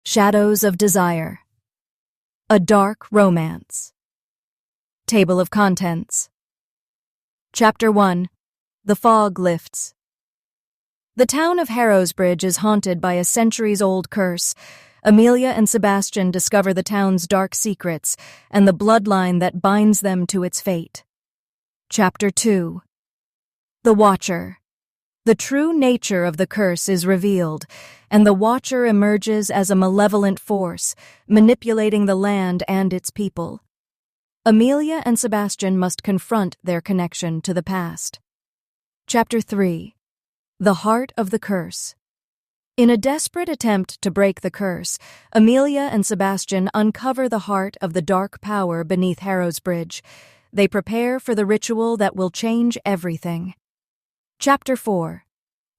Shadows of Desire. A Dark Romance. Table of Contents. Chapter 1. The Fog Lifts. The town of Harrowsbridge is haunted by a centuries-old curse. Amelia and Sebastian discover the town's dark secrets and the bloodline that binds them to its fate. Chapter 2. The Watcher. The true nature of the curse is revealed, and the Watcher emerges as a malevolent force, manipulating the land and its people. Amelia and Sebastian must confront their connection to the past. Chapter 3. The Heart of the Curse. In a desperate attempt to break the curse, Amelia and Sebastian uncover the heart of the dark power beneath Harrowsbridge. They prepare for the ritual that will change everything. Chapter 4.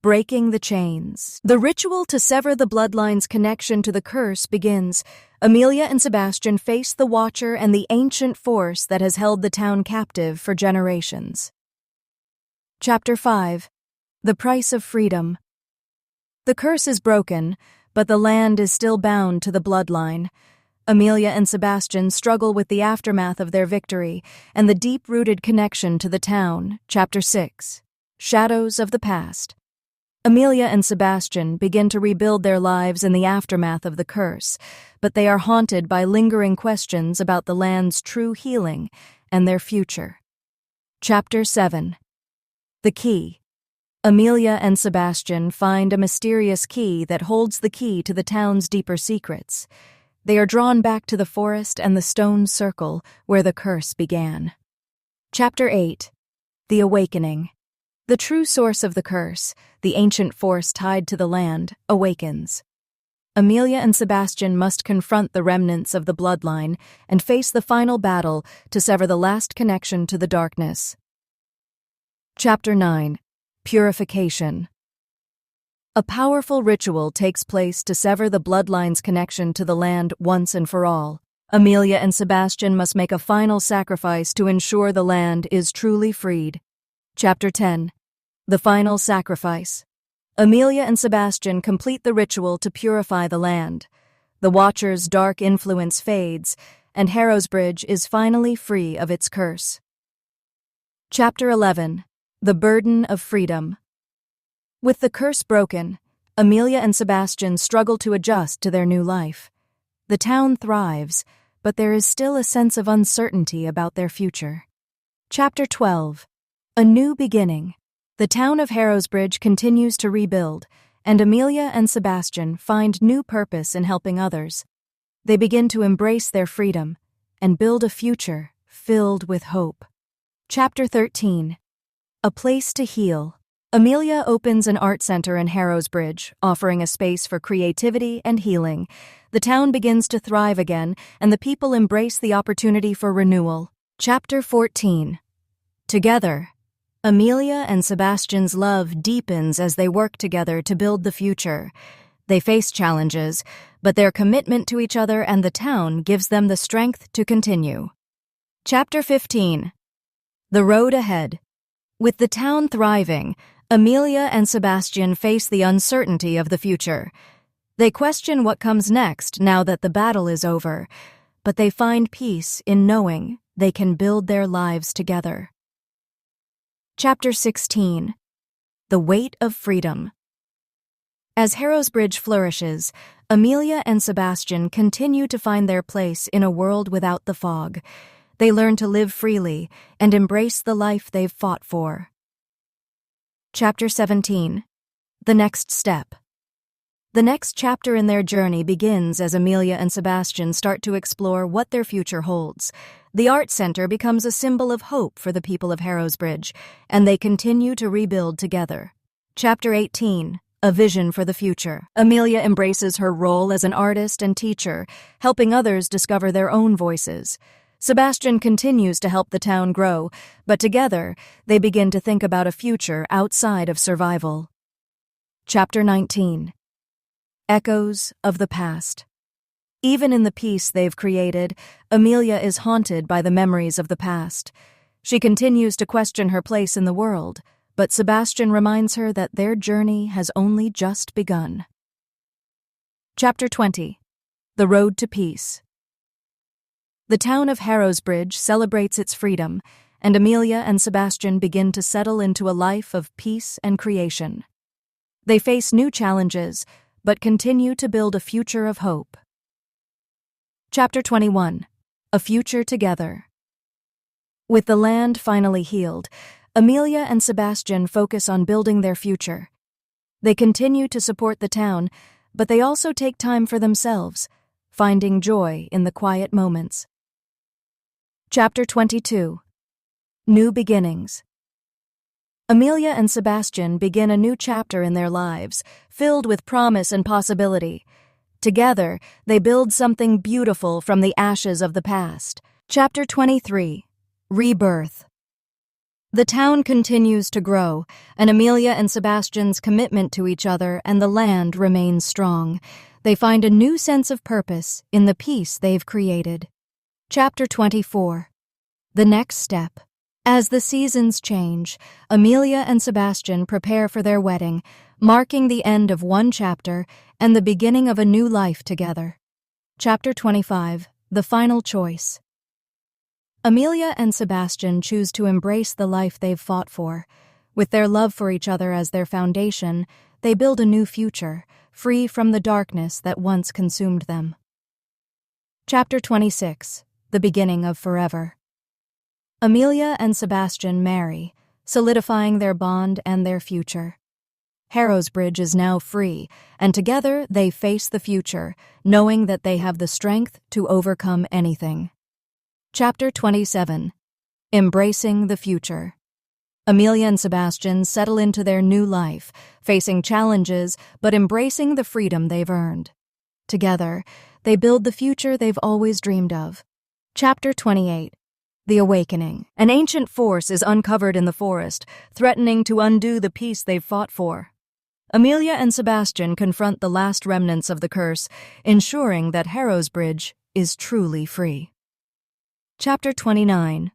Breaking the Chains. The ritual to sever the bloodline's connection to the curse begins. Amelia and Sebastian face the Watcher and the ancient force that has held the town captive for generations. Chapter 5. The Price of Freedom. The curse is broken, but the land is still bound to the bloodline. Amelia and Sebastian struggle with the aftermath of their victory and the deep-rooted connection to the town. Chapter 6. Shadows of the Past. Amelia and Sebastian begin to rebuild their lives in the aftermath of the curse, but they are haunted by lingering questions about the land's true healing and their future. Chapter 7. The Key. Amelia and Sebastian find a mysterious key that holds the key to the town's deeper secrets. They are drawn back to the forest and the stone circle where the curse began. Chapter 8. The Awakening. The true source of the curse, the ancient force tied to the land, awakens. Amelia and Sebastian must confront the remnants of the bloodline and face the final battle to sever the last connection to the darkness. Chapter 9. Purification. A powerful ritual takes place to sever the bloodline's connection to the land once and for all. Amelia and Sebastian must make a final sacrifice to ensure the land is truly freed. Chapter 10. The Final Sacrifice. Amelia and Sebastian complete the ritual to purify the land. The Watcher's dark influence fades, and Harrowsbridge is finally free of its curse. Chapter 11. The Burden of Freedom. With the curse broken, Amelia and Sebastian struggle to adjust to their new life. The town thrives, but there is still a sense of uncertainty about their future. Chapter 12. A New Beginning. The town of Harrowsbridge continues to rebuild, and Amelia and Sebastian find new purpose in helping others. They begin to embrace their freedom and build a future filled with hope. Chapter 13. A Place to Heal. Amelia opens an art center in Harrowsbridge, offering a space for creativity and healing. The town begins to thrive again, and the people embrace the opportunity for renewal. Chapter 14. Together. Amelia and Sebastian's love deepens as they work together to build the future. They face challenges, but their commitment to each other and the town gives them the strength to continue. Chapter 15. The Road Ahead. With the town thriving, Amelia and Sebastian face the uncertainty of the future. They question what comes next now that the battle is over, but they find peace in knowing they can build their lives together. Chapter 16. The Weight of Freedom. As Harrowsbridge flourishes, Amelia and Sebastian continue to find their place in a world without the fog. They learn to live freely and embrace the life they've fought for. Chapter 17. The Next Step. The next chapter in their journey begins as Amelia and Sebastian start to explore what their future holds. The art center becomes a symbol of hope for the people of Harrowsbridge, and they continue to rebuild together. Chapter 18. A Vision for the Future. Amelia embraces her role as an artist and teacher, helping others discover their own voices. Sebastian continues to help the town grow, but together they begin to think about a future outside of survival. Chapter 19. Echoes of the Past. Even in the peace they've created, Amelia is haunted by the memories of the past. She continues to question her place in the world, but Sebastian reminds her that their journey has only just begun. Chapter 20. The road to peace. The town of Harrowsbridge celebrates its freedom, and Amelia and Sebastian begin to settle into a life of peace and creation. They face new challenges, but continue to build a future of hope. Chapter 21. A Future Together. With the land finally healed, Amelia and Sebastian focus on building their future. They continue to support the town, but they also take time for themselves, finding joy in the quiet moments. Chapter 22. New Beginnings. Amelia and Sebastian begin a new chapter in their lives, filled with promise and possibility. Together, they build something beautiful from the ashes of the past. Chapter 23. Rebirth. The town continues to grow, and Amelia and Sebastian's commitment to each other and the land remains strong. They find a new sense of purpose in the peace they've created. Chapter 24. The Next Step. As the seasons change, Amelia and Sebastian prepare for their wedding, marking the end of one chapter and the beginning of a new life together. Chapter 25. The Final Choice. Amelia and Sebastian choose to embrace the life they've fought for. With their love for each other as their foundation, they build a new future, free from the darkness that once consumed them. Chapter 26. The Beginning of Forever. Amelia and Sebastian marry, solidifying their bond and their future. Harrowsbridge is now free, and together they face the future, knowing that they have the strength to overcome anything. Chapter 27. Embracing the Future. Amelia and Sebastian settle into their new life, facing challenges but embracing the freedom they've earned. Together, they build the future they've always dreamed of. Chapter 28. The Awakening. An ancient force is uncovered in the forest, threatening to undo the peace they've fought for. Amelia and Sebastian confront the last remnants of the curse, ensuring that Harrowsbridge is truly free. Chapter 29.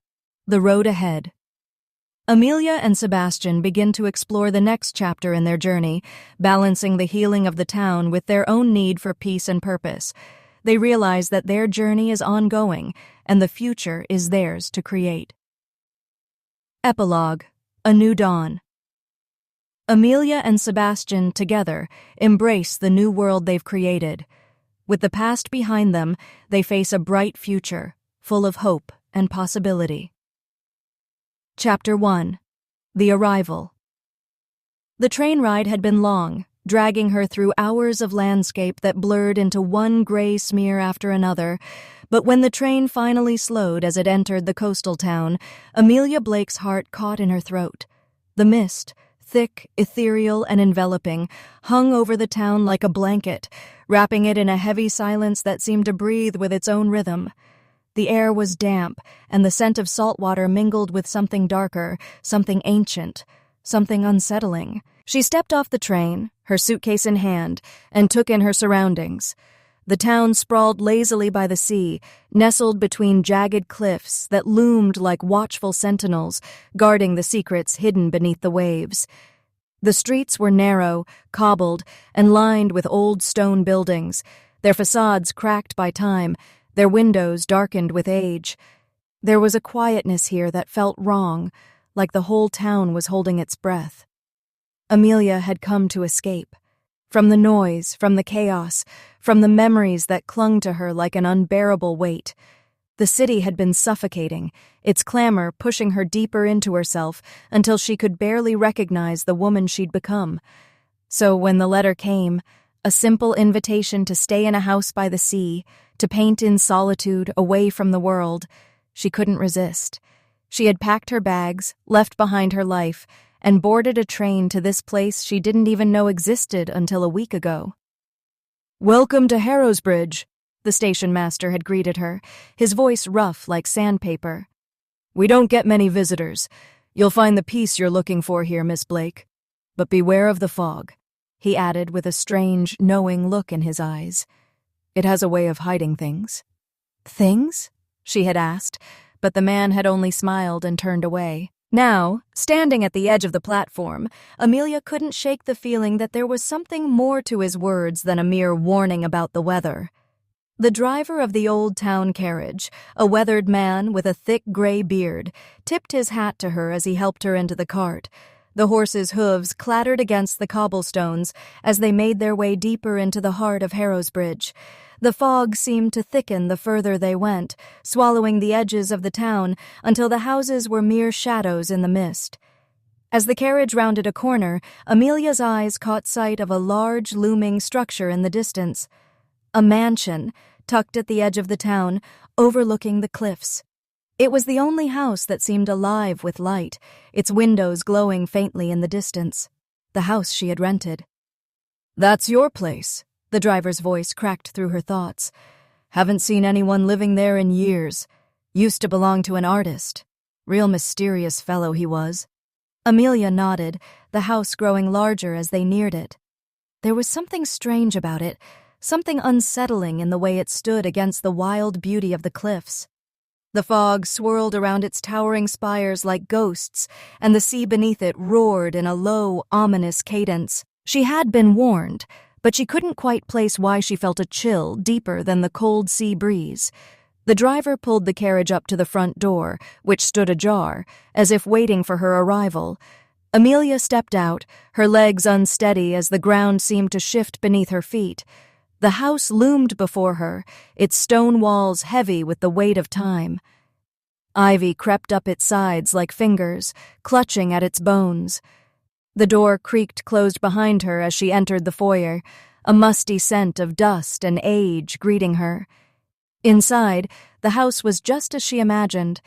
The Road Ahead. Amelia and Sebastian begin to explore the next chapter in their journey, balancing the healing of the town with their own need for peace and purpose. They realize that their journey is ongoing, and the future is theirs to create. Epilogue. A New Dawn. Amelia and Sebastian, together, embrace the new world they've created. With the past behind them, they face a bright future, full of hope and possibility. Chapter 1. The Arrival. The train ride had been long, dragging her through hours of landscape that blurred into one gray smear after another, but when the train finally slowed as it entered the coastal town, Amelia Blake's heart caught in her throat. The mist, thick, ethereal, and enveloping, hung over the town like a blanket, wrapping it in a heavy silence that seemed to breathe with its own rhythm. The air was damp, and the scent of salt water mingled with something darker, something ancient, something unsettling. She stepped off the train, her suitcase in hand, and took in her surroundings. The town sprawled lazily by the sea, nestled between jagged cliffs that loomed like watchful sentinels, guarding the secrets hidden beneath the waves. The streets were narrow, cobbled, and lined with old stone buildings, their facades cracked by time, their windows darkened with age. There was a quietness here that felt wrong, like the whole town was holding its breath. Amelia had come to escape. From the noise, from the chaos, from the memories that clung to her like an unbearable weight. The city had been suffocating, its clamor pushing her deeper into herself until she could barely recognize the woman she'd become. So when the letter came, a simple invitation to stay in a house by the sea, to paint in solitude away from the world, she couldn't resist. She had packed her bags, left behind her life, and boarded a train to this place she didn't even know existed until a week ago. "Welcome to Harrowsbridge," the station master had greeted her, his voice rough like sandpaper. "We don't get many visitors. You'll find the peace you're looking for here, Miss Blake. But beware of the fog," he added with a strange, knowing look in his eyes. "It has a way of hiding things." "Things?" she had asked, but the man had only smiled and turned away. Now, standing at the edge of the platform, Amelia couldn't shake the feeling that there was something more to his words than a mere warning about the weather. The driver of the old town carriage, a weathered man with a thick gray beard, tipped his hat to her as he helped her into the cart. The horses' hooves clattered against the cobblestones as they made their way deeper into the heart of Harrowsbridge. The fog seemed to thicken the further they went, swallowing the edges of the town until the houses were mere shadows in the mist. As the carriage rounded a corner, Amelia's eyes caught sight of a large, looming structure in the distance. A mansion, tucked at the edge of the town, overlooking the cliffs. It was the only house that seemed alive with light, its windows glowing faintly in the distance. The house she had rented. "That's your place," the driver's voice cracked through her thoughts. "Haven't seen anyone living there in years. Used to belong to an artist. Real mysterious fellow he was." Amelia nodded, the house growing larger as they neared it. There was something strange about it, something unsettling in the way it stood against the wild beauty of the cliffs. The fog swirled around its towering spires like ghosts, and the sea beneath it roared in a low, ominous cadence. She had been warned, but she couldn't quite place why she felt a chill deeper than the cold sea breeze. The driver pulled the carriage up to the front door, which stood ajar, as if waiting for her arrival. Amelia stepped out, her legs unsteady as the ground seemed to shift beneath her feet. The house loomed before her, its stone walls heavy with the weight of time. Ivy crept up its sides like fingers, clutching at its bones. The door creaked closed behind her as she entered the foyer, a musty scent of dust and age greeting her. Inside, the house was just as she imagined,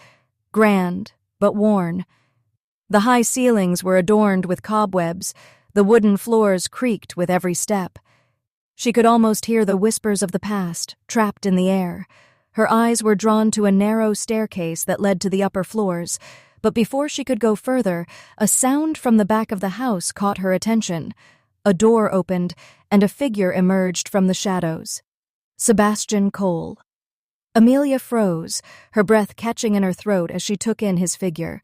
grand but worn. The high ceilings were adorned with cobwebs, the wooden floors creaked with every step. She could almost hear the whispers of the past, trapped in the air. Her eyes were drawn to a narrow staircase that led to the upper floors, but before she could go further, a sound from the back of the house caught her attention. A door opened, and a figure emerged from the shadows. Sebastian Cole. Amelia froze, her breath catching in her throat as she took in his figure.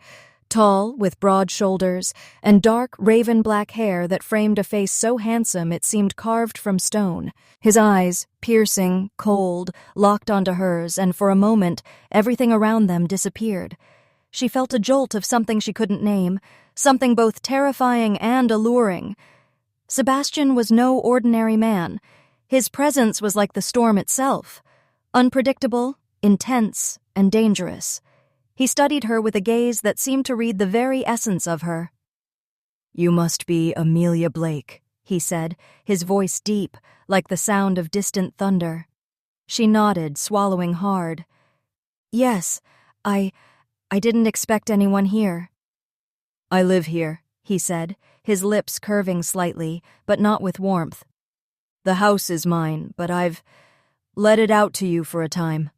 Tall, with broad shoulders, and dark, raven-black hair that framed a face so handsome it seemed carved from stone. His eyes, piercing, cold, locked onto hers, and for a moment, everything around them disappeared. She felt a jolt of something she couldn't name, something both terrifying and alluring. Sebastian was no ordinary man. His presence was like the storm itself. Unpredictable, intense, and dangerous. He studied her with a gaze that seemed to read the very essence of her. "You must be Amelia Blake," he said, his voice deep, like the sound of distant thunder. She nodded, swallowing hard. "Yes, I didn't expect anyone here." "I live here," he said, his lips curving slightly, but not with warmth. "The house is mine, but I've let it out to you for a time."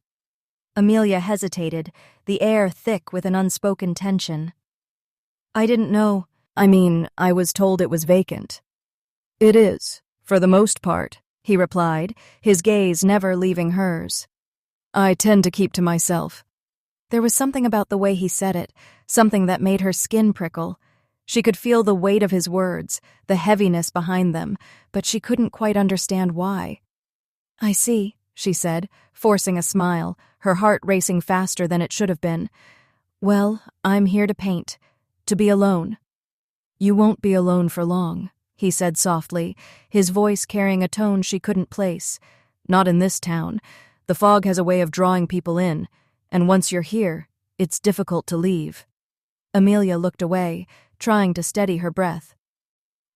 Amelia hesitated, the air thick with an unspoken tension. "I didn't know. I was told it was vacant." "It is, for the most part," he replied, his gaze never leaving hers. "I tend to keep to myself." There was something about the way he said it, something that made her skin prickle. She could feel the weight of his words, the heaviness behind them, but she couldn't quite understand why. "I see," she said, forcing a smile, her heart racing faster than it should have been. "Well, I'm here to paint, to be alone." "You won't be alone for long," he said softly, his voice carrying a tone she couldn't place. "Not in this town. The fog has a way of drawing people in, and once you're here, it's difficult to leave." Amelia looked away, trying to steady her breath.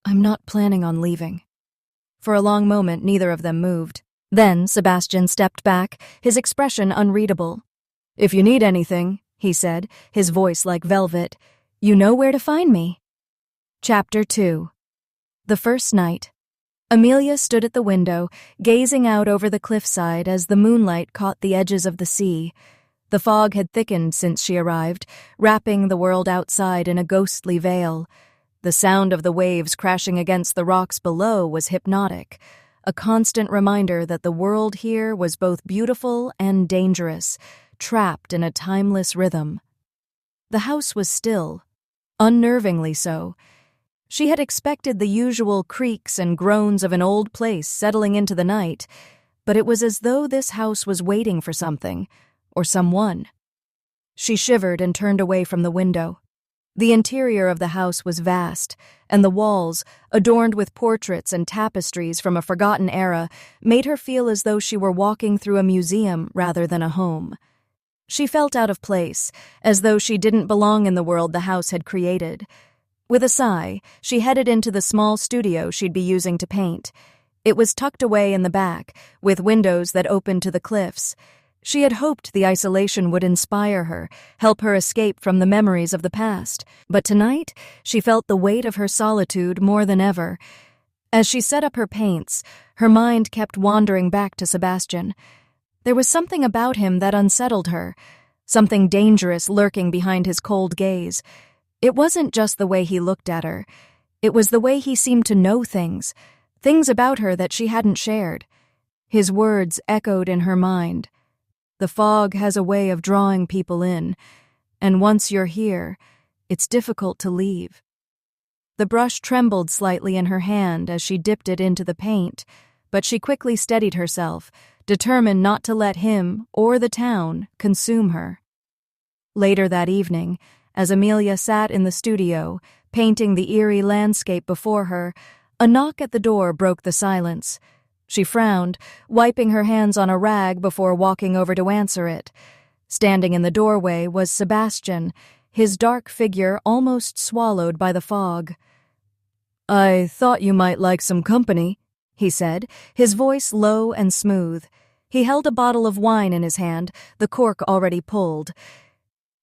"I'm not planning on leaving." For a long moment, neither of them moved. Then Sebastian stepped back, his expression unreadable. "If you need anything," he said, his voice like velvet, "you know where to find me." Chapter 2. The first night. Amelia stood at the window, gazing out over the cliffside as the moonlight caught the edges of the sea. The fog had thickened since she arrived, wrapping the world outside in a ghostly veil. The sound of the waves crashing against the rocks below was hypnotic, a constant reminder that the world here was both beautiful and dangerous, trapped in a timeless rhythm. The house was still, unnervingly so. She had expected the usual creaks and groans of an old place settling into the night, but it was as though this house was waiting for something, or someone. She shivered and turned away from the window. The interior of the house was vast, and the walls, adorned with portraits and tapestries from a forgotten era, made her feel as though she were walking through a museum rather than a home. She felt out of place, as though she didn't belong in the world the house had created. With a sigh, she headed into the small studio she'd be using to paint. It was tucked away in the back, with windows that opened to the cliffs. She had hoped the isolation would inspire her, help her escape from the memories of the past, but tonight she felt the weight of her solitude more than ever. As she set up her paints, her mind kept wandering back to Sebastian. There was something about him that unsettled her, something dangerous lurking behind his cold gaze. It wasn't just the way he looked at her. It was the way he seemed to know things about her that she hadn't shared. His words echoed in her mind. The fog has a way of drawing people in, and once you're here, it's difficult to leave. The brush trembled slightly in her hand as she dipped it into the paint, but she quickly steadied herself, determined not to let him or the town consume her. Later that evening, as Amelia sat in the studio, painting the eerie landscape before her, a knock at the door broke the silence. She frowned, wiping her hands on a rag before walking over to answer it. Standing in the doorway was Sebastian, his dark figure almost swallowed by the fog. "I thought you might like some company," he said, his voice low and smooth. He held a bottle of wine in his hand, the cork already pulled.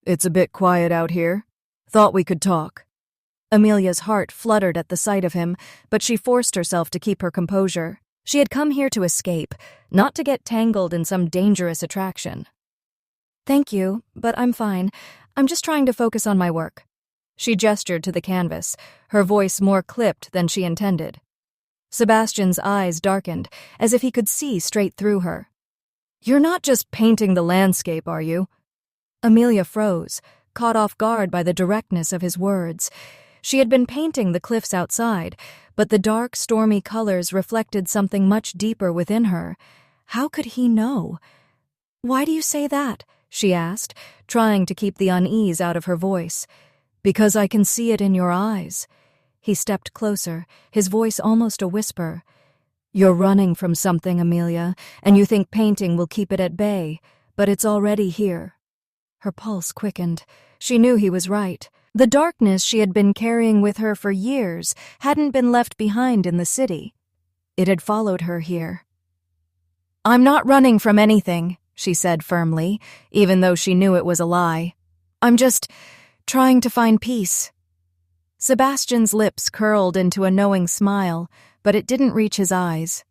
"It's a bit quiet out here. Thought we could talk." Amelia's heart fluttered at the sight of him, but she forced herself to keep her composure. She had come here to escape, not to get tangled in some dangerous attraction. "Thank you, but I'm fine. I'm just trying to focus on my work." She gestured to the canvas, her voice more clipped than she intended. Sebastian's eyes darkened, as if he could see straight through her. "You're not just painting the landscape, are you?" Amelia froze, caught off guard by the directness of his words. She had been painting the cliffs outside, but the dark, stormy colors reflected something much deeper within her. How could he know? "Why do you say that?" she asked, trying to keep the unease out of her voice. "Because I can see it in your eyes." He stepped closer, his voice almost a whisper. "You're running from something, Amelia, and you think painting will keep it at bay, but it's already here." Her pulse quickened. She knew he was right. The darkness she had been carrying with her for years hadn't been left behind in the city. It had followed her here. "I'm not running from anything," she said firmly, even though she knew it was a lie. "I'm just trying to find peace." Sebastian's lips curled into a knowing smile, but it didn't reach his eyes.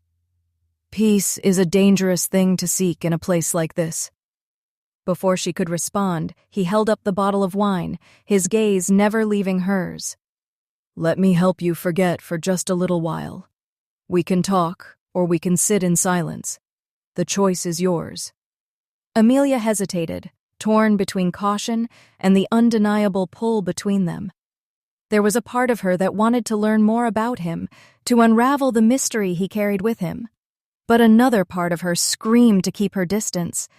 "Peace is a dangerous thing to seek in a place like this." Before she could respond, he held up the bottle of wine, his gaze never leaving hers. "Let me help you forget for just a little while. We can talk, or we can sit in silence. The choice is yours." Amelia hesitated, torn between caution and the undeniable pull between them. There was a part of her that wanted to learn more about him, to unravel the mystery he carried with him. But another part of her screamed to keep her distance.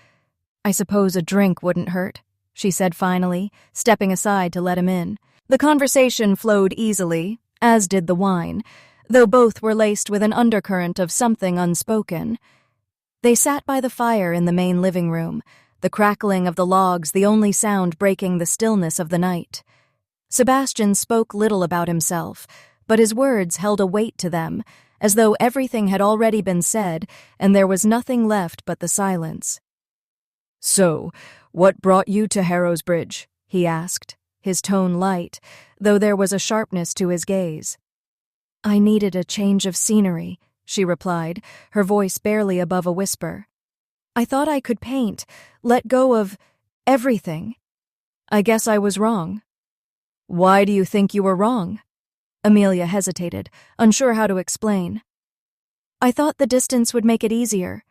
"I suppose a drink wouldn't hurt," she said finally, stepping aside to let him in. The conversation flowed easily, as did the wine, though both were laced with an undercurrent of something unspoken. They sat by the fire in the main living room, the crackling of the logs the only sound breaking the stillness of the night. Sebastian spoke little about himself, but his words held a weight to them, as though everything had already been said and there was nothing left but the silence. "So, what brought you to Harrow's Bridge?" he asked, his tone light, though there was a sharpness to his gaze. "I needed a change of scenery," she replied, her voice barely above a whisper. "I thought I could paint, let go of everything. I guess I was wrong." "Why do you think you were wrong?" Amelia hesitated, unsure how to explain. "I thought the distance would make it easier.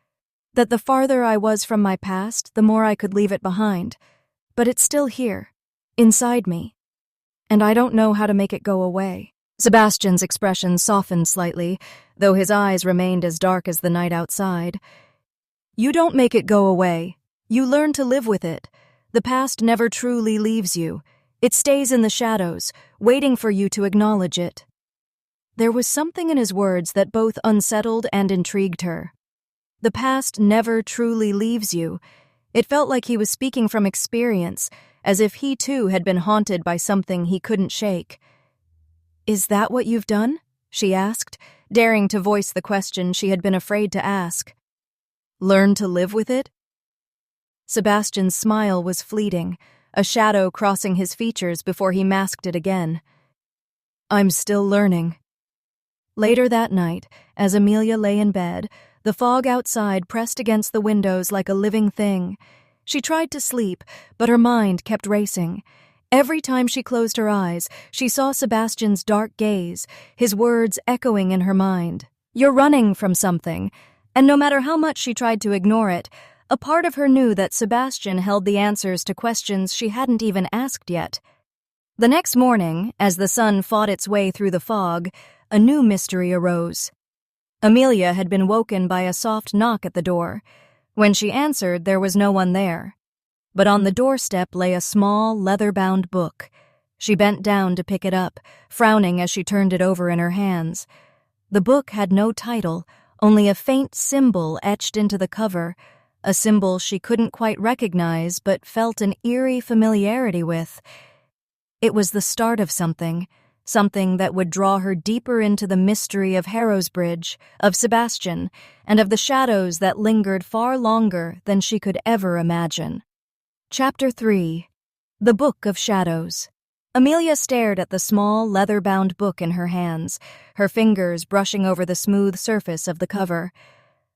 That the farther I was from my past, the more I could leave it behind. But it's still here, inside me. And I don't know how to make it go away." Sebastian's expression softened slightly, though his eyes remained as dark as the night outside. You don't make it go away. You learn to live with it. The past never truly leaves you. It stays in the shadows, waiting for you to acknowledge it. There was something in his words that both unsettled and intrigued her. The past never truly leaves you. It felt like he was speaking from experience, as if he too had been haunted by something he couldn't shake. "Is that what you've done?" she asked, daring to voice the question she had been afraid to ask. "Learn to live with it?" Sebastian's smile was fleeting, a shadow crossing his features before he masked it again. "I'm still learning." Later that night, as Amelia lay in bed, the fog outside pressed against the windows like a living thing. She tried to sleep, but her mind kept racing. Every time she closed her eyes, she saw Sebastian's dark gaze, his words echoing in her mind. "You're running from something." And no matter how much she tried to ignore it, a part of her knew that Sebastian held the answers to questions she hadn't even asked yet. The next morning, as the sun fought its way through the fog, a new mystery arose. Amelia had been woken by a soft knock at the door. When she answered, there was no one there. But on the doorstep lay a small, leather-bound book. She bent down to pick it up, frowning as she turned it over in her hands. The book had no title, only a faint symbol etched into the cover, a symbol she couldn't quite recognize but felt an eerie familiarity with. It was the start of something that would draw her deeper into the mystery of Harrow's Bridge, of Sebastian, and of the shadows that lingered far longer than she could ever imagine. Chapter 3. The Book of Shadows. Amelia stared at the small, leather-bound book in her hands, her fingers brushing over the smooth surface of the cover.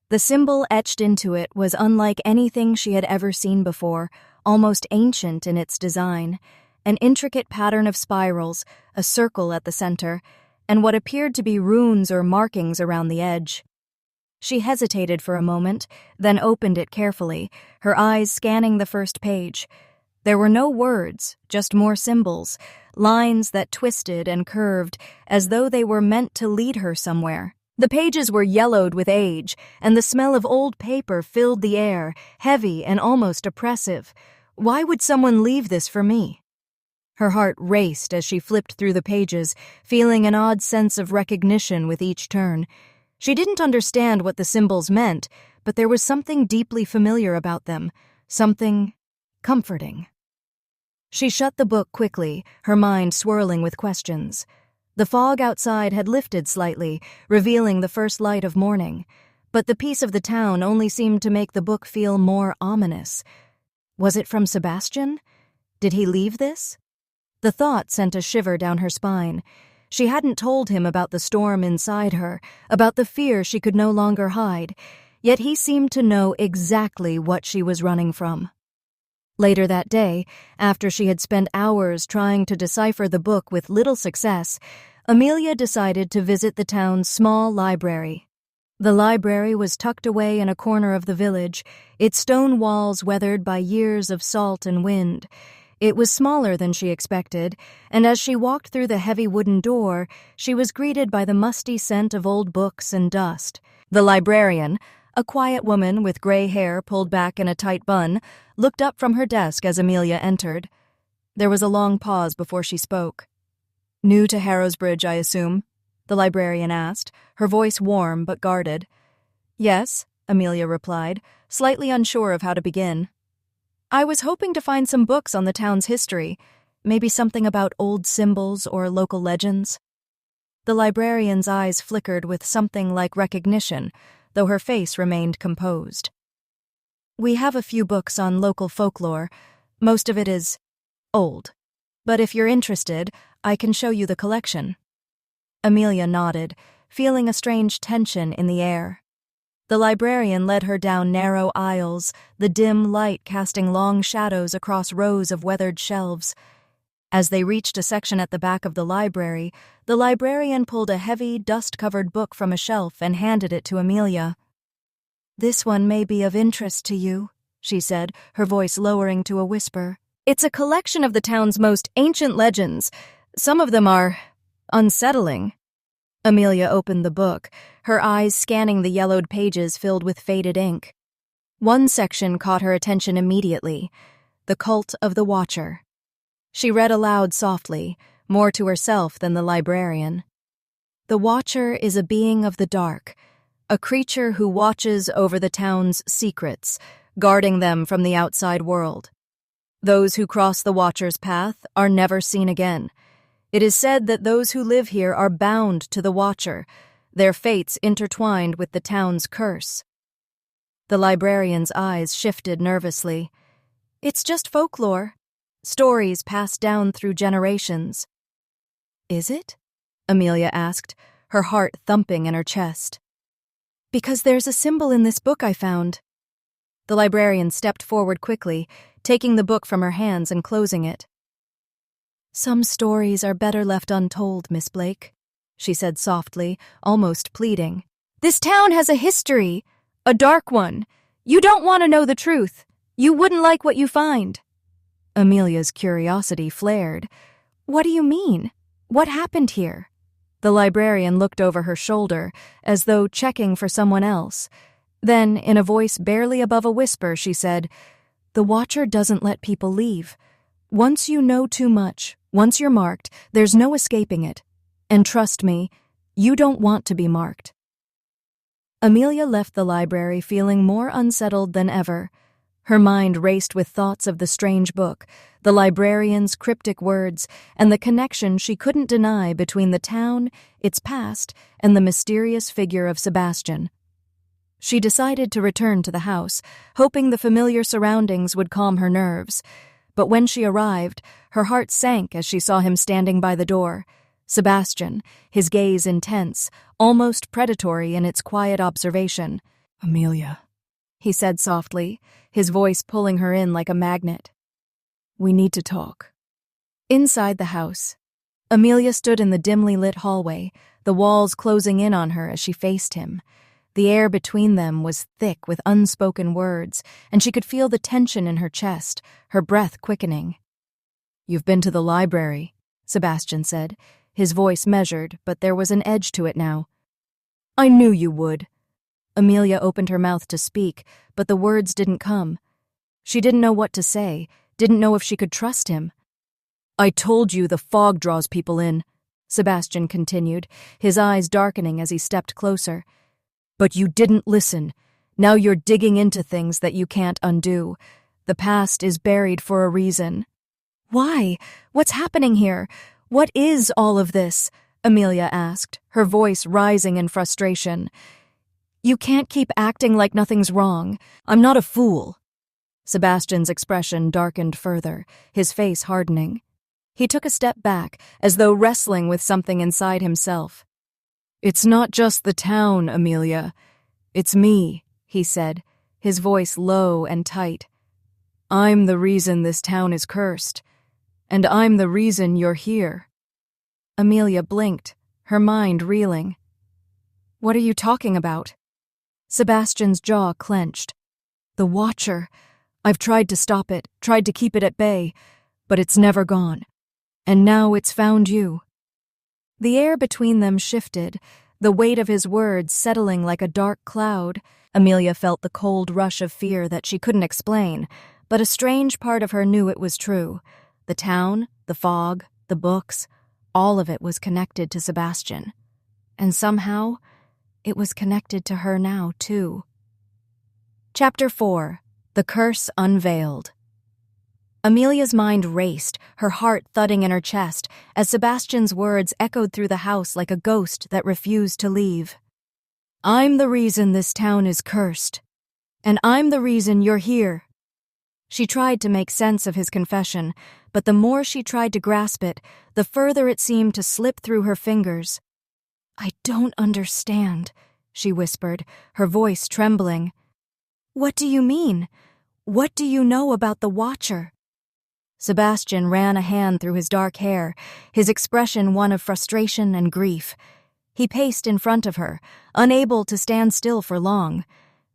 The symbol etched into it was unlike anything she had ever seen before, almost ancient in its design. An intricate pattern of spirals, a circle at the center, and what appeared to be runes or markings around the edge. She hesitated for a moment, then opened it carefully, her eyes scanning the first page. There were no words, just more symbols, lines that twisted and curved as though they were meant to lead her somewhere. The pages were yellowed with age, and the smell of old paper filled the air, heavy and almost oppressive. Why would someone leave this for me? Her heart raced as she flipped through the pages, feeling an odd sense of recognition with each turn. She didn't understand what the symbols meant, but there was something deeply familiar about them, something comforting. She shut the book quickly, her mind swirling with questions. The fog outside had lifted slightly, revealing the first light of morning, but the peace of the town only seemed to make the book feel more ominous. Was it from Sebastian? Did he leave this? The thought sent a shiver down her spine. She hadn't told him about the storm inside her, about the fear she could no longer hide, yet he seemed to know exactly what she was running from. Later that day, after she had spent hours trying to decipher the book with little success, Amelia decided to visit the town's small library. The library was tucked away in a corner of the village, its stone walls weathered by years of salt and wind. It was smaller than she expected, and as she walked through the heavy wooden door, she was greeted by the musty scent of old books and dust. The librarian, a quiet woman with gray hair pulled back in a tight bun, looked up from her desk as Amelia entered. There was a long pause before she spoke. "New to Harrow's Bridge, I assume?" the librarian asked, her voice warm but guarded. "Yes," Amelia replied, slightly unsure of how to begin. "I was hoping to find some books on the town's history, maybe something about old symbols or local legends." The librarian's eyes flickered with something like recognition, though her face remained composed. "We have a few books on local folklore. Most of it is old. But if you're interested, I can show you the collection." Amelia nodded, feeling a strange tension in the air. The librarian led her down narrow aisles, the dim light casting long shadows across rows of weathered shelves. As they reached a section at the back of the librarian pulled a heavy, dust-covered book from a shelf and handed it to Amelia. "This one may be of interest to you," she said, her voice lowering to a whisper. "It's a collection of the town's most ancient legends. Some of them are unsettling." Amelia opened the book, her eyes scanning the yellowed pages filled with faded ink. One section caught her attention immediately: the cult of the Watcher. She read aloud softly, more to herself than the librarian. The Watcher is a being of the dark, a creature who watches over the town's secrets, guarding them from the outside world. Those who cross the Watcher's path are never seen again. It is said that those who live here are bound to the Watcher, their fates intertwined with the town's curse. The librarian's eyes shifted nervously. It's just folklore. Stories passed down through generations. Is it? Amelia asked, her heart thumping in her chest. Because there's a symbol in this book I found. The librarian stepped forward quickly, taking the book from her hands and closing it. Some stories are better left untold, Miss Blake, she said softly, almost pleading. This town has a history, a dark one. You don't want to know the truth. You wouldn't like what you find. Amelia's curiosity flared. What do you mean? What happened here? The librarian looked over her shoulder, as though checking for someone else. Then, in a voice barely above a whisper, she said, The Watcher doesn't let people leave. Once you know too much, once you're marked, there's no escaping it. And trust me, you don't want to be marked. Amelia left the library feeling more unsettled than ever. Her mind raced with thoughts of the strange book, the librarian's cryptic words, and the connection she couldn't deny between the town, its past, and the mysterious figure of Sebastian. She decided to return to the house, hoping the familiar surroundings would calm her nerves. But when she arrived, her heart sank as she saw him standing by the door. Sebastian, his gaze intense, almost predatory in its quiet observation. "Amelia," he said softly, his voice pulling her in like a magnet. "We need to talk." Inside the house, Amelia stood in the dimly lit hallway, the walls closing in on her as she faced him. The air between them was thick with unspoken words, and she could feel the tension in her chest, her breath quickening. "You've been to the library," Sebastian said, his voice measured, but there was an edge to it now. "I knew you would." Amelia opened her mouth to speak, but the words didn't come. She didn't know what to say, didn't know if she could trust him. "I told you the fog draws people in," Sebastian continued, his eyes darkening as he stepped closer. "But you didn't listen. Now you're digging into things that you can't undo. The past is buried for a reason." "Why? What's happening here? What is all of this?" Amelia asked, her voice rising in frustration. "You can't keep acting like nothing's wrong. I'm not a fool." Sebastian's expression darkened further, his face hardening. He took a step back, as though wrestling with something inside himself. "It's not just the town, Amelia. It's me," he said, his voice low and tight. "I'm the reason this town is cursed, and I'm the reason you're here." Amelia blinked, her mind reeling. "What are you talking about?" Sebastian's jaw clenched. "The Watcher. I've tried to stop it, tried to keep it at bay, but it's never gone. And now it's found you." The air between them shifted, the weight of his words settling like a dark cloud. Amelia felt the cold rush of fear that she couldn't explain, but a strange part of her knew it was true. The town, the fog, the books, all of it was connected to Sebastian. And somehow, it was connected to her now, too. Chapter 4. The Curse Unveiled. Amelia's mind raced, her heart thudding in her chest, as Sebastian's words echoed through the house like a ghost that refused to leave. "I'm the reason this town is cursed. And I'm the reason you're here." She tried to make sense of his confession, but the more she tried to grasp it, the further it seemed to slip through her fingers. "I don't understand," she whispered, her voice trembling. "What do you mean? What do you know about the Watcher?" Sebastian ran a hand through his dark hair, his expression one of frustration and grief. He paced in front of her, unable to stand still for long.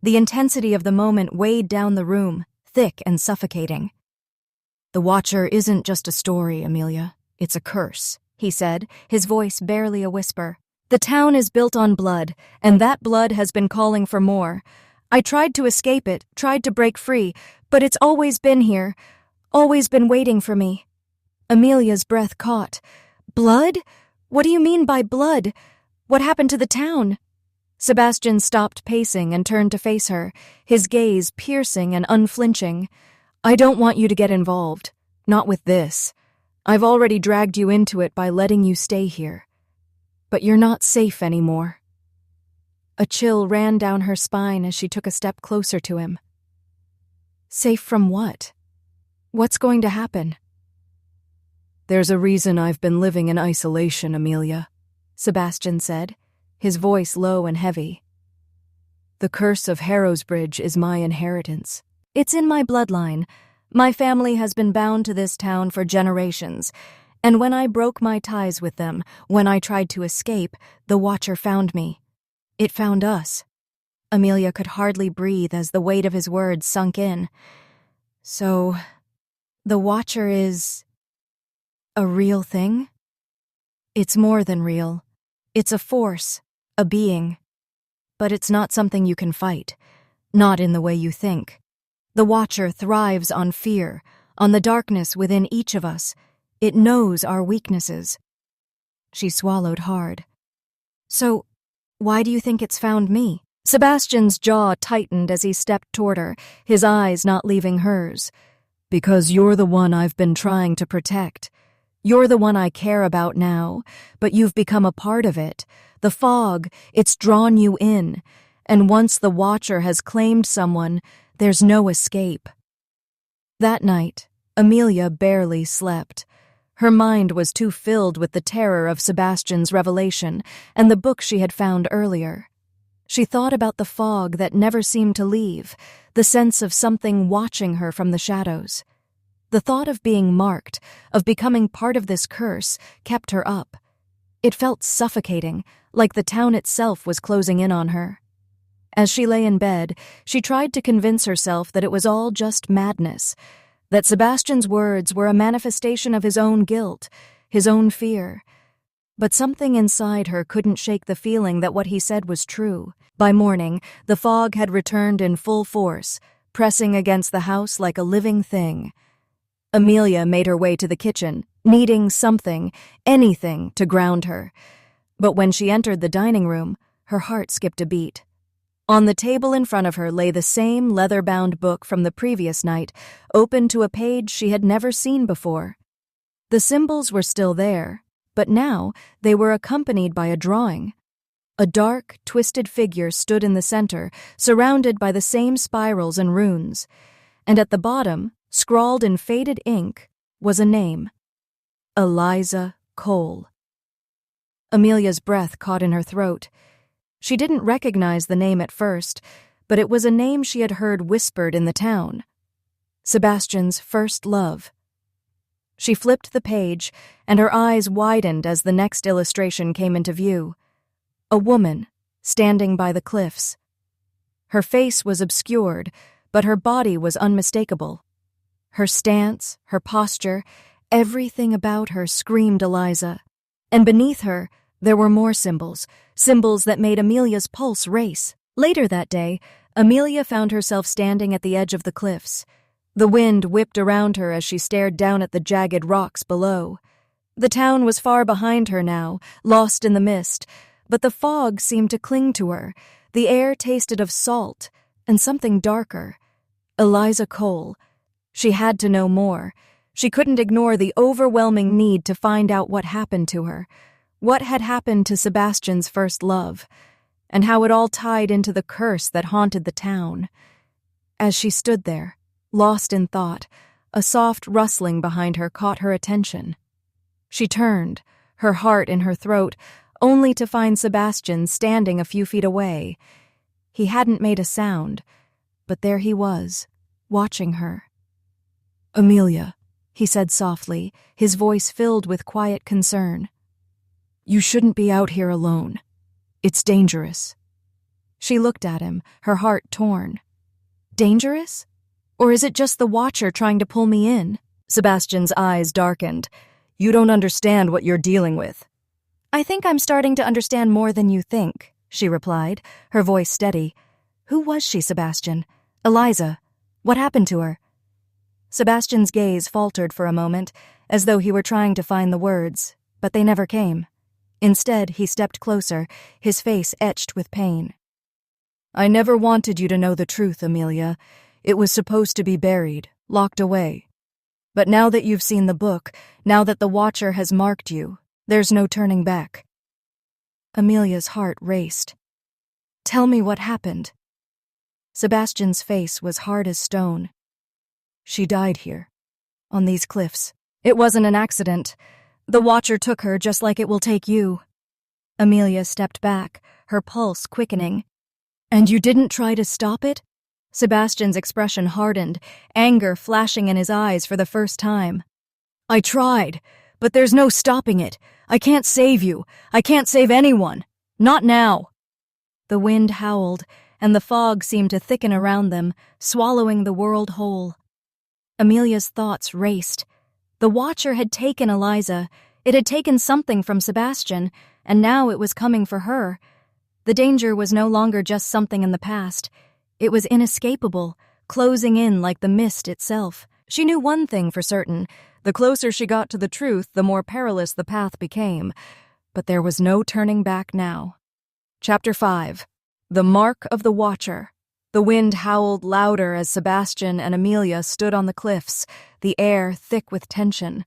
The intensity of the moment weighed down the room, thick and suffocating. "The Watcher isn't just a story, Amelia. It's a curse," he said, his voice barely a whisper. "The town is built on blood, and that blood has been calling for more. I tried to escape it, tried to break free, but it's always been here, always been waiting for me. Amelia's breath caught. Blood? What do you mean by blood? What happened to the town? Sebastian stopped pacing and turned to face her, his gaze piercing and unflinching. I don't want you to get involved. Not with this. I've already dragged you into it by letting you stay here. But you're not safe anymore. A chill ran down her spine as she took a step closer to him. Safe from what? What's going to happen? There's a reason I've been living in isolation, Amelia, Sebastian said, his voice low and heavy. The curse of Harrowsbridge is my inheritance. It's in my bloodline. My family has been bound to this town for generations, and when I broke my ties with them, when I tried to escape, the Watcher found me. It found us. Amelia could hardly breathe as the weight of his words sunk in. So, the Watcher is a real thing? It's more than real. It's a force, a being. But it's not something you can fight, not in the way you think. The Watcher thrives on fear, on the darkness within each of us. It knows our weaknesses. She swallowed hard. So, why do you think it's found me? Sebastian's jaw tightened as he stepped toward her, his eyes not leaving hers. Because you're the one I've been trying to protect. You're the one I care about now, but you've become a part of it. The fog, it's drawn you in, and once the Watcher has claimed someone, there's no escape. That night, Amelia barely slept. Her mind was too filled with the terror of Sebastian's revelation and the book she had found earlier. She thought about the fog that never seemed to leave, the sense of something watching her from the shadows. The thought of being marked, of becoming part of this curse, kept her up. It felt suffocating, like the town itself was closing in on her. As she lay in bed, she tried to convince herself that it was all just madness, that Sebastian's words were a manifestation of his own guilt, his own fear. But something inside her couldn't shake the feeling that what he said was true. By morning, the fog had returned in full force, pressing against the house like a living thing. Amelia made her way to the kitchen, needing something, anything, to ground her. But when she entered the dining room, her heart skipped a beat. On the table in front of her lay the same leather-bound book from the previous night, open to a page she had never seen before. The symbols were still there, but now they were accompanied by a drawing. A dark, twisted figure stood in the center, surrounded by the same spirals and runes, and at the bottom, scrawled in faded ink, was a name. Eliza Cole. Amelia's breath caught in her throat. She didn't recognize the name at first, but it was a name she had heard whispered in the town. Sebastian's first love. She flipped the page, and her eyes widened as the next illustration came into view. A woman, standing by the cliffs. Her face was obscured, but her body was unmistakable. Her stance, her posture, everything about her screamed Eliza. And beneath her, there were more symbols, symbols that made Amelia's pulse race. Later that day, Amelia found herself standing at the edge of the cliffs. The wind whipped around her as she stared down at the jagged rocks below. The town was far behind her now, lost in the mist, but the fog seemed to cling to her. The air tasted of salt and something darker. Eliza Cole. She had to know more. She couldn't ignore the overwhelming need to find out what happened to her. What had happened to Sebastian's first love, and how it all tied into the curse that haunted the town. As she stood there, lost in thought, a soft rustling behind her caught her attention. She turned, her heart in her throat, only to find Sebastian standing a few feet away. He hadn't made a sound, but there he was, watching her. "Amelia," he said softly, his voice filled with quiet concern. "You shouldn't be out here alone. It's dangerous." She looked at him, her heart torn. Dangerous? Or is it just the Watcher trying to pull me in? Sebastian's eyes darkened. "You don't understand what you're dealing with." "I think I'm starting to understand more than you think," she replied, her voice steady. Who was she, Sebastian? Eliza. What happened to her? Sebastian's gaze faltered for a moment, as though he were trying to find the words, but they never came. Instead, he stepped closer, his face etched with pain. I never wanted you to know the truth, Amelia. It was supposed to be buried, locked away. But now that you've seen the book, now that the Watcher has marked you, there's no turning back. Amelia's heart raced. Tell me what happened. Sebastian's face was hard as stone. She died here, on these cliffs. It wasn't an accident. The Watcher took her just like it will take you. Amelia stepped back, her pulse quickening. And you didn't try to stop it? Sebastian's expression hardened, anger flashing in his eyes for the first time. I tried, but there's no stopping it. I can't save you. I can't save anyone. Not now. The wind howled, and the fog seemed to thicken around them, swallowing the world whole. Amelia's thoughts raced. The Watcher had taken Eliza. It had taken something from Sebastian, and now it was coming for her. The danger was no longer just something in the past. It was inescapable, closing in like the mist itself. She knew one thing for certain. The closer she got to the truth, the more perilous the path became. But there was no turning back now. Chapter 5. The Mark of the Watcher. The wind howled louder as Sebastian and Amelia stood on the cliffs, the air thick with tension.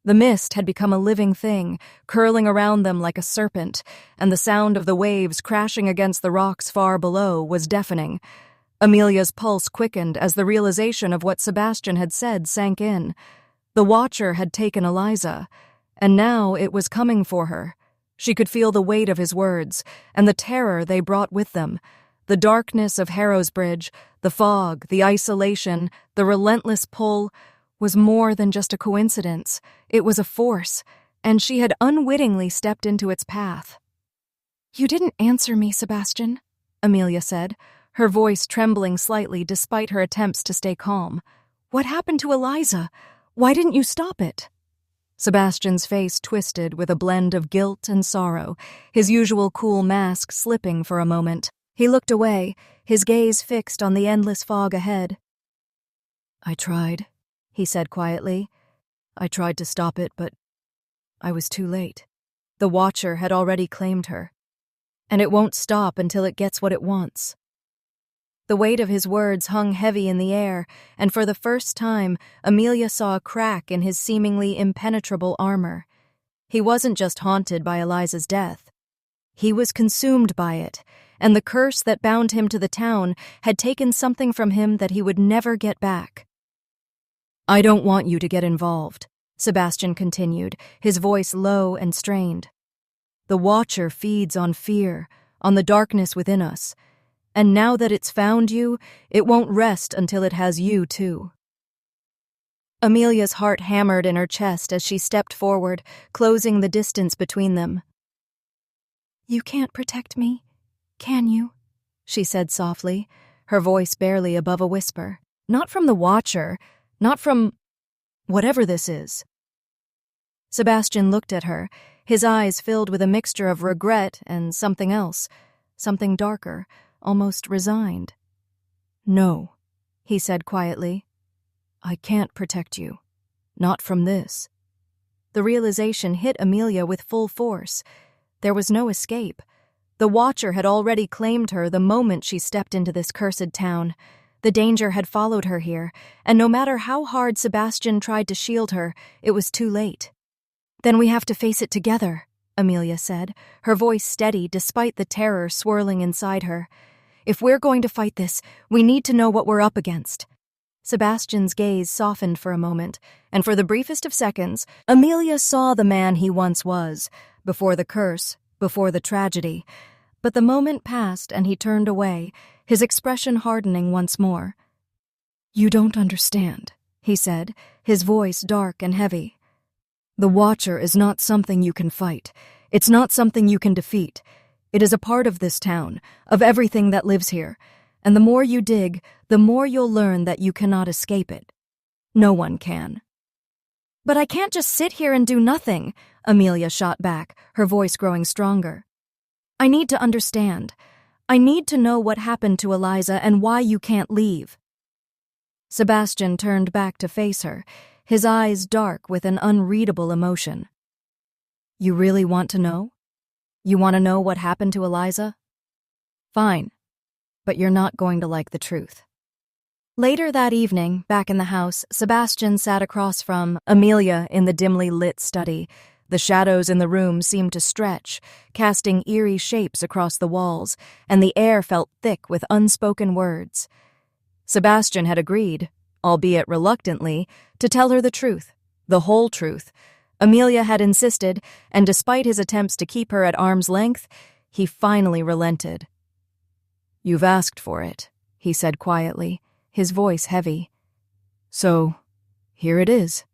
The mist had become a living thing, curling around them like a serpent, and the sound of the waves crashing against the rocks far below was deafening. Amelia's pulse quickened as the realization of what Sebastian had said sank in. The Watcher had taken Eliza, and now it was coming for her. She could feel the weight of his words, and the terror they brought with them. The darkness of Harrow's Bridge, the fog, the isolation, the relentless pull, was more than just a coincidence. It was a force, and she had unwittingly stepped into its path. You didn't answer me, Sebastian, Amelia said, her voice trembling slightly despite her attempts to stay calm. What happened to Eliza? Why didn't you stop it? Sebastian's face twisted with a blend of guilt and sorrow, his usual cool mask slipping for a moment. He looked away, his gaze fixed on the endless fog ahead. I tried, he said quietly. I tried to stop it, but I was too late. The Watcher had already claimed her, and it won't stop until it gets what it wants. The weight of his words hung heavy in the air, and for the first time, Amelia saw a crack in his seemingly impenetrable armor. He wasn't just haunted by Eliza's death. He was consumed by it, and the curse that bound him to the town had taken something from him that he would never get back. I don't want you to get involved, Sebastian continued, his voice low and strained. The Watcher feeds on fear, on the darkness within us. And now that it's found you, it won't rest until it has you, too. Amelia's heart hammered in her chest as she stepped forward, closing the distance between them. You can't protect me, can you? She said softly, her voice barely above a whisper. Not from the Watcher, not from whatever this is. Sebastian looked at her, his eyes filled with a mixture of regret and something else, something darker, almost resigned. No, he said quietly. I can't protect you. Not from this. The realization hit Amelia with full force. There was no escape. The Watcher had already claimed her the moment she stepped into this cursed town. The danger had followed her here, and no matter how hard Sebastian tried to shield her, it was too late. Then we have to face it together, Amelia said, her voice steady despite the terror swirling inside her. If we're going to fight this, we need to know what we're up against. Sebastian's gaze softened for a moment, and for the briefest of seconds, Amelia saw the man he once was, before the curse, before the tragedy. But the moment passed and he turned away, his expression hardening once more. You don't understand, he said, his voice dark and heavy. The Watcher is not something you can fight. It's not something you can defeat. It is a part of this town, of everything that lives here, and the more you dig, the more you'll learn that you cannot escape it. No one can. But I can't just sit here and do nothing, Amelia shot back, her voice growing stronger. I need to understand. I need to know what happened to Eliza and why you can't leave." Sebastian turned back to face her, his eyes dark with an unreadable emotion. "You really want to know? You want to know what happened to Eliza? Fine, but you're not going to like the truth." Later that evening, back in the house, Sebastian sat across from Amelia in the dimly lit study. The shadows in the room seemed to stretch, casting eerie shapes across the walls, and the air felt thick with unspoken words. Sebastian had agreed, albeit reluctantly, to tell her the truth, the whole truth. Amelia had insisted, and despite his attempts to keep her at arm's length, he finally relented. "You've asked for it," he said quietly, his voice heavy. "So, here it is.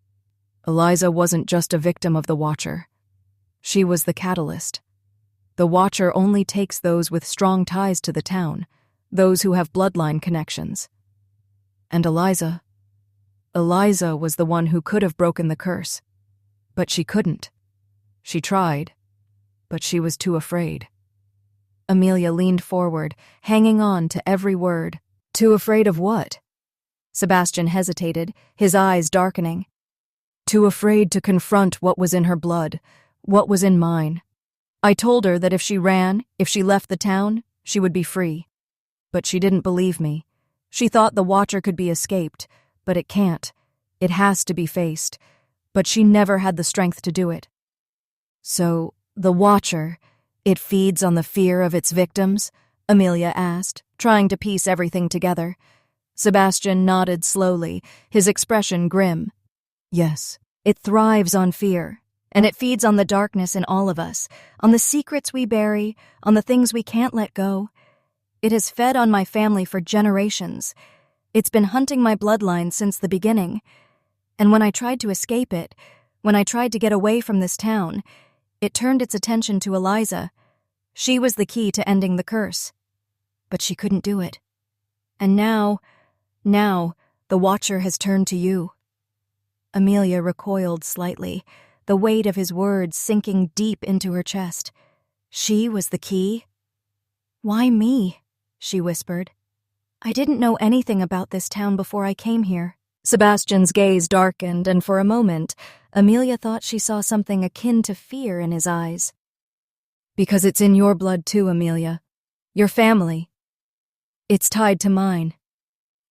Eliza wasn't just a victim of the Watcher. She was the catalyst. The Watcher only takes those with strong ties to the town, those who have bloodline connections. And Eliza was the one who could have broken the curse. But she couldn't. She tried, but she was too afraid." Amelia leaned forward, hanging on to every word. "Too afraid of what?" Sebastian hesitated, his eyes darkening. "Too afraid to confront what was in her blood, what was in mine. I told her that if she ran, if she left the town, she would be free. But she didn't believe me. She thought the Watcher could be escaped, but it can't. It has to be faced. But she never had the strength to do it. So, the Watcher, it feeds on the fear of its victims?" Amelia asked, trying to piece everything together. Sebastian nodded slowly, his expression grim. "Yes, it thrives on fear, and it feeds on the darkness in all of us, on the secrets we bury, on the things we can't let go. It has fed on my family for generations. It's been hunting my bloodline since the beginning. And when I tried to escape it, when I tried to get away from this town, it turned its attention to Eliza. She was the key to ending the curse. But she couldn't do it. And now, the Watcher has turned to you." Amelia recoiled slightly, the weight of his words sinking deep into her chest. She was the key? "Why me?" she whispered. "I didn't know anything about this town before I came here." Sebastian's gaze darkened, and for a moment, Amelia thought she saw something akin to fear in his eyes. "Because it's in your blood too, Amelia. Your family. It's tied to mine.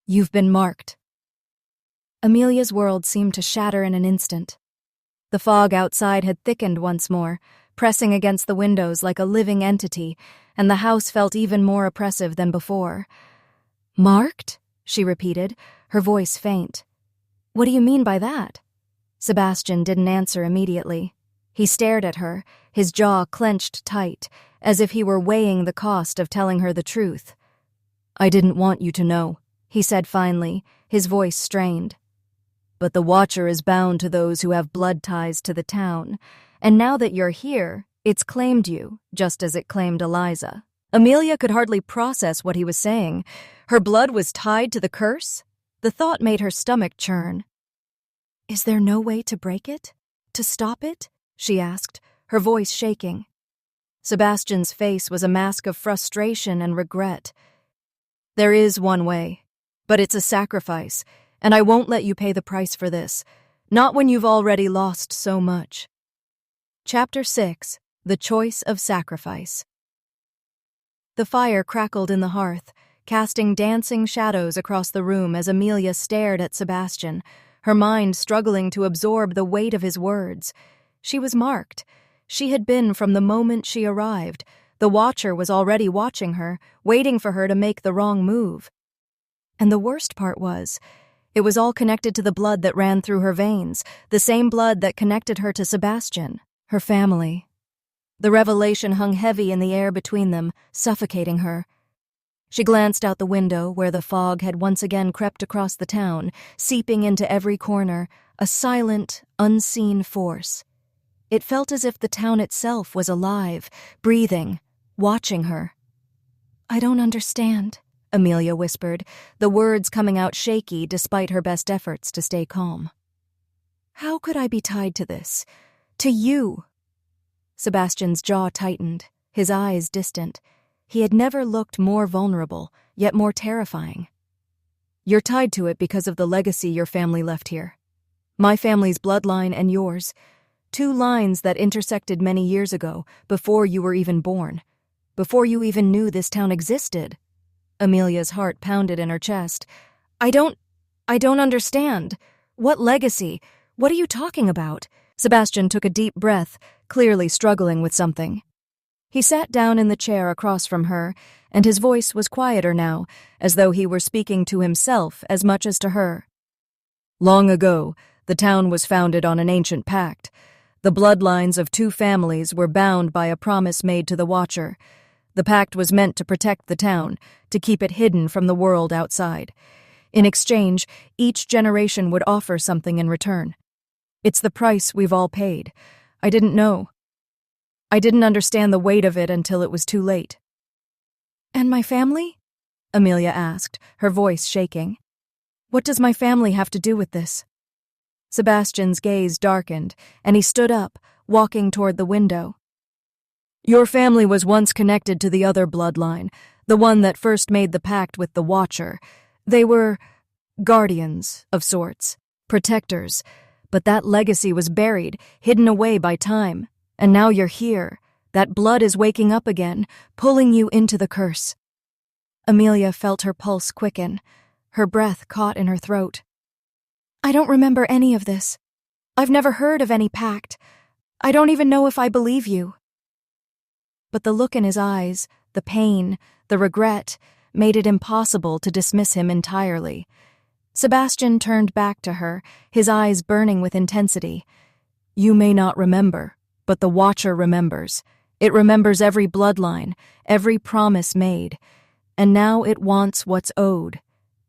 You've been marked." Amelia's world seemed to shatter in an instant. The fog outside had thickened once more, pressing against the windows like a living entity, and the house felt even more oppressive than before. "Marked?" she repeated, her voice faint. "What do you mean by that?" Sebastian didn't answer immediately. He stared at her, his jaw clenched tight, as if he were weighing the cost of telling her the truth. "I didn't want you to know," he said finally, his voice strained. "But the Watcher is bound to those who have blood ties to the town, and now that you're here, it's claimed you, just as it claimed Eliza." Amelia could hardly process what he was saying. Her blood was tied to the curse? The thought made her stomach churn. "Is there no way to break it? To stop it?" she asked, her voice shaking. Sebastian's face was a mask of frustration and regret. "There is one way, but it's a sacrifice, and I won't let you pay the price for this, not when you've already lost so much." Chapter 6: The Choice of Sacrifice. The fire crackled in the hearth, casting dancing shadows across the room as Amelia stared at Sebastian, her mind struggling to absorb the weight of his words. She was marked. She had been from the moment she arrived. The Watcher was already watching her, waiting for her to make the wrong move. And the worst part was, it was all connected to the blood that ran through her veins, the same blood that connected her to Sebastian, her family. The revelation hung heavy in the air between them, suffocating her. She glanced out the window where the fog had once again crept across the town, seeping into every corner, a silent, unseen force. It felt as if the town itself was alive, breathing, watching her. "I don't understand," Amelia whispered, the words coming out shaky despite her best efforts to stay calm. "How could I be tied to this? To you?" Sebastian's jaw tightened, his eyes distant. He had never looked more vulnerable, yet more terrifying. "You're tied to it because of the legacy your family left here. My family's bloodline and yours. 2 lines that intersected many years ago, before you were even born. Before you even knew this town existed." Amelia's heart pounded in her chest. I don't understand. What legacy? What are you talking about?" Sebastian took a deep breath, clearly struggling with something. He sat down in the chair across from her, and his voice was quieter now, as though he were speaking to himself as much as to her. "Long ago, the town was founded on an ancient pact. The bloodlines of 2 families were bound by a promise made to the Watcher. The pact was meant to protect the town, to keep it hidden from the world outside. In exchange, each generation would offer something in return. It's the price we've all paid. I didn't know. I didn't understand the weight of it until it was too late." "And my family?" Amelia asked, her voice shaking. "What does my family have to do with this?" Sebastian's gaze darkened, and he stood up, walking toward the window. "Your family was once connected to the other bloodline, the one that first made the pact with the Watcher. They were guardians of sorts, protectors, but that legacy was buried, hidden away by time. And now you're here. That blood is waking up again, pulling you into the curse." Amelia felt her pulse quicken, her breath caught in her throat. "I don't remember any of this. I've never heard of any pact. I don't even know if I believe you." But the look in his eyes, the pain, the regret, made it impossible to dismiss him entirely. Sebastian turned back to her, his eyes burning with intensity. "You may not remember, but the Watcher remembers. It remembers every bloodline, every promise made. And now it wants what's owed.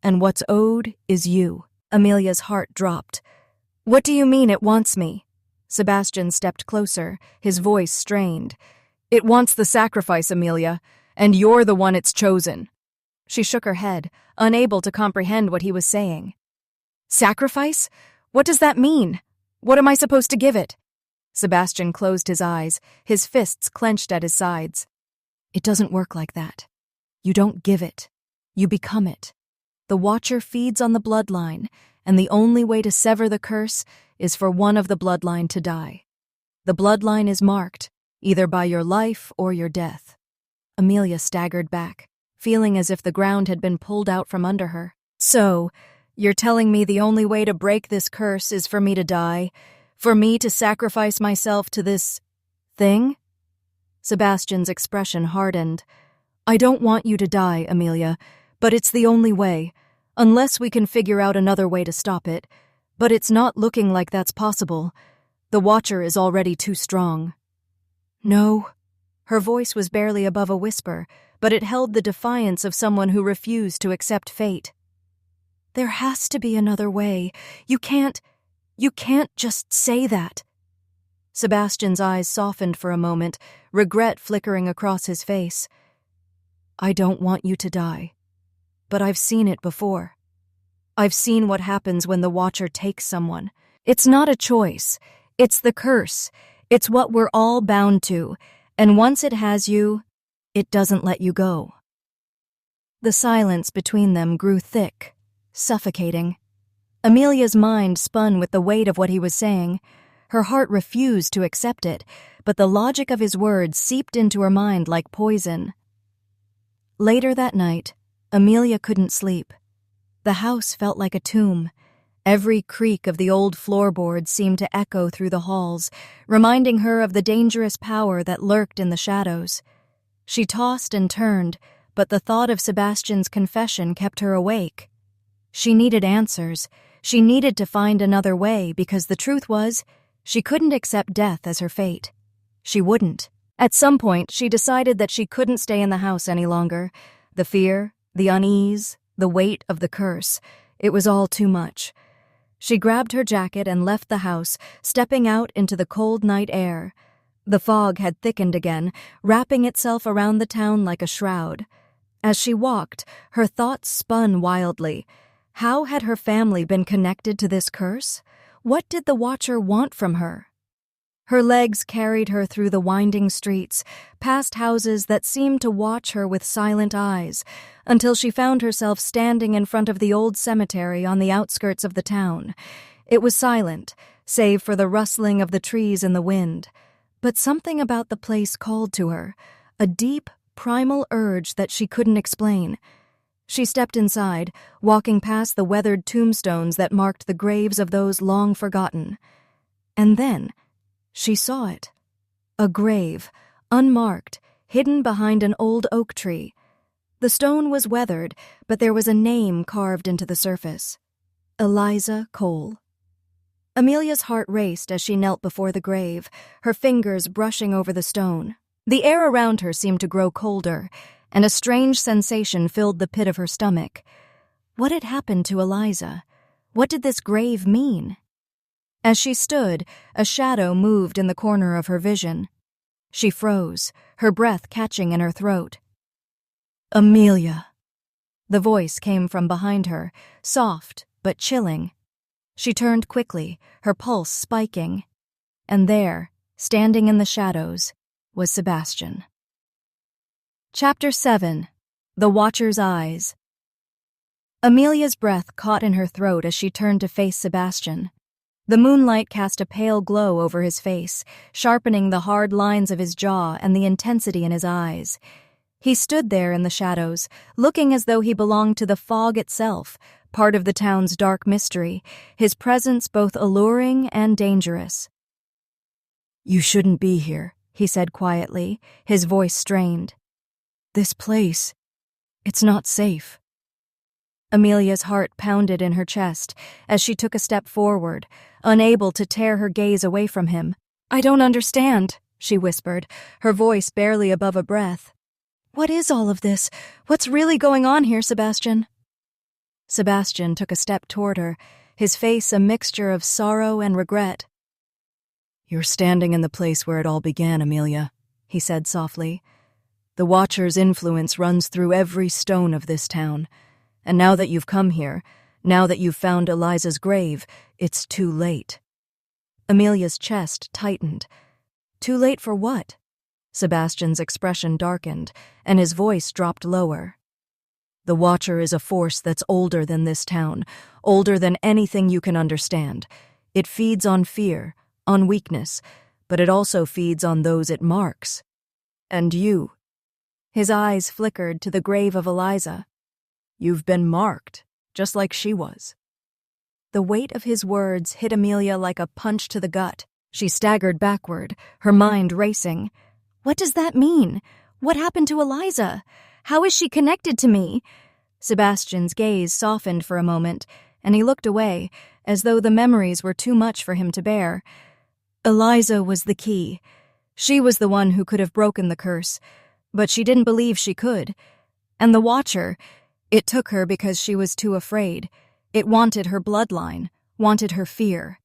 And what's owed is you." Amelia's heart dropped. "What do you mean it wants me?" Sebastian stepped closer, his voice strained. "It wants the sacrifice, Amelia, and you're the one it's chosen." She shook her head, unable to comprehend what he was saying. "Sacrifice? What does that mean? What am I supposed to give it?" Sebastian closed his eyes, his fists clenched at his sides. "It doesn't work like that. You don't give it. You become it. The Watcher feeds on the bloodline, and the only way to sever the curse is for one of the bloodline to die. The bloodline is marked, either by your life or your death." Amelia staggered back, feeling as if the ground had been pulled out from under her. "So, you're telling me the only way to break this curse is for me to die? For me to sacrifice myself to this thing?" Sebastian's expression hardened. "I don't want you to die, Amelia, but it's the only way, unless we can figure out another way to stop it. But it's not looking like that's possible. The Watcher is already too strong." "No." Her voice was barely above a whisper, but it held the defiance of someone who refused to accept fate. "There has to be another way. You can't just say that." Sebastian's eyes softened for a moment, regret flickering across his face. "I don't want you to die, but I've seen it before. I've seen what happens when the Watcher takes someone. It's not a choice. It's the curse. It's what we're all bound to, and once it has you, it doesn't let you go." The silence between them grew thick, suffocating. Amelia's mind spun with the weight of what he was saying. Her heart refused to accept it, but the logic of his words seeped into her mind like poison. Later that night, Amelia couldn't sleep. The house felt like a tomb. Every creak of the old floorboards seemed to echo through the halls, reminding her of the dangerous power that lurked in the shadows. She tossed and turned, but the thought of Sebastian's confession kept her awake. She needed answers. She needed to find another way because the truth was, she couldn't accept death as her fate. She wouldn't. At some point, she decided that she couldn't stay in the house any longer. The fear, the unease, the weight of the curse. It was all too much. She grabbed her jacket and left the house, stepping out into the cold night air. The fog had thickened again, wrapping itself around the town like a shroud. As she walked, her thoughts spun wildly. How had her family been connected to this curse? What did the Watcher want from her? Her legs carried her through the winding streets, past houses that seemed to watch her with silent eyes, until she found herself standing in front of the old cemetery on the outskirts of the town. It was silent, save for the rustling of the trees in the wind. But something about the place called to her, a deep, primal urge that she couldn't explain. She stepped inside, walking past the weathered tombstones that marked the graves of those long forgotten. And then she saw it. A grave, unmarked, hidden behind an old oak tree. The stone was weathered, but there was a name carved into the surface. Eliza Cole. Amelia's heart raced as she knelt before the grave, her fingers brushing over the stone. The air around her seemed to grow colder, and a strange sensation filled the pit of her stomach. What had happened to Eliza? What did this grave mean? As she stood, a shadow moved in the corner of her vision. She froze, her breath catching in her throat. "Amelia." The voice came from behind her, soft but chilling. She turned quickly, her pulse spiking. And there, standing in the shadows, was Sebastian. Chapter 7. The Watcher's Eyes. Amelia's breath caught in her throat as she turned to face Sebastian. The moonlight cast a pale glow over his face, sharpening the hard lines of his jaw and the intensity in his eyes. He stood there in the shadows, looking as though he belonged to the fog itself, part of the town's dark mystery, his presence both alluring and dangerous. "You shouldn't be here," he said quietly, his voice strained. "This place, it's not safe." Amelia's heart pounded in her chest as she took a step forward, unable to tear her gaze away from him. "I don't understand," she whispered, her voice barely above a breath. "What is all of this? What's really going on here, Sebastian?" Sebastian took a step toward her, his face a mixture of sorrow and regret. "You're standing in the place where it all began, Amelia," he said softly. "The Watcher's influence runs through every stone of this town. And now that you've come here, now that you've found Eliza's grave, it's too late." Amelia's chest tightened. Too late for what? Sebastian's expression darkened, and his voice dropped lower. "The Watcher is a force that's older than this town, older than anything you can understand. It feeds on fear, on weakness, but it also feeds on those it marks. And you." His eyes flickered to the grave of Eliza. "You've been marked, just like she was." The weight of his words hit Amelia like a punch to the gut. She staggered backward, her mind racing. What does that mean? What happened to Eliza? How is she connected to me? Sebastian's gaze softened for a moment, and he looked away, as though the memories were too much for him to bear. Eliza was the key. She was the one who could have broken the curse, but she didn't believe she could. And the Watcher, it took her because she was too afraid. It wanted her bloodline, wanted her fear.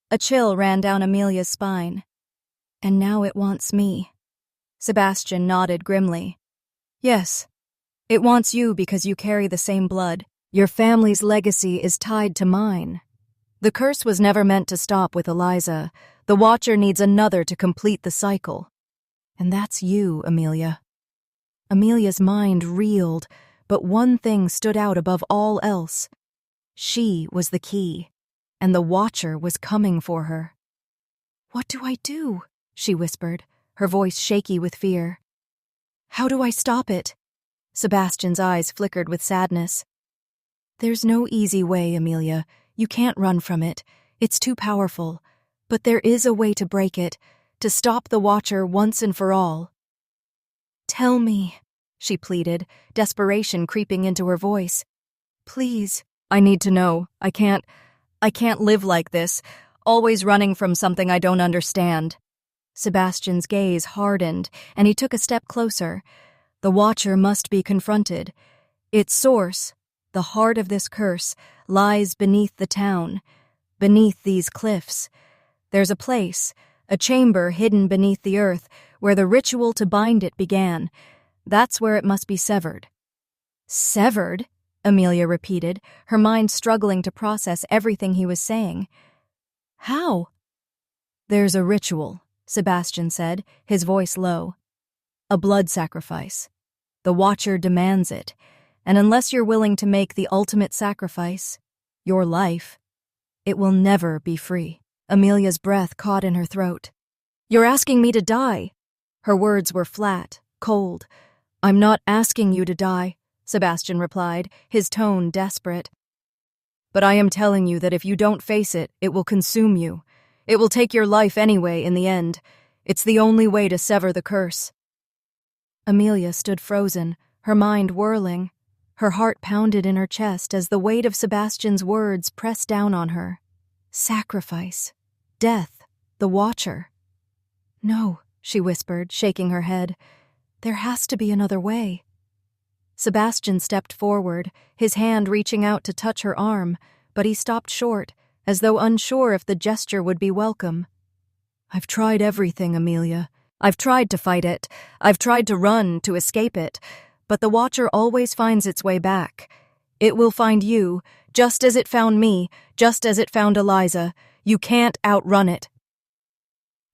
A chill ran down Amelia's spine. And now it wants me. Sebastian nodded grimly. Yes, it wants you because you carry the same blood. Your family's legacy is tied to mine. The curse was never meant to stop with Eliza. The Watcher needs another to complete the cycle. And that's you, Amelia. Amelia's mind reeled, but one thing stood out above all else. She was the key, and the Watcher was coming for her. "What do I do?" she whispered, her voice shaky with fear. "How do I stop it?" Sebastian's eyes flickered with sadness. "There's no easy way, Amelia. You can't run from it. It's too powerful. But there is a way to break it, to stop the Watcher once and for all." "Tell me," she pleaded, desperation creeping into her voice. "Please." "I need to know. I can't live like this, always running from something I don't understand." Sebastian's gaze hardened, and he took a step closer. The Watcher must be confronted. Its source, the heart of this curse, lies beneath the town, beneath these cliffs. There's a place, a chamber hidden beneath the earth, where the ritual to bind it began. That's where it must be severed. "Severed?" Amelia repeated, her mind struggling to process everything he was saying. "How?" There's a ritual, Sebastian said, his voice low. A blood sacrifice. The Watcher demands it, and unless you're willing to make the ultimate sacrifice, your life, it will never be free. Amelia's breath caught in her throat. You're asking me to die. Her words were flat, cold. I'm not asking you to die, Sebastian replied, his tone desperate. But I am telling you that if you don't face it, it will consume you. It will take your life anyway in the end. It's the only way to sever the curse. Amelia stood frozen, her mind whirling. Her heart pounded in her chest as the weight of Sebastian's words pressed down on her. Sacrifice. Death. The Watcher. No, she whispered, shaking her head. There has to be another way. Sebastian stepped forward, his hand reaching out to touch her arm, but he stopped short, as though unsure if the gesture would be welcome. I've tried everything, Amelia. I've tried to fight it. I've tried to run, to escape it. But the Watcher always finds its way back. It will find you, just as it found me, just as it found Eliza. You can't outrun it.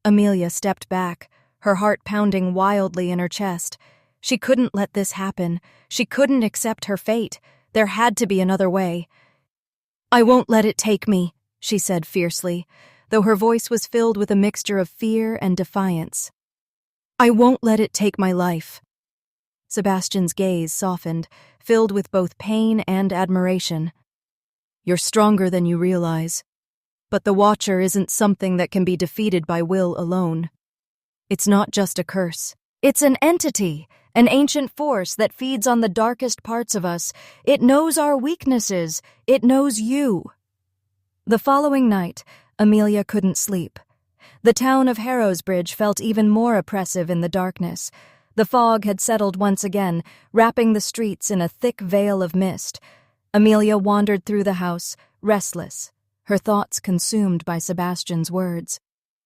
Amelia stepped back, her heart pounding wildly in her chest. She couldn't let this happen. She couldn't accept her fate. There had to be another way. I won't let it take me, she said fiercely, though her voice was filled with a mixture of fear and defiance. I won't let it take my life. Sebastian's gaze softened, filled with both pain and admiration. You're stronger than you realize. But the Watcher isn't something that can be defeated by will alone. It's not just a curse. It's an entity, an ancient force that feeds on the darkest parts of us. It knows our weaknesses. It knows you. The following night, Amelia couldn't sleep. The town of Harrowsbridge felt even more oppressive in the darkness. The fog had settled once again, wrapping the streets in a thick veil of mist. Amelia wandered through the house, restless, her thoughts consumed by Sebastian's words.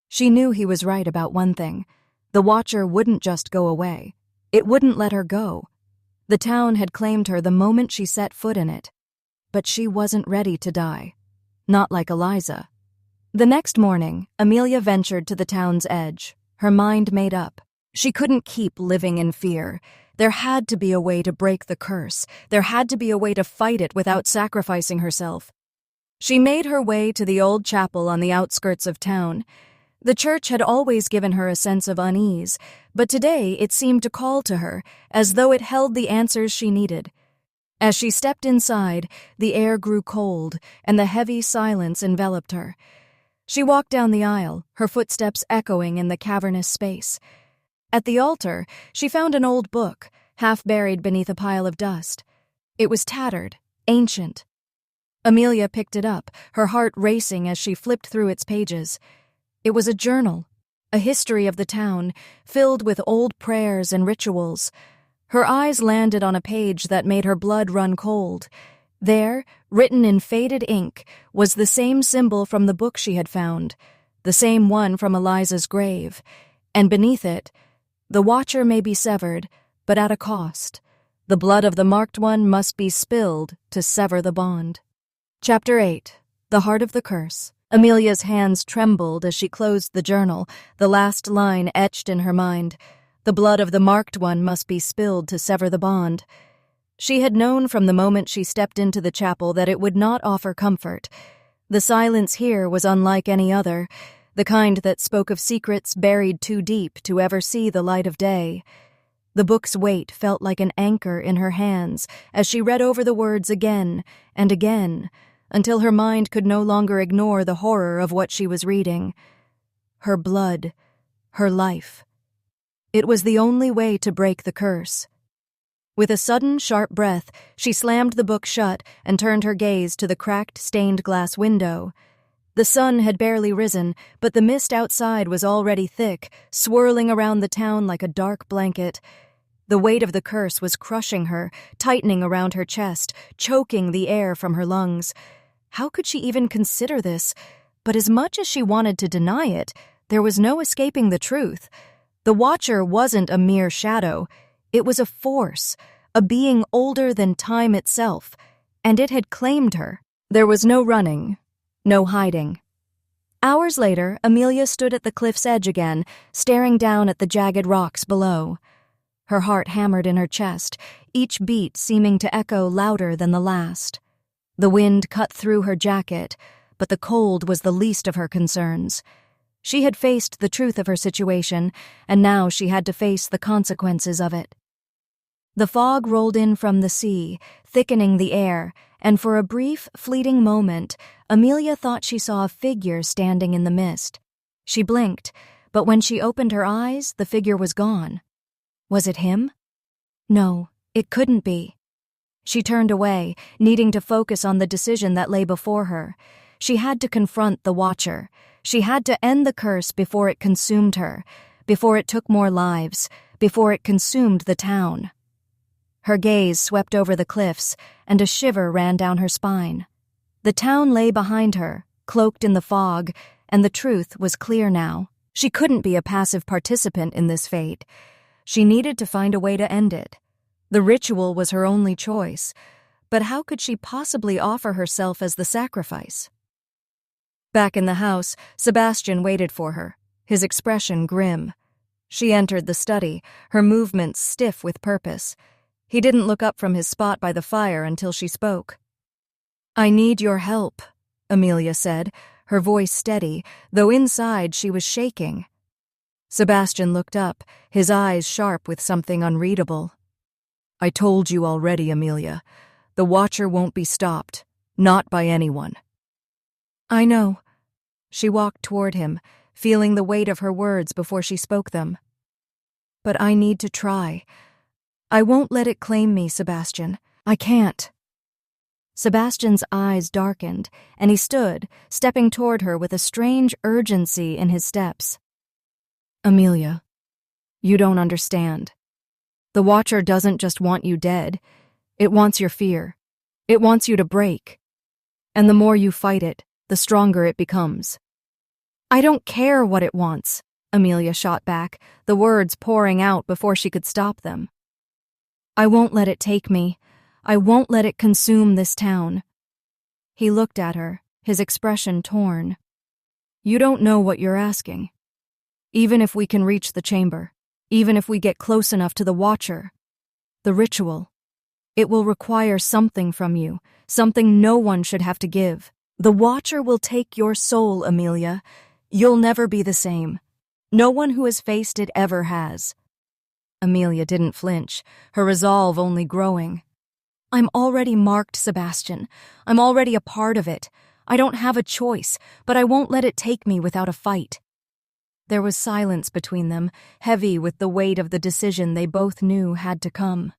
She knew he was right about one thing. The Watcher wouldn't just go away. It wouldn't let her go. The town had claimed her the moment she set foot in it. But she wasn't ready to die. Not like Eliza. The next morning, Amelia ventured to the town's edge, her mind made up. She couldn't keep living in fear. There had to be a way to break the curse. There had to be a way to fight it without sacrificing herself. She made her way to the old chapel on the outskirts of town. The church had always given her a sense of unease, but today it seemed to call to her, as though it held the answers she needed. As she stepped inside, the air grew cold, and the heavy silence enveloped her. She walked down the aisle, her footsteps echoing in the cavernous space. At the altar, she found an old book, half buried beneath a pile of dust. It was tattered, ancient. Amelia picked it up, her heart racing as she flipped through its pages. It was a journal, a history of the town, filled with old prayers and rituals. Her eyes landed on a page that made her blood run cold. There, written in faded ink, was the same symbol from the book she had found, the same one from Eliza's grave, and beneath it, the Watcher may be severed, but at a cost. The blood of the marked one must be spilled to sever the bond. Chapter 8. The Heart of the Curse. Amelia's hands trembled as she closed the journal, the last line etched in her mind. The blood of the marked one must be spilled to sever the bond. She had known from the moment she stepped into the chapel that it would not offer comfort. The silence here was unlike any other, the kind that spoke of secrets buried too deep to ever see the light of day. The book's weight felt like an anchor in her hands as she read over the words again and again, until her mind could no longer ignore the horror of what she was reading. Her blood, her life. It was the only way to break the curse. With a sudden, sharp breath, she slammed the book shut and turned her gaze to the cracked, stained glass window. The sun had barely risen, but the mist outside was already thick, swirling around the town like a dark blanket. The weight of the curse was crushing her, tightening around her chest, choking the air from her lungs. How could she even consider this? But as much as she wanted to deny it, there was no escaping the truth. The Watcher wasn't a mere shadow. It was a force, a being older than time itself, and it had claimed her. There was no running, no hiding. Hours later, Amelia stood at the cliff's edge again, staring down at the jagged rocks below. Her heart hammered in her chest, each beat seeming to echo louder than the last. The wind cut through her jacket, but the cold was the least of her concerns. She had faced the truth of her situation, and now she had to face the consequences of it. The fog rolled in from the sea, thickening the air, and for a brief, fleeting moment, Amelia thought she saw a figure standing in the mist. She blinked, but when she opened her eyes, the figure was gone. Was it him? No, it couldn't be. She turned away, needing to focus on the decision that lay before her. She had to confront the Watcher. She had to end the curse before it consumed her, before it took more lives, before it consumed the town. Her gaze swept over the cliffs, and a shiver ran down her spine. The town lay behind her, cloaked in the fog, and the truth was clear now. She couldn't be a passive participant in this fate. She needed to find a way to end it. The ritual was her only choice, but how could she possibly offer herself as the sacrifice? Back in the house, Sebastian waited for her, his expression grim. She entered the study, her movements stiff with purpose. He didn't look up from his spot by the fire until she spoke. "I need your help," Amelia said, her voice steady, though inside she was shaking. Sebastian looked up, his eyes sharp with something unreadable. "I told you already, Amelia. The Watcher won't be stopped, not by anyone." "I know." She walked toward him, feeling the weight of her words before she spoke them. "But I need to try. I won't let it claim me, Sebastian. I can't." Sebastian's eyes darkened, and he stood, stepping toward her with a strange urgency in his steps. "Amelia, you don't understand. The Watcher doesn't just want you dead. It wants your fear. It wants you to break. And the more you fight it, the stronger it becomes." "I don't care what it wants," Amelia shot back, the words pouring out before she could stop them. "I won't let it take me. I won't let it consume this town." He looked at her, his expression torn. "You don't know what you're asking. Even if we can reach the chamber, even if we get close enough to the Watcher, the ritual, it will require something from you, something no one should have to give. The Watcher will take your soul, Amelia. You'll never be the same. No one who has faced it ever has." Amelia didn't flinch, her resolve only growing. "I'm already marked, Sebastian. I'm already a part of it. I don't have a choice, but I won't let it take me without a fight." There was silence between them, heavy with the weight of the decision they both knew had to come.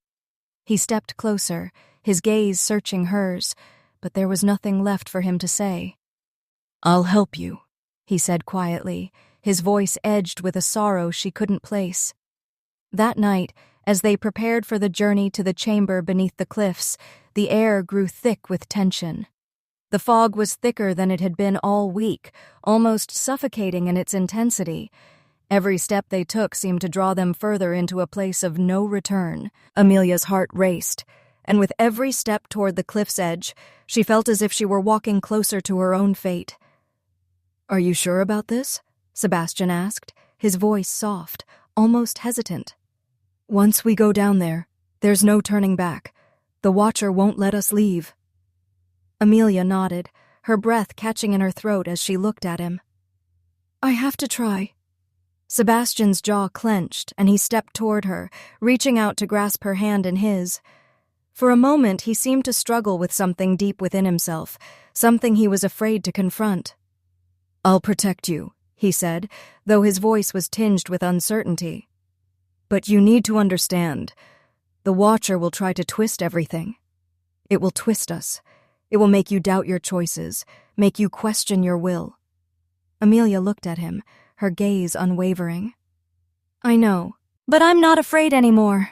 He stepped closer, his gaze searching hers, but there was nothing left for him to say. "I'll help you," he said quietly, his voice edged with a sorrow she couldn't place. That night, as they prepared for the journey to the chamber beneath the cliffs, the air grew thick with tension. The fog was thicker than it had been all week, almost suffocating in its intensity. Every step they took seemed to draw them further into a place of no return. Amelia's heart raced, and with every step toward the cliff's edge, she felt as if she were walking closer to her own fate. "Are you sure about this?" Sebastian asked, his voice soft, almost hesitant. "Once we go down there, there's no turning back. The Watcher won't let us leave." Amelia nodded, her breath catching in her throat as she looked at him. "I have to try." Sebastian's jaw clenched, and he stepped toward her, reaching out to grasp her hand in his. For a moment, he seemed to struggle with something deep within himself, something he was afraid to confront. "I'll protect you," he said, though his voice was tinged with uncertainty. "But you need to understand. The Watcher will try to twist everything. It will twist us. It will make you doubt your choices, make you question your will." Amelia looked at him, her gaze unwavering. "I know, but I'm not afraid anymore."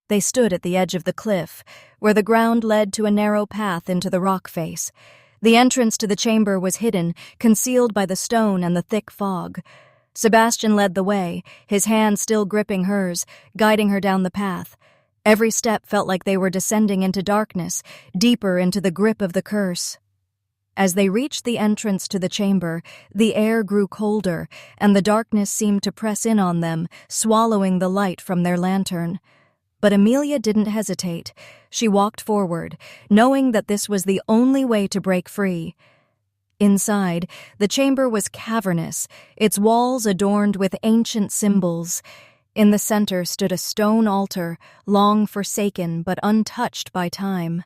They stood at the edge of the cliff, where the ground led to a narrow path into the rock face. The entrance to the chamber was hidden, concealed by the stone and the thick fog. Sebastian led the way, his hand still gripping hers, guiding her down the path. Every step felt like they were descending into darkness, deeper into the grip of the curse. As they reached the entrance to the chamber, the air grew colder, and the darkness seemed to press in on them, swallowing the light from their lantern. But Amelia didn't hesitate. She walked forward, knowing that this was the only way to break free. Inside, the chamber was cavernous, its walls adorned with ancient symbols. In the center stood a stone altar, long forsaken but untouched by time.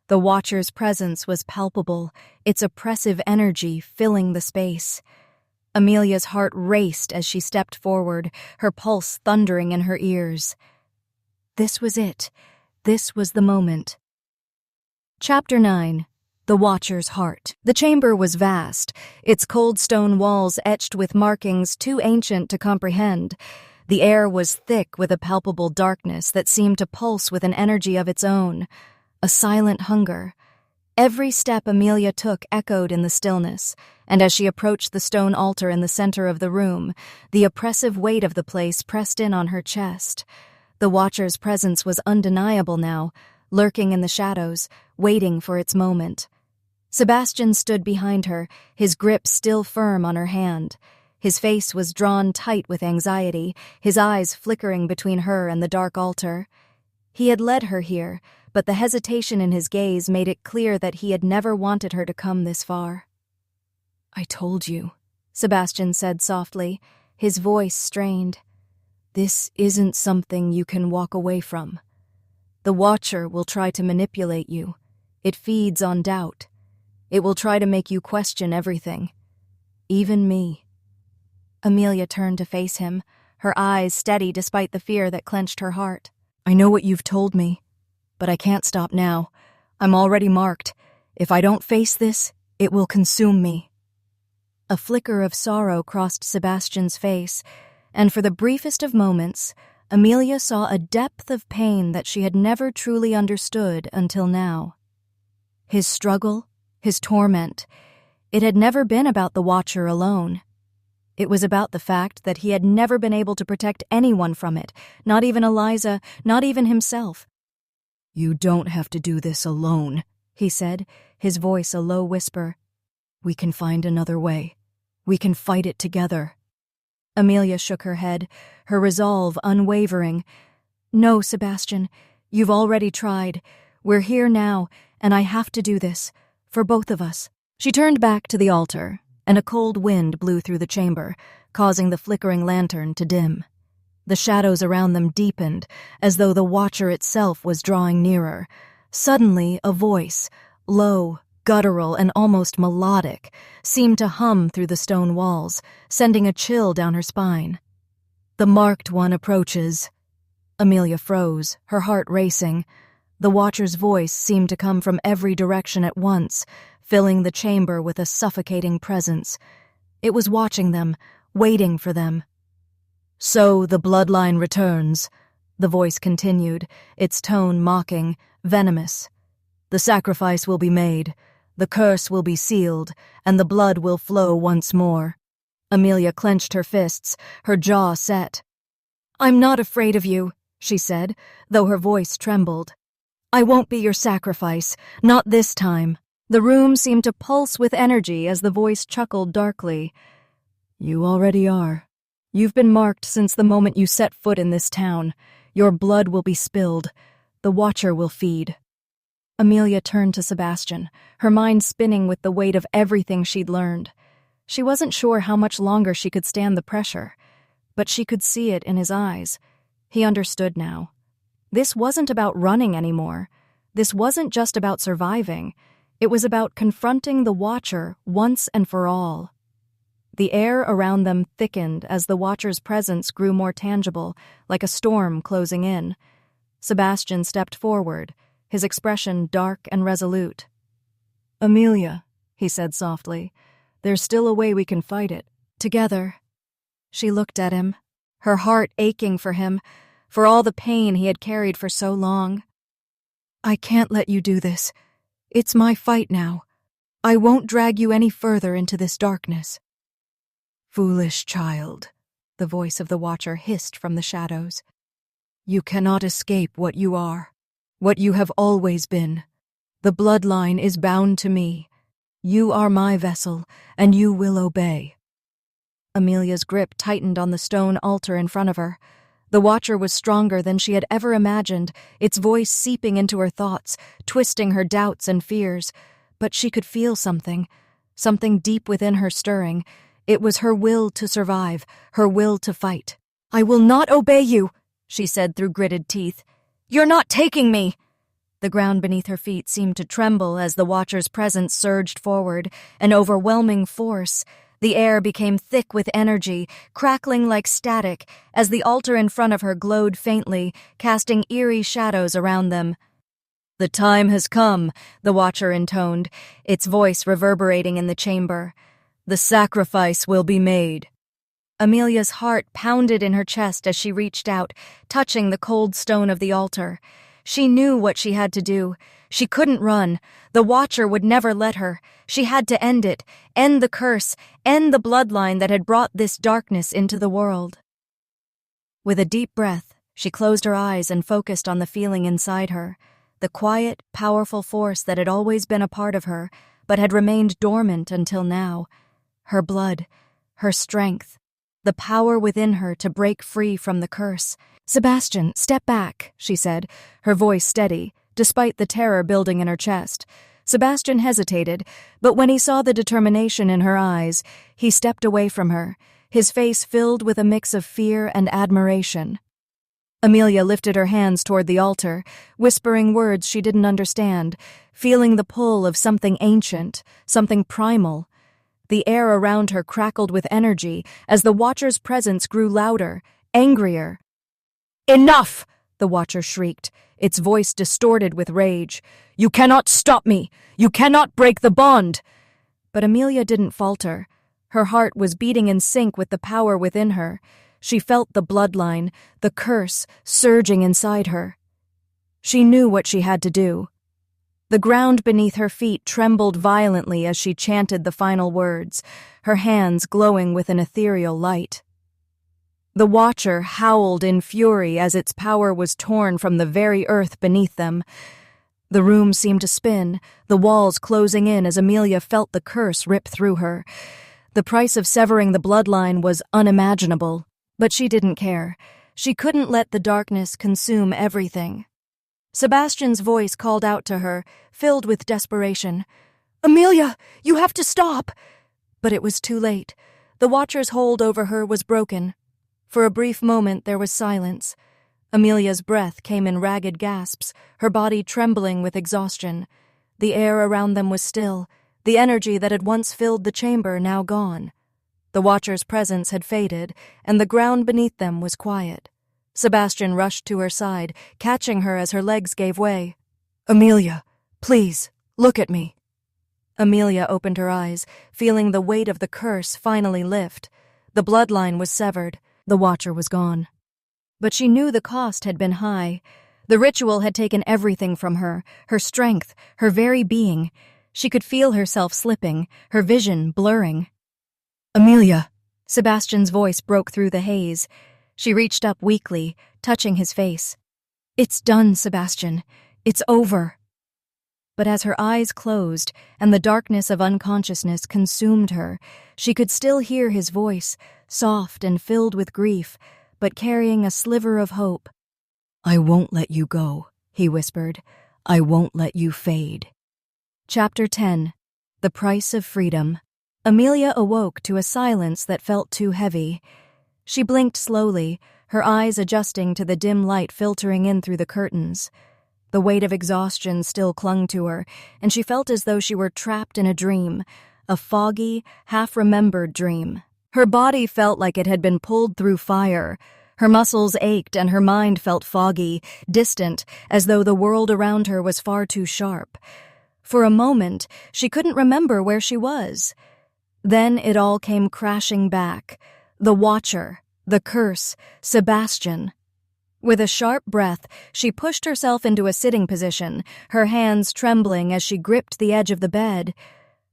The Watcher's presence was palpable, its oppressive energy filling the space. Amelia's heart raced as she stepped forward, her pulse thundering in her ears. This was it. This was the moment. Chapter 9. The Watcher's Heart. The chamber was vast, its cold stone walls etched with markings too ancient to comprehend. The air was thick with a palpable darkness that seemed to pulse with an energy of its own, a silent hunger. Every step Amelia took echoed in the stillness, and as she approached the stone altar in the center of the room, the oppressive weight of the place pressed in on her chest. The Watcher's presence was undeniable now, lurking in the shadows, waiting for its moment. Sebastian stood behind her, his grip still firm on her hand. His face was drawn tight with anxiety, his eyes flickering between her and the dark altar. He had led her here, but the hesitation in his gaze made it clear that he had never wanted her to come this far. "I told you," Sebastian said softly, his voice strained. "This isn't something you can walk away from. The Watcher will try to manipulate you. It feeds on doubt. It will try to make you question everything. Even me." Amelia turned to face him, her eyes steady despite the fear that clenched her heart. "I know what you've told me, but I can't stop now. I'm already marked. If I don't face this, it will consume me." A flicker of sorrow crossed Sebastian's face, and for the briefest of moments, Amelia saw a depth of pain that she had never truly understood until now. His struggle, his torment, it had never been about the Watcher alone. It was about the fact that he had never been able to protect anyone from it, not even Eliza, not even himself. "You don't have to do this alone," he said, his voice a low whisper. "We can find another way. We can fight it together." Amelia shook her head, her resolve unwavering. "No, Sebastian, you've already tried. We're here now, and I have to do this, for both of us." She turned back to the altar, and a cold wind blew through the chamber, causing the flickering lantern to dim. The shadows around them deepened, as though the Watcher itself was drawing nearer. Suddenly, a voice, low, guttural, and almost melodic, seemed to hum through the stone walls, sending a chill down her spine. "The Marked One approaches." Amelia froze, her heart racing. The Watcher's voice seemed to come from every direction at once, filling the chamber with a suffocating presence. It was watching them, waiting for them. "So the bloodline returns," the voice continued, its tone mocking, venomous. "The sacrifice will be made, the curse will be sealed, and the blood will flow once more." Amelia clenched her fists, her jaw set. "I'm not afraid of you," she said, though her voice trembled. "I won't be your sacrifice, not this time." The room seemed to pulse with energy as the voice chuckled darkly. "You already are. You've been marked since the moment you set foot in this town. Your blood will be spilled. The Watcher will feed." Amelia turned to Sebastian, her mind spinning with the weight of everything she'd learned. She wasn't sure how much longer she could stand the pressure, but she could see it in his eyes. He understood now. This wasn't about running anymore. This wasn't just about surviving. It was about confronting the Watcher once and for all. The air around them thickened as the Watcher's presence grew more tangible, like a storm closing in. Sebastian stepped forward, his expression dark and resolute. "Amelia," he said softly, "there's still a way we can fight it. Together." She looked at him, her heart aching for him, for all the pain he had carried for so long. "I can't let you do this. It's my fight now. I won't drag you any further into this darkness." "Foolish child," the voice of the Watcher hissed from the shadows. "You cannot escape what you are, what you have always been. The bloodline is bound to me. You are my vessel, and you will obey." Amelia's grip tightened on the stone altar in front of her. The Watcher was stronger than she had ever imagined, its voice seeping into her thoughts, twisting her doubts and fears. But she could feel something deep within her stirring. It was her will to survive, her will to fight. "I will not obey you," she said through gritted teeth. "You're not taking me." The ground beneath her feet seemed to tremble as the Watcher's presence surged forward, an overwhelming force. The air became thick with energy, crackling like static, as the altar in front of her glowed faintly, casting eerie shadows around them. "The time has come," the Watcher intoned, its voice reverberating in the chamber. "The sacrifice will be made." Amelia's heart pounded in her chest as she reached out, touching the cold stone of the altar. She knew what she had to do. She couldn't run. The Watcher would never let her. She had to end it, end the curse, end the bloodline that had brought this darkness into the world. With a deep breath, she closed her eyes and focused on the feeling inside her, the quiet, powerful force that had always been a part of her, but had remained dormant until now. Her blood, her strength, the power within her to break free from the curse. "Sebastian, step back," she said, her voice steady, despite the terror building in her chest. Sebastian hesitated, but when he saw the determination in her eyes, he stepped away from her, his face filled with a mix of fear and admiration. Amelia lifted her hands toward the altar, whispering words she didn't understand, feeling the pull of something ancient, something primal. The air around her crackled with energy as the Watcher's presence grew louder, angrier. "Enough!" the Watcher shrieked, its voice distorted with rage. "You cannot stop me! You cannot break the bond!" But Amelia didn't falter. Her heart was beating in sync with the power within her. She felt the bloodline, the curse, surging inside her. She knew what she had to do. The ground beneath her feet trembled violently as she chanted the final words, her hands glowing with an ethereal light. The Watcher howled in fury as its power was torn from the very earth beneath them. The room seemed to spin, the walls closing in as Amelia felt the curse rip through her. The price of severing the bloodline was unimaginable, but she didn't care. She couldn't let the darkness consume everything. Sebastian's voice called out to her, filled with desperation. "Amelia, you have to stop!" But it was too late. The Watcher's hold over her was broken. For a brief moment there was silence. Amelia's breath came in ragged gasps, her body trembling with exhaustion. The air around them was still, the energy that had once filled the chamber now gone. The Watcher's presence had faded, and the ground beneath them was quiet. Sebastian rushed to her side, catching her as her legs gave way. "Amelia, please, look at me." Amelia opened her eyes, feeling the weight of the curse finally lift. The bloodline was severed. The Watcher was gone. But she knew the cost had been high. The ritual had taken everything from her, her strength, her very being. She could feel herself slipping, her vision blurring. "Amelia!" Sebastian's voice broke through the haze. She reached up weakly, touching his face. "It's done, Sebastian. It's over." But as her eyes closed and the darkness of unconsciousness consumed her, she could still hear his voice, soft and filled with grief, but carrying a sliver of hope. "I won't let you go," he whispered. "I won't let you fade." Chapter 10. The Price of Freedom. Amelia awoke to a silence that felt too heavy. She blinked slowly, her eyes adjusting to the dim light filtering in through the curtains. The weight of exhaustion still clung to her, and she felt as though she were trapped in a dream, a foggy, half-remembered dream. Her body felt like it had been pulled through fire. Her muscles ached and her mind felt foggy, distant, as though the world around her was far too sharp. For a moment, she couldn't remember where she was. Then it all came crashing back. The Watcher, the curse, Sebastian. With a sharp breath, she pushed herself into a sitting position, her hands trembling as she gripped the edge of the bed.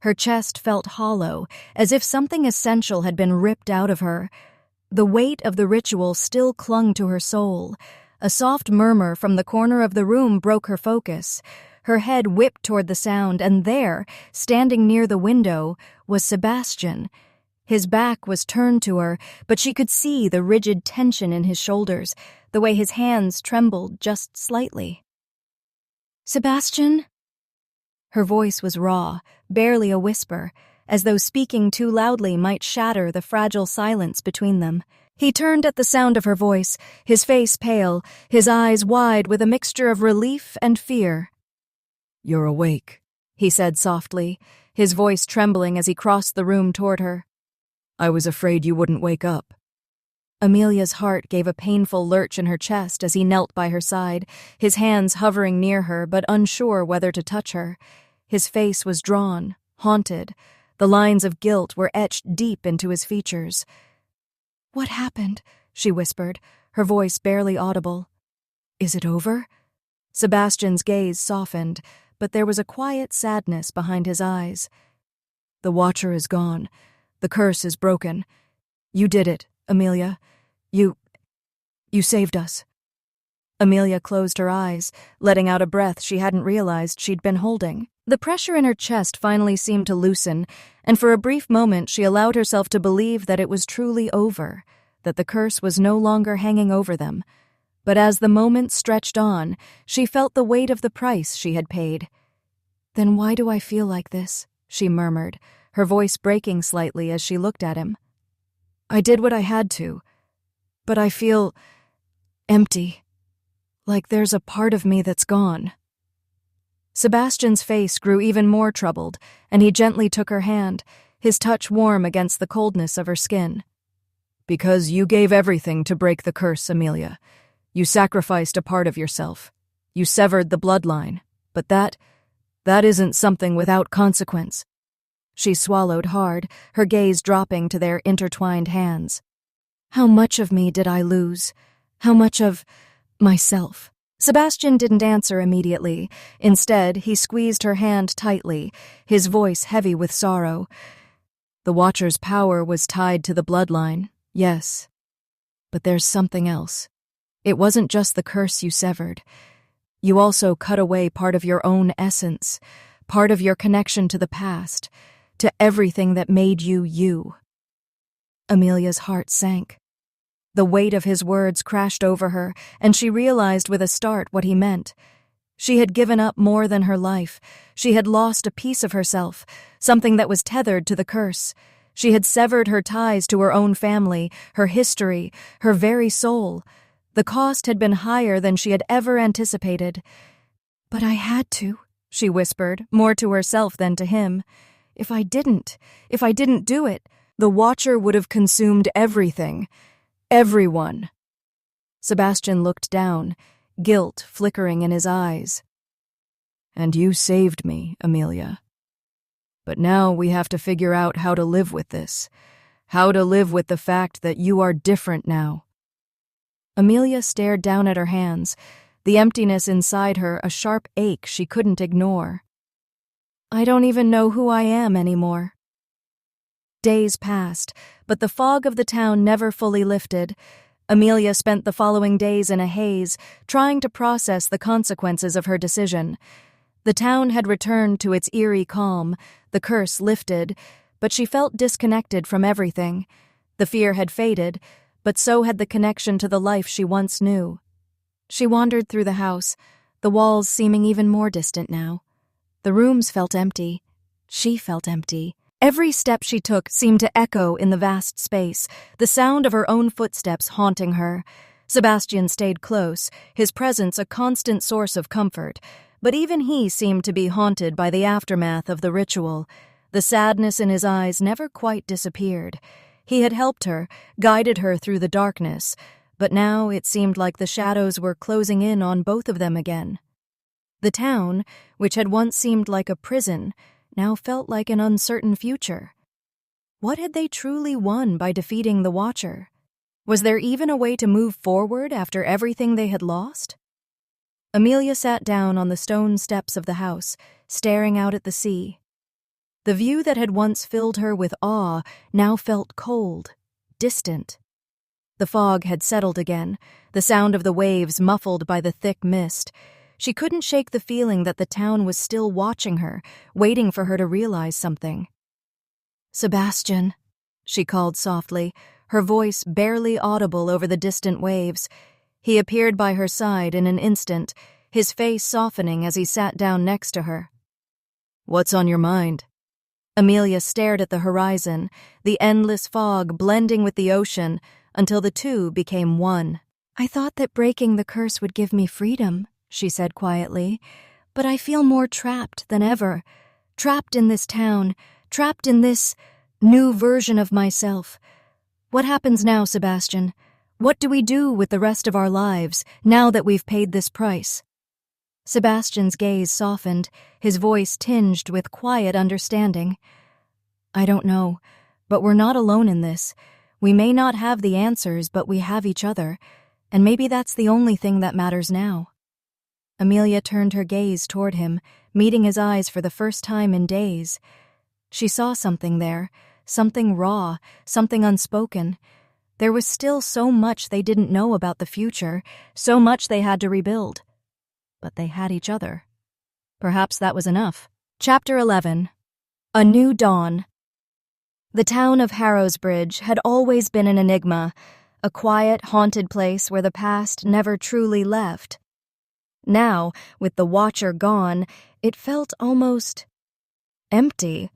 Her chest felt hollow, as if something essential had been ripped out of her. The weight of the ritual still clung to her soul. A soft murmur from the corner of the room broke her focus. Her head whipped toward the sound, and there, standing near the window, was Sebastian. His back was turned to her, but she could see the rigid tension in his shoulders, the way his hands trembled just slightly. "Sebastian?" Her voice was raw, barely a whisper, as though speaking too loudly might shatter the fragile silence between them. He turned at the sound of her voice, his face pale, his eyes wide with a mixture of relief and fear. "You're awake," he said softly, his voice trembling as he crossed the room toward her. "I was afraid you wouldn't wake up." Amelia's heart gave a painful lurch in her chest as he knelt by her side, his hands hovering near her but unsure whether to touch her. His face was drawn, haunted. The lines of guilt were etched deep into his features. "What happened?" she whispered, her voice barely audible. "Is it over?" Sebastian's gaze softened, but there was a quiet sadness behind his eyes. "The Watcher is gone. The curse is broken. You did it, Amelia. You saved us." Amelia closed her eyes, letting out a breath she hadn't realized she'd been holding. The pressure in her chest finally seemed to loosen, and for a brief moment she allowed herself to believe that it was truly over, that the curse was no longer hanging over them. But as the moment stretched on, she felt the weight of the price she had paid. "Then why do I feel like this?" she murmured, her voice breaking slightly as she looked at him. "I did what I had to, but I feel empty, like there's a part of me that's gone." Sebastian's face grew even more troubled, and he gently took her hand, his touch warm against the coldness of her skin. "Because you gave everything to break the curse, Amelia. You sacrificed a part of yourself. You severed the bloodline. But that isn't something without consequence." She swallowed hard, her gaze dropping to their intertwined hands. "How much of me did I lose? How much of myself?" Sebastian didn't answer immediately. Instead, he squeezed her hand tightly, his voice heavy with sorrow. "The Watcher's power was tied to the bloodline, yes. But there's something else. It wasn't just the curse you severed. You also cut away part of your own essence, part of your connection to the past, to everything that made you you." Amelia's heart sank. The weight of his words crashed over her, and she realized with a start what he meant. She had given up more than her life. She had lost a piece of herself, something that was tethered to the curse. She had severed her ties to her own family, her history, her very soul. The cost had been higher than she had ever anticipated. "But I had to," she whispered, more to herself than to him. If I didn't do it, the Watcher would have consumed everything. Everyone." Sebastian looked down, guilt flickering in his eyes. "And you saved me, Amelia. But now we have to figure out how to live with this, how to live with the fact that you are different now." Amelia stared down at her hands, the emptiness inside her a sharp ache she couldn't ignore. "I don't even know who I am anymore." Days passed, but the fog of the town never fully lifted. Amelia spent the following days in a haze, trying to process the consequences of her decision. The town had returned to its eerie calm, the curse lifted, but she felt disconnected from everything. The fear had faded, but so had the connection to the life she once knew. She wandered through the house, the walls seeming even more distant now. The rooms felt empty. She felt empty. Every step she took seemed to echo in the vast space, the sound of her own footsteps haunting her. Sebastian stayed close, his presence a constant source of comfort, but even he seemed to be haunted by the aftermath of the ritual. The sadness in his eyes never quite disappeared. He had helped her, guided her through the darkness, but now it seemed like the shadows were closing in on both of them again. The town, which had once seemed like a prison, now felt like an uncertain future. What had they truly won by defeating the Watcher? Was there even a way to move forward after everything they had lost? Amelia sat down on the stone steps of the house, staring out at the sea. The view that had once filled her with awe now felt cold, distant. The fog had settled again, the sound of the waves muffled by the thick mist. She couldn't shake the feeling that the town was still watching her, waiting for her to realize something. "Sebastian," she called softly, her voice barely audible over the distant waves. He appeared by her side in an instant, his face softening as he sat down next to her. "What's on your mind?" Amelia stared at the horizon, the endless fog blending with the ocean until the two became one. "I thought that breaking the curse would give me freedom," she said quietly, "but I feel more trapped than ever. Trapped in this town, trapped in this new version of myself. What happens now, Sebastian? What do we do with the rest of our lives now that we've paid this price?" Sebastian's gaze softened, his voice tinged with quiet understanding. "I don't know, but we're not alone in this. We may not have the answers, but we have each other, and maybe that's the only thing that matters now." Amelia turned her gaze toward him, meeting his eyes for the first time in days. She saw something there, something raw, something unspoken. There was still so much they didn't know about the future, so much they had to rebuild. But they had each other. Perhaps that was enough. Chapter 11. A New Dawn. The town of Harrowsbridge had always been an enigma, a quiet, haunted place where the past never truly left. Now, with the Watcher gone, it felt almost empty.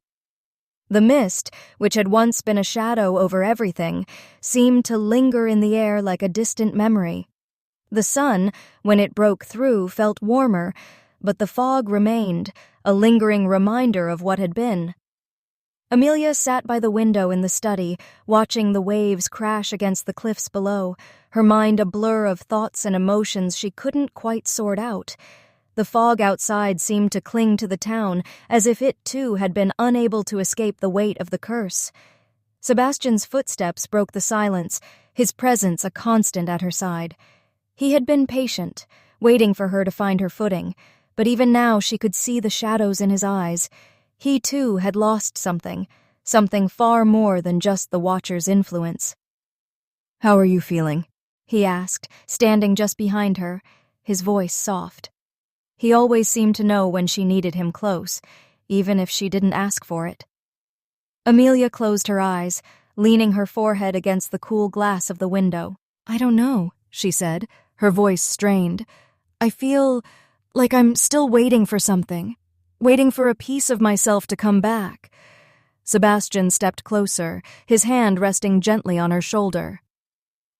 The mist, which had once been a shadow over everything, seemed to linger in the air like a distant memory. The sun, when it broke through, felt warmer, but the fog remained, a lingering reminder of what had been. Amelia sat by the window in the study, watching the waves crash against the cliffs below, her mind a blur of thoughts and emotions she couldn't quite sort out. The fog outside seemed to cling to the town, as if it too had been unable to escape the weight of the curse. Sebastian's footsteps broke the silence, his presence a constant at her side. He had been patient, waiting for her to find her footing, but even now she could see the shadows in his eyes. He too had lost something far more than just the Watcher's influence. "How are you feeling?" he asked, standing just behind her, his voice soft. He always seemed to know when she needed him close, even if she didn't ask for it. Amelia closed her eyes, leaning her forehead against the cool glass of the window. "I don't know," she said, her voice strained. "I feel like I'm still waiting for something, waiting for a piece of myself to come back." Sebastian stepped closer, his hand resting gently on her shoulder.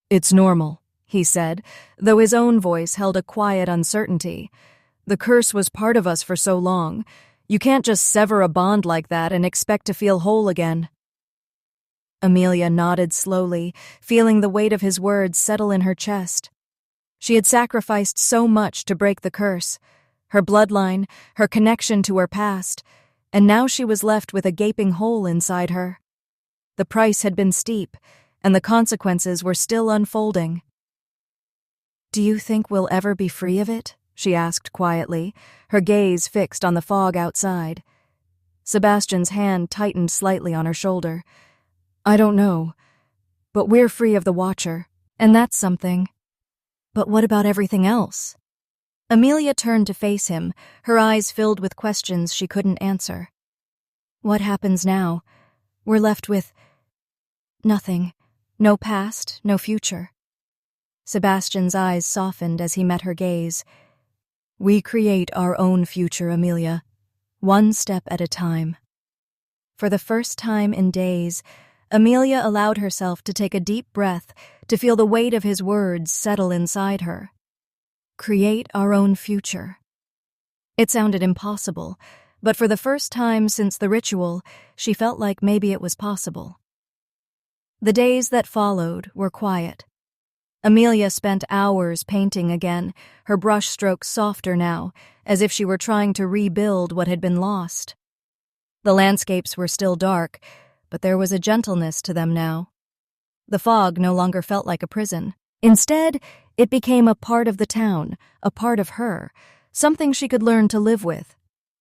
"It's normal," he said, though his own voice held a quiet uncertainty. "The curse was part of us for so long. You can't just sever a bond like that and expect to feel whole again." Amelia nodded slowly, feeling the weight of his words settle in her chest. She had sacrificed so much to break the curse, her bloodline, her connection to her past, and now she was left with a gaping hole inside her. The price had been steep, and the consequences were still unfolding. "Do you think we'll ever be free of it?" she asked quietly, her gaze fixed on the fog outside. Sebastian's hand tightened slightly on her shoulder. "I don't know, but we're free of the Watcher, and that's something. But what about everything else?" Amelia turned to face him, her eyes filled with questions she couldn't answer. "What happens now? We're left with nothing. No past, no future." Sebastian's eyes softened as he met her gaze. "We create our own future, Amelia, one step at a time." For the first time in days, Amelia allowed herself to take a deep breath, to feel the weight of his words settle inside her. Create our own future. It sounded impossible, but for the first time since the ritual, she felt like maybe it was possible. The days that followed were quiet. Amelia spent hours painting again, her brushstrokes softer now, as if she were trying to rebuild what had been lost. The landscapes were still dark, but there was a gentleness to them now. The fog no longer felt like a prison. Instead, it became a part of the town, a part of her, something she could learn to live with.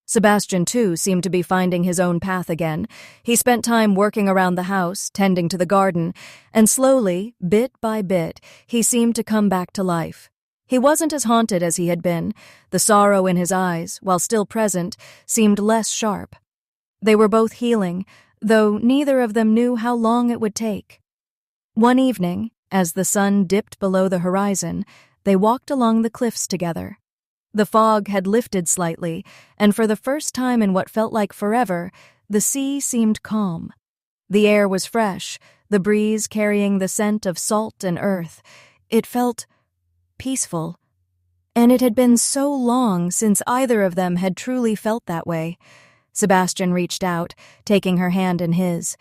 Sebastian, too, seemed to be finding his own path again. He spent time working around the house, tending to the garden, and slowly, bit by bit, he seemed to come back to life. He wasn't as haunted as he had been. The sorrow in his eyes, while still present, seemed less sharp. They were both healing, though neither of them knew how long it would take. One evening, as the sun dipped below the horizon, they walked along the cliffs together. The fog had lifted slightly, and for the first time in what felt like forever, the sea seemed calm. The air was fresh, the breeze carrying the scent of salt and earth. It felt peaceful, and it had been so long since either of them had truly felt that way. Sebastian reached out, taking her hand in his.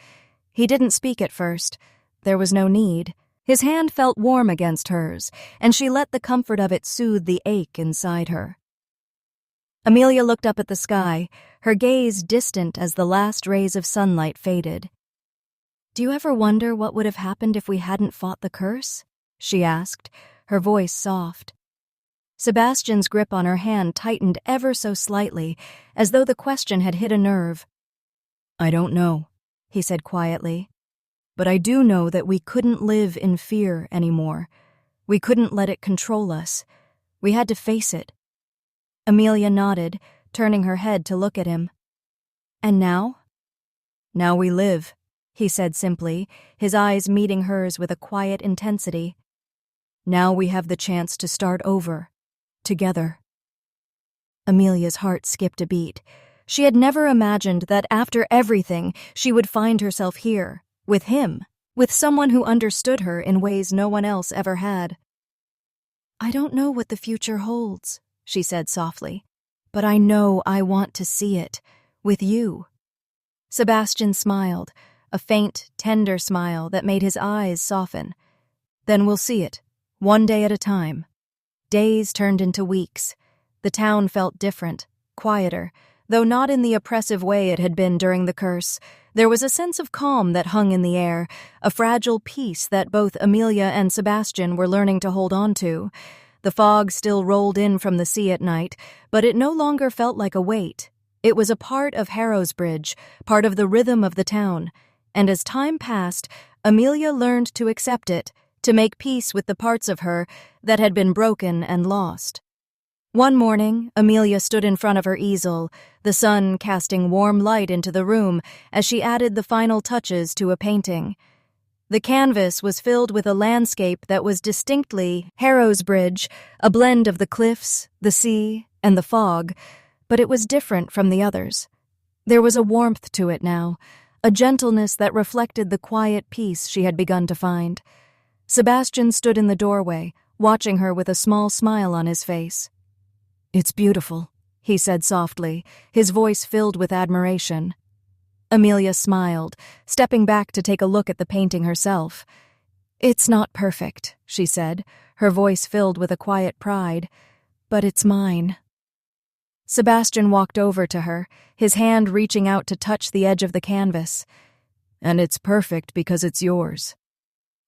He didn't speak at first. There was no need. His hand felt warm against hers, and she let the comfort of it soothe the ache inside her. Amelia looked up at the sky, her gaze distant as the last rays of sunlight faded. "Do you ever wonder what would have happened if we hadn't fought the curse?" she asked, her voice soft. Sebastian's grip on her hand tightened ever so slightly, as though the question had hit a nerve. "I don't know," he said quietly. "But I do know that we couldn't live in fear anymore. We couldn't let it control us. We had to face it." Amelia nodded, turning her head to look at him. "And now?" "Now we live," he said simply, his eyes meeting hers with a quiet intensity. "Now we have the chance to start over, together." Amelia's heart skipped a beat. She had never imagined that after everything she would find herself here, with him, with someone who understood her in ways no one else ever had. "I don't know what the future holds," she said softly, "but I know I want to see it, with you." Sebastian smiled, a faint, tender smile that made his eyes soften. "Then we'll see it, one day at a time." Days turned into weeks. The town felt different, quieter, though not in the oppressive way it had been during the curse. There was a sense of calm that hung in the air, a fragile peace that both Amelia and Sebastian were learning to hold on to. The fog still rolled in from the sea at night, but it no longer felt like a weight. It was a part of Harrowsbridge, part of the rhythm of the town, and as time passed, Amelia learned to accept it, to make peace with the parts of her that had been broken and lost. One morning, Amelia stood in front of her easel, the sun casting warm light into the room as she added the final touches to a painting. The canvas was filled with a landscape that was distinctly Harrowsbridge, a blend of the cliffs, the sea, and the fog, but it was different from the others. There was a warmth to it now, a gentleness that reflected the quiet peace she had begun to find. Sebastian stood in the doorway, watching her with a small smile on his face. "It's beautiful," he said softly, his voice filled with admiration. Amelia smiled, stepping back to take a look at the painting herself. "It's not perfect," she said, her voice filled with a quiet pride, "but it's mine." Sebastian walked over to her, his hand reaching out to touch the edge of the canvas. "And it's perfect because it's yours."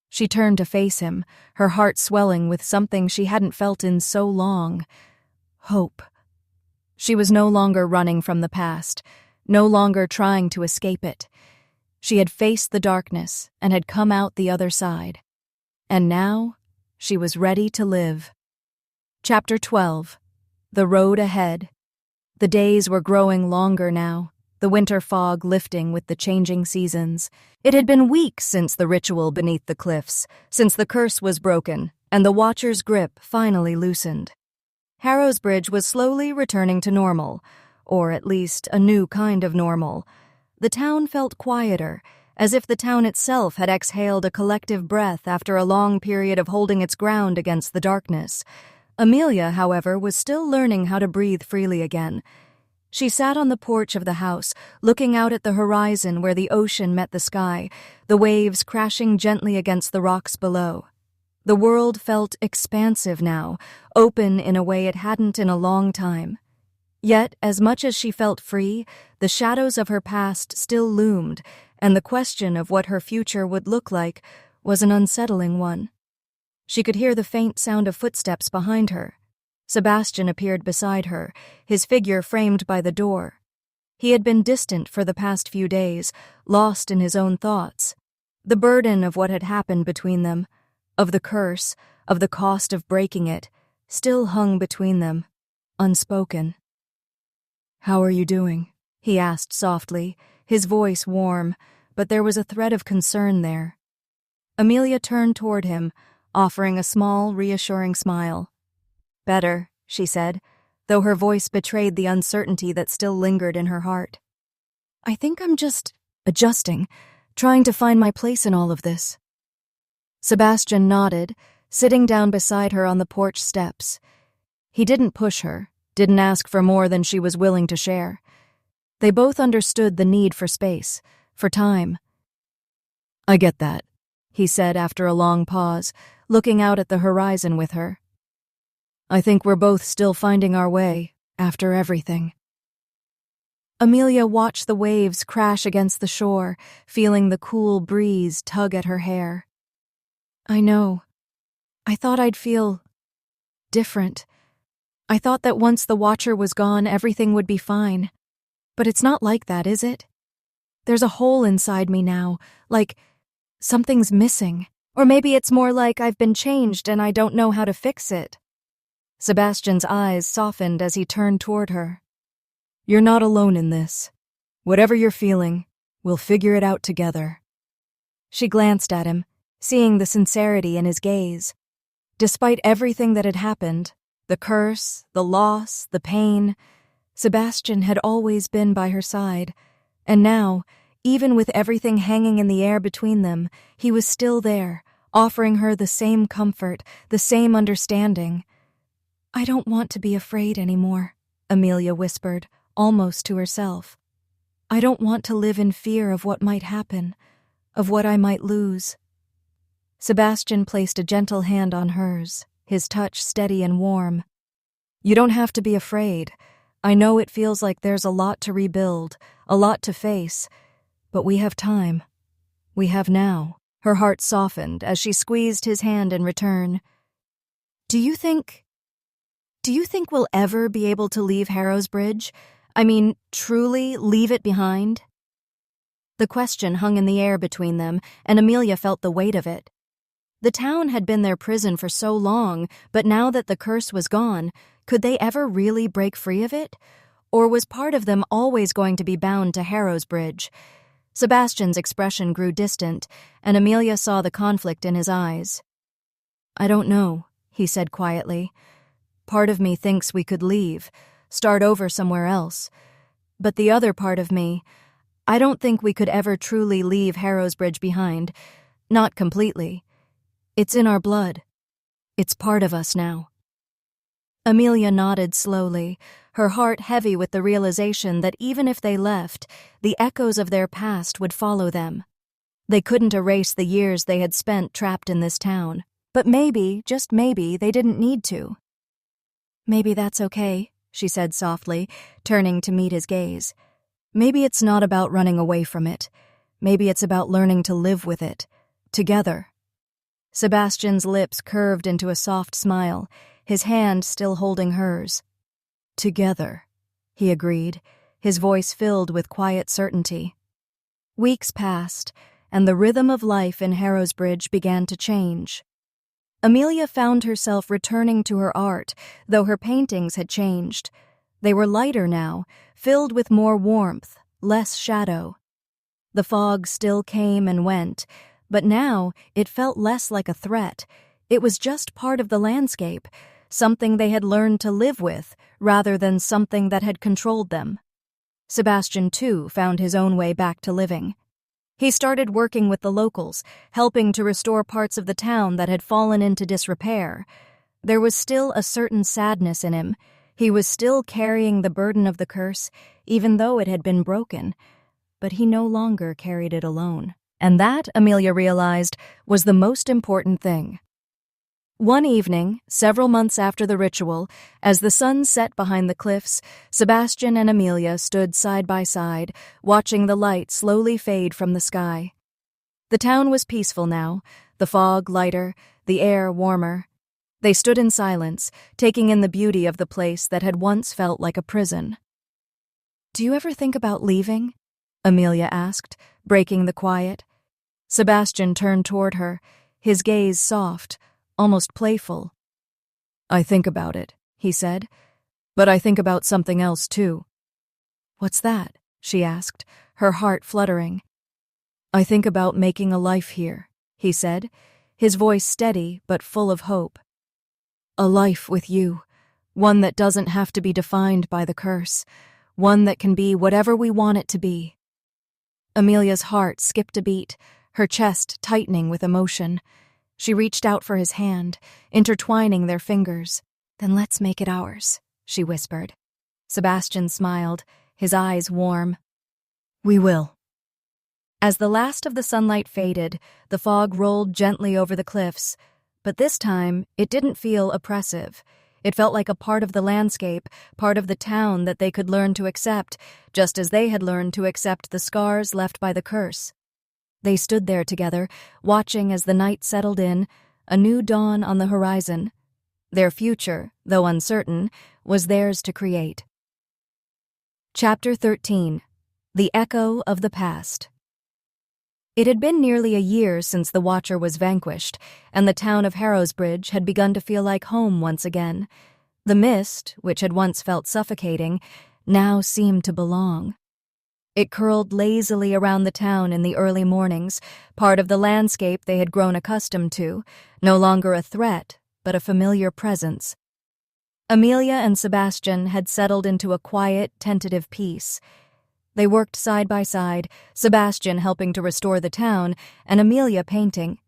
She turned to face him, her heart swelling with something she hadn't felt in so long. Hope. She was no longer running from the past, no longer trying to escape it. She had faced the darkness and had come out the other side. And now, she was ready to live. Chapter 12. The Road Ahead. The days were growing longer now, the winter fog lifting with the changing seasons. It had been weeks since the ritual beneath the cliffs, since the curse was broken, and the Watcher's grip finally loosened. Harrowsbridge was slowly returning to normal, or at least a new kind of normal. The town felt quieter, as if the town itself had exhaled a collective breath after a long period of holding its ground against the darkness. Amelia, however, was still learning how to breathe freely again. She sat on the porch of the house, looking out at the horizon where the ocean met the sky, the waves crashing gently against the rocks below. The world felt expansive now, open in a way it hadn't in a long time. Yet, as much as she felt free, the shadows of her past still loomed, and the question of what her future would look like was an unsettling one. She could hear the faint sound of footsteps behind her. Sebastian appeared beside her, his figure framed by the door. He had been distant for the past few days, lost in his own thoughts. The burden of what had happened between them, of the curse, of the cost of breaking it, still hung between them, unspoken. "How are you doing?" he asked softly, his voice warm, but there was a thread of concern there. Amelia turned toward him, offering a small, reassuring smile. "Better," she said, though her voice betrayed the uncertainty that still lingered in her heart. "I think I'm just adjusting, trying to find my place in all of this." Sebastian nodded, sitting down beside her on the porch steps. He didn't push her, didn't ask for more than she was willing to share. They both understood the need for space, for time. "I get that," he said after a long pause, looking out at the horizon with her. "I think we're both still finding our way, after everything." Amelia watched the waves crash against the shore, feeling the cool breeze tug at her hair. "I know. I thought I'd feel different. I thought that once the Watcher was gone, everything would be fine. But it's not like that, is it? There's a hole inside me now, like something's missing. Or maybe it's more like I've been changed and I don't know how to fix it." Sebastian's eyes softened as he turned toward her. "You're not alone in this. Whatever you're feeling, we'll figure it out together." She glanced at him, seeing the sincerity in his gaze. Despite everything that had happened, the curse, the loss, the pain, Sebastian had always been by her side, and now, even with everything hanging in the air between them, he was still there, offering her the same comfort, the same understanding. "I don't want to be afraid anymore," Amelia whispered, almost to herself. "I don't want to live in fear of what might happen, of what I might lose." Sebastian placed a gentle hand on hers, his touch steady and warm. "You don't have to be afraid. I know it feels like there's a lot to rebuild, a lot to face, but we have time. We have now." Her heart softened as she squeezed his hand in return. Do you think we'll ever be able to leave Harrow's Bridge? I mean, truly leave it behind?" The question hung in the air between them, and Amelia felt the weight of it. The town had been their prison for so long, but now that the curse was gone, could they ever really break free of it? Or was part of them always going to be bound to Harrow's Bridge? Sebastian's expression grew distant, and Amelia saw the conflict in his eyes. "I don't know," he said quietly. "Part of me thinks we could leave, start over somewhere else. But the other part of me, I don't think we could ever truly leave Harrow's Bridge behind. Not completely. It's in our blood. It's part of us now." Amelia nodded slowly, her heart heavy with the realization that even if they left, the echoes of their past would follow them. They couldn't erase the years they had spent trapped in this town, but maybe, just maybe, they didn't need to. "Maybe that's okay," she said softly, turning to meet his gaze. "Maybe it's not about running away from it. Maybe it's about learning to live with it, together." Sebastian's lips curved into a soft smile, his hand still holding hers. "Together," he agreed, his voice filled with quiet certainty. Weeks passed, and the rhythm of life in Harrow's Bridge began to change. Amelia found herself returning to her art, though her paintings had changed. They were lighter now, filled with more warmth, less shadow. The fog still came and went, but now it felt less like a threat. It was just part of the landscape, something they had learned to live with, rather than something that had controlled them. Sebastian, too, found his own way back to living. He started working with the locals, helping to restore parts of the town that had fallen into disrepair. There was still a certain sadness in him. He was still carrying the burden of the curse, even though it had been broken. But he no longer carried it alone. And that, Amelia realized, was the most important thing. One evening, several months after the ritual, as the sun set behind the cliffs, Sebastian and Amelia stood side by side, watching the light slowly fade from the sky. The town was peaceful now, the fog lighter, the air warmer. They stood in silence, taking in the beauty of the place that had once felt like a prison. "Do you ever think about leaving?" Amelia asked, breaking the quiet. Sebastian turned toward her, his gaze soft, almost playful. I think about it, he said, but I think about something else too. What's that? She asked, her heart fluttering. I think about making a life here, he said, his voice steady but full of hope. A life with you, one that doesn't have to be defined by the curse, one that can be whatever we want it to be. Amelia's heart skipped a beat, her chest tightening with emotion. She reached out for his hand, intertwining their fingers. Then let's make it ours, she whispered. Sebastian smiled, his eyes warm. We will. As the last of the sunlight faded, the fog rolled gently over the cliffs, but this time it didn't feel oppressive. It felt like a part of the landscape, part of the town that they could learn to accept, just as they had learned to accept the scars left by the curse. They stood there together, watching as the night settled in, a new dawn on the horizon. Their future, though uncertain, was theirs to create. Chapter 13. The Echo of the Past. It had been nearly a year since the Watcher was vanquished, and the town of Harrowsbridge had begun to feel like home once again. The mist, which had once felt suffocating, now seemed to belong. It curled lazily around the town in the early mornings, part of the landscape they had grown accustomed to, no longer a threat, but a familiar presence. Amelia and Sebastian had settled into a quiet, tentative peace. They worked side by side, Sebastian helping to restore the town, and Amelia painting.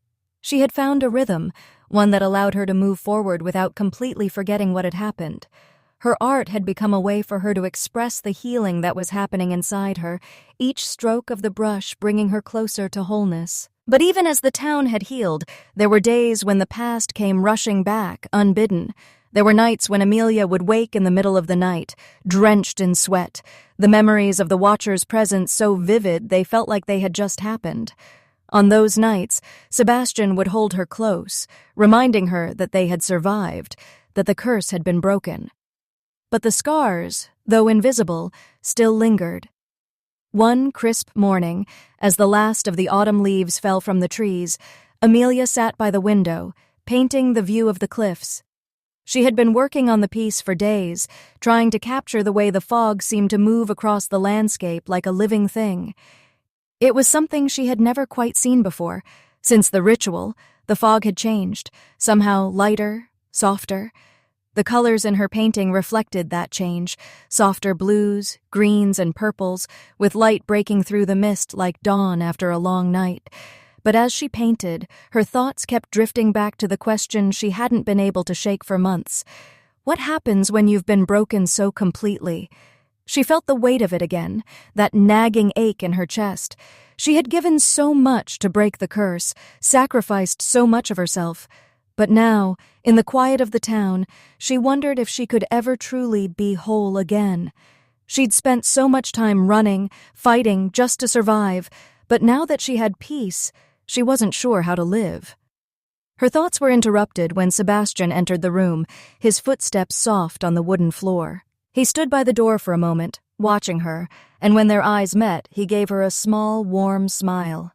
She had found a rhythm, one that allowed her to move forward without completely forgetting what had happened. Her art had become a way for her to express the healing that was happening inside her, each stroke of the brush bringing her closer to wholeness. But even as the town had healed, there were days when the past came rushing back, unbidden. There were nights when Amelia would wake in the middle of the night, drenched in sweat, the memories of the Watcher's presence so vivid they felt like they had just happened. On those nights, Sebastian would hold her close, reminding her that they had survived, that the curse had been broken. But the scars, though invisible, still lingered. One crisp morning, as the last of the autumn leaves fell from the trees, Amelia sat by the window, painting the view of the cliffs. She had been working on the piece for days, trying to capture the way the fog seemed to move across the landscape like a living thing. It was something she had never quite seen before. Since the ritual, the fog had changed, somehow lighter, softer. The colors in her painting reflected that change, softer blues, greens, and purples, with light breaking through the mist like dawn after a long night. But as she painted, her thoughts kept drifting back to the question she hadn't been able to shake for months. What happens when you've been broken so completely? She felt the weight of it again, that nagging ache in her chest. She had given so much to break the curse, sacrificed so much of herself. But now, in the quiet of the town, she wondered if she could ever truly be whole again. She'd spent so much time running, fighting just to survive, but now that she had peace, she wasn't sure how to live. Her thoughts were interrupted when Sebastian entered the room, his footsteps soft on the wooden floor. He stood by the door for a moment, watching her, and when their eyes met, he gave her a small, warm smile.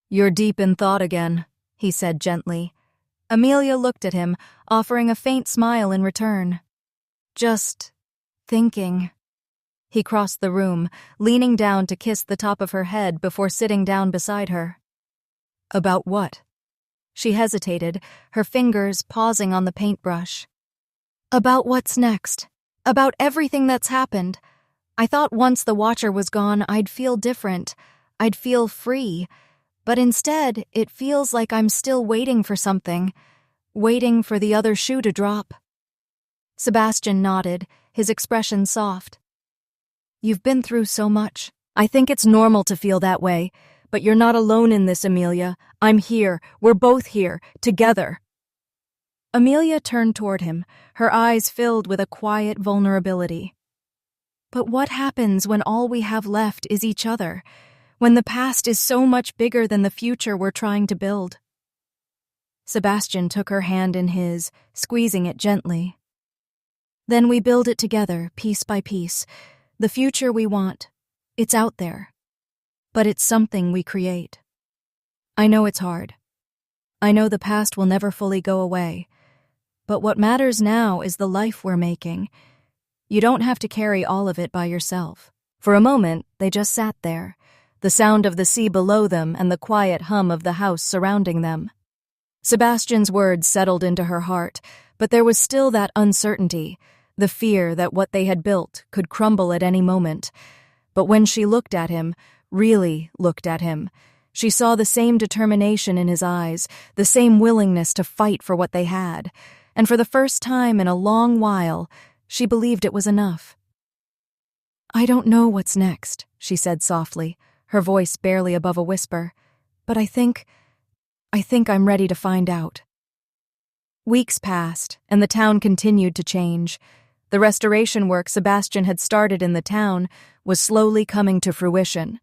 "You're deep in thought again," he said gently. Amelia looked at him, offering a faint smile in return. "Just thinking." He crossed the room, leaning down to kiss the top of her head before sitting down beside her. "About what?" She hesitated, her fingers pausing on the paintbrush. "About what's next. About everything that's happened. I thought once the Watcher was gone, I'd feel different. I'd feel free. But instead, it feels like I'm still waiting for something. Waiting for the other shoe to drop." Sebastian nodded, his expression soft. "You've been through so much. I think it's normal to feel that way. But you're not alone in this, Amelia. I'm here. We're both here. Together." Amelia turned toward him, her eyes filled with a quiet vulnerability. "But what happens when all we have left is each other? When the past is so much bigger than the future we're trying to build?" Sebastian took her hand in his, squeezing it gently. "Then we build it together, piece by piece. The future we want. It's out there. But it's something we create. I know it's hard. I know the past will never fully go away. But what matters now is the life we're making. You don't have to carry all of it by yourself." For a moment, they just sat there, the sound of the sea below them and the quiet hum of the house surrounding them. Sebastian's words settled into her heart, but there was still that uncertainty, the fear that what they had built could crumble at any moment. But when she looked at him, really looked at him, she saw the same determination in his eyes, the same willingness to fight for what they had. And for the first time in a long while, she believed it was enough. "I don't know what's next," she said softly, her voice barely above a whisper, "but I think I'm ready to find out." Weeks passed, and the town continued to change. The restoration work Sebastian had started in the town was slowly coming to fruition.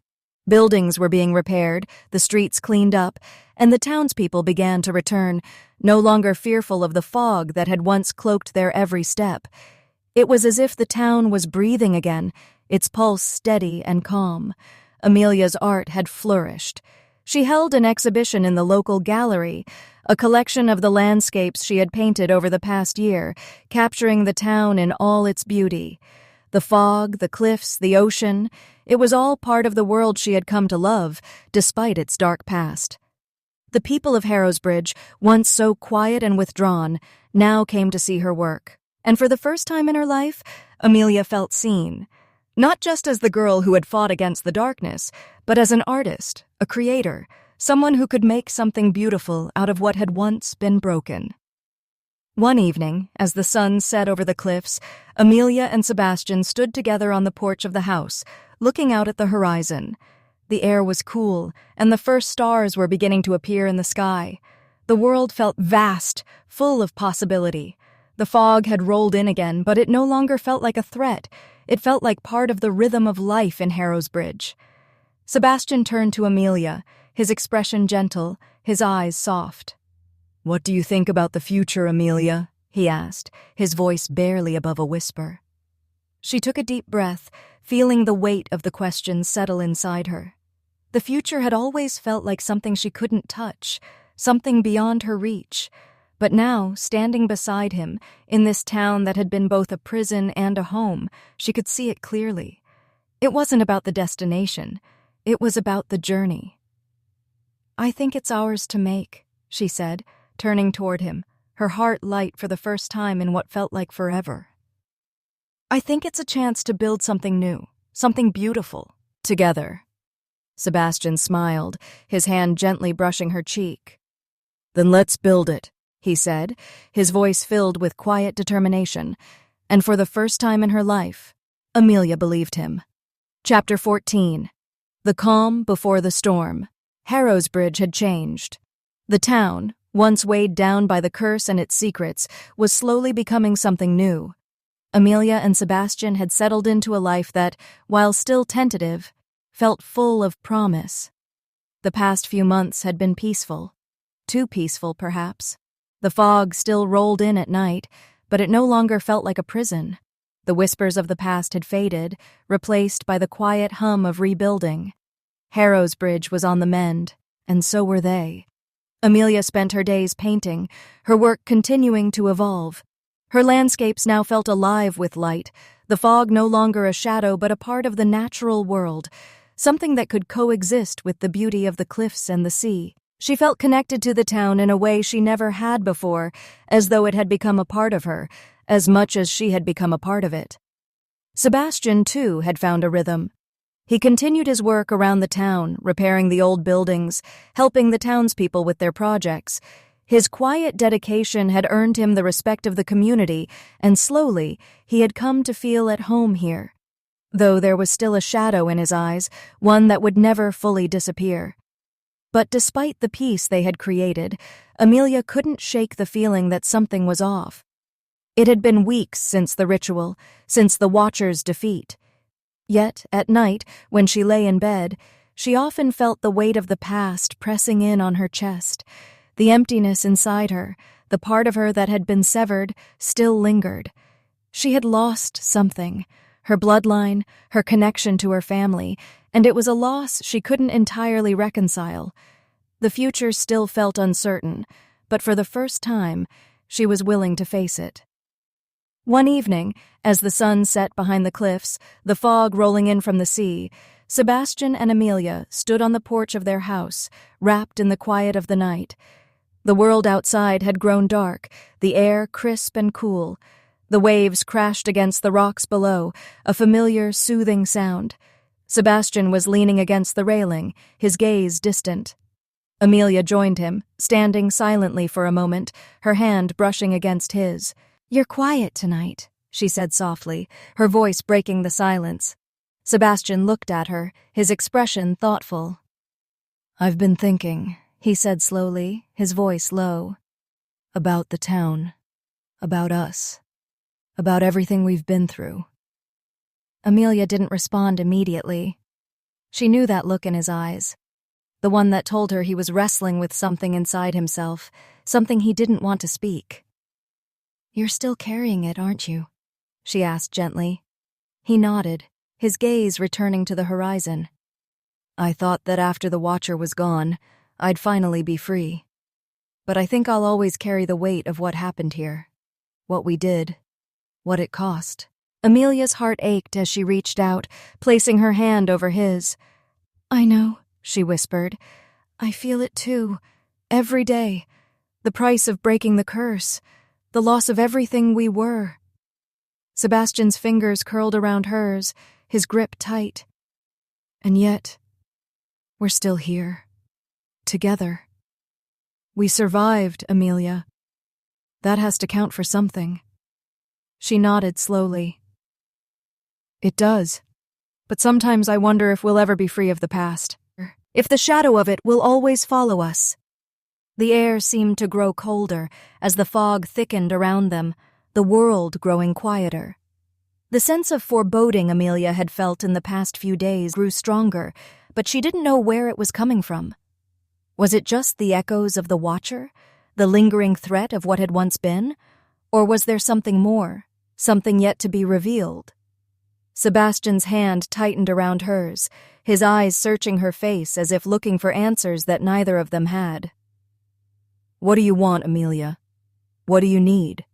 Buildings were being repaired, the streets cleaned up, and the townspeople began to return, no longer fearful of the fog that had once cloaked their every step. It was as if the town was breathing again, its pulse steady and calm. Amelia's art had flourished. She held an exhibition in the local gallery, a collection of the landscapes she had painted over the past year, capturing the town in all its beauty. The fog, the cliffs, the ocean, it was all part of the world she had come to love, despite its dark past. The people of Harrowsbridge, once so quiet and withdrawn, now came to see her work. And for the first time in her life, Amelia felt seen. Not just as the girl who had fought against the darkness, but as an artist, a creator, someone who could make something beautiful out of what had once been broken. One evening, as the sun set over the cliffs, Amelia and Sebastian stood together on the porch of the house, looking out at the horizon. The air was cool, and the first stars were beginning to appear in the sky. The world felt vast, full of possibility. The fog had rolled in again, but it no longer felt like a threat. It felt like part of the rhythm of life in Harrowsbridge. Sebastian turned to Amelia, his expression gentle, his eyes soft. "What do you think about the future, Amelia?" he asked, his voice barely above a whisper. She took a deep breath, feeling the weight of the question settle inside her. The future had always felt like something she couldn't touch, something beyond her reach. But now, standing beside him, in this town that had been both a prison and a home, she could see it clearly. It wasn't about the destination. It was about the journey. "I think it's ours to make," she said, turning toward him, her heart light for the first time in what felt like forever. "I think it's a chance to build something new, something beautiful, together." Sebastian smiled, his hand gently brushing her cheek. "Then let's build it," he said, his voice filled with quiet determination, and for the first time in her life, Amelia believed him. Chapter 14. The calm before the storm. Harrowsbridge had changed. The town, once weighed down by the curse and its secrets, was slowly becoming something new. Amelia and Sebastian had settled into a life that, while still tentative, felt full of promise. The past few months had been peaceful. Too peaceful, perhaps. The fog still rolled in at night, but it no longer felt like a prison. The whispers of the past had faded, replaced by the quiet hum of rebuilding. Harrowsbridge was on the mend, and so were they. Amelia spent her days painting, her work continuing to evolve. Her landscapes now felt alive with light, the fog no longer a shadow but a part of the natural world, something that could coexist with the beauty of the cliffs and the sea. She felt connected to the town in a way she never had before, as though it had become a part of her, as much as she had become a part of it. Sebastian, too, had found a rhythm. He continued his work around the town, repairing the old buildings, helping the townspeople with their projects. His quiet dedication had earned him the respect of the community, and slowly he had come to feel at home here. Though there was still a shadow in his eyes, one that would never fully disappear. But despite the peace they had created, Amelia couldn't shake the feeling that something was off. It had been weeks since the ritual, since the Watcher's defeat. Yet, at night, when she lay in bed, she often felt the weight of the past pressing in on her chest. The emptiness inside her, the part of her that had been severed, still lingered. She had lost something, her bloodline, her connection to her family, and it was a loss she couldn't entirely reconcile. The future still felt uncertain, but for the first time, she was willing to face it. One evening, as the sun set behind the cliffs, the fog rolling in from the sea, Sebastian and Amelia stood on the porch of their house, wrapped in the quiet of the night. The world outside had grown dark, the air crisp and cool. The waves crashed against the rocks below, a familiar, soothing sound. Sebastian was leaning against the railing, his gaze distant. Amelia joined him, standing silently for a moment, her hand brushing against his. "You're quiet tonight," she said softly, her voice breaking the silence. Sebastian looked at her, his expression thoughtful. "I've been thinking," he said slowly, his voice low, "about the town, about us, about everything we've been through." Amelia didn't respond immediately. She knew that look in his eyes, the one that told her he was wrestling with something inside himself, something he didn't want to speak. "You're still carrying it, aren't you?" she asked gently. He nodded, his gaze returning to the horizon. "I thought that after the Watcher was gone, I'd finally be free. But I think I'll always carry the weight of what happened here, what we did, what it cost." Amelia's heart ached as she reached out, placing her hand over his. "I know," she whispered. "I feel it too, every day. The price of breaking the curse, the loss of everything we were." Sebastian's fingers curled around hers, his grip tight. "And yet, we're still here, together. We survived, Amelia. That has to count for something." She nodded slowly. "It does. But sometimes I wonder if we'll ever be free of the past. If the shadow of it will always follow us." The air seemed to grow colder as the fog thickened around them, the world growing quieter. The sense of foreboding Amelia had felt in the past few days grew stronger, but she didn't know where it was coming from. Was it just the echoes of the Watcher, the lingering threat of what had once been? Or was there something more, something yet to be revealed? Sebastian's hand tightened around hers, his eyes searching her face as if looking for answers that neither of them had. "What do you want, Amelia? What do you need?"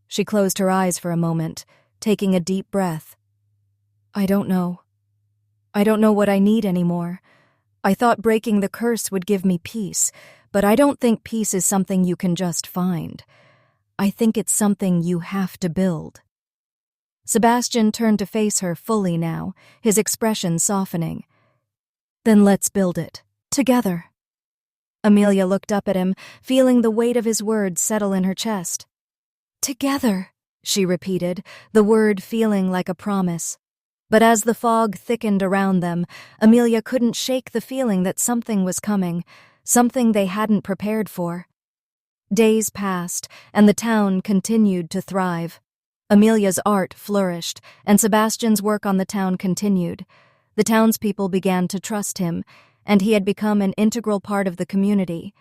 She closed her eyes for a moment, taking a deep breath. "I don't know. I don't know what I need anymore. I thought breaking the curse would give me peace, but I don't think peace is something you can just find. I think it's something you have to build." Sebastian turned to face her fully now, his expression softening. "Then let's build it, together." Amelia looked up at him, feeling the weight of his words settle in her chest. "Together," she repeated, the word feeling like a promise. But as the fog thickened around them, Amelia couldn't shake the feeling that something was coming, something they hadn't prepared for. Days passed, and the town continued to thrive. Amelia's art flourished, and Sebastian's work on the town continued. The townspeople began to trust him, and he had become an integral part of the community.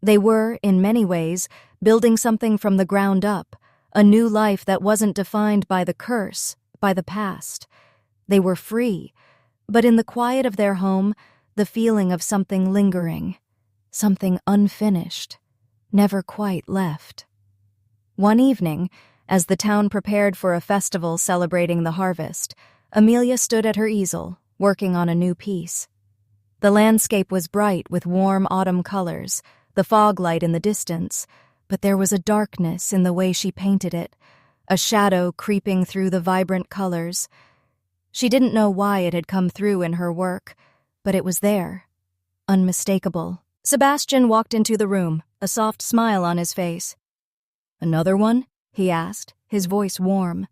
They were, in many ways, building something from the ground up, a new life that wasn't defined by the curse, by the past. They were free, but in the quiet of their home, the feeling of something lingering, something unfinished, never quite left. One evening, as the town prepared for a festival celebrating the harvest, Amelia stood at her easel, working on a new piece. The landscape was bright with warm autumn colors, the fog light in the distance, but there was a darkness in the way she painted it, a shadow creeping through the vibrant colors. She didn't know why it had come through in her work, but it was there, unmistakable. Sebastian walked into the room, a soft smile on his face. "Another one?" he asked, his voice warm.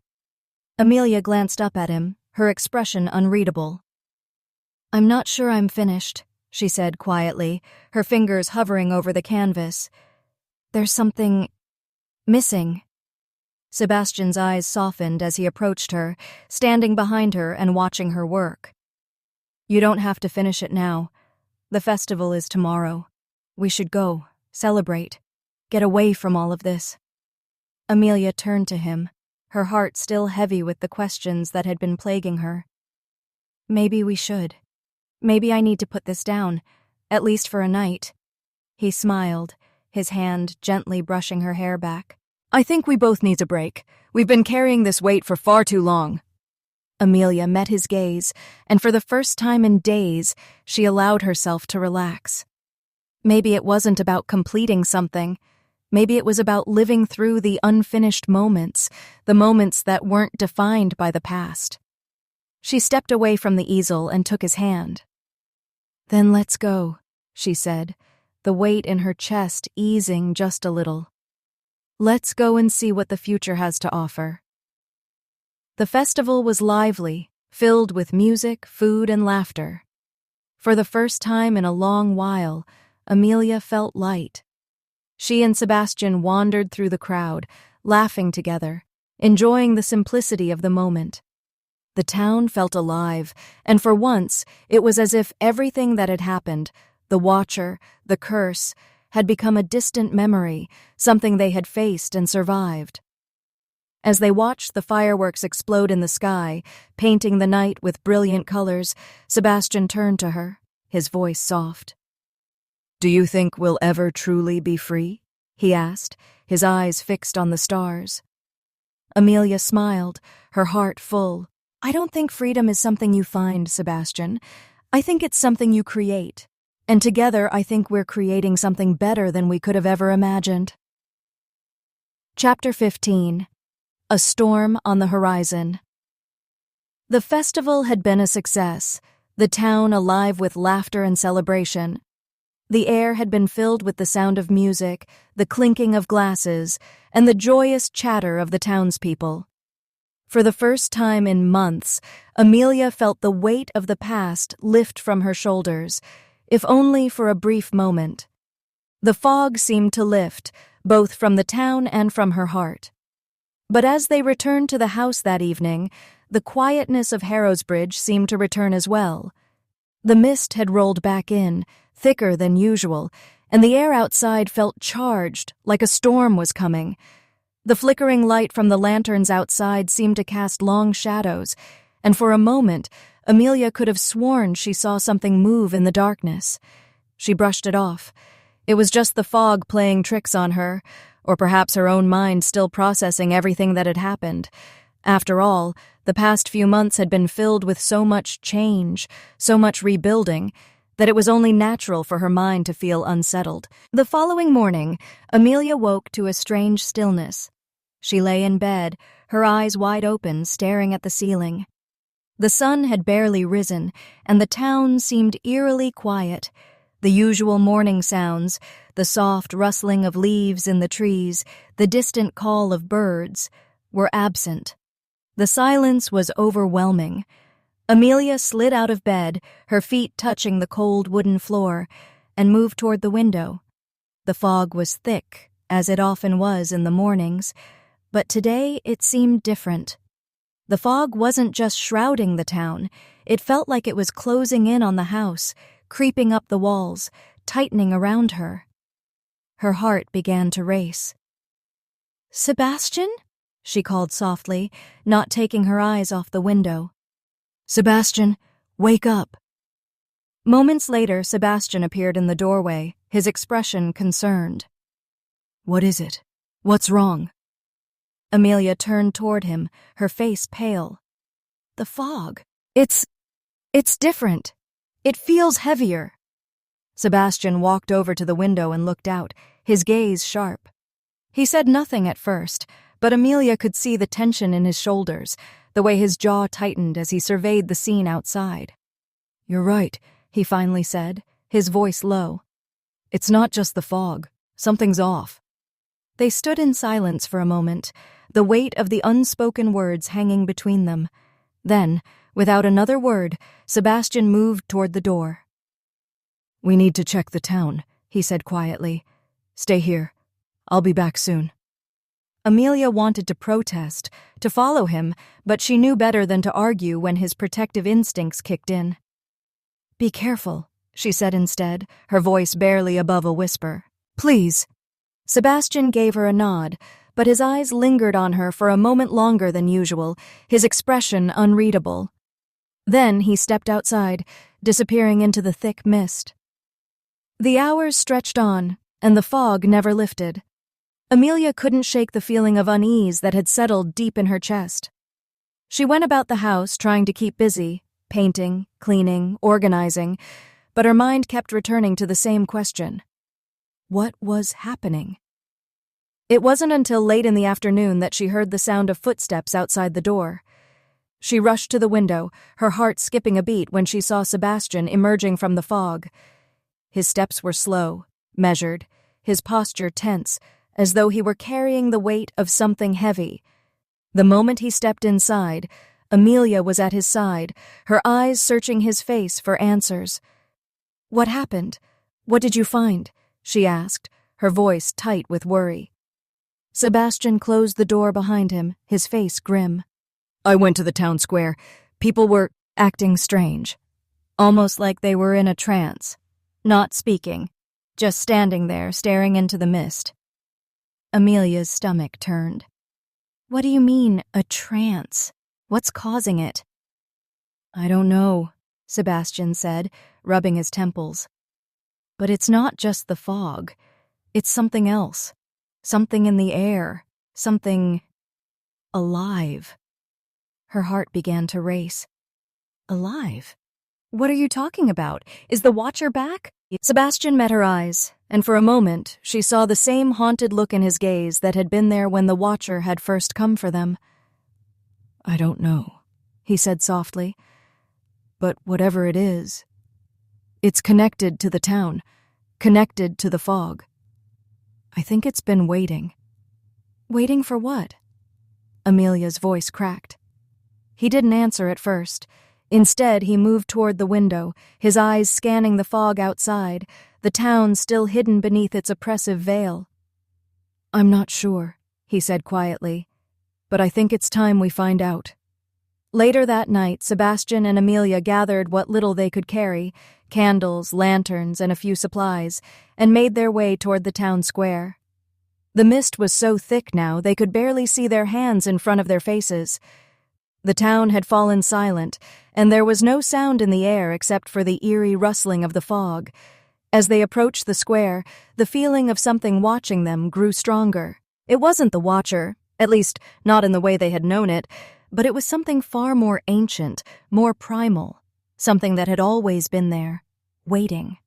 Amelia glanced up at him, her expression unreadable. "I'm not sure I'm finished," she said quietly, her fingers hovering over the canvas. "There's something missing." Sebastian's eyes softened as he approached her, standing behind her and watching her work. "You don't have to finish it now. The festival is tomorrow. We should go, celebrate, get away from all of this." Amelia turned to him, her heart still heavy with the questions that had been plaguing her. "Maybe we should. Maybe I need to put this down, at least for a night." He smiled, his hand gently brushing her hair back. "I think we both need a break. We've been carrying this weight for far too long." Amelia met his gaze, and for the first time in days, she allowed herself to relax. Maybe it wasn't about completing something. Maybe it was about living through the unfinished moments, the moments that weren't defined by the past. She stepped away from the easel and took his hand. "Then let's go," she said, the weight in her chest easing just a little. "Let's go and see what the future has to offer." The festival was lively, filled with music, food, and laughter. For the first time in a long while, Amelia felt light. She and Sebastian wandered through the crowd, laughing together, enjoying the simplicity of the moment. The town felt alive, and for once, it was as if everything that had happened, the Watcher, the curse, had become a distant memory, something they had faced and survived. As they watched the fireworks explode in the sky, painting the night with brilliant colors, Sebastian turned to her, his voice soft. "Do you think we'll ever truly be free?" he asked, his eyes fixed on the stars. Amelia smiled, her heart full. "I don't think freedom is something you find, Sebastian. I think it's something you create. And together I think we're creating something better than we could have ever imagined." Chapter 15. A Storm on the Horizon. The festival had been a success, the town alive with laughter and celebration. The air had been filled with the sound of music, the clinking of glasses, and the joyous chatter of the townspeople. For the first time in months, Amelia felt the weight of the past lift from her shoulders, if only for a brief moment. The fog seemed to lift, both from the town and from her heart. But as they returned to the house that evening, the quietness of Harrowsbridge seemed to return as well. The mist had rolled back in, thicker than usual, and the air outside felt charged, like a storm was coming. The flickering light from the lanterns outside seemed to cast long shadows, and for a moment, Amelia could have sworn she saw something move in the darkness. She brushed it off. It was just the fog playing tricks on her, or perhaps her own mind still processing everything that had happened. After all, the past few months had been filled with so much change, so much rebuilding, that it was only natural for her mind to feel unsettled. The following morning, Amelia woke to a strange stillness. She lay in bed, her eyes wide open, staring at the ceiling. The sun had barely risen, and the town seemed eerily quiet. The usual morning sounds, the soft rustling of leaves in the trees, the distant call of birds, were absent. The silence was overwhelming. Amelia slid out of bed, her feet touching the cold wooden floor, and moved toward the window. The fog was thick, as it often was in the mornings, but today it seemed different. The fog wasn't just shrouding the town, it felt like it was closing in on the house, creeping up the walls, tightening around her. Her heart began to race. "Sebastian?" she called softly, not taking her eyes off the window. "Sebastian, wake up." Moments later, Sebastian appeared in the doorway, his expression concerned. "What is it? What's wrong?" Amelia turned toward him, her face pale. "The fog. It's different. It feels heavier." Sebastian walked over to the window and looked out, his gaze sharp. He said nothing at first, but Amelia could see the tension in his shoulders, the way his jaw tightened as he surveyed the scene outside. "You're right," he finally said, his voice low. "It's not just the fog. Something's off." They stood in silence for a moment, the weight of the unspoken words hanging between them. Then, without another word, Sebastian moved toward the door. "We need to check the town," he said quietly. "Stay here. I'll be back soon." Amelia wanted to protest, to follow him, but she knew better than to argue when his protective instincts kicked in. "Be careful," she said instead, her voice barely above a whisper. "Please." Sebastian gave her a nod, but his eyes lingered on her for a moment longer than usual, his expression unreadable. Then he stepped outside, disappearing into the thick mist. The hours stretched on, and the fog never lifted. Amelia couldn't shake the feeling of unease that had settled deep in her chest. She went about the house trying to keep busy, painting, cleaning, organizing, but her mind kept returning to the same question. What was happening? It wasn't until late in the afternoon that she heard the sound of footsteps outside the door. She rushed to the window, her heart skipping a beat when she saw Sebastian emerging from the fog. His steps were slow, measured, his posture tense, as though he were carrying the weight of something heavy. The moment he stepped inside, Amelia was at his side, her eyes searching his face for answers. "What happened? What did you find?" she asked, her voice tight with worry. Sebastian closed the door behind him, his face grim. "I went to the town square. People were acting strange. Almost like they were in a trance. Not speaking, just standing there, staring into the mist." Amelia's stomach turned. "What do you mean, a trance? What's causing it?" "I don't know," Sebastian said, rubbing his temples. "But it's not just the fog. It's something else. Something in the air. Something alive." Her heart began to race. "Alive? What are you talking about? Is the Watcher back?" Sebastian met her eyes, and for a moment she saw the same haunted look in his gaze that had been there when the Watcher had first come for them. "I don't know," he said softly. "But whatever it is, it's connected to the town, connected to the fog. I think it's been waiting." "Waiting for what?" Amelia's voice cracked. He didn't answer at first. Instead, he moved toward the window, his eyes scanning the fog outside, the town still hidden beneath its oppressive veil. "I'm not sure," he said quietly, "but I think it's time we find out." Later that night, Sebastian and Amelia gathered what little they could carry, candles, lanterns, and a few supplies, and made their way toward the town square. The mist was so thick now they could barely see their hands in front of their faces. The town had fallen silent, and there was no sound in the air except for the eerie rustling of the fog. As they approached the square, the feeling of something watching them grew stronger. It wasn't the Watcher, at least not in the way they had known it, but it was something far more ancient, more primal, something that had always been there, waiting.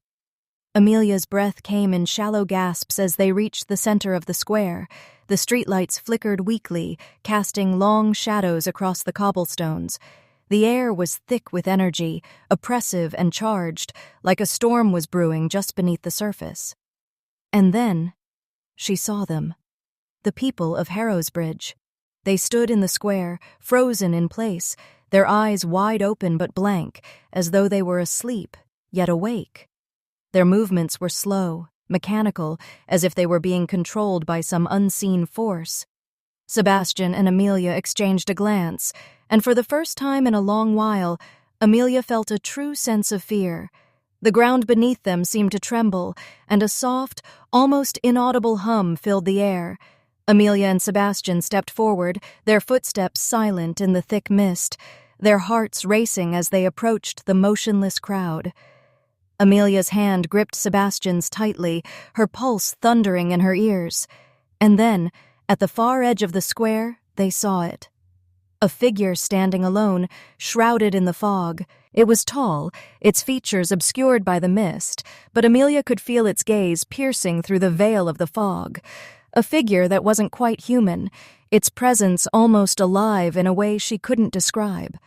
Amelia's breath came in shallow gasps as they reached the center of the square. The streetlights flickered weakly, casting long shadows across the cobblestones. The air was thick with energy, oppressive and charged, like a storm was brewing just beneath the surface. And then she saw them, the people of Harrowsbridge. They stood in the square, frozen in place, their eyes wide open but blank, as though they were asleep, yet awake. Their movements were slow, mechanical, as if they were being controlled by some unseen force. Sebastian and Amelia exchanged a glance, and for the first time in a long while, Amelia felt a true sense of fear. The ground beneath them seemed to tremble, and a soft, almost inaudible hum filled the air. Amelia and Sebastian stepped forward, their footsteps silent in the thick mist, their hearts racing as they approached the motionless crowd. Amelia's hand gripped Sebastian's tightly, her pulse thundering in her ears. And then, at the far edge of the square, they saw it. A figure standing alone, shrouded in the fog. It was tall, its features obscured by the mist, but Amelia could feel its gaze piercing through the veil of the fog. A figure that wasn't quite human, its presence almost alive in a way she couldn't describe.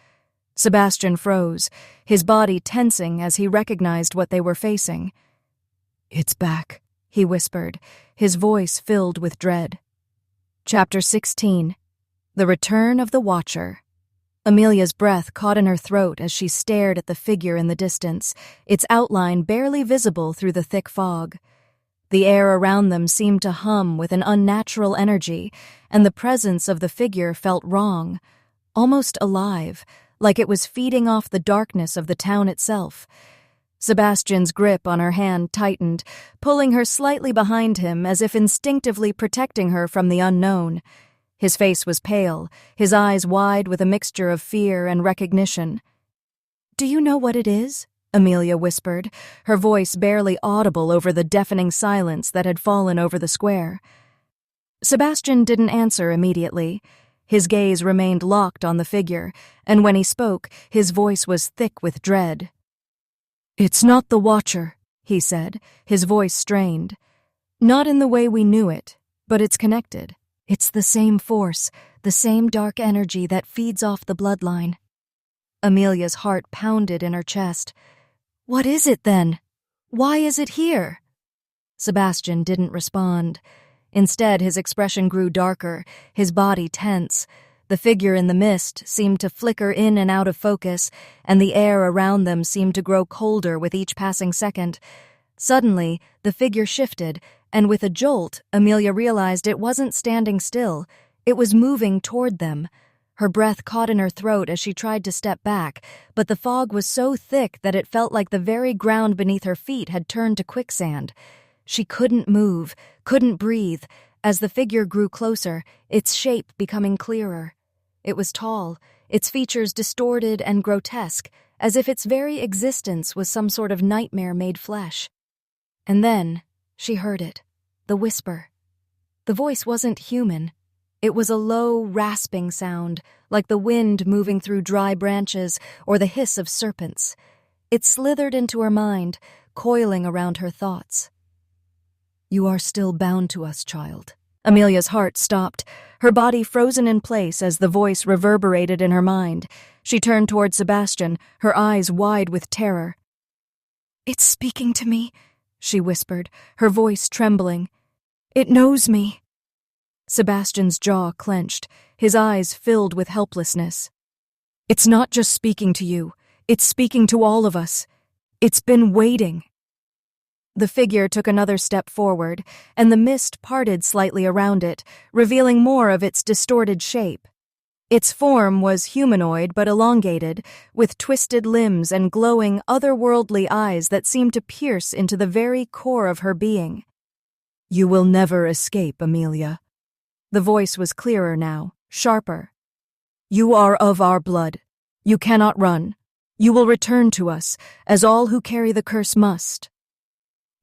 Sebastian froze, his body tensing as he recognized what they were facing. "It's back," he whispered, his voice filled with dread. Chapter 16. The Return of the Watcher. Amelia's breath caught in her throat as she stared at the figure in the distance, its outline barely visible through the thick fog. The air around them seemed to hum with an unnatural energy, and the presence of the figure felt wrong, almost alive, like it was feeding off the darkness of the town itself. Sebastian's grip on her hand tightened, pulling her slightly behind him as if instinctively protecting her from the unknown. His face was pale, his eyes wide with a mixture of fear and recognition. "Do you know what it is?" Amelia whispered, her voice barely audible over the deafening silence that had fallen over the square. Sebastian didn't answer immediately. His gaze remained locked on the figure, and when he spoke, his voice was thick with dread. "It's not the Watcher," he said, his voice strained. "Not in the way we knew it, but it's connected. It's the same force, the same dark energy that feeds off the bloodline." Amelia's heart pounded in her chest. "What is it, then? Why is it here?" Sebastian didn't respond. Instead, his expression grew darker, his body tense. The figure in the mist seemed to flicker in and out of focus, and the air around them seemed to grow colder with each passing second. Suddenly, the figure shifted, and with a jolt, Amelia realized it wasn't standing still. It was moving toward them. Her breath caught in her throat as she tried to step back, but the fog was so thick that it felt like the very ground beneath her feet had turned to quicksand. She couldn't move, couldn't breathe. As the figure grew closer, its shape becoming clearer. It was tall, its features distorted and grotesque, as if its very existence was some sort of nightmare made flesh. And then she heard it, the whisper. The voice wasn't human. It was a low, rasping sound, like the wind moving through dry branches or the hiss of serpents. It slithered into her mind, coiling around her thoughts. "You are still bound to us, child." Amelia's heart stopped, her body frozen in place as the voice reverberated in her mind. She turned toward Sebastian, her eyes wide with terror. "It's speaking to me," she whispered, her voice trembling. "It knows me." Sebastian's jaw clenched, his eyes filled with helplessness. "It's not just speaking to you, it's speaking to all of us. It's been waiting." The figure took another step forward, and the mist parted slightly around it, revealing more of its distorted shape. Its form was humanoid but elongated, with twisted limbs and glowing, otherworldly eyes that seemed to pierce into the very core of her being. "You will never escape, Amelia." The voice was clearer now, sharper. "You are of our blood. You cannot run. You will return to us, as all who carry the curse must."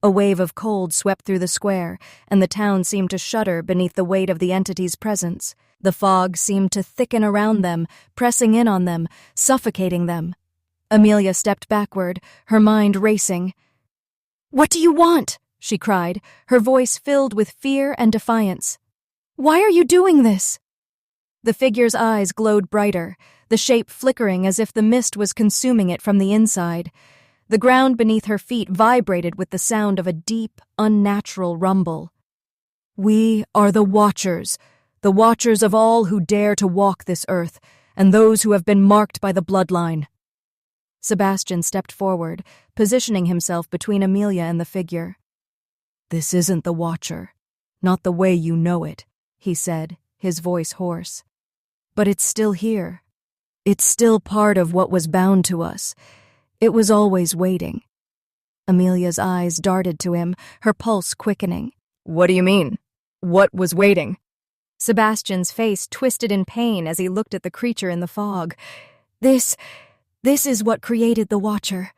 A wave of cold swept through the square, and the town seemed to shudder beneath the weight of the entity's presence. The fog seemed to thicken around them, pressing in on them, suffocating them. Amelia stepped backward, her mind racing. "What do you want?" she cried, her voice filled with fear and defiance. "Why are you doing this?" The figure's eyes glowed brighter, the shape flickering as if the mist was consuming it from the inside. The ground beneath her feet vibrated with the sound of a deep, unnatural rumble. "We are the Watchers of all who dare to walk this earth, and those who have been marked by the bloodline." Sebastian stepped forward, positioning himself between Amelia and the figure. "This isn't the Watcher, not the way you know it," he said, his voice hoarse. "But it's still here. It's still part of what was bound to us. It was always waiting." Amelia's eyes darted to him, her pulse quickening. "What do you mean? What was waiting?" Sebastian's face twisted in pain as he looked at the creature in the fog. This is what created the Watcher.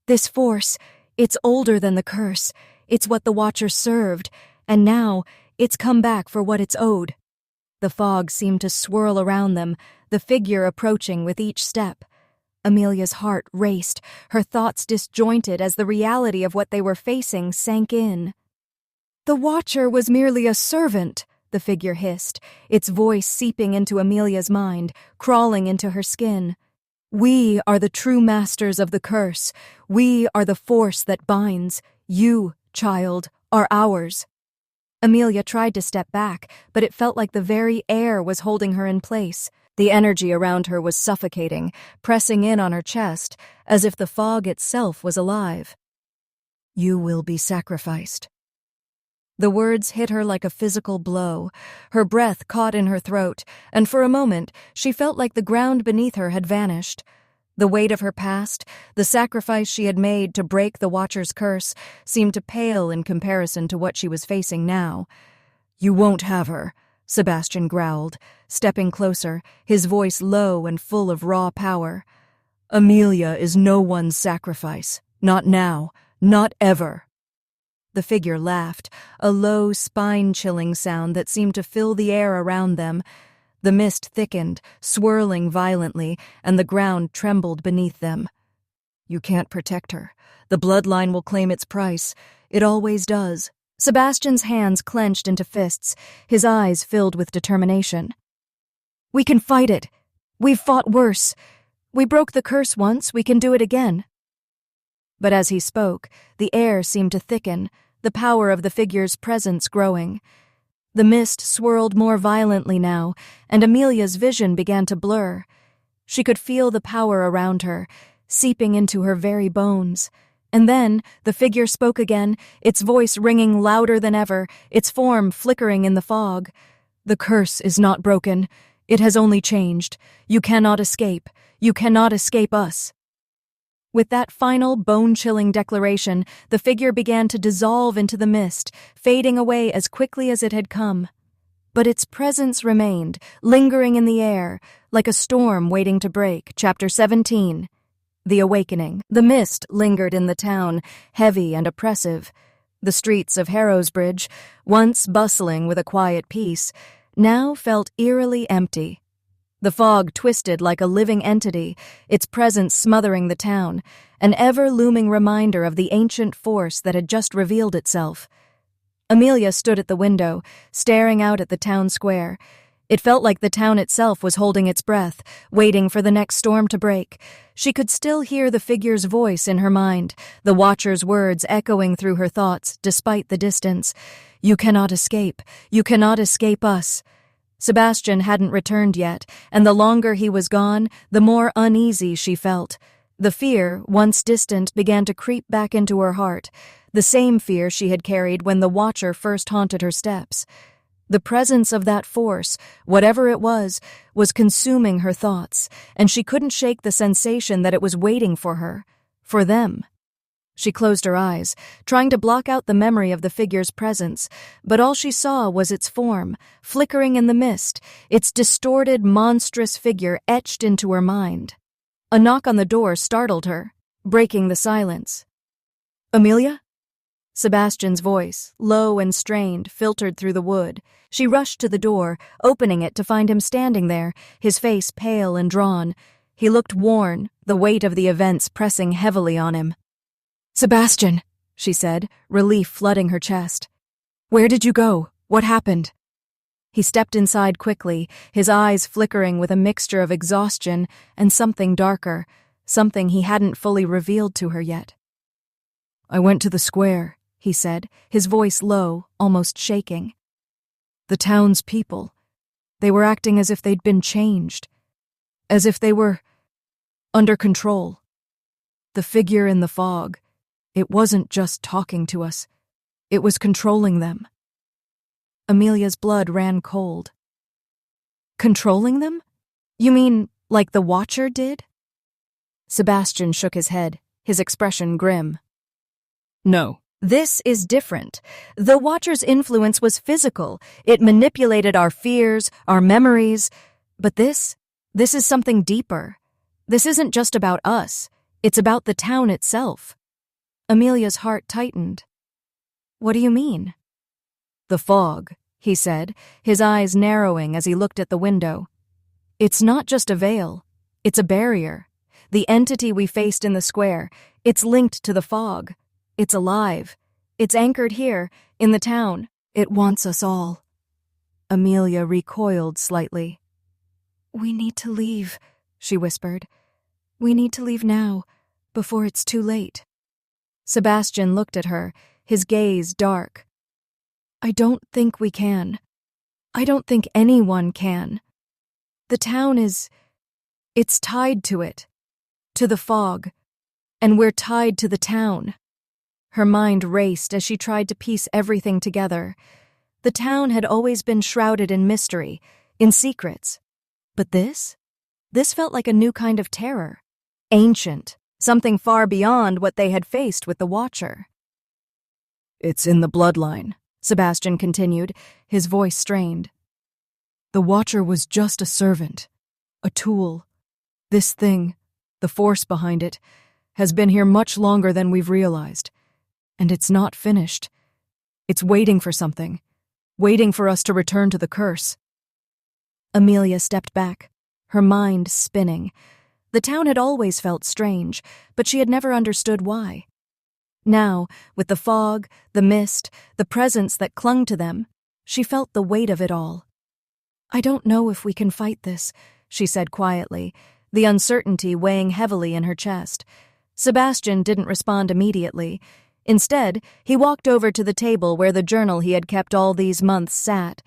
This force, it's older than the curse. It's what the Watcher served, and now it's come back for what it's owed." The fog seemed to swirl around them, the figure approaching with each step. Amelia's heart raced, her thoughts disjointed as the reality of what they were facing sank in. "The Watcher was merely a servant," the figure hissed, its voice seeping into Amelia's mind, crawling into her skin. "We are the true masters of the curse. We are the force that binds. You, child, are ours." Amelia tried to step back, but it felt like the very air was holding her in place. The energy around her was suffocating, pressing in on her chest, as if the fog itself was alive. "You will be sacrificed." The words hit her like a physical blow. Her breath caught in her throat, and for a moment she felt like the ground beneath her had vanished. The weight of her past, the sacrifice she had made to break the Watcher's curse, seemed to pale in comparison to what she was facing now. "You won't have her," Sebastian growled, stepping closer, his voice low and full of raw power. Amelia is no one's sacrifice. Not now. Not ever. The figure laughed, a low, spine-chilling sound that seemed to fill the air around them. The mist thickened, swirling violently, and the ground trembled beneath them. You can't protect her. The bloodline will claim its price. It always does. Sebastian's hands clenched into fists, his eyes filled with determination. We can fight it. We've fought worse. We broke the curse once, we can do it again. But as he spoke, the air seemed to thicken, the power of the figure's presence growing. The mist swirled more violently now, and Amelia's vision began to blur. She could feel the power around her, seeping into her very bones. And then the figure spoke again, its voice ringing louder than ever, its form flickering in the fog. The curse is not broken. It has only changed. You cannot escape. You cannot escape us. With that final bone-chilling declaration, the figure began to dissolve into the mist, fading away as quickly as it had come. But its presence remained, lingering in the air, like a storm waiting to break. Chapter 17. The Awakening. The mist lingered in the town, heavy and oppressive. The streets of Harrowsbridge, once bustling with a quiet peace, now felt eerily empty. The fog twisted like a living entity, its presence smothering the town, an ever-looming reminder of the ancient force that had just revealed itself. Amelia stood at the window, staring out at the town square. It felt like the town itself was holding its breath, waiting for the next storm to break. She could still hear the figure's voice in her mind, the watcher's words echoing through her thoughts, despite the distance. You cannot escape. You cannot escape us. Sebastian hadn't returned yet, and the longer he was gone, the more uneasy she felt. The fear, once distant, began to creep back into her heart, the same fear she had carried when the Watcher first haunted her steps. The presence of that force, whatever it was consuming her thoughts, and she couldn't shake the sensation that it was waiting for her, for them. She closed her eyes, trying to block out the memory of the figure's presence, but all she saw was its form, flickering in the mist, its distorted, monstrous figure etched into her mind. A knock on the door startled her, breaking the silence. Amelia? Sebastian's voice, low and strained, filtered through the wood. She rushed to the door, opening it to find him standing there, his face pale and drawn. He looked worn, the weight of the events pressing heavily on him. Sebastian, she said, relief flooding her chest. Where did you go? What happened? He stepped inside quickly, his eyes flickering with a mixture of exhaustion and something darker, something he hadn't fully revealed to her yet. I went to the square, he said, his voice low, almost shaking. The town's people, they were acting as if they'd been changed, as if they were under control. The figure in the fog, it wasn't just talking to us, it was controlling them. Amelia's blood ran cold. Controlling them? You mean like the Watcher did? Sebastian shook his head, his expression grim. No. This is different. The Watcher's influence was physical. It manipulated our fears, our memories. But this is something deeper. This isn't just about us. It's about the town itself. Amelia's heart tightened. What do you mean? The fog, he said, his eyes narrowing as he looked at the window. It's not just a veil. It's a barrier. The entity we faced in the square, it's linked to the fog. It's alive. It's anchored here, in the town. It wants us all. Amelia recoiled slightly. We need to leave, she whispered. We need to leave now, before it's too late. Sebastian looked at her, his gaze dark. I don't think we can. I don't think anyone can. The town it's tied to it, to the fog, and we're tied to the town. Her mind raced as she tried to piece everything together. The town had always been shrouded in mystery, in secrets. But this felt like a new kind of terror. Ancient, something far beyond what they had faced with the Watcher. It's in the bloodline, Sebastian continued, his voice strained. The Watcher was just a servant, a tool. This thing, The force behind it has been here much longer than we've realized. And it's not finished. It's waiting for something, waiting for us to return to the curse. Amelia stepped back, her mind spinning. The town had always felt strange, but she had never understood why. Now, with the fog, the mist, the presence that clung to them, she felt the weight of it all. "I don't know if we can fight this," she said quietly, the uncertainty weighing heavily in her chest. Sebastian didn't respond immediately. Instead, he walked over to the table where the journal he had kept all these months sat.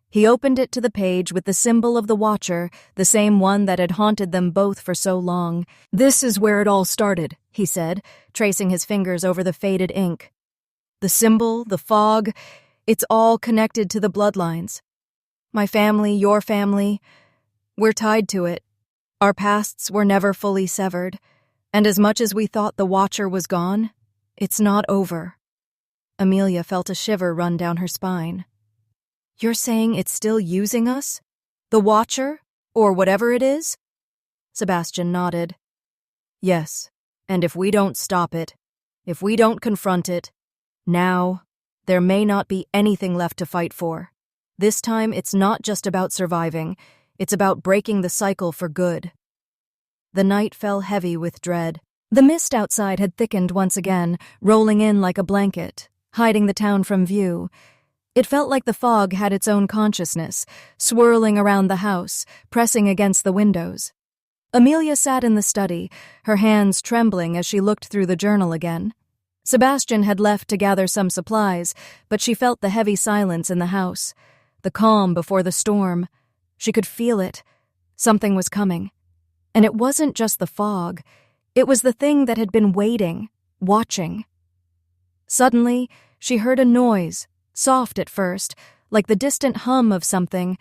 He opened it to the page with the symbol of the Watcher, the same one that had haunted them both for so long. "This is where it all started," he said, tracing his fingers over the faded ink. "The symbol, the fog, it's all connected to the bloodlines. My family, your family, we're tied to it. Our pasts were never fully severed, and as much as we thought the Watcher was gone, it's not over." Amelia felt a shiver run down her spine. "You're saying it's still using us? The Watcher? Or whatever it is?" Sebastian nodded. "Yes, and if we don't stop it, if we don't confront it, now, there may not be anything left to fight for. This time it's not just about surviving, it's about breaking the cycle for good." The night fell heavy with dread. The mist outside had thickened once again, rolling in like a blanket, hiding the town from view. It felt like the fog had its own consciousness, swirling around the house, pressing against the windows. Amelia sat in the study, her hands trembling as she looked through the journal again. Sebastian had left to gather some supplies, but she felt the heavy silence in the house, the calm before the storm. She could feel it. Something was coming. And it wasn't just the fog. It was the thing that had been waiting, watching. Suddenly, she heard a noise, soft at first, like the distant hum of something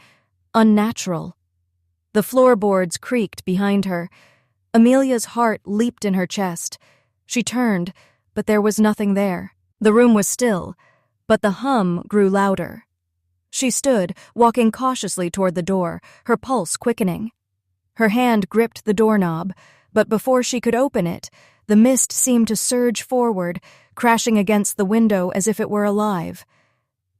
unnatural. The floorboards creaked behind her. Amelia's heart leaped in her chest. She turned, but there was nothing there. The room was still, but the hum grew louder. She stood, walking cautiously toward the door, her pulse quickening. Her hand gripped the doorknob, but before she could open it, the mist seemed to surge forward, crashing against the window as if it were alive.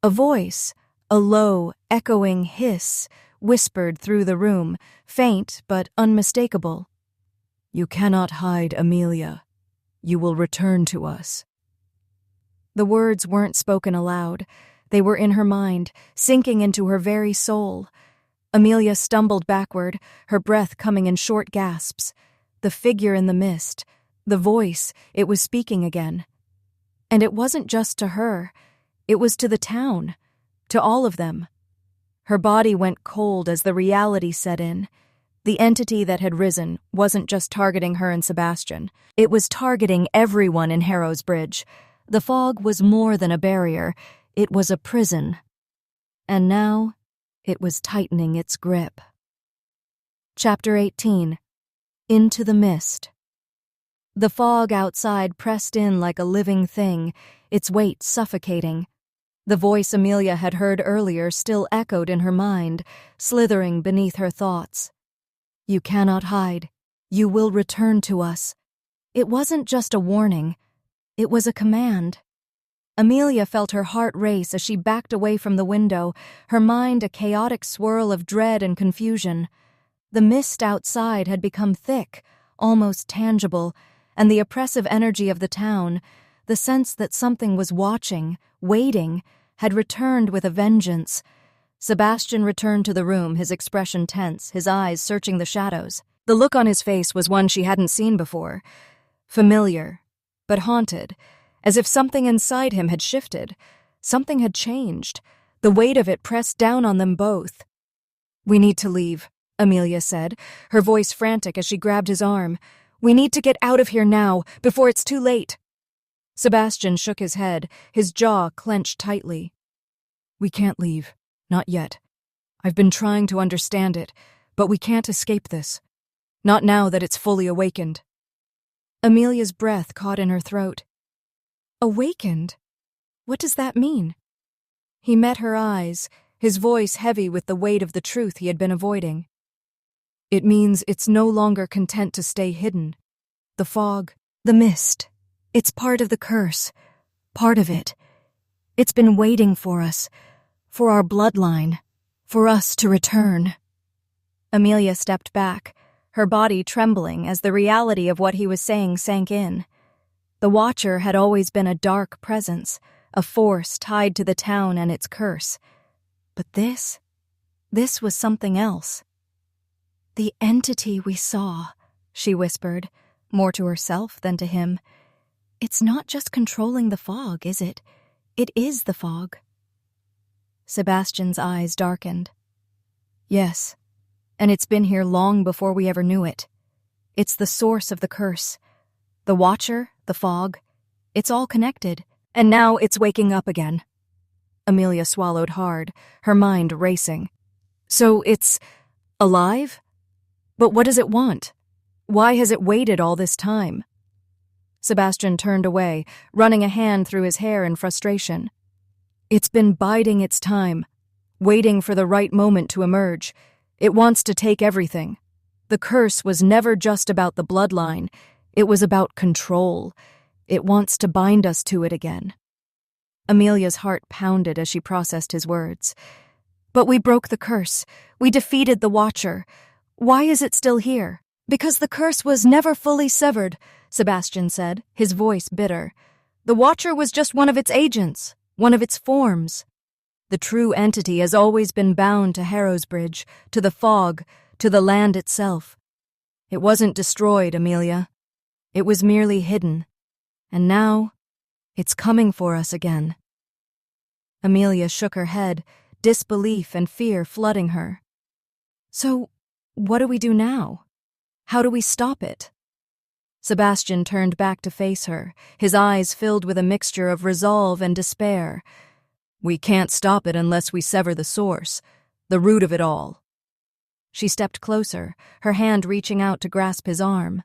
A voice, a low, echoing hiss, whispered through the room, faint but unmistakable. "You cannot hide, Amelia. You will return to us." The words weren't spoken aloud. They were in her mind, sinking into her very soul. Amelia stumbled backward, her breath coming in short gasps. The figure in the mist, the voice, it was speaking again. And it wasn't just to her. It was to the town, to all of them. Her body went cold as the reality set in. The entity that had risen wasn't just targeting her and Sebastian. It was targeting everyone in Harrow's Bridge. The fog was more than a barrier. It was a prison. And now, it was tightening its grip. Chapter 18. Into the Mist. The fog outside pressed in like a living thing, its weight suffocating. The voice Amelia had heard earlier still echoed in her mind, slithering beneath her thoughts. "You cannot hide. You will return to us." It wasn't just a warning. It was a command. Amelia felt her heart race as she backed away from the window, her mind a chaotic swirl of dread and confusion. The mist outside had become thick, almost tangible, and the oppressive energy of the town, the sense that something was watching, waiting, had returned with a vengeance. Sebastian returned to the room, his expression tense, his eyes searching the shadows. The look on his face was one she hadn't seen before. Familiar, but haunted, as if something inside him had shifted. Something had changed. The weight of it pressed down on them both. "We need to leave," Amelia said, her voice frantic as she grabbed his arm. "We need to get out of here now, before it's too late." Sebastian shook his head, his jaw clenched tightly. "We can't leave. Not yet. I've been trying to understand it, but we can't escape this. Not now that it's fully awakened." Amelia's breath caught in her throat. "Awakened? What does that mean?" He met her eyes, his voice heavy with the weight of the truth he had been avoiding. "It means it's no longer content to stay hidden. The fog, the mist. It's part of the curse. Part of it. It's been waiting for us, for our bloodline, for us to return. Amelia stepped back, her body trembling as the reality of what he was saying sank in. The Watcher had always been a dark presence, a force tied to the town and its curse. But this was something else. The entity we saw, she whispered, more to herself than to him. It's not just controlling the fog, is it? It is the fog. Sebastian's eyes darkened. Yes, and it's been here long before we ever knew it. It's the source of the curse. The Watcher, the fog, it's all connected, and now it's waking up again. Amelia swallowed hard, her mind racing. So it's alive? But what does it want? Why has it waited all this time? Sebastian turned away, running a hand through his hair in frustration. It's been biding its time, waiting for the right moment to emerge. It wants to take everything. The curse was never just about the bloodline. It was about control. It wants to bind us to it again. Amelia's heart pounded as she processed his words. But we broke the curse. We defeated the Watcher. Why is it still here? Because the curse was never fully severed, Sebastian said, his voice bitter. The Watcher was just one of its agents, one of its forms. The true entity has always been bound to Harrowsbridge, to the fog, to the land itself. It wasn't destroyed, Amelia. It was merely hidden. And now, it's coming for us again. Amelia shook her head, disbelief and fear flooding her. So, what do we do now? How do we stop it? Sebastian turned back to face her, his eyes filled with a mixture of resolve and despair. We can't stop it unless we sever the source, the root of it all. She stepped closer, her hand reaching out to grasp his arm.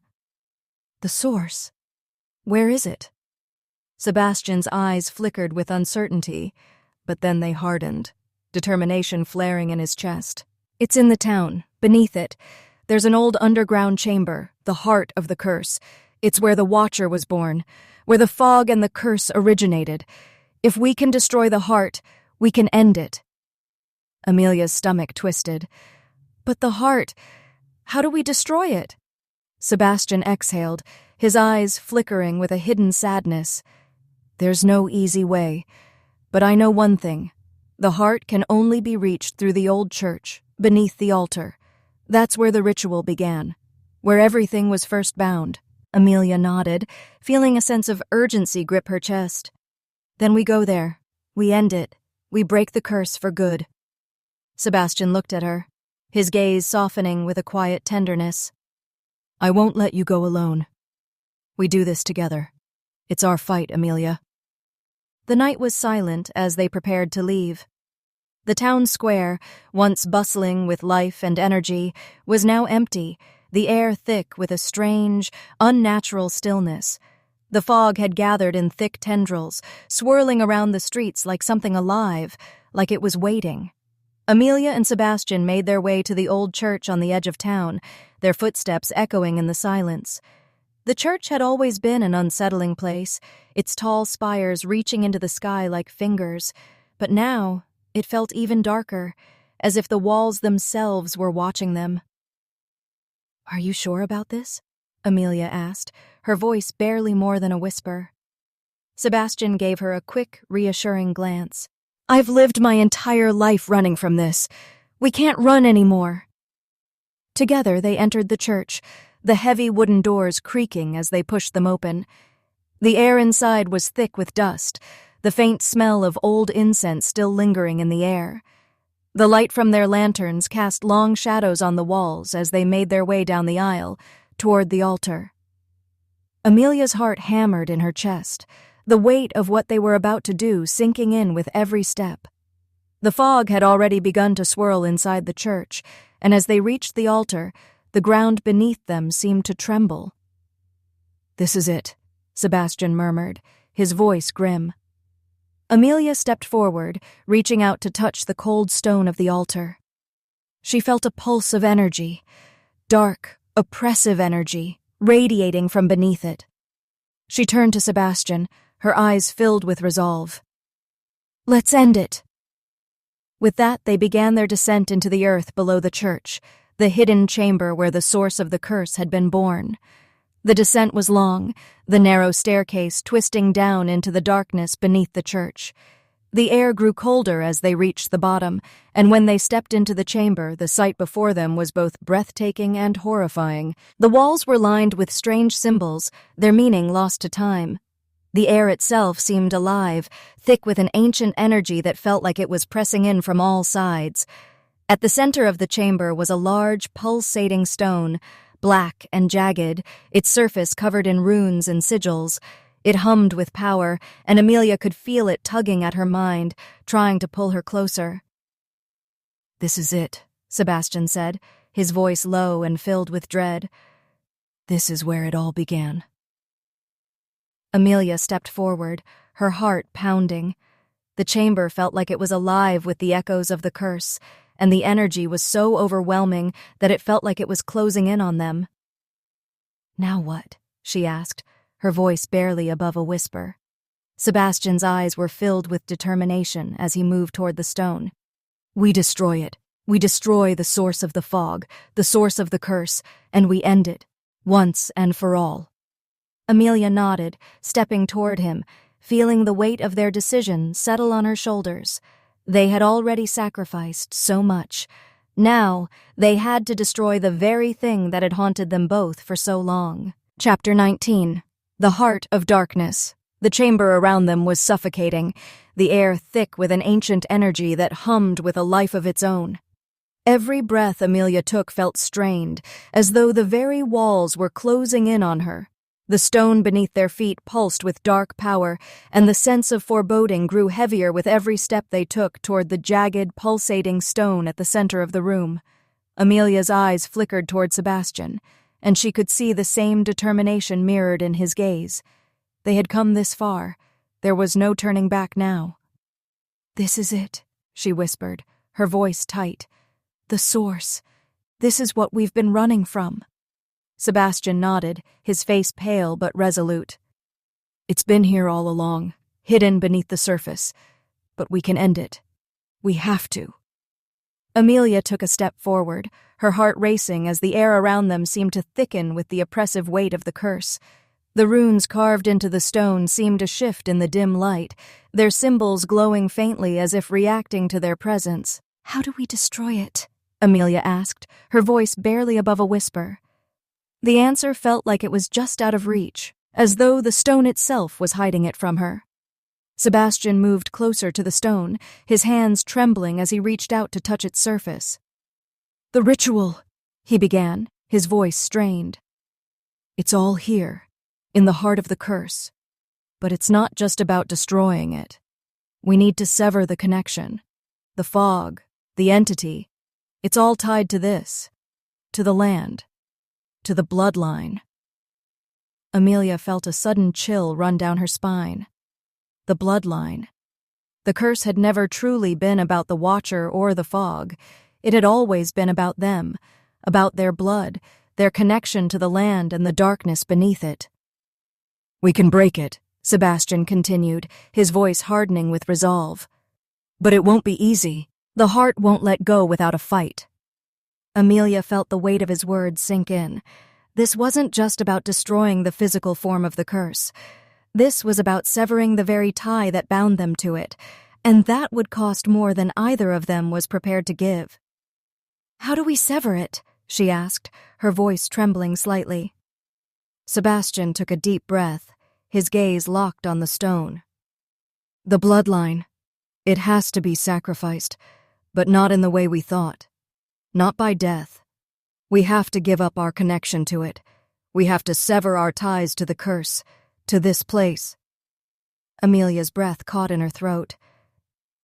The source? Where is it? Sebastian's eyes flickered with uncertainty, but then they hardened, determination flaring in his chest. It's in the town, beneath it. There's an old underground chamber, the heart of the curse. It's where the Watcher was born, where the fog and the curse originated. If we can destroy the heart, we can end it. Amelia's stomach twisted. But the heart, how do we destroy it? Sebastian exhaled, his eyes flickering with a hidden sadness. There's no easy way, but I know one thing. The heart can only be reached through the old church, beneath the altar. That's where the ritual began, where everything was first bound. Amelia nodded, feeling a sense of urgency grip her chest. Then we go there. We end it. We break the curse for good. Sebastian looked at her, his gaze softening with a quiet tenderness. I won't let you go alone. We do this together. It's our fight, Amelia. The night was silent as they prepared to leave. The town square, once bustling with life and energy, was now empty, the air thick with a strange, unnatural stillness. The fog had gathered in thick tendrils, swirling around the streets like something alive, like it was waiting. Amelia and Sebastian made their way to the old church on the edge of town, their footsteps echoing in the silence. The church had always been an unsettling place, its tall spires reaching into the sky like fingers, but now it felt even darker, as if the walls themselves were watching them. Are you sure about this? Amelia asked, her voice barely more than a whisper. Sebastian gave her a quick, reassuring glance. I've lived my entire life running from this. We can't run anymore. Together they entered the church, the heavy wooden doors creaking as they pushed them open. The air inside was thick with dust, the faint smell of old incense still lingering in the air. The light from their lanterns cast long shadows on the walls as they made their way down the aisle, toward the altar. Amelia's heart hammered in her chest, the weight of what they were about to do sinking in with every step. The fog had already begun to swirl inside the church, and as they reached the altar, the ground beneath them seemed to tremble. This is it, Sebastian murmured, his voice grim. Amelia stepped forward, reaching out to touch the cold stone of the altar. She felt a pulse of energy, dark, oppressive energy, radiating from beneath it. She turned to Sebastian, her eyes filled with resolve. "Let's end it." With that, they began their descent into the earth below the church, the hidden chamber where the source of the curse had been born. The descent was long, the narrow staircase twisting down into the darkness beneath the church. The air grew colder as they reached the bottom, and when they stepped into the chamber, the sight before them was both breathtaking and horrifying. The walls were lined with strange symbols, their meaning lost to time. The air itself seemed alive, thick with an ancient energy that felt like it was pressing in from all sides. At the center of the chamber was a large, pulsating stone, black and jagged, its surface covered in runes and sigils. It hummed with power, and Amelia could feel it tugging at her mind, trying to pull her closer. "This is it," Sebastian said, his voice low and filled with dread. "This is where it all began." Amelia stepped forward, her heart pounding. The chamber felt like it was alive with the echoes of the curse, and the energy was so overwhelming that it felt like it was closing in on them. "Now what?" she asked, her voice barely above a whisper. Sebastian's eyes were filled with determination as he moved toward the stone. "We destroy it. We destroy the source of the fog, the source of the curse, and we end it, once and for all." Amelia nodded, stepping toward him, feeling the weight of their decision settle on her shoulders. They had already sacrificed so much. Now they had to destroy the very thing that had haunted them both for so long. Chapter 19. The Heart of Darkness. The chamber around them was suffocating, the air thick with an ancient energy that hummed with a life of its own. Every breath Amelia took felt strained, as though the very walls were closing in on her. The stone beneath their feet pulsed with dark power, and the sense of foreboding grew heavier with every step they took toward the jagged, pulsating stone at the center of the room. Amelia's eyes flickered toward Sebastian, and she could see the same determination mirrored in his gaze. They had come this far. There was no turning back now. "This is it," she whispered, her voice tight. "The source. This is what we've been running from." Sebastian nodded, his face pale but resolute. "It's been here all along, hidden beneath the surface. But we can end it. We have to." Amelia took a step forward, her heart racing as the air around them seemed to thicken with the oppressive weight of the curse. The runes carved into the stone seemed to shift in the dim light, their symbols glowing faintly as if reacting to their presence. "How do we destroy it?" Amelia asked, her voice barely above a whisper. The answer felt like it was just out of reach, as though the stone itself was hiding it from her. Sebastian moved closer to the stone, his hands trembling as he reached out to touch its surface. "The ritual," he began, his voice strained. "It's all here, in the heart of the curse. But it's not just about destroying it. We need to sever the connection. The fog, the entity, it's all tied to this, to the land, to the bloodline." Amelia felt a sudden chill run down her spine. The bloodline. The curse had never truly been about the Watcher or the fog. It had always been about them, about their blood, their connection to the land and the darkness beneath it. "We can break it," Sebastian continued, his voice hardening with resolve. "But it won't be easy. The heart won't let go without a fight." Amelia felt the weight of his words sink in. This wasn't just about destroying the physical form of the curse. This was about severing the very tie that bound them to it, and that would cost more than either of them was prepared to give. "How do we sever it?" she asked, her voice trembling slightly. Sebastian took a deep breath, his gaze locked on the stone. "The bloodline. It has to be sacrificed, but not in the way we thought. Not by death. We have to give up our connection to it. We have to sever our ties to the curse, to this place." Amelia's breath caught in her throat.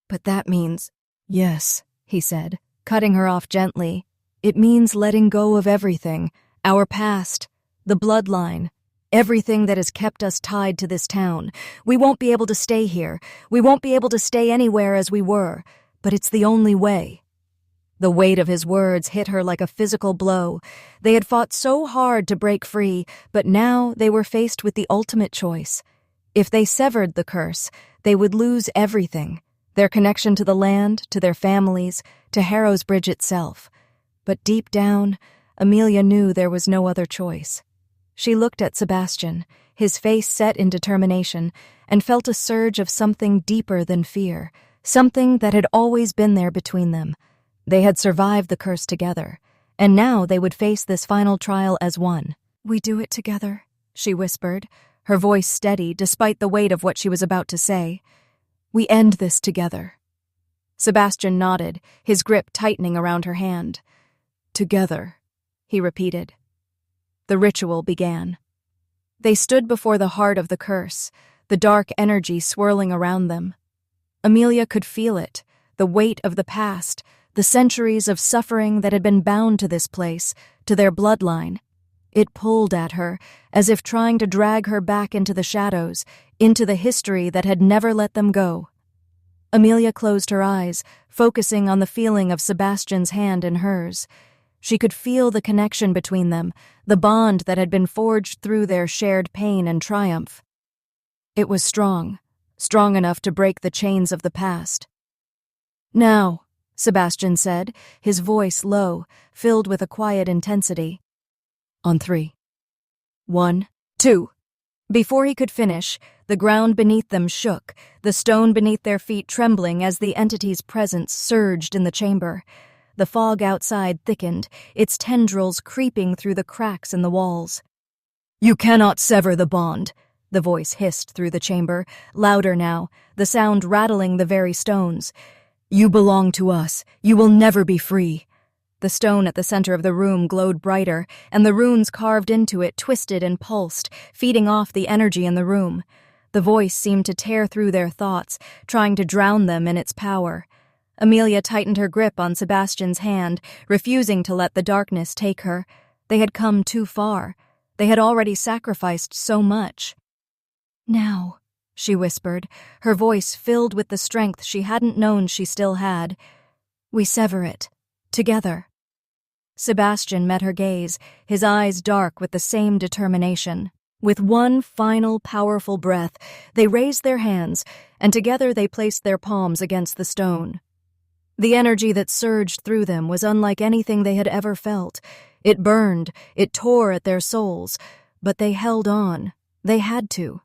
"But that means—" "Yes," he said, cutting her off gently. "It means letting go of everything, our past, the bloodline, everything that has kept us tied to this town. We won't be able to stay here. We won't be able to stay anywhere as we were, but it's the only way." The weight of his words hit her like a physical blow. They had fought so hard to break free, but now they were faced with the ultimate choice. If they severed the curse, they would lose everything, their connection to the land, to their families, to Harrow's Bridge itself. But deep down, Amelia knew there was no other choice. She looked at Sebastian, his face set in determination, and felt a surge of something deeper than fear, something that had always been there between them. They had survived the curse together, and now they would face this final trial as one. "We do it together," she whispered, her voice steady despite the weight of what she was about to say. "We end this together." Sebastian nodded, his grip tightening around her hand. "Together," he repeated. The ritual began. They stood before the heart of the curse, the dark energy swirling around them. Amelia could feel it, the weight of the past, the centuries of suffering that had been bound to this place, to their bloodline. It pulled at her, as if trying to drag her back into the shadows, into the history that had never let them go. Amelia closed her eyes, focusing on the feeling of Sebastian's hand in hers. She could feel the connection between them, the bond that had been forged through their shared pain and triumph. It was strong enough to break the chains of the past. "Now," Sebastian said, his voice low, filled with a quiet intensity. "On 3. 1, 2. Before he could finish, the ground beneath them shook, the stone beneath their feet trembling as the entity's presence surged in the chamber. The fog outside thickened, its tendrils creeping through the cracks in the walls. "You cannot sever the bond," the voice hissed through the chamber, louder now, the sound rattling the very stones. "You belong to us. You will never be free." The stone at the center of the room glowed brighter, and the runes carved into it twisted and pulsed, feeding off the energy in the room. The voice seemed to tear through their thoughts, trying to drown them in its power. Amelia tightened her grip on Sebastian's hand, refusing to let the darkness take her. They had come too far. They had already sacrificed so much. "Now," she whispered, her voice filled with the strength she hadn't known she still had. "We sever it. Together." Sebastian met her gaze, his eyes dark with the same determination. With one final, powerful breath, they raised their hands, and together they placed their palms against the stone. The energy that surged through them was unlike anything they had ever felt. It burned, it tore at their souls, but they held on. They had to.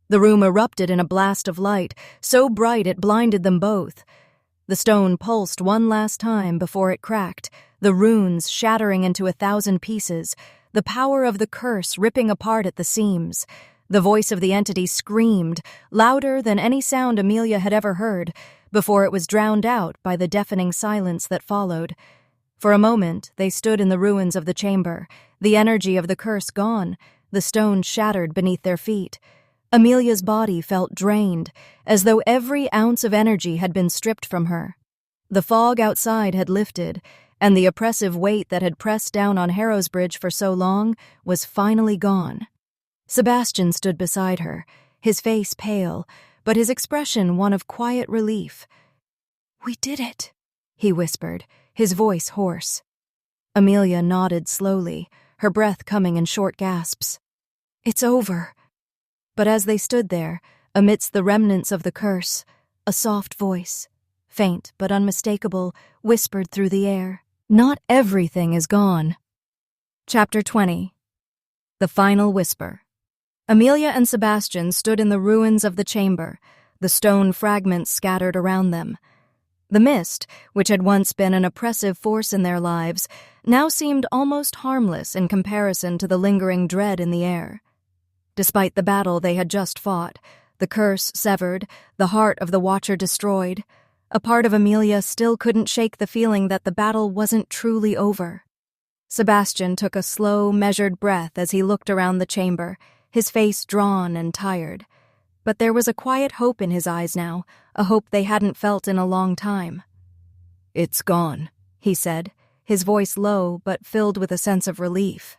The room erupted in a blast of light, so bright it blinded them both. The stone pulsed one last time before it cracked, the runes shattering into 1,000 pieces, the power of the curse ripping apart at the seams. The voice of the entity screamed, louder than any sound Amelia had ever heard, before it was drowned out by the deafening silence that followed. For a moment, they stood in the ruins of the chamber, the energy of the curse gone, the stone shattered beneath their feet. Amelia's body felt drained, as though every ounce of energy had been stripped from her. The fog outside had lifted, and the oppressive weight that had pressed down on Harrow's Bridge for so long was finally gone. Sebastian stood beside her, his face pale, but his expression one of quiet relief. "We did it," he whispered, his voice hoarse. Amelia nodded slowly, her breath coming in short gasps. "It's over." But as they stood there, amidst the remnants of the curse, a soft voice, faint but unmistakable, whispered through the air, "Not everything is gone." Chapter 20. The Final Whisper. Amelia and Sebastian stood in the ruins of the chamber, the stone fragments scattered around them. The mist, which had once been an oppressive force in their lives, now seemed almost harmless in comparison to the lingering dread in the air. Despite the battle they had just fought, the curse severed, the heart of the Watcher destroyed, a part of Amelia still couldn't shake the feeling that the battle wasn't truly over. Sebastian took a slow, measured breath as he looked around the chamber, his face drawn and tired. But there was a quiet hope in his eyes now, a hope they hadn't felt in a long time. "It's gone," he said, his voice low but filled with a sense of relief.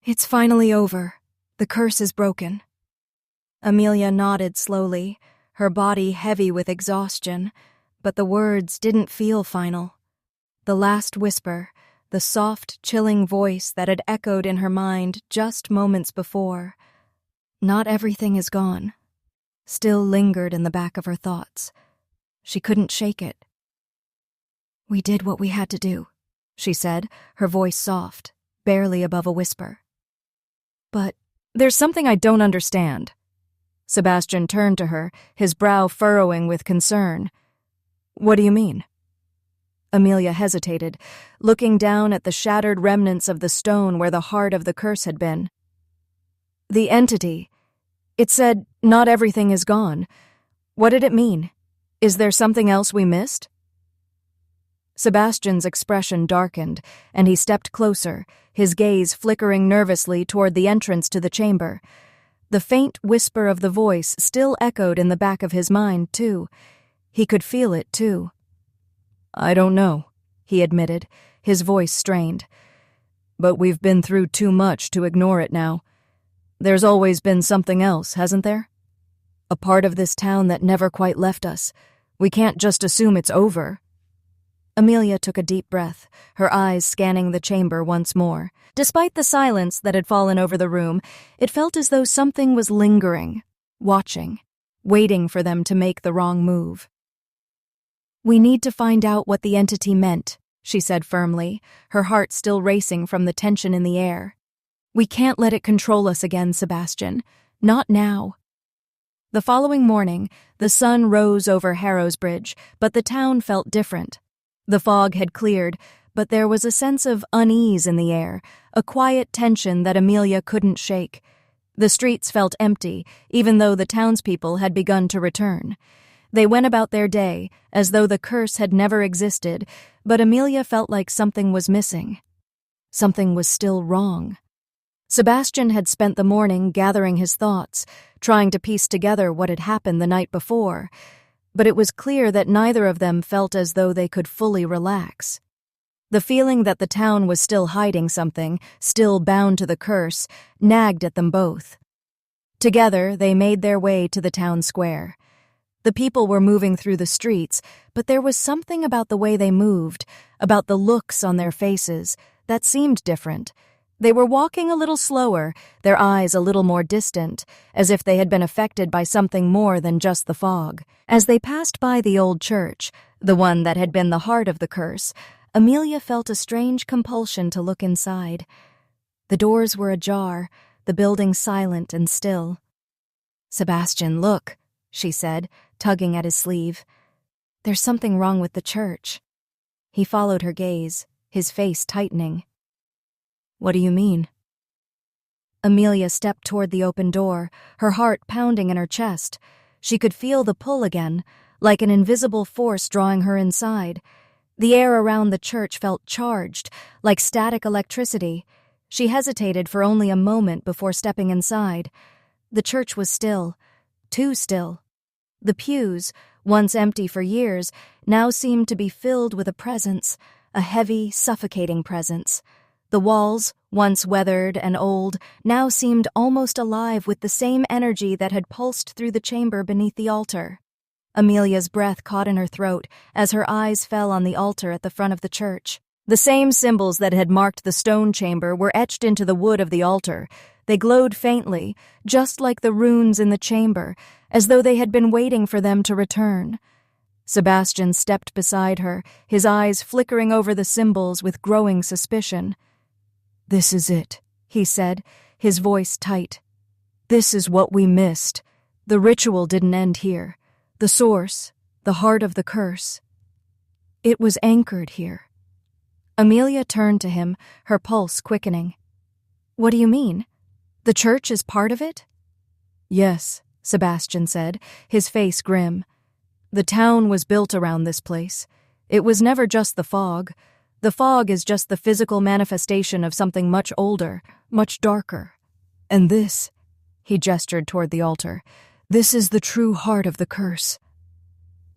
"It's finally over. The curse is broken." Amelia nodded slowly, her body heavy with exhaustion, but the words didn't feel final. The last whisper, the soft, chilling voice that had echoed in her mind just moments before, not everything is gone, still lingered in the back of her thoughts. She couldn't shake it. "We did what we had to do," she said, her voice soft, barely above a whisper. "But there's something I don't understand." Sebastian turned to her, his brow furrowing with concern. "What do you mean?" Amelia hesitated, looking down at the shattered remnants of the stone where the heart of the curse had been. "The entity. It said, 'Not everything is gone.' What did it mean? Is there something else we missed?" Sebastian's expression darkened, and he stepped closer, his gaze flickering nervously toward the entrance to the chamber. The faint whisper of the voice still echoed in the back of his mind, too. He could feel it, too. "I don't know," he admitted, his voice strained. "But we've been through too much to ignore it now. There's always been something else, hasn't there? A part of this town that never quite left us. We can't just assume it's over." Amelia took a deep breath, her eyes scanning the chamber once more. Despite the silence that had fallen over the room, it felt as though something was lingering, watching, waiting for them to make the wrong move. "We need to find out what the entity meant," she said firmly, her heart still racing from the tension in the air. "We can't let it control us again, Sebastian. Not now." The following morning, the sun rose over Harrow's Bridge, but the town felt different. The fog had cleared, but there was a sense of unease in the air, a quiet tension that Amelia couldn't shake. The streets felt empty, even though the townspeople had begun to return. They went about their day, as though the curse had never existed, but Amelia felt like something was missing. Something was still wrong. Sebastian had spent the morning gathering his thoughts, trying to piece together what had happened the night before, but it was clear that neither of them felt as though they could fully relax. The feeling that the town was still hiding something, still bound to the curse, nagged at them both. Together, they made their way to the town square. The people were moving through the streets, but there was something about the way they moved, about the looks on their faces, that seemed different. They were walking a little slower, their eyes a little more distant, as if they had been affected by something more than just the fog. As they passed by the old church, the one that had been the heart of the curse, Amelia felt a strange compulsion to look inside. The doors were ajar, the building silent and still. "Sebastian, look," she said, tugging at his sleeve. "There's something wrong with the church." He followed her gaze, his face tightening. "What do you mean?" Amelia stepped toward the open door, her heart pounding in her chest. She could feel the pull again, like an invisible force drawing her inside. The air around the church felt charged, like static electricity. She hesitated for only a moment before stepping inside. The church was still, too still. The pews, once empty for years, now seemed to be filled with a presence, a heavy, suffocating presence. The walls, once weathered and old, now seemed almost alive with the same energy that had pulsed through the chamber beneath the altar. Amelia's breath caught in her throat as her eyes fell on the altar at the front of the church. The same symbols that had marked the stone chamber were etched into the wood of the altar. They glowed faintly, just like the runes in the chamber, as though they had been waiting for them to return. Sebastian stepped beside her, his eyes flickering over the symbols with growing suspicion. "This is it," he said, his voice tight. "This is what we missed. The ritual didn't end here. The source, the heart of the curse. It was anchored here." Amelia turned to him, her pulse quickening. "What do you mean? The church is part of it?" "Yes," Sebastian said, his face grim. "The town was built around this place. It was never just the fog. The fog is just the physical manifestation of something much older, much darker. And this," he gestured toward the altar, "this is the true heart of the curse."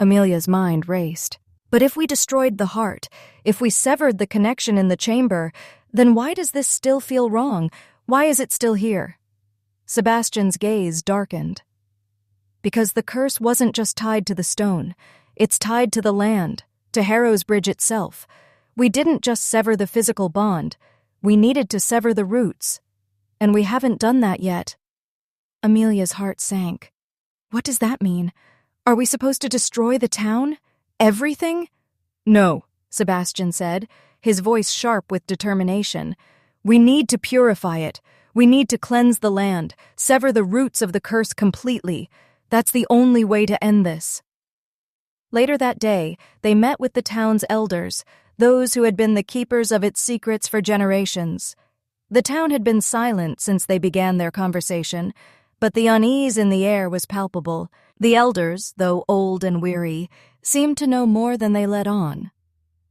Amelia's mind raced. But if we destroyed the heart, if we severed the connection in the chamber, then why does this still feel wrong? Why is it still here? Sebastian's gaze darkened. Because the curse wasn't just tied to the stone. It's tied to the land, to Harrow's Bridge itself. We didn't just sever the physical bond. We needed to sever the roots. And we haven't done that yet. Amelia's heart sank. What does that mean? Are we supposed to destroy the town? Everything? No, Sebastian said, his voice sharp with determination. We need to purify it. We need to cleanse the land, sever the roots of the curse completely. That's the only way to end this. Later that day, they met with the town's elders, those who had been the keepers of its secrets for generations. The town had been silent since they began their conversation, but the unease in the air was palpable. The elders, though old and weary, seemed to know more than they let on.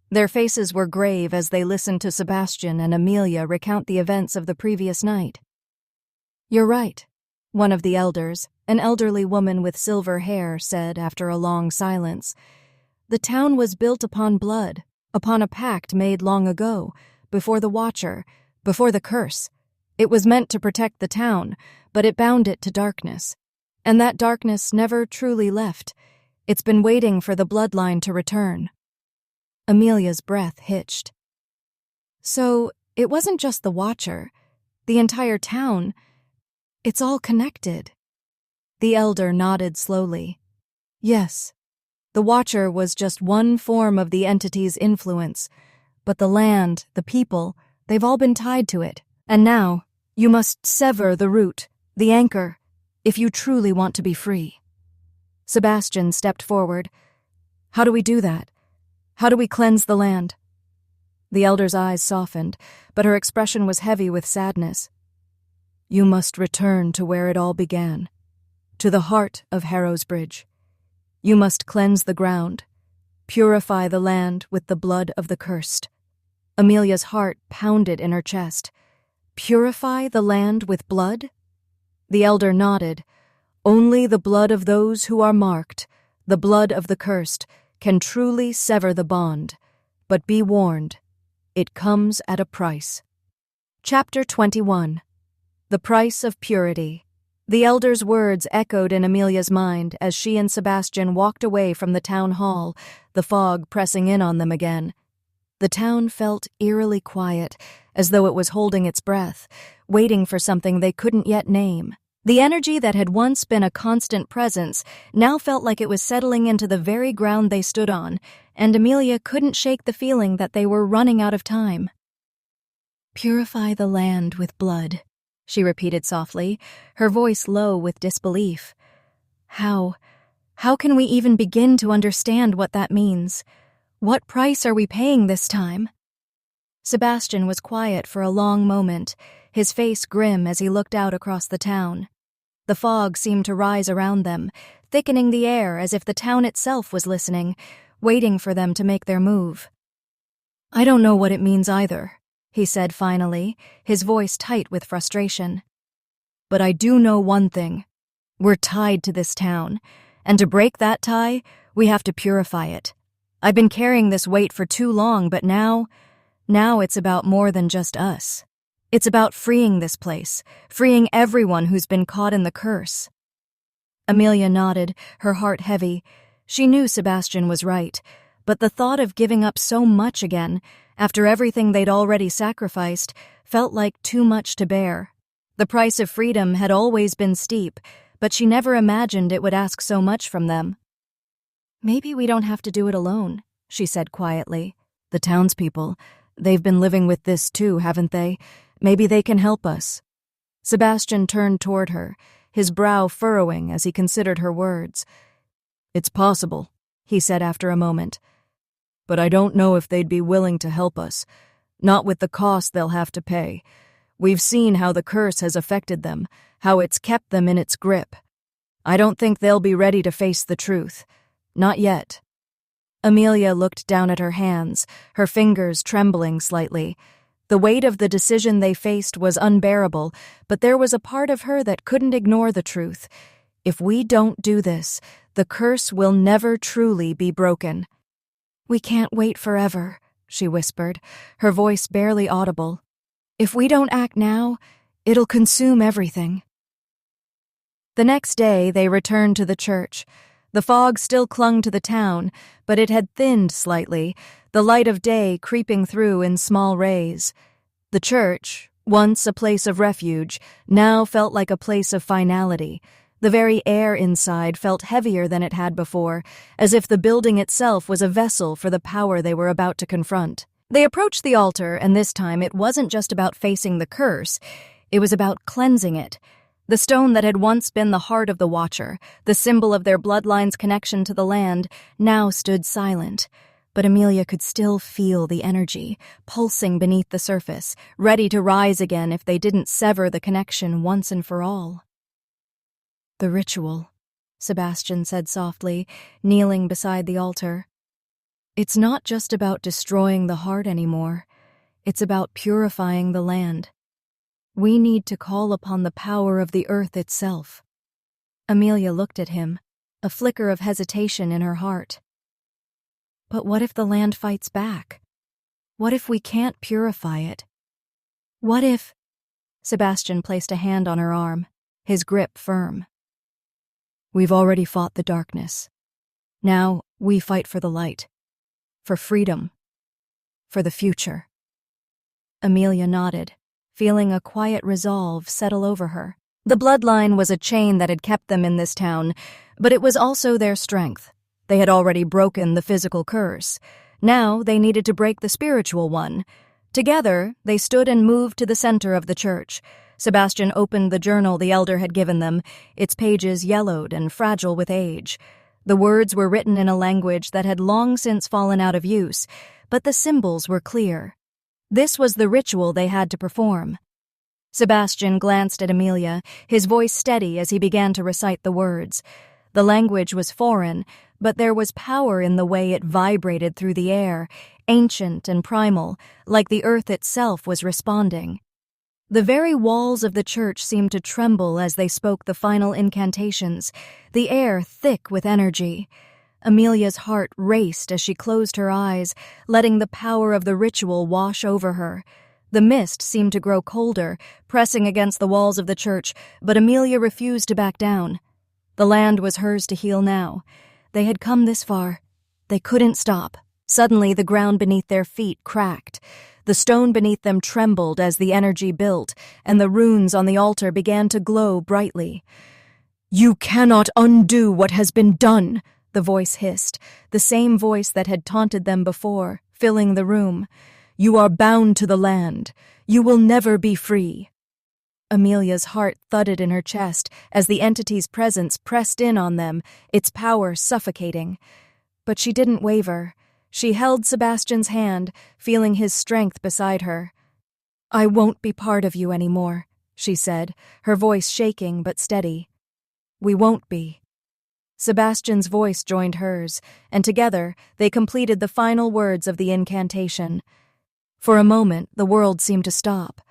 Their faces were grave as they listened to Sebastian and Amelia recount the events of the previous night. You're right, one of the elders, an elderly woman with silver hair, said after a long silence. The town was built upon blood, upon a pact made long ago, before the Watcher, before the curse. It was meant to protect the town, but it bound it to darkness. And that darkness never truly left. It's been waiting for the bloodline to return. Amelia's breath hitched. So, it wasn't just the Watcher. The entire town. It's all connected. The elder nodded slowly. Yes, the Watcher was just one form of the entity's influence, but the land, the people, they've all been tied to it. And now, you must sever the root, the anchor, if you truly want to be free. Sebastian stepped forward. How do we do that? How do we cleanse the land? The elder's eyes softened, but her expression was heavy with sadness. You must return to where it all began, to the heart of Harrow's Bridge. You must cleanse the ground, purify the land with the blood of the cursed. Amelia's heart pounded in her chest. Purify the land with blood? The elder nodded. Only the blood of those who are marked, the blood of the cursed, can truly sever the bond. But be warned, it comes at a price. Chapter 21. The Price of Purity. The elder's words echoed in Amelia's mind as she and Sebastian walked away from the town hall, the fog pressing in on them again. The town felt eerily quiet, as though it was holding its breath, waiting for something they couldn't yet name. The energy that had once been a constant presence now felt like it was settling into the very ground they stood on, and Amelia couldn't shake the feeling that they were running out of time. Purify the land with blood, she repeated softly, her voice low with disbelief. How can we even begin to understand what that means? What price are we paying this time? Sebastian was quiet for a long moment, his face grim as he looked out across the town. The fog seemed to rise around them, thickening the air as if the town itself was listening, waiting for them to make their move. I don't know what it means either, he said finally, his voice tight with frustration. But I do know one thing. We're tied to this town, and to break that tie, we have to purify it. I've been carrying this weight for too long, but now it's about more than just us. It's about freeing this place, freeing everyone who's been caught in the curse. Amelia nodded, her heart heavy. She knew Sebastian was right, but the thought of giving up so much again, after everything they'd already sacrificed, felt like too much to bear. The price of freedom had always been steep, but she never imagined it would ask so much from them. Maybe we don't have to do it alone, she said quietly. The townspeople, they've been living with this too, haven't they? Maybe they can help us. Sebastian turned toward her, his brow furrowing as he considered her words. It's possible, he said after a moment. But I don't know if they'd be willing to help us, not with the cost they'll have to pay. We've seen how the curse has affected them, how it's kept them in its grip. I don't think they'll be ready to face the truth. Not yet. Amelia looked down at her hands, her fingers trembling slightly. The weight of the decision they faced was unbearable, but there was a part of her that couldn't ignore the truth. If we don't do this, the curse will never truly be broken. We can't wait forever, she whispered, her voice barely audible. If we don't act now, it'll consume everything. The next day, they returned to the church. The fog still clung to the town, but it had thinned slightly. the light of day creeping through in small rays. The church, once a place of refuge, now felt like a place of finality. The very air inside felt heavier than it had before, as if the building itself was a vessel for the power they were about to confront. They approached the altar, and this time it wasn't just about facing the curse, it was about cleansing it. The stone that had once been the heart of the Watcher, the symbol of their bloodline's connection to the land, now stood silent. But Amelia could still feel the energy, pulsing beneath the surface, ready to rise again if they didn't sever the connection once and for all. "The ritual," Sebastian said softly, kneeling beside the altar. "It's not just about destroying the heart anymore. It's about purifying the land. We need to call upon the power of the earth itself." Amelia looked at him, a flicker of hesitation in her heart. "But what if the land fights back? What if we can't purify it? What if—" Sebastian placed a hand on her arm, his grip firm. "We've already fought the darkness. Now we fight for the light. For freedom. For the future." Amelia nodded, feeling a quiet resolve settle over her. The bloodline was a chain that had kept them in this town, but it was also their strength. They had already broken the physical curse. Now they needed to break the spiritual one. Together, they stood and moved to the center of the church. Sebastian opened the journal the elder had given them, its pages yellowed and fragile with age. The words were written in a language that had long since fallen out of use, but the symbols were clear. This was the ritual they had to perform. Sebastian glanced at Amelia, his voice steady as he began to recite the words. The language was foreign, but there was power in the way it vibrated through the air, ancient and primal, like the earth itself was responding. The very walls of the church seemed to tremble as they spoke the final incantations, the air thick with energy. Amelia's heart raced as she closed her eyes, letting the power of the ritual wash over her. The mist seemed to grow colder, pressing against the walls of the church, but Amelia refused to back down. The land was hers to heal now. They had come this far. They couldn't stop. Suddenly, the ground beneath their feet cracked. The stone beneath them trembled as the energy built, and the runes on the altar began to glow brightly. "You cannot undo what has been done," the voice hissed, the same voice that had taunted them before, filling the room. "You are bound to the land. You will never be free." Amelia's heart thudded in her chest as the entity's presence pressed in on them, its power suffocating. But she didn't waver. She held Sebastian's hand, feeling his strength beside her. "I won't be part of you anymore," she said, her voice shaking but steady. "We won't be." Sebastian's voice joined hers, and together they completed the final words of the incantation. For a moment, the world seemed to stop.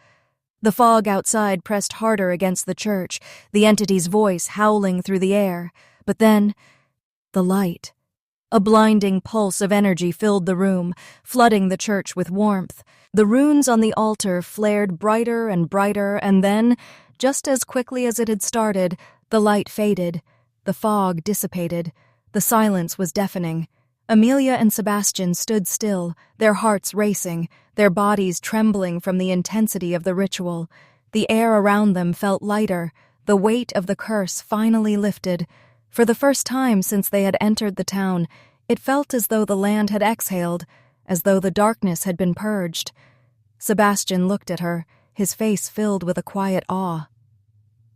The fog outside pressed harder against the church, the entity's voice howling through the air. But then, the light. A blinding pulse of energy filled the room, flooding the church with warmth. The runes on the altar flared brighter and brighter, and then, just as quickly as it had started, the light faded. The fog dissipated. The silence was deafening. Amelia and Sebastian stood still, their hearts racing, their bodies trembling from the intensity of the ritual. The air around them felt lighter. The weight of the curse finally lifted. For the first time since they had entered the town, it felt as though the land had exhaled, as though the darkness had been purged. Sebastian looked at her, his face filled with a quiet awe.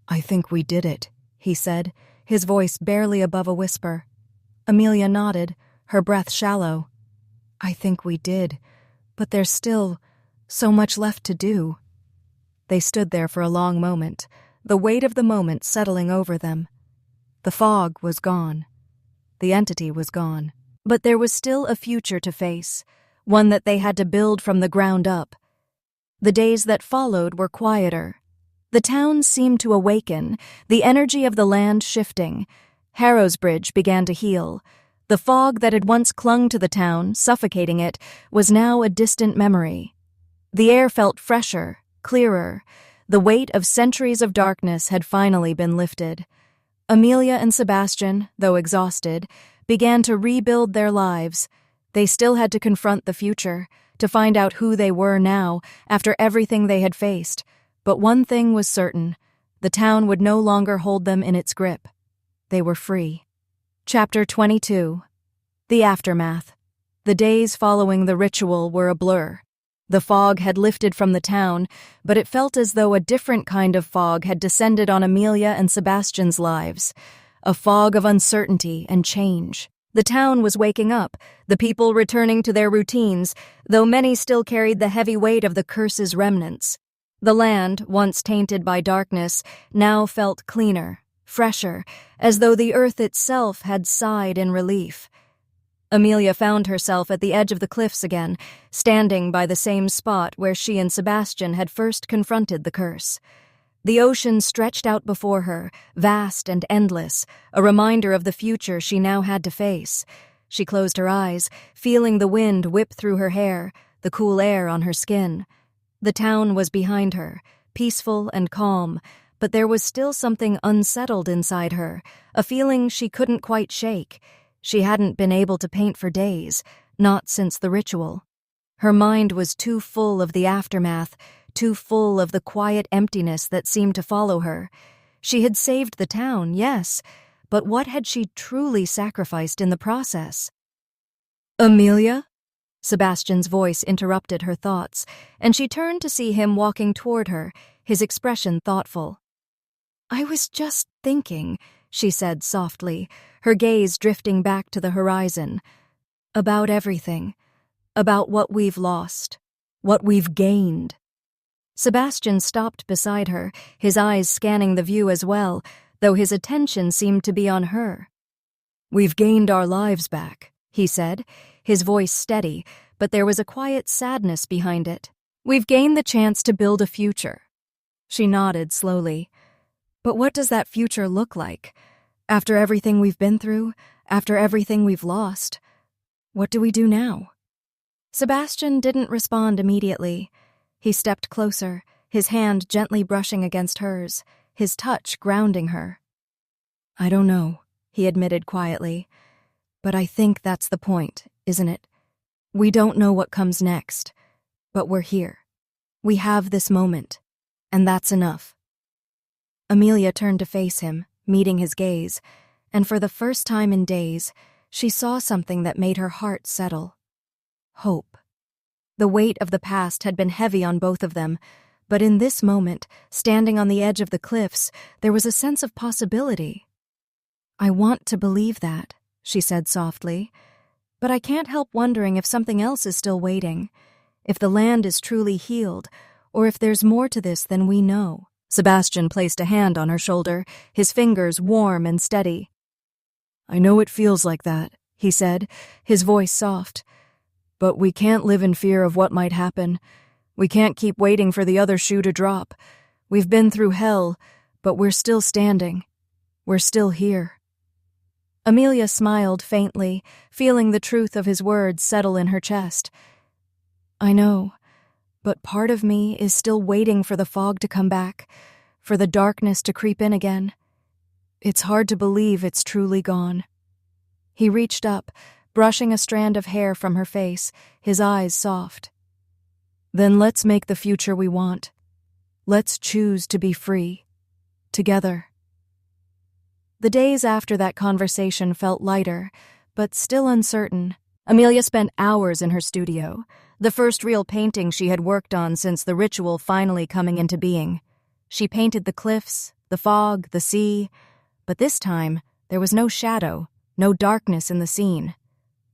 "I think we did it," he said, his voice barely above a whisper. Amelia nodded, her breath shallow. "I think we did, but there's still so much left to do." They stood there for a long moment, the weight of the moment settling over them. The fog was gone. The entity was gone. But there was still a future to face, one that they had to build from the ground up. The days that followed were quieter. The town seemed to awaken, the energy of the land shifting. Harrowsbridge began to heal. The fog that had once clung to the town, suffocating it, was now a distant memory. The air felt fresher, clearer. The weight of centuries of darkness had finally been lifted. Amelia and Sebastian, though exhausted, began to rebuild their lives. They still had to confront the future, to find out who they were now, after everything they had faced. But one thing was certain: the town would no longer hold them in its grip. They were free. Chapter 22. The Aftermath. The days following the ritual were a blur. The fog had lifted from the town, but it felt as though a different kind of fog had descended on Amelia and Sebastian's lives. A fog of uncertainty and change. The town was waking up, the people returning to their routines, though many still carried the heavy weight of the curse's remnants. The land, once tainted by darkness, now felt cleaner, fresher, as though the earth itself had sighed in relief. Amelia found herself at the edge of the cliffs again, standing by the same spot where she and Sebastian had first confronted the curse. The ocean stretched out before her, vast and endless, a reminder of the future she now had to face. She closed her eyes, feeling the wind whip through her hair, the cool air on her skin. The town was behind her, peaceful and calm, but there was still something unsettled inside her, a feeling she couldn't quite shake. She hadn't been able to paint for days, not since the ritual. Her mind was too full of the aftermath, too full of the quiet emptiness that seemed to follow her. She had saved the town, yes, but what had she truly sacrificed in the process? "Amelia?" Sebastian's voice interrupted her thoughts, and she turned to see him walking toward her, his expression thoughtful. "I was just thinking," she said softly, her gaze drifting back to the horizon, "about everything, about what we've lost, what we've gained." Sebastian stopped beside her, his eyes scanning the view as well, though his attention seemed to be on her. "We've gained our lives back," he said, his voice steady, but there was a quiet sadness behind it. "We've gained the chance to build a future." She nodded slowly. "But what does that future look like? After everything we've been through, after everything we've lost, what do we do now?" Sebastian didn't respond immediately. He stepped closer, his hand gently brushing against hers, his touch grounding her. "I don't know," he admitted quietly, "but I think that's the point, isn't it? We don't know what comes next, but we're here. We have this moment, and that's enough." Amelia turned to face him, meeting his gaze, and for the first time in days, she saw something that made her heart settle. Hope. The weight of the past had been heavy on both of them, but in this moment, standing on the edge of the cliffs, there was a sense of possibility. "I want to believe that," she said softly, "but I can't help wondering if something else is still waiting, if the land is truly healed, or if there's more to this than we know." Sebastian placed a hand on her shoulder, his fingers warm and steady. "I know it feels like that," he said, his voice soft. "But we can't live in fear of what might happen. We can't keep waiting for the other shoe to drop. We've been through hell, but we're still standing. We're still here." Amelia smiled faintly, feeling the truth of his words settle in her chest. "I know, but part of me is still waiting for the fog to come back, for the darkness to creep in again. It's hard to believe it's truly gone." He reached up, brushing a strand of hair from her face, his eyes soft. "Then let's make the future we want. Let's choose to be free. Together." The days after that conversation felt lighter, but still uncertain. Amelia spent hours in her studio, the first real painting she had worked on since the ritual finally coming into being. She painted the cliffs, the fog, the sea, but this time there was no shadow, no darkness in the scene.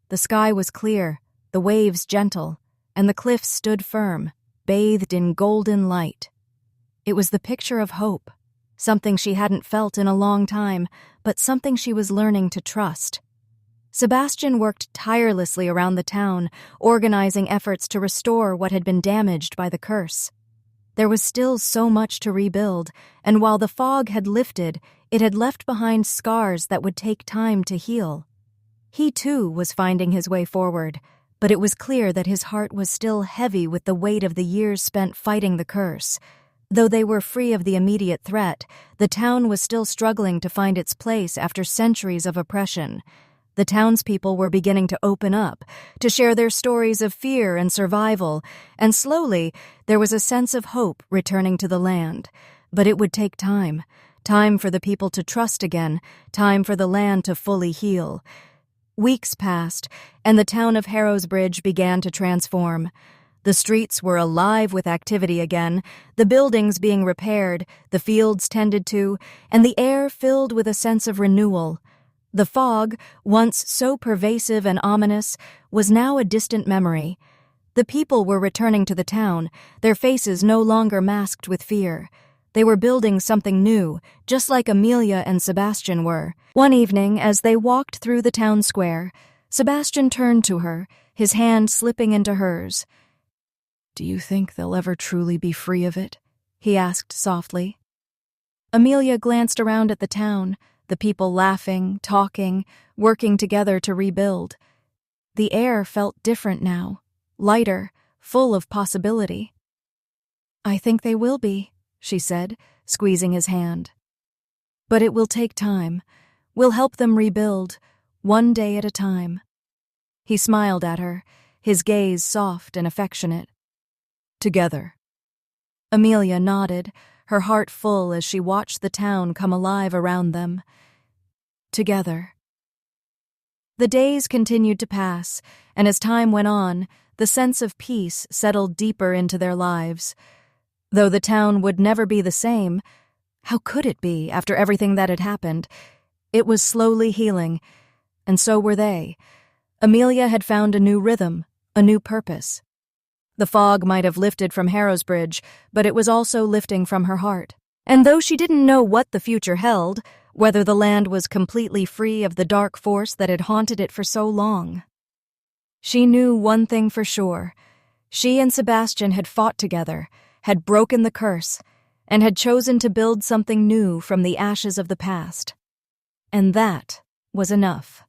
The sky was clear, the waves gentle, and the cliffs stood firm, bathed in golden light. It was the picture of hope, something she hadn't felt in a long time, but something she was learning to trust. Sebastian worked tirelessly around the town, organizing efforts to restore what had been damaged by the curse. There was still so much to rebuild, and while the fog had lifted, it had left behind scars that would take time to heal. He, too, was finding his way forward, but it was clear that his heart was still heavy with the weight of the years spent fighting the curse. Though they were free of the immediate threat, the town was still struggling to find its place after centuries of oppression. The townspeople were beginning to open up, to share their stories of fear and survival, and slowly there was a sense of hope returning to the land. But it would take time. Time for the people to trust again, time for the land to fully heal. Weeks passed, and the town of Harrowsbridge began to transform. The streets were alive with activity again, the buildings being repaired, the fields tended to, and the air filled with a sense of renewal. The fog, once so pervasive and ominous, was now a distant memory. The people were returning to the town, their faces no longer masked with fear. They were building something new, just like Amelia and Sebastian were. One evening, as they walked through the town square, Sebastian turned to her, his hand slipping into hers. "Do you think they'll ever truly be free of it?" he asked softly. Amelia glanced around at the town, the people laughing, talking, working together to rebuild. The air felt different now, lighter, full of possibility. "I think they will be," she said, squeezing his hand. "But it will take time. We'll help them rebuild, one day at a time." He smiled at her, his gaze soft and affectionate. "Together." Amelia nodded, her heart full as she watched the town come alive around them. Together. The days continued to pass, and as time went on, the sense of peace settled deeper into their lives. Though the town would never be the same, how could it be after everything that had happened? It was slowly healing, and so were they. Amelia had found a new rhythm, a new purpose. The fog might have lifted from Harrowsbridge, but it was also lifting from her heart. And though she didn't know what the future held, whether the land was completely free of the dark force that had haunted it for so long, she knew one thing for sure. She and Sebastian had fought together, had broken the curse, and had chosen to build something new from the ashes of the past. And that was enough.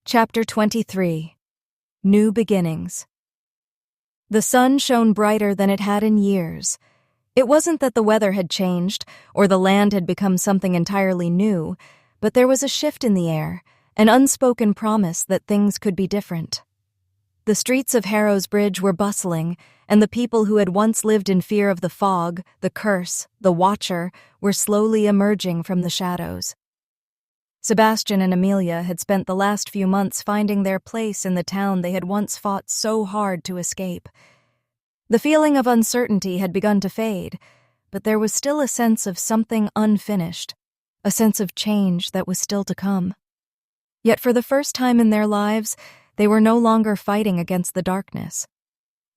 Chapter 23. New Beginnings. The sun shone brighter than it had in years. It wasn't that the weather had changed or the land had become something entirely new, but there was a shift in the air, an unspoken promise that things could be different. The streets of Harrowsbridge were bustling, and the people who had once lived in fear of the fog, the curse, the Watcher, were slowly emerging from the shadows. Sebastian and Amelia had spent the last few months finding their place in the town they had once fought so hard to escape. The feeling of uncertainty had begun to fade, but there was still a sense of something unfinished, a sense of change that was still to come. Yet for the first time in their lives, they were no longer fighting against the darkness.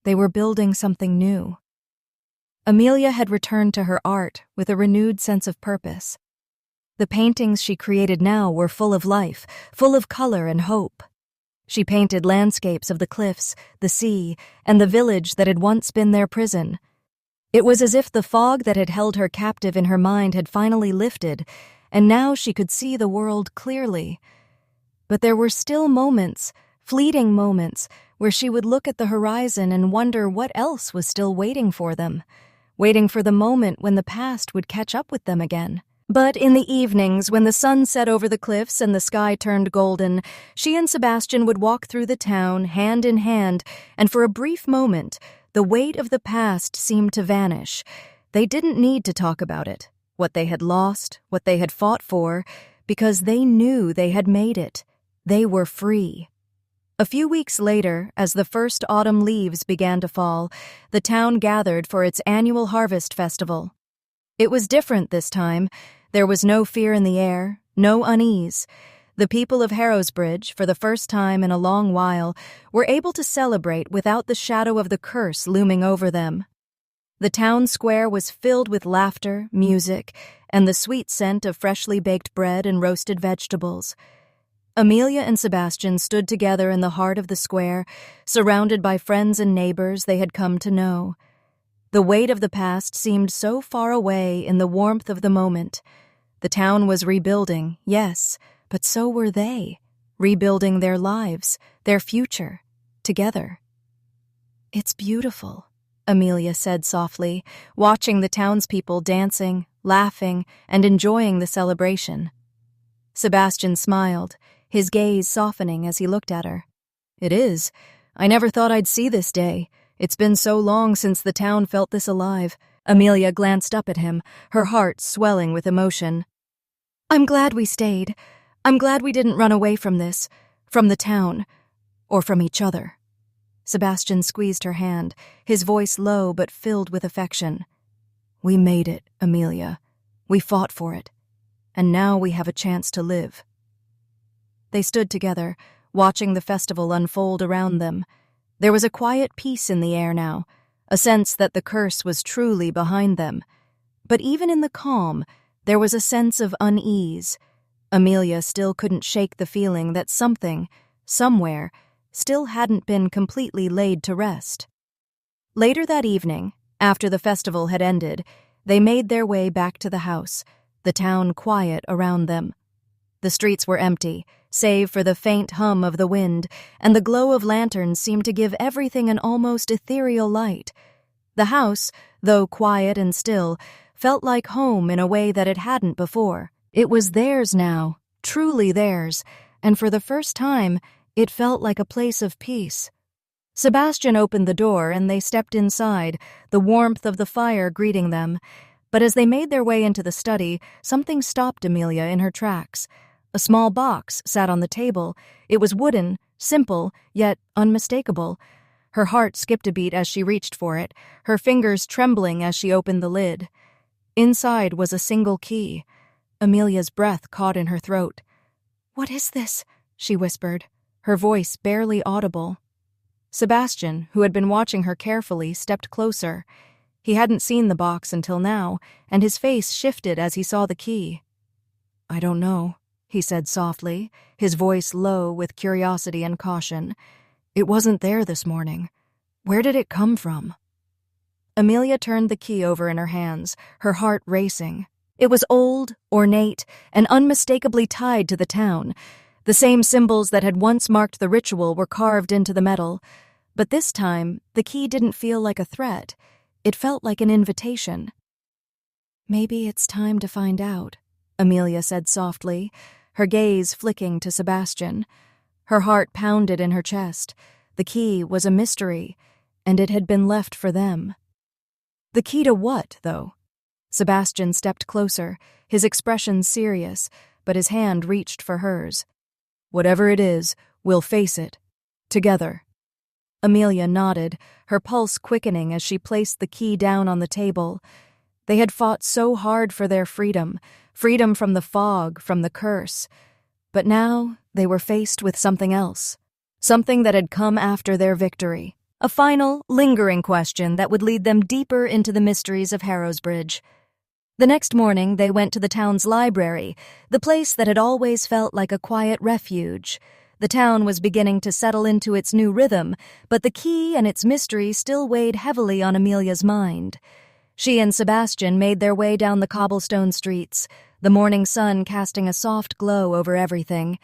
They were building something new. Amelia had returned to her art with a renewed sense of purpose. The paintings she created now were full of life, full of color and hope. She painted landscapes of the cliffs, the sea, and the village that had once been their prison. It was as if the fog that had held her captive in her mind had finally lifted, and now she could see the world clearly. But there were still moments, fleeting moments, where she would look at the horizon and wonder what else was still waiting for them, waiting for the moment when the past would catch up with them again. But in the evenings, when the sun set over the cliffs and the sky turned golden, she and Sebastian would walk through the town, hand in hand, and for a brief moment, the weight of the past seemed to vanish. They didn't need to talk about it, what they had lost, what they had fought for, because they knew they had made it. They were free. A few weeks later, as the first autumn leaves began to fall, the town gathered for its annual harvest festival. It was different this time. There was no fear in the air, no unease. The people of Harrowsbridge, for the first time in a long while, were able to celebrate without the shadow of the curse looming over them. The town square was filled with laughter, music, and the sweet scent of freshly baked bread and roasted vegetables. Amelia and Sebastian stood together in the heart of the square, surrounded by friends and neighbors they had come to know. The weight of the past seemed so far away in the warmth of the moment. The town was rebuilding, yes, but so were they, rebuilding their lives, their future, together. "It's beautiful," Amelia said softly, watching the townspeople dancing, laughing, and enjoying the celebration. Sebastian smiled, his gaze softening as he looked at her. "It is. I never thought I'd see this day. It's been so long since the town felt this alive." Amelia glanced up at him, her heart swelling with emotion. "I'm glad we stayed. I'm glad we didn't run away from this, from the town, or from each other." Sebastian squeezed her hand, his voice low but filled with affection. "We made it, Amelia. We fought for it. And now we have a chance to live." They stood together, watching the festival unfold around them. There was a quiet peace in the air now, a sense that the curse was truly behind them. But even in the calm, there was a sense of unease. Amelia still couldn't shake the feeling that something, somewhere, still hadn't been completely laid to rest. Later that evening, after the festival had ended, they made their way back to the house, the town quiet around them. The streets were empty, save for the faint hum of the wind, and the glow of lanterns seemed to give everything an almost ethereal light. The house, though quiet and still, felt like home in a way that it hadn't before. It was theirs now, truly theirs, and for the first time, it felt like a place of peace. Sebastian opened the door and they stepped inside, the warmth of the fire greeting them. But as they made their way into the study, something stopped Amelia in her tracks. A small box sat on the table. It was wooden, simple, yet unmistakable. Her heart skipped a beat as she reached for it, her fingers trembling as she opened the lid. Inside was a single key. Amelia's breath caught in her throat. "What is this?" she whispered, her voice barely audible. Sebastian, who had been watching her carefully, stepped closer. He hadn't seen the box until now, and his face shifted as he saw the key. "I don't know," he said softly, his voice low with curiosity and caution. "It wasn't there this morning. Where did it come from?" Amelia turned the key over in her hands, her heart racing. It was old, ornate, and unmistakably tied to the town. The same symbols that had once marked the ritual were carved into the metal. But this time, the key didn't feel like a threat. It felt like an invitation. "Maybe it's time to find out," Amelia said softly, her gaze flicking to Sebastian. Her heart pounded in her chest. The key was a mystery, and it had been left for them. The key to what, though? Sebastian stepped closer, his expression serious, but his hand reached for hers. "Whatever it is, we'll face it. Together." Amelia nodded, her pulse quickening as she placed the key down on the table. They had fought so hard for their freedom from the fog, from the curse. But now they were faced with something else, something that had come after their victory, a final, lingering question that would lead them deeper into the mysteries of Harrowsbridge. The next morning they went to the town's library, the place that had always felt like a quiet refuge. The town was beginning to settle into its new rhythm, but the key and its mystery still weighed heavily on Amelia's mind. She and Sebastian made their way down the cobblestone streets, the morning sun casting a soft glow over everything.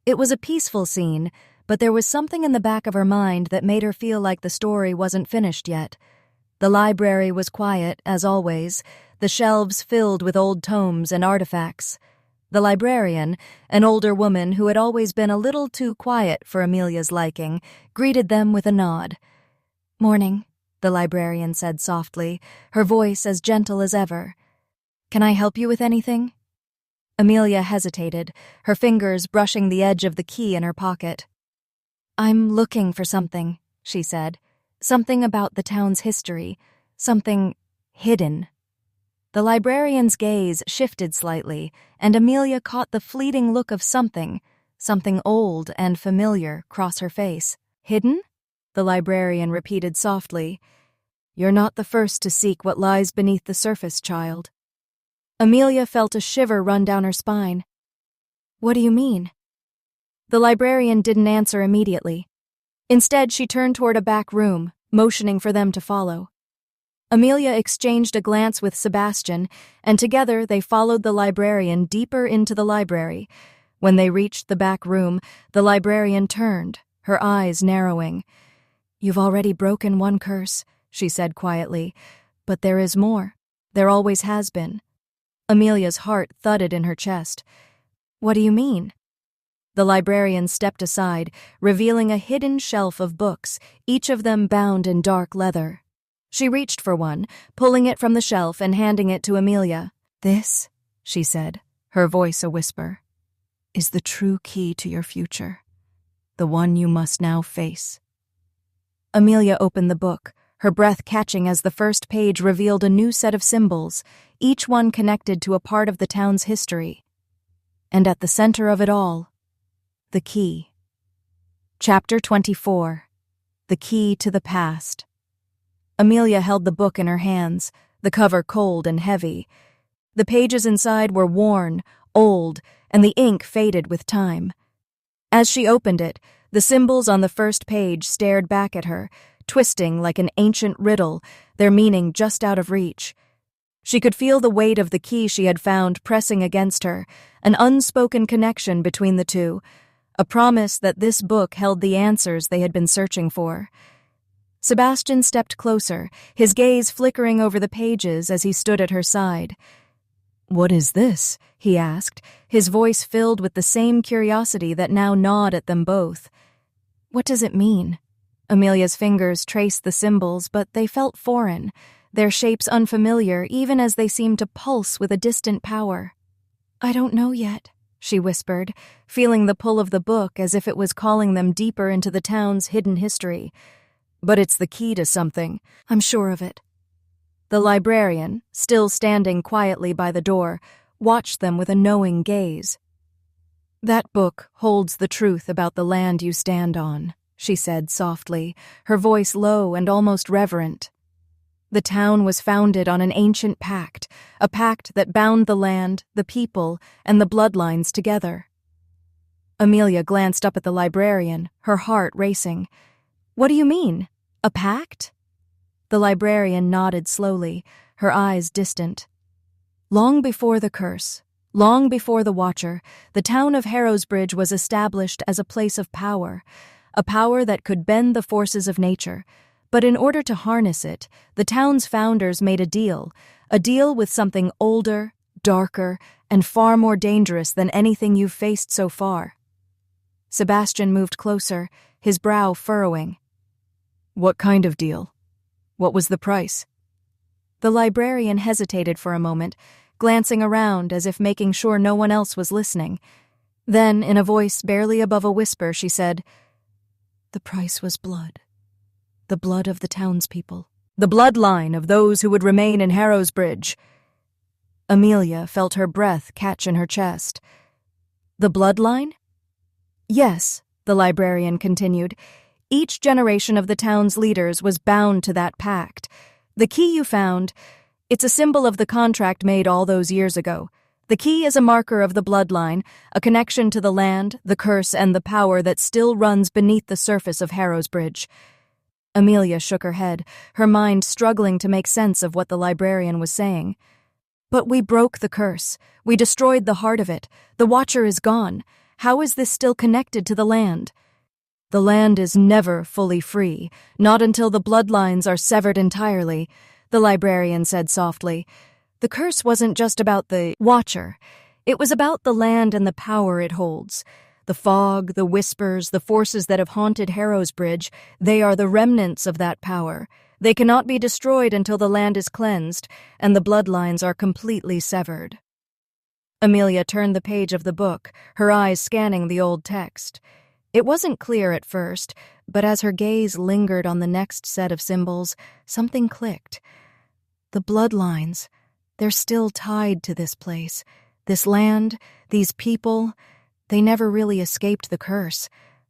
It was a peaceful scene, but there was something in the back of her mind that made her feel like the story wasn't finished yet. The library was quiet, as always, the shelves filled with old tomes and artifacts. The librarian, an older woman who had always been a little too quiet for Amelia's liking, greeted them with a nod. "Morning," the librarian said softly, her voice as gentle as ever. "Can I help you with anything?" Amelia hesitated, her fingers brushing the edge of the key in her pocket. "I'm looking for something," she said. "Something about the town's history. Something hidden." The librarian's gaze shifted slightly, and Amelia caught the fleeting look of something old and familiar, cross her face. "Hidden?" the librarian repeated softly. "You're not the first to seek what lies beneath the surface, child." Amelia felt a shiver run down her spine. "What do you mean?" The librarian didn't answer immediately. Instead, she turned toward a back room, motioning for them to follow. Amelia exchanged a glance with Sebastian, and together they followed the librarian deeper into the library. When they reached the back room, the librarian turned, her eyes narrowing. "You've already broken one curse," she said quietly, "but there is more. There always has been." Amelia's heart thudded in her chest. "What do you mean?" The librarian stepped aside, revealing a hidden shelf of books, each of them bound in dark leather. She reached for one, pulling it from the shelf and handing it to Amelia. "This," she said, her voice a whisper, "is the true key to your future, the one you must now face." Amelia opened the book, her breath catching as the first page revealed a new set of symbols, each one connected to a part of the town's history. And at the center of it all, the key. Chapter 24. The Key to the Past. Amelia held the book in her hands, the cover cold and heavy. The pages inside were worn, old, and the ink faded with time. As she opened it, the symbols on the first page stared back at her, twisting like an ancient riddle, their meaning just out of reach. She could feel the weight of the key she had found pressing against her, an unspoken connection between the two, a promise that this book held the answers they had been searching for. Sebastian stepped closer, his gaze flickering over the pages as he stood at her side. "What is this?" he asked, his voice filled with the same curiosity that now gnawed at them both. "What does it mean?" Amelia's fingers traced the symbols, but they felt foreign, their shapes unfamiliar even as they seemed to pulse with a distant power. "I don't know yet," she whispered, feeling the pull of the book as if it was calling them deeper into the town's hidden history. "But it's the key to something. I'm sure of it." The librarian, still standing quietly by the door, watched them with a knowing gaze. "That book holds the truth about the land you stand on," she said softly, her voice low and almost reverent. "The town was founded on an ancient pact, a pact that bound the land, the people, and the bloodlines together." Amelia glanced up at the librarian, her heart racing. "What do you mean? A pact?" The librarian nodded slowly, her eyes distant. "Long before the curse, long before the Watcher, the town of Harrowsbridge was established as a place of power, a power that could bend the forces of nature. But in order to harness it, the town's founders made a deal with something older, darker, and far more dangerous than anything you've faced so far." Sebastian moved closer, his brow furrowing. "What kind of deal? What was the price?" The librarian hesitated for a moment, glancing around as if making sure no one else was listening. Then, in a voice barely above a whisper, she said, "The price was blood. The blood of the townspeople. The bloodline of those who would remain in Harrowsbridge." Amelia felt her breath catch in her chest. "The bloodline?" "Yes," the librarian continued. "Each generation of the town's leaders was bound to that pact. The key you found, it's a symbol of the contract made all those years ago. The key is a marker of the bloodline, a connection to the land, the curse, and the power that still runs beneath the surface of Harrowsbridge." Amelia shook her head, her mind struggling to make sense of what the librarian was saying. "But we broke the curse. We destroyed the heart of it. The Watcher is gone. How is this still connected to the land?" "The land is never fully free, not until the bloodlines are severed entirely," the librarian said softly. "The curse wasn't just about the Watcher. It was about the land and the power it holds. The fog, the whispers, the forces that have haunted Harrowsbridge, they are the remnants of that power. They cannot be destroyed until the land is cleansed, and the bloodlines are completely severed." Amelia turned the page of the book, her eyes scanning the old text. It wasn't clear at first, but as her gaze lingered on the next set of symbols, something clicked. The bloodlines, they're still tied to this place. This land, these people, they never really escaped the curse.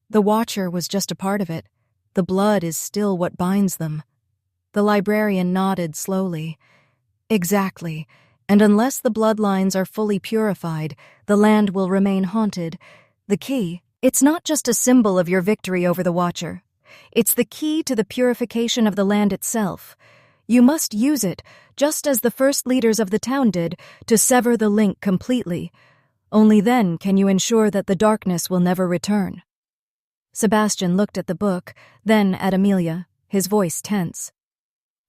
The Watcher was just a part of it. The blood is still what binds them. The librarian nodded slowly. "Exactly. And unless the bloodlines are fully purified, the land will remain haunted. The key, it's not just a symbol of your victory over the Watcher. It's the key to the purification of the land itself. You must use it, just as the first leaders of the town did, to sever the link completely. Only then can you ensure that the darkness will never return." Sebastian looked at the book, then at Amelia, his voice tense.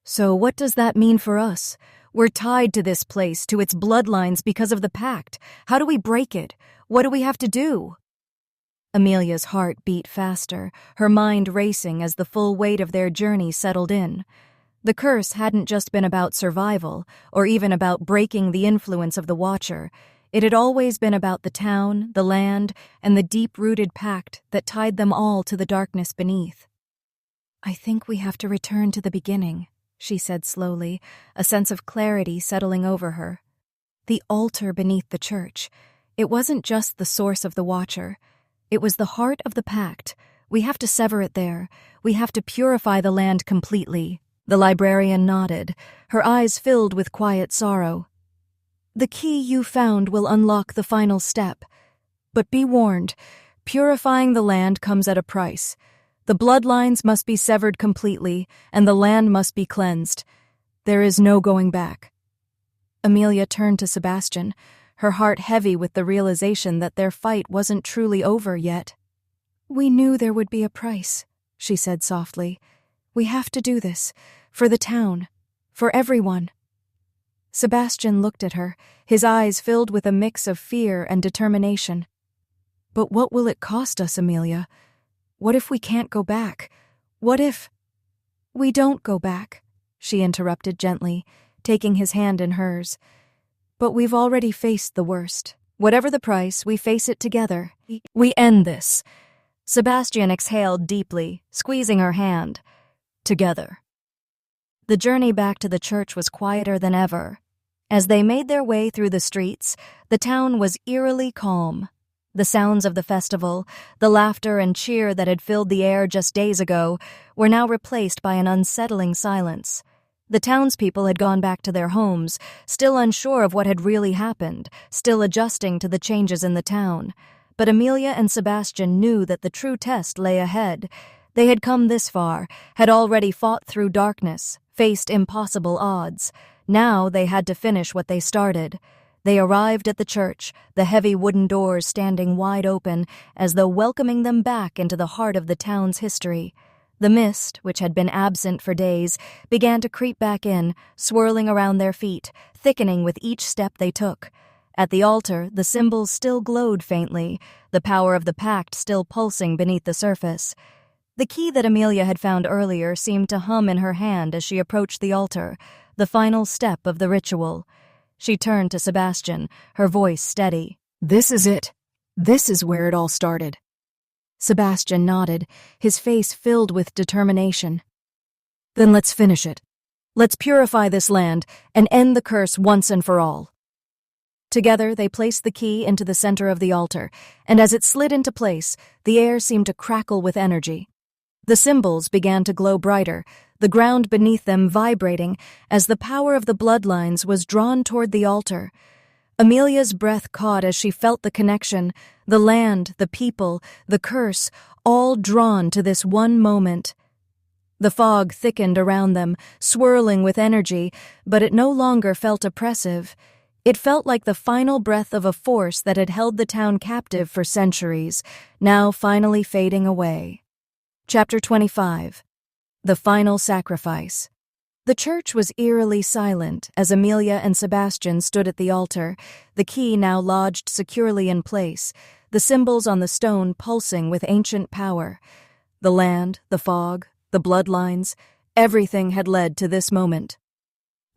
"So what does that mean for us? We're tied to this place, to its bloodlines because of the pact. How do we break it? What do we have to do?" Amelia's heart beat faster, her mind racing as the full weight of their journey settled in. The curse hadn't just been about survival, or even about breaking the influence of the Watcher. It had always been about the town, the land, and the deep-rooted pact that tied them all to the darkness beneath. "I think we have to return to the beginning," she said slowly, a sense of clarity settling over her. The altar beneath the church. It wasn't just the source of the Watcher. It was the heart of the pact. We have to sever it there. We have to purify the land completely. The librarian nodded, her eyes filled with quiet sorrow. "The key you found will unlock the final step. But be warned, purifying the land comes at a price. The bloodlines must be severed completely, and the land must be cleansed. There is no going back." Amelia turned to Sebastian, her heart heavy with the realization that their fight wasn't truly over yet. "We knew there would be a price," she said softly. "We have to do this. For the town. For everyone." Sebastian looked at her, his eyes filled with a mix of fear and determination. "But what will it cost us, Amelia? What if we can't go back? What if—" "We don't go back," she interrupted gently, taking his hand in hers. "But we've already faced the worst. Whatever the price, we face it together. We end this." Sebastian exhaled deeply, squeezing her hand. "Together." The journey back to the church was quieter than ever. As they made their way through the streets, the town was eerily calm. The sounds of the festival, the laughter and cheer that had filled the air just days ago, were now replaced by an unsettling silence. The townspeople had gone back to their homes, still unsure of what had really happened, still adjusting to the changes in the town. But Amelia and Sebastian knew that the true test lay ahead. They had come this far, had already fought through darkness, faced impossible odds. Now they had to finish what they started. They arrived at the church, the heavy wooden doors standing wide open, as though welcoming them back into the heart of the town's history. The mist, which had been absent for days, began to creep back in, swirling around their feet, thickening with each step they took. At the altar, the symbols still glowed faintly, the power of the pact still pulsing beneath the surface. The key that Amelia had found earlier seemed to hum in her hand as she approached the altar, the final step of the ritual. She turned to Sebastian, her voice steady. "This is it. This is where it all started." Sebastian nodded, his face filled with determination. "Then let's finish it. Let's purify this land and end the curse once and for all." Together, they placed the key into the center of the altar, and as it slid into place, the air seemed to crackle with energy. The symbols began to glow brighter, the ground beneath them vibrating as the power of the bloodlines was drawn toward the altar. Amelia's breath caught as she felt the connection, the land, the people, the curse, all drawn to this one moment. The fog thickened around them, swirling with energy, but it no longer felt oppressive. It felt like the final breath of a force that had held the town captive for centuries, now finally fading away. Chapter 25. The Final Sacrifice. The church was eerily silent as Amelia and Sebastian stood at the altar, the key now lodged securely in place, the symbols on the stone pulsing with ancient power. The land, the fog, the bloodlines, everything had led to this moment.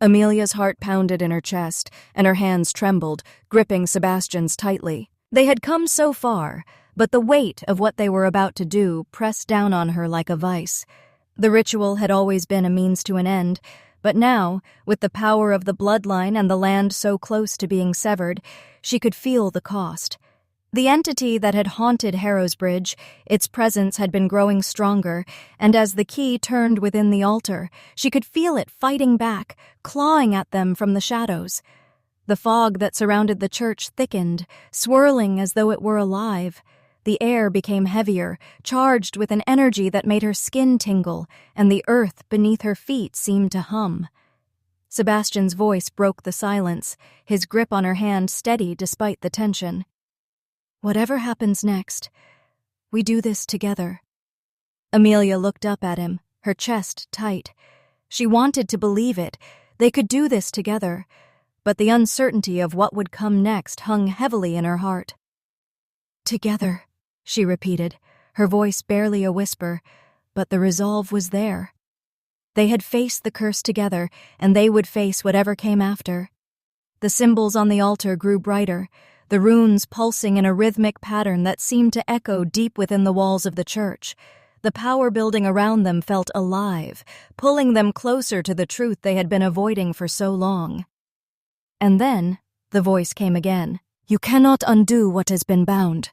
Amelia's heart pounded in her chest, and her hands trembled, gripping Sebastian's tightly. They had come so far, but the weight of what they were about to do pressed down on her like a vice. The ritual had always been a means to an end, but now, with the power of the bloodline and the land so close to being severed, she could feel the cost. The entity that had haunted Harrowsbridge, its presence had been growing stronger, and as the key turned within the altar, she could feel it fighting back, clawing at them from the shadows. The fog that surrounded the church thickened, swirling as though it were alive. The air became heavier, charged with an energy that made her skin tingle, and the earth beneath her feet seemed to hum. Sebastian's voice broke the silence, his grip on her hand steady despite the tension. "Whatever happens next, we do this together." Amelia looked up at him, her chest tight. She wanted to believe it. They could do this together, but the uncertainty of what would come next hung heavily in her heart. "Together," she repeated, her voice barely a whisper, but the resolve was there. They had faced the curse together, and they would face whatever came after. The symbols on the altar grew brighter, the runes pulsing in a rhythmic pattern that seemed to echo deep within the walls of the church. The power building around them felt alive, pulling them closer to the truth they had been avoiding for so long. And then, the voice came again. "You cannot undo what has been bound."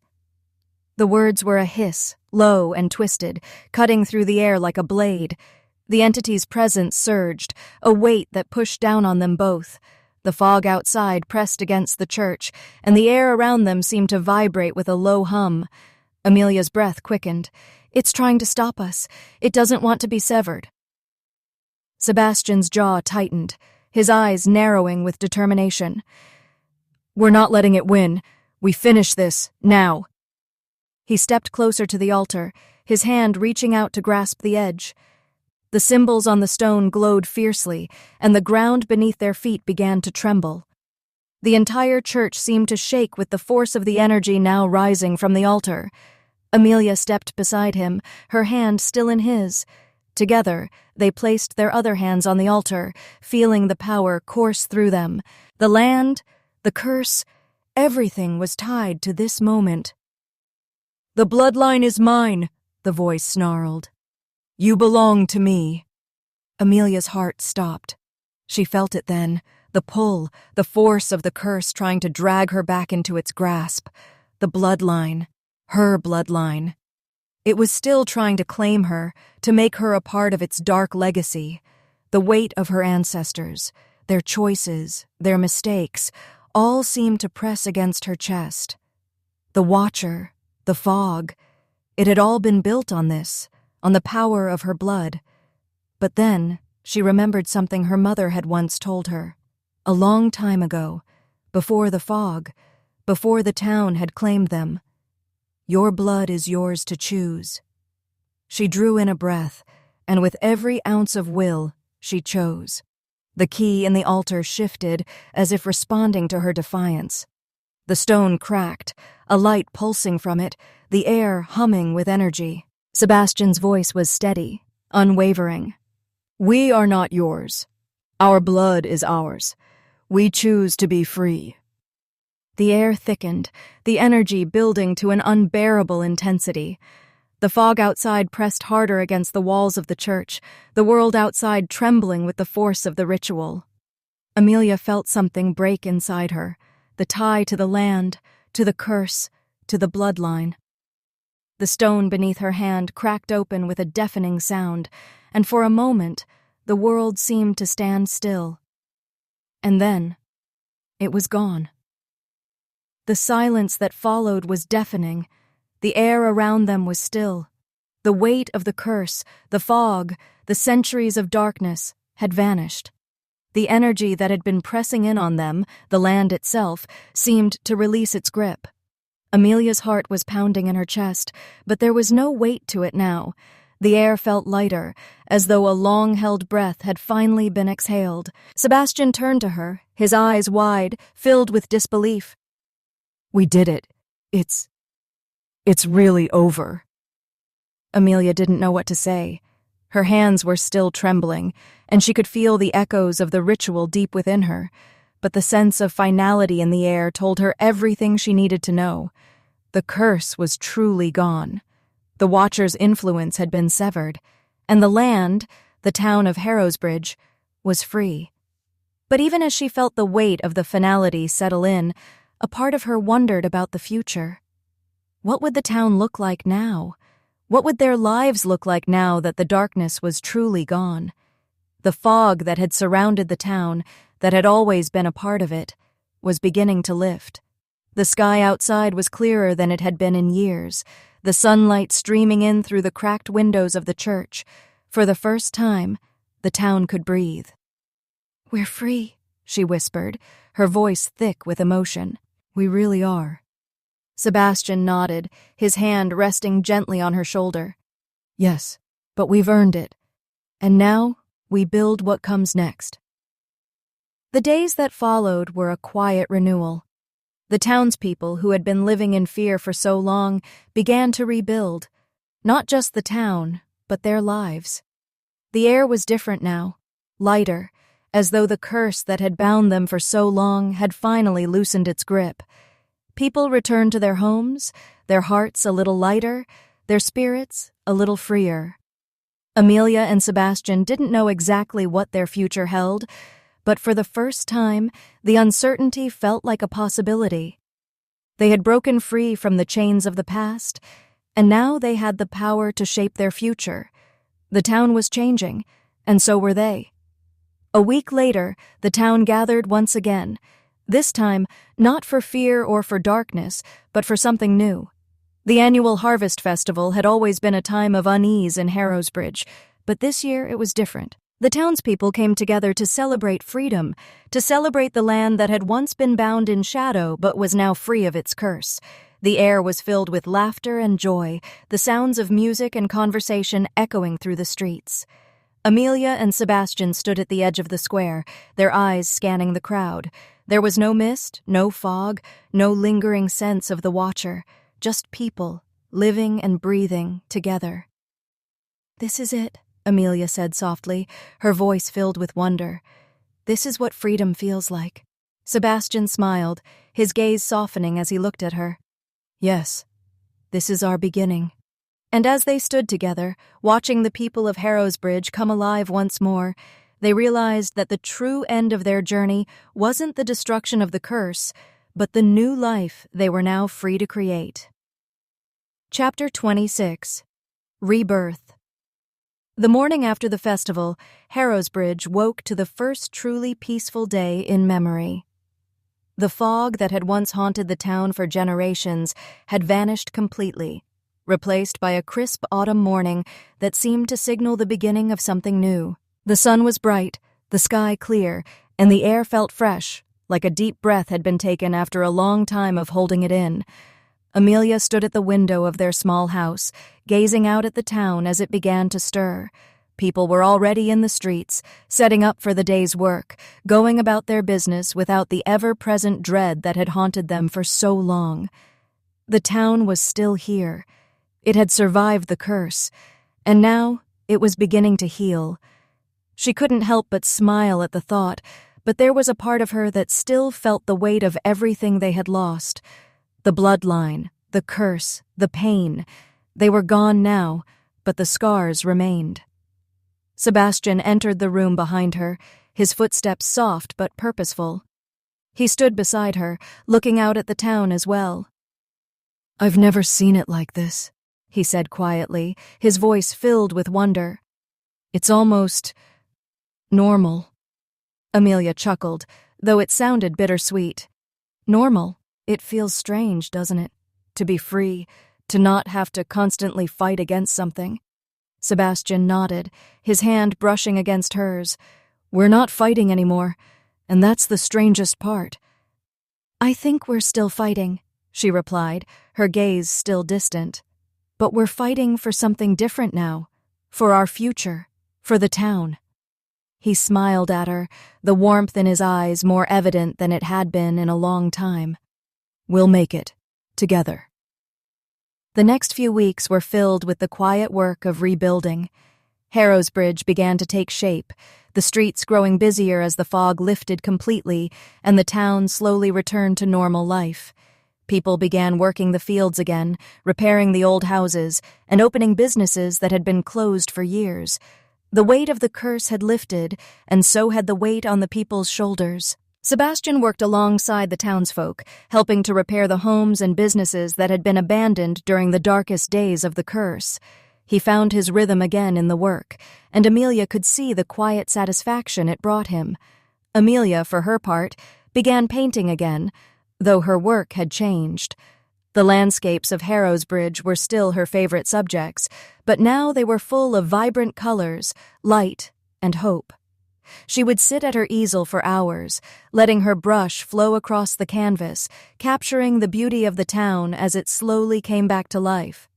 The words were a hiss, low and twisted, cutting through the air like a blade. The entity's presence surged, a weight that pushed down on them both. The fog outside pressed against the church, and the air around them seemed to vibrate with a low hum. Amelia's breath quickened. "It's trying to stop us. It doesn't want to be severed." Sebastian's jaw tightened, his eyes narrowing with determination. "We're not letting it win. We finish this, now." He stepped closer to the altar, his hand reaching out to grasp the edge. The symbols on the stone glowed fiercely, and the ground beneath their feet began to tremble. The entire church seemed to shake with the force of the energy now rising from the altar. Amelia stepped beside him, her hand still in his. Together, they placed their other hands on the altar, feeling the power course through them. The land, the curse, everything was tied to this moment. "The bloodline is mine," the voice snarled. "You belong to me." Amelia's heart stopped. She felt it then, the pull, the force of the curse trying to drag her back into its grasp. The bloodline, her bloodline. It was still trying to claim her, to make her a part of its dark legacy. The weight of her ancestors, their choices, their mistakes, all seemed to press against her chest. The Watcher, the fog, it had all been built on this, on the power of her blood. But then she remembered something her mother had once told her, a long time ago, before the fog, before the town had claimed them. "Your blood is yours to choose." She drew in a breath, and with every ounce of will, she chose. The key in the altar shifted, as if responding to her defiance. The stone cracked, a light pulsing from it, the air humming with energy. Sebastian's voice was steady, unwavering. "We are not yours. Our blood is ours. We choose to be free." The air thickened, the energy building to an unbearable intensity. The fog outside pressed harder against the walls of the church, the world outside trembling with the force of the ritual. Amelia felt something break inside her, the tie to the land, to the curse, to the bloodline. The stone beneath her hand cracked open with a deafening sound, and for a moment, the world seemed to stand still. And then, it was gone. The silence that followed was deafening. The air around them was still. The weight of the curse, the fog, the centuries of darkness had vanished. The energy that had been pressing in on them, the land itself, seemed to release its grip. Amelia's heart was pounding in her chest, but there was no weight to it now. The air felt lighter, as though a long-held breath had finally been exhaled. Sebastian turned to her, his eyes wide, filled with disbelief. "We did it. It's really over." Amelia didn't know what to say. Her hands were still trembling, and she could feel the echoes of the ritual deep within her, but the sense of finality in the air told her everything she needed to know. The curse was truly gone. The Watcher's influence had been severed, and the land, the town of Harrowsbridge, was free. But even as she felt the weight of the finality settle in, a part of her wondered about the future. What would the town look like now? What would their lives look like now that the darkness was truly gone? The fog that had surrounded the town, that had always been a part of it, was beginning to lift. The sky outside was clearer than it had been in years, the sunlight streaming in through the cracked windows of the church. For the first time, the town could breathe. "We're free," she whispered, her voice thick with emotion. "We really are." Sebastian nodded, his hand resting gently on her shoulder. "Yes, but we've earned it. And now, we build what comes next." The days that followed were a quiet renewal. The townspeople, who had been living in fear for so long, began to rebuild. Not just the town, but their lives. The air was different now, lighter, as though the curse that had bound them for so long had finally loosened its grip. People returned to their homes, their hearts a little lighter, their spirits a little freer. Amelia and Sebastian didn't know exactly what their future held, but for the first time, the uncertainty felt like a possibility. They had broken free from the chains of the past, and now they had the power to shape their future. The town was changing, and so were they. A week later, the town gathered once again, this time not for fear or for darkness, but for something new. The annual Harvest Festival had always been a time of unease in Harrowsbridge, but this year it was different. The townspeople came together to celebrate freedom, to celebrate the land that had once been bound in shadow but was now free of its curse. The air was filled with laughter and joy, the sounds of music and conversation echoing through the streets. Amelia and Sebastian stood at the edge of the square, their eyes scanning the crowd. There was no mist, no fog, no lingering sense of the watcher, just people, living and breathing together. "This is it," Amelia said softly, her voice filled with wonder. "This is what freedom feels like." Sebastian smiled, his gaze softening as he looked at her. "Yes, this is our beginning." And as they stood together, watching the people of Harrowsbridge come alive once more, they realized that the true end of their journey wasn't the destruction of the curse, but the new life they were now free to create. Chapter 26. Rebirth. The morning after the festival, Harrowsbridge woke to the first truly peaceful day in memory. The fog that had once haunted the town for generations had vanished completely, replaced by a crisp autumn morning that seemed to signal the beginning of something new. The sun was bright, the sky clear, and the air felt fresh, like a deep breath had been taken after a long time of holding it in. Amelia stood at the window of their small house, gazing out at the town as it began to stir. People were already in the streets, setting up for the day's work, going about their business without the ever-present dread that had haunted them for so long. The town was still here. It had survived the curse, and now it was beginning to heal. She couldn't help but smile at the thought, but there was a part of her that still felt the weight of everything they had lost. The bloodline, the curse, the pain. They were gone now, but the scars remained. Sebastian entered the room behind her, his footsteps soft but purposeful. He stood beside her, looking out at the town as well. "I've never seen it like this," he said quietly, his voice filled with wonder. "It's almost normal." Amelia chuckled, though it sounded bittersweet. "Normal? It feels strange, doesn't it? To be free, to not have to constantly fight against something." Sebastian nodded, his hand brushing against hers. "We're not fighting anymore, and that's the strangest part." "I think we're still fighting," she replied, her gaze still distant. "But we're fighting for something different now, for our future, for the town." He smiled at her, the warmth in his eyes more evident than it had been in a long time. "We'll make it, together." The next few weeks were filled with the quiet work of rebuilding. Harrowsbridge began to take shape, the streets growing busier as the fog lifted completely and the town slowly returned to normal life. People began working the fields again, repairing the old houses, and opening businesses that had been closed for years. The weight of the curse had lifted, and so had the weight on the people's shoulders. Sebastian worked alongside the townsfolk, helping to repair the homes and businesses that had been abandoned during the darkest days of the curse. He found his rhythm again in the work, and Amelia could see the quiet satisfaction it brought him. Amelia, for her part, began painting again, though her work had changed. The landscapes of Harrowsbridge were still her favorite subjects, but now they were full of vibrant colors, light, and hope. She would sit at her easel for hours, letting her brush flow across the canvas, capturing the beauty of the town as it slowly came back to life.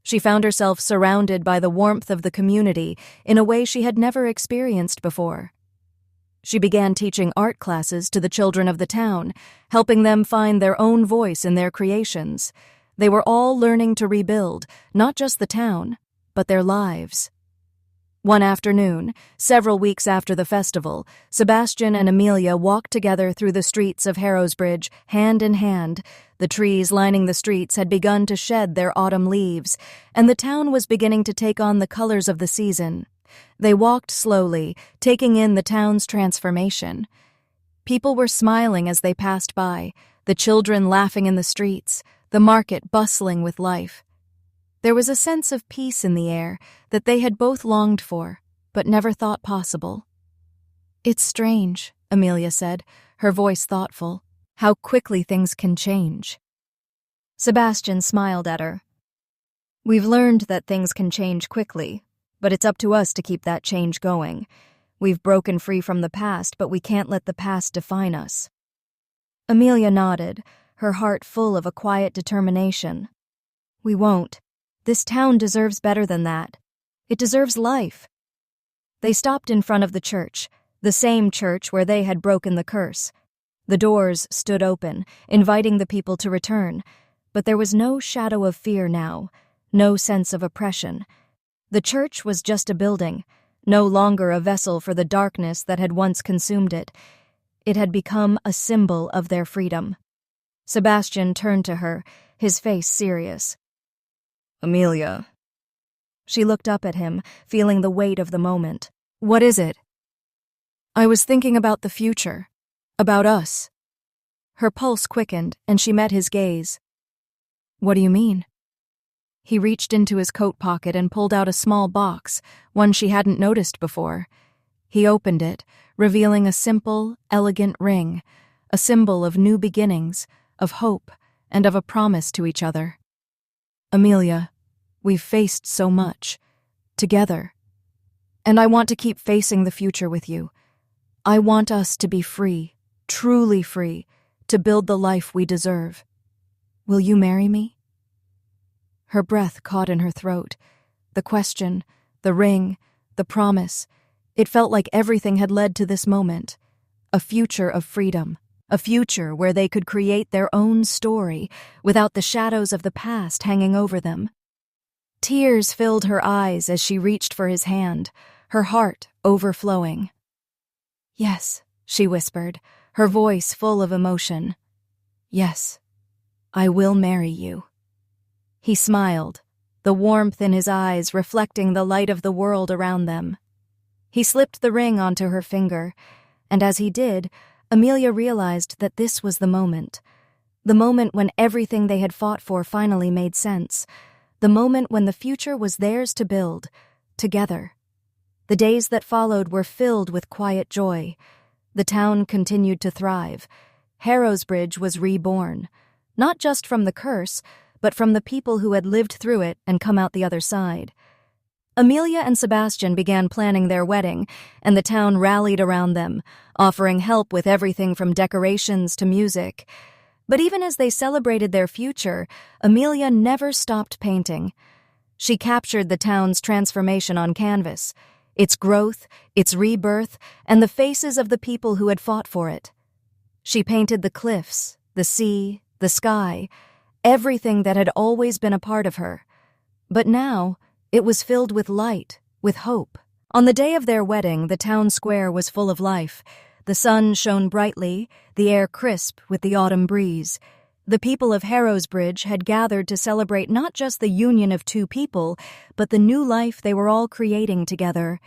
She found herself surrounded by the warmth of the community in a way she had never experienced before. She began teaching art classes to the children of the town, helping them find their own voice in their creations. They were all learning to rebuild, not just the town, but their lives. One afternoon, several weeks after the festival, Sebastian and Amelia walked together through the streets of Harrowsbridge, hand in hand. The trees lining the streets had begun to shed their autumn leaves, and the town was beginning to take on the colors of the season. They walked slowly, taking in the town's transformation. People were smiling as they passed by, the children laughing in the streets, the market bustling with life. There was a sense of peace in the air that they had both longed for, but never thought possible. "It's strange," Amelia said, her voice thoughtful, "how quickly things can change." Sebastian smiled at her. "We've learned that things can change quickly, but it's up to us to keep that change going. We've broken free from the past, but we can't let the past define us." Amelia nodded, her heart full of a quiet determination. "We won't. This town deserves better than that. It deserves life." They stopped in front of the church, the same church where they had broken the curse. The doors stood open, inviting the people to return, but there was no shadow of fear now, no sense of oppression. The church was just a building, no longer a vessel for the darkness that had once consumed it. It had become a symbol of their freedom. Sebastian turned to her, his face serious. "Amelia." She looked up at him, feeling the weight of the moment. "What is it?" "I was thinking about the future, about us." Her pulse quickened, and she met his gaze. "What do you mean?" He reached into his coat pocket and pulled out a small box, one she hadn't noticed before. He opened it, revealing a simple, elegant ring, a symbol of new beginnings, of hope, and of a promise to each other. "Amelia, we've faced so much, together. And I want to keep facing the future with you. I want us to be free, truly free, to build the life we deserve. Will you marry me?" Her breath caught in her throat. The question, the ring, the promise, it felt like everything had led to this moment. A future of freedom, a future where they could create their own story without the shadows of the past hanging over them. Tears filled her eyes as she reached for his hand, her heart overflowing. "Yes," she whispered, her voice full of emotion. "Yes, I will marry you." He smiled, the warmth in his eyes reflecting the light of the world around them. He slipped the ring onto her finger, and as he did, Amelia realized that this was the moment when everything they had fought for finally made sense, the moment when the future was theirs to build, together. The days that followed were filled with quiet joy. The town continued to thrive. Harrowsbridge was reborn, not just from the curse, but from the people who had lived through it and come out the other side. Amelia and Sebastian began planning their wedding, and the town rallied around them, offering help with everything from decorations to music. But even as they celebrated their future, Amelia never stopped painting. She captured the town's transformation on canvas, its growth, its rebirth, and the faces of the people who had fought for it. She painted the cliffs, the sea, the sky, everything that had always been a part of her. But now, it was filled with light, with hope. On the day of their wedding, the town square was full of life. The sun shone brightly, the air crisp with the autumn breeze. The people of Harrowsbridge had gathered to celebrate not just the union of two people, but the new life they were all creating together.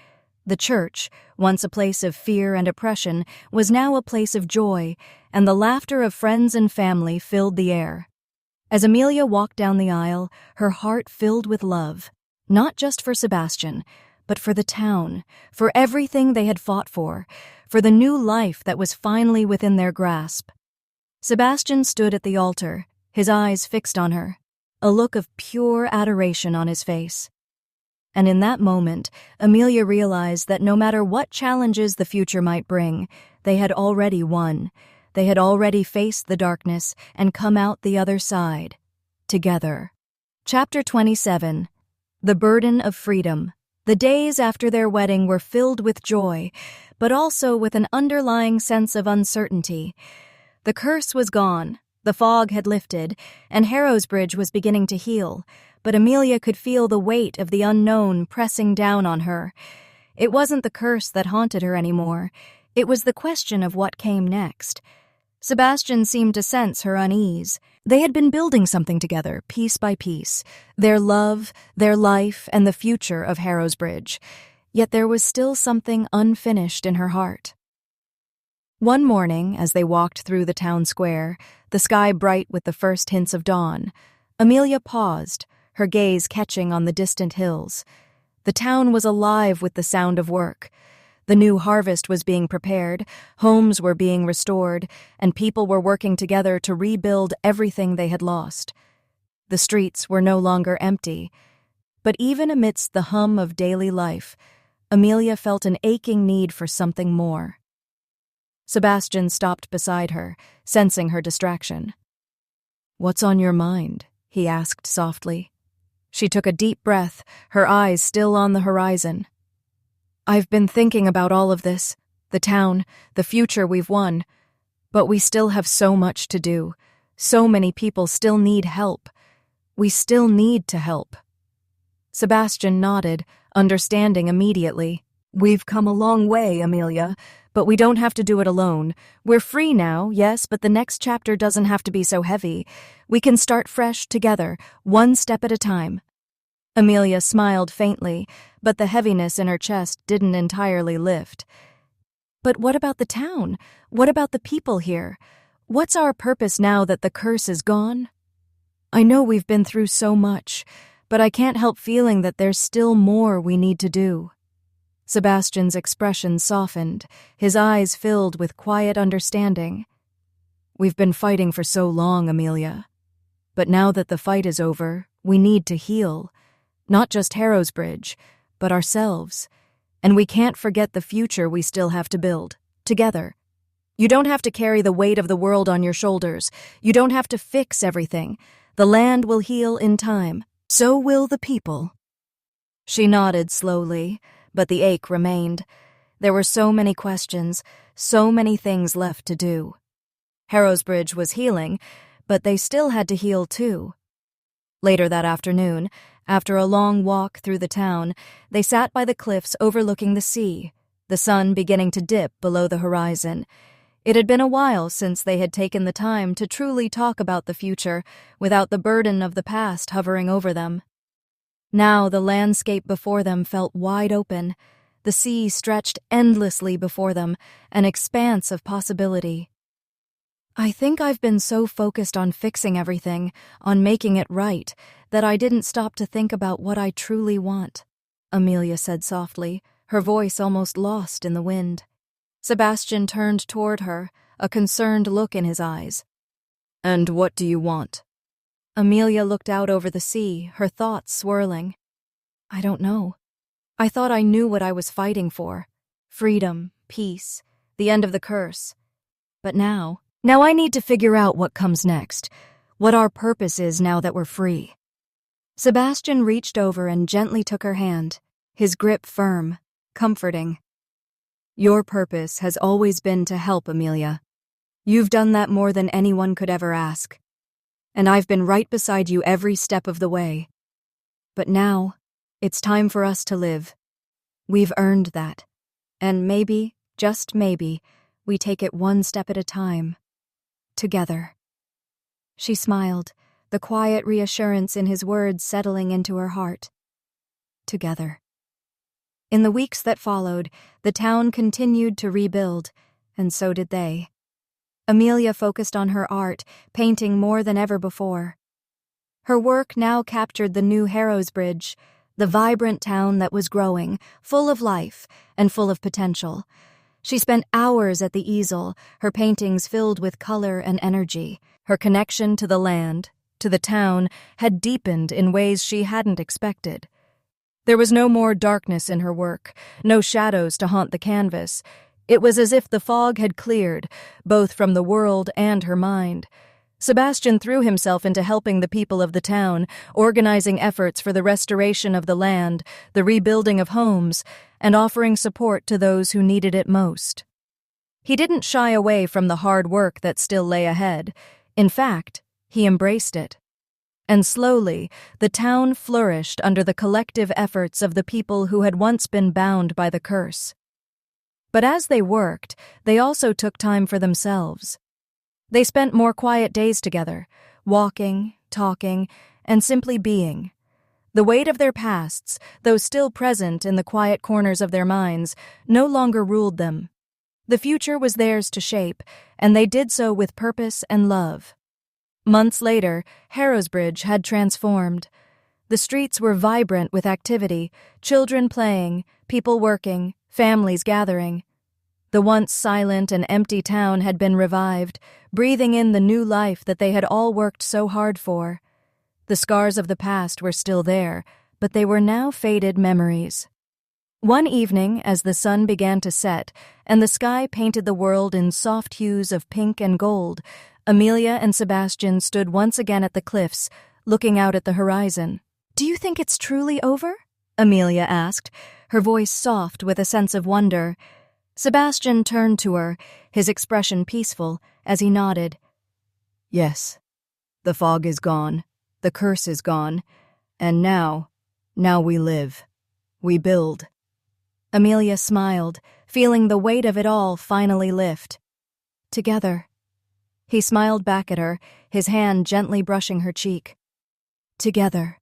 The church, once a place of fear and oppression, was now a place of joy, and the laughter of friends and family filled the air. As Amelia walked down the aisle, her heart filled with love. Not just for Sebastian, but for the town, for everything they had fought for the new life that was finally within their grasp. Sebastian stood at the altar, his eyes fixed on her, a look of pure adoration on his face. And in that moment, Amelia realized that no matter what challenges the future might bring, they had already won. They had already faced the darkness and come out the other side, together. Chapter 27. The Burden of Freedom. The days after their wedding were filled with joy, but also with an underlying sense of uncertainty. The curse was gone, the fog had lifted, and Harrowsbridge was beginning to heal, but Amelia could feel the weight of the unknown pressing down on her. It wasn't the curse that haunted her anymore. It was the question of what came next. Sebastian seemed to sense her unease. They had been building something together, piece by piece, their love, their life, and the future of Harrowsbridge. Yet there was still something unfinished in her heart. One morning, as they walked through the town square, the sky bright with the first hints of dawn, Amelia paused, her gaze catching on the distant hills. The town was alive with the sound of work. The new harvest was being prepared, homes were being restored, and people were working together to rebuild everything they had lost. The streets were no longer empty, but even amidst the hum of daily life, Amelia felt an aching need for something more. Sebastian stopped beside her, sensing her distraction. "What's on your mind?" he asked softly. She took a deep breath, her eyes still on the horizon. "I've been thinking about all of this, the town, the future we've won. But we still have so much to do. So many people still need help. We still need to help." Sebastian nodded, understanding immediately. "We've come a long way, Amelia, but we don't have to do it alone. We're free now, yes, but the next chapter doesn't have to be so heavy. We can start fresh together, one step at a time." Amelia smiled faintly, but the heaviness in her chest didn't entirely lift. "But what about the town? What about the people here? What's our purpose now that the curse is gone? I know we've been through so much, but I can't help feeling that there's still more we need to do." Sebastian's expression softened, his eyes filled with quiet understanding. "We've been fighting for so long, Amelia. But now that the fight is over, we need to heal. Not just Harrowsbridge, but ourselves. And we can't forget the future we still have to build, together. You don't have to carry the weight of the world on your shoulders. You don't have to fix everything. The land will heal in time. So will the people." She nodded slowly, but the ache remained. There were so many questions, so many things left to do. Harrowsbridge was healing, but they still had to heal too. Later that afternoon, after a long walk through the town, they sat by the cliffs overlooking the sea, the sun beginning to dip below the horizon. It had been a while since they had taken the time to truly talk about the future without the burden of the past hovering over them. Now the landscape before them felt wide open. The sea stretched endlessly before them, an expanse of possibility. "I think I've been so focused on fixing everything, on making it right, that I didn't stop to think about what I truly want," Amelia said softly, her voice almost lost in the wind. Sebastian turned toward her, a concerned look in his eyes. "And what do you want?" Amelia looked out over the sea, her thoughts swirling. "I don't know. I thought I knew what I was fighting for. Freedom, peace, the end of the curse. But now I need to figure out what comes next, what our purpose is now that we're free." Sebastian reached over and gently took her hand, his grip firm, comforting. "Your purpose has always been to help, Amelia. You've done that more than anyone could ever ask. And I've been right beside you every step of the way. But now, it's time for us to live. We've earned that. And maybe, just maybe, we take it one step at a time. Together." She smiled, the quiet reassurance in his words settling into her heart. Together. In the weeks that followed, the town continued to rebuild, and so did they. Amelia focused on her art, painting more than ever before. Her work now captured the new Harrowsbridge, the vibrant town that was growing, full of life and full of potential. She spent hours at the easel, her paintings filled with color and energy. Her connection to the land, to the town, had deepened in ways she hadn't expected. There was no more darkness in her work, no shadows to haunt the canvas. It was as if the fog had cleared, both from the world and her mind. Sebastian threw himself into helping the people of the town, organizing efforts for the restoration of the land, the rebuilding of homes, and offering support to those who needed it most. He didn't shy away from the hard work that still lay ahead. In fact, he embraced it. And slowly, the town flourished under the collective efforts of the people who had once been bound by the curse. But as they worked, they also took time for themselves. They spent more quiet days together, walking, talking, and simply being. The weight of their pasts, though still present in the quiet corners of their minds, no longer ruled them. The future was theirs to shape, and they did so with purpose and love. Months later, Harrowsbridge had transformed. The streets were vibrant with activity, children playing, people working, families gathering. The once silent and empty town had been revived, breathing in the new life that they had all worked so hard for. The scars of the past were still there, but they were now faded memories. One evening, as the sun began to set and the sky painted the world in soft hues of pink and gold, Amelia and Sebastian stood once again at the cliffs, looking out at the horizon. "Do you think it's truly over?" Amelia asked, her voice soft with a sense of wonder. Sebastian turned to her, his expression peaceful, as he nodded. "Yes, the fog is gone, the curse is gone, and now we live. We build." Amelia smiled, feeling the weight of it all finally lift. "Together." He smiled back at her, his hand gently brushing her cheek. "Together."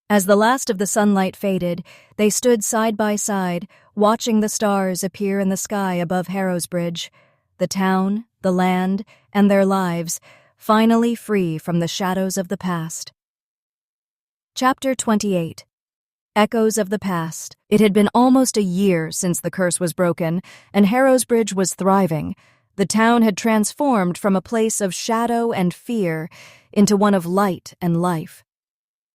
As the last of the sunlight faded, they stood side by side, watching the stars appear in the sky above Harrowsbridge, the town, the land, and their lives, finally free from the shadows of the past. Chapter 28. Echoes of the Past. It had been almost a year since the curse was broken, and Harrowsbridge was thriving. The town had transformed from a place of shadow and fear into one of light and life.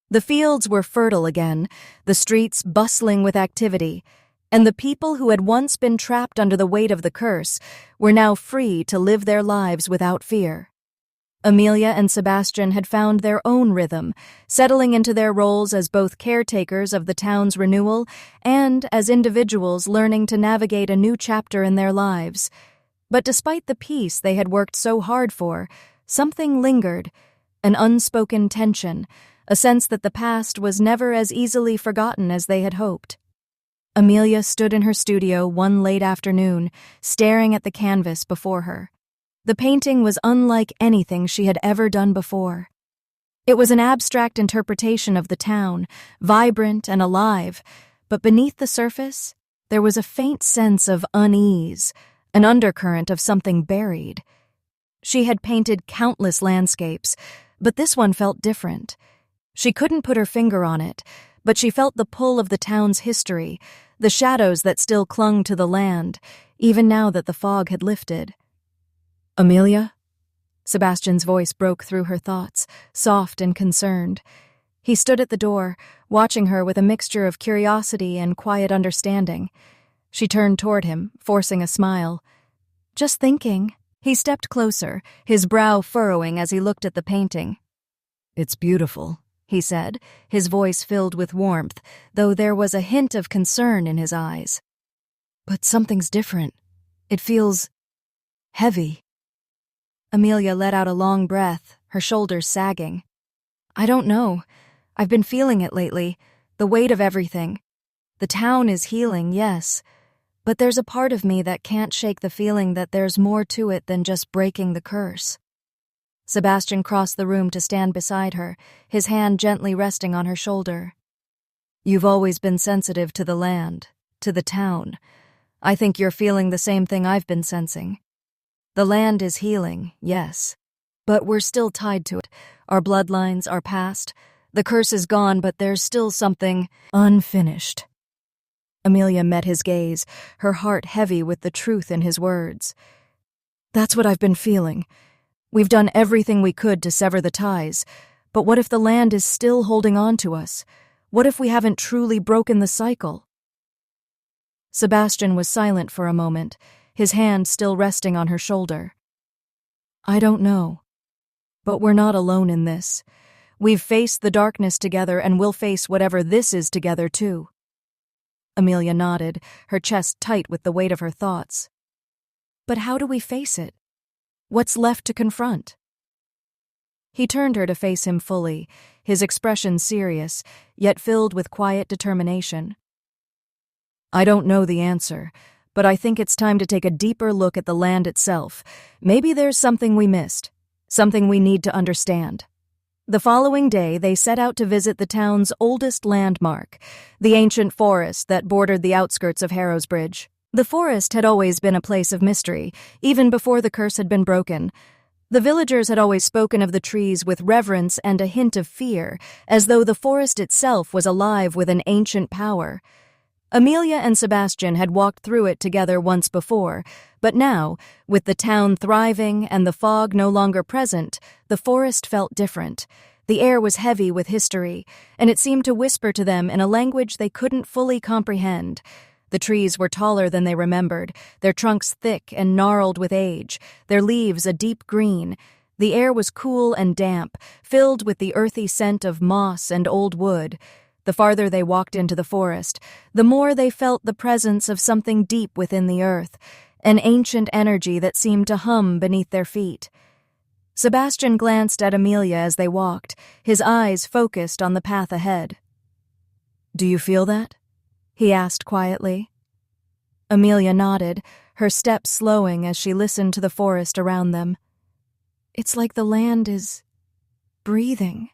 The fields were fertile again, the streets bustling with activity, and the people who had once been trapped under the weight of the curse were now free to live their lives without fear. Amelia and Sebastian had found their own rhythm, settling into their roles as both caretakers of the town's renewal and as individuals learning to navigate a new chapter in their lives. But despite the peace they had worked so hard for, something lingered, an unspoken tension, a sense that the past was never as easily forgotten as they had hoped. Amelia stood in her studio one late afternoon, staring at the canvas before her. The painting was unlike anything she had ever done before. It was an abstract interpretation of the town, vibrant and alive, but beneath the surface, there was a faint sense of unease, an undercurrent of something buried. She had painted countless landscapes, but this one felt different. She couldn't put her finger on it, but she felt the pull of the town's history, the shadows that still clung to the land, even now that the fog had lifted. "Amelia?" Sebastian's voice broke through her thoughts, soft and concerned. He stood at the door, watching her with a mixture of curiosity and quiet understanding. She turned toward him, forcing a smile. "Just thinking." He stepped closer, his brow furrowing as he looked at the painting. "It's beautiful," he said, his voice filled with warmth, though there was a hint of concern in his eyes. "But something's different. It feels heavy." Amelia let out a long breath, her shoulders sagging. "I don't know. I've been feeling it lately, the weight of everything. The town is healing, yes, but there's a part of me that can't shake the feeling that there's more to it than just breaking the curse." Sebastian crossed the room to stand beside her, his hand gently resting on her shoulder. "You've always been sensitive to the land, to the town. I think you're feeling the same thing I've been sensing. The land is healing, yes, but we're still tied to it. Our bloodlines, our past. The curse is gone, but there's still something unfinished." Amelia met his gaze, her heart heavy with the truth in his words. "That's what I've been feeling. We've done everything we could to sever the ties, but what if the land is still holding on to us? What if we haven't truly broken the cycle?" Sebastian was silent for a moment, his hand still resting on her shoulder. "I don't know," But we're not alone in this. We've faced the darkness together, and we'll face whatever this is together, too. Amelia nodded, her chest tight with the weight of her thoughts. But how do we face it? What's left to confront? He turned her to face him fully, his expression serious, yet filled with quiet determination. I don't know the answer, but I think it's time to take a deeper look at the land itself. Maybe there's something we missed, something we need to understand. The following day, they set out to visit the town's oldest landmark, the ancient forest that bordered the outskirts of Harrowsbridge. The forest had always been a place of mystery, even before the curse had been broken. The villagers had always spoken of the trees with reverence and a hint of fear, as though the forest itself was alive with an ancient power. Amelia and Sebastian had walked through it together once before, but now, with the town thriving and the fog no longer present, the forest felt different. The air was heavy with history, and it seemed to whisper to them in a language they couldn't fully comprehend. The trees were taller than they remembered, their trunks thick and gnarled with age, their leaves a deep green. The air was cool and damp, filled with the earthy scent of moss and old wood. The farther they walked into the forest, the more they felt the presence of something deep within the earth, an ancient energy that seemed to hum beneath their feet. Sebastian glanced at Amelia as they walked, his eyes focused on the path ahead. Do you feel that? He asked quietly. Amelia nodded, her steps slowing as she listened to the forest around them. It's like the land is breathing.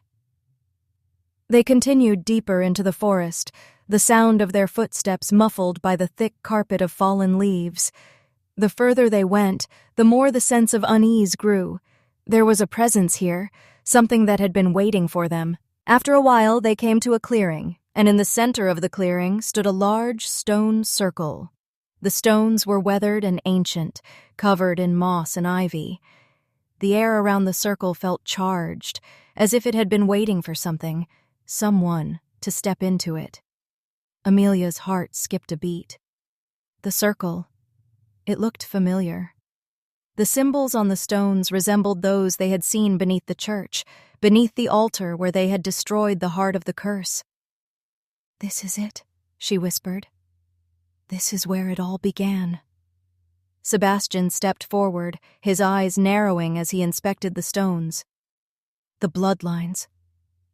They continued deeper into the forest, the sound of their footsteps muffled by the thick carpet of fallen leaves. The further they went, the more the sense of unease grew. There was a presence here, something that had been waiting for them. After a while, they came to a clearing, and in the center of the clearing stood a large stone circle. The stones were weathered and ancient, covered in moss and ivy. The air around the circle felt charged, as if it had been waiting for someone, to step into it. Amelia's heart skipped a beat. The circle. It looked familiar. The symbols on the stones resembled those they had seen beneath the church, beneath the altar where they had destroyed the heart of the curse. This is it, she whispered. This is where it all began. Sebastian stepped forward, his eyes narrowing as he inspected the stones. The bloodlines.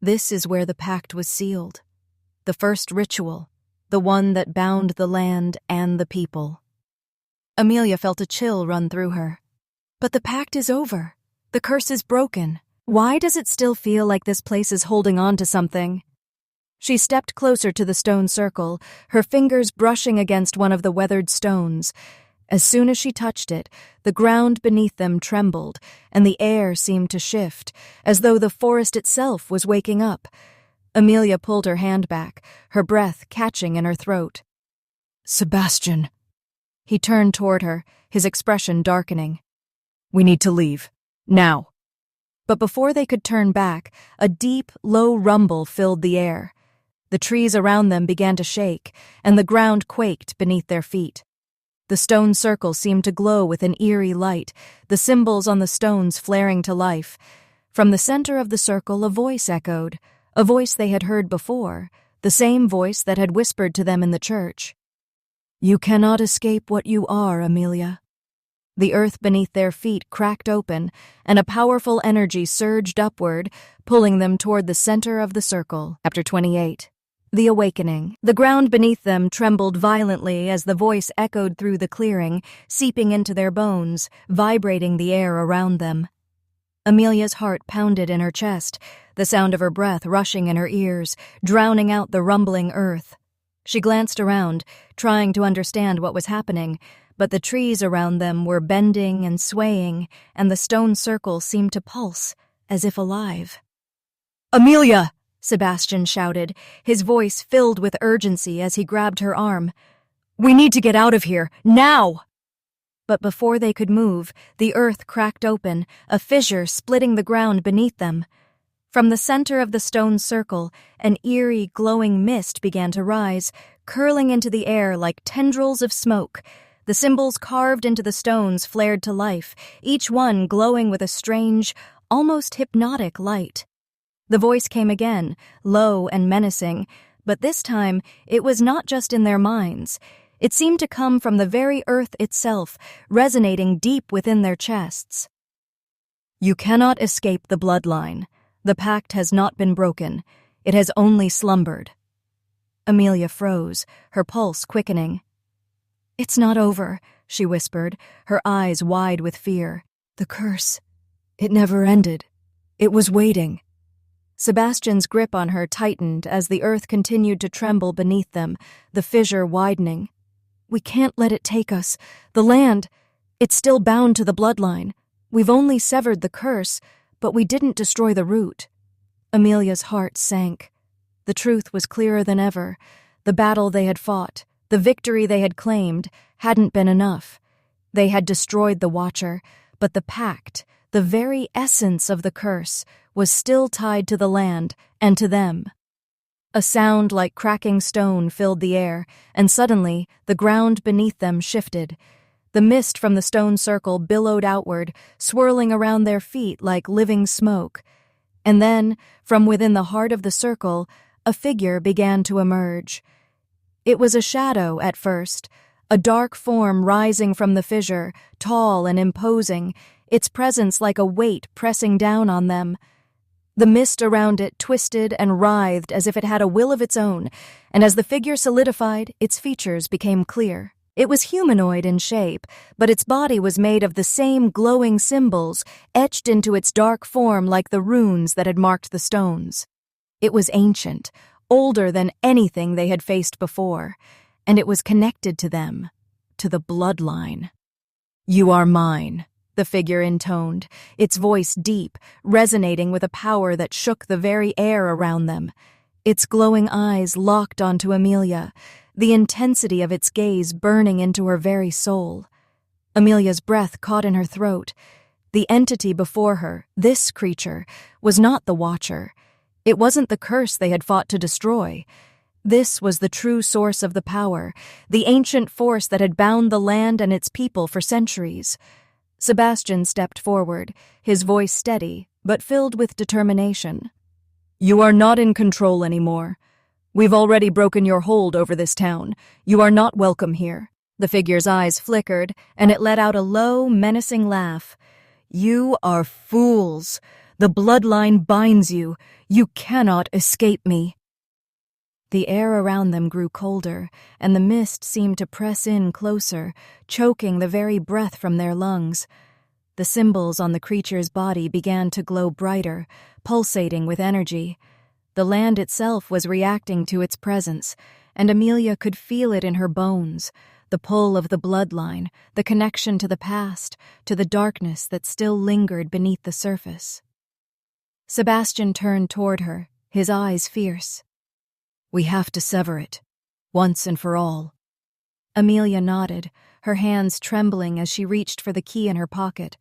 This is where the pact was sealed. The first ritual, the one that bound the land and the people. Amelia felt a chill run through her. But the pact is over. The curse is broken. Why does it still feel like this place is holding on to something? She stepped closer to the stone circle, her fingers brushing against one of the weathered stones. As soon as she touched it, the ground beneath them trembled, and the air seemed to shift, as though the forest itself was waking up. Amelia pulled her hand back, her breath catching in her throat. Sebastian. He turned toward her, his expression darkening. We need to leave. Now. But before they could turn back, a deep, low rumble filled the air. The trees around them began to shake, and the ground quaked beneath their feet. The stone circle seemed to glow with an eerie light, the symbols on the stones flaring to life. From the center of the circle a voice echoed, a voice they had heard before, the same voice that had whispered to them in the church. You cannot escape what you are, Amelia. The earth beneath their feet cracked open, and a powerful energy surged upward, pulling them toward the center of the circle. Chapter 28. The Awakening. The ground beneath them trembled violently as the voice echoed through the clearing, seeping into their bones, vibrating the air around them. Amelia's heart pounded in her chest, the sound of her breath rushing in her ears, drowning out the rumbling earth. She glanced around, trying to understand what was happening, but the trees around them were bending and swaying, and the stone circle seemed to pulse, as if alive. Amelia! Sebastian shouted, his voice filled with urgency as he grabbed her arm. We need to get out of here, now! But before they could move, the earth cracked open, a fissure splitting the ground beneath them. From the center of the stone circle, an eerie, glowing mist began to rise, curling into the air like tendrils of smoke. The symbols carved into the stones flared to life, each one glowing with a strange, almost hypnotic light. The voice came again, low and menacing, but this time it was not just in their minds. It seemed to come from the very earth itself, resonating deep within their chests. You cannot escape the bloodline. The pact has not been broken. It has only slumbered. Amelia froze, her pulse quickening. It's not over, she whispered, her eyes wide with fear. The curse. It never ended. It was waiting. Sebastian's grip on her tightened as the earth continued to tremble beneath them, the fissure widening. We can't let it take us. The land, it's still bound to the bloodline. We've only severed the curse, but we didn't destroy the root. Amelia's heart sank. The truth was clearer than ever. The battle they had fought, the victory they had claimed, hadn't been enough. They had destroyed the Watcher, but the pact, the very essence of the curse, was still tied to the land and to them. A sound like cracking stone filled the air, and suddenly the ground beneath them shifted. The mist from the stone circle billowed outward, swirling around their feet like living smoke. And then, from within the heart of the circle, a figure began to emerge. It was a shadow at first, a dark form rising from the fissure, tall and imposing, its presence like a weight pressing down on them. The mist around it twisted and writhed as if it had a will of its own, and as the figure solidified, its features became clear. It was humanoid in shape, but its body was made of the same glowing symbols, etched into its dark form like the runes that had marked the stones. It was ancient, older than anything they had faced before, and it was connected to them, to the bloodline. You are mine, the figure intoned, its voice deep, resonating with a power that shook the very air around them. Its glowing eyes locked onto Amelia, the intensity of its gaze burning into her very soul. Amelia's breath caught in her throat. The entity before her, this creature, was not the Watcher. It wasn't the curse they had fought to destroy. This was the true source of the power, the ancient force that had bound the land and its people for centuries. Sebastian stepped forward, his voice steady, but filled with determination. You are not in control anymore. We've already broken your hold over this town. You are not welcome here. The figure's eyes flickered, and it let out a low, menacing laugh. You are fools. The bloodline binds you. You cannot escape me. The air around them grew colder, and the mist seemed to press in closer, choking the very breath from their lungs. The symbols on the creature's body began to glow brighter, pulsating with energy. The land itself was reacting to its presence, and Amelia could feel it in her bones, the pull of the bloodline, the connection to the past, to the darkness that still lingered beneath the surface. Sebastian turned toward her, his eyes fierce. We have to sever it, once and for all. Amelia nodded, her hands trembling as she reached for the key in her pocket,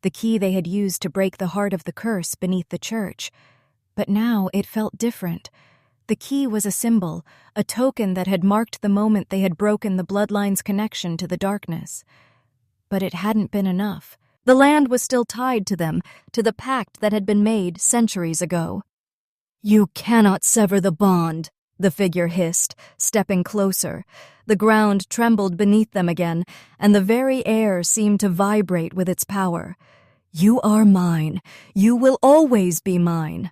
the key they had used to break the heart of the curse beneath the church. But now it felt different. The key was a symbol, a token that had marked the moment they had broken the bloodline's connection to the darkness. But it hadn't been enough. The land was still tied to them, to the pact that had been made centuries ago. You cannot sever the bond, the figure hissed, stepping closer. The ground trembled beneath them again, and the very air seemed to vibrate with its power. You are mine. You will always be mine.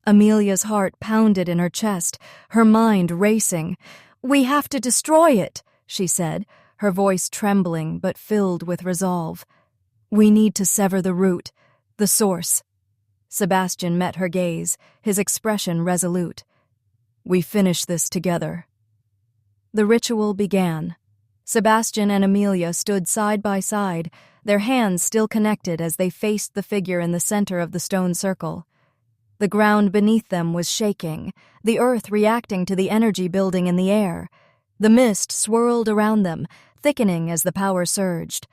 Amelia's heart pounded in her chest, her mind racing. We have to destroy it, she said, her voice trembling but filled with resolve. We need to sever the root, the source. Sebastian met her gaze, his expression resolute. We finish this together. The ritual began. Sebastian and Amelia stood side by side, their hands still connected as they faced the figure in the center of the stone circle. The ground beneath them was shaking, the earth reacting to the energy building in the air. The mist swirled around them, thickening as the power surged.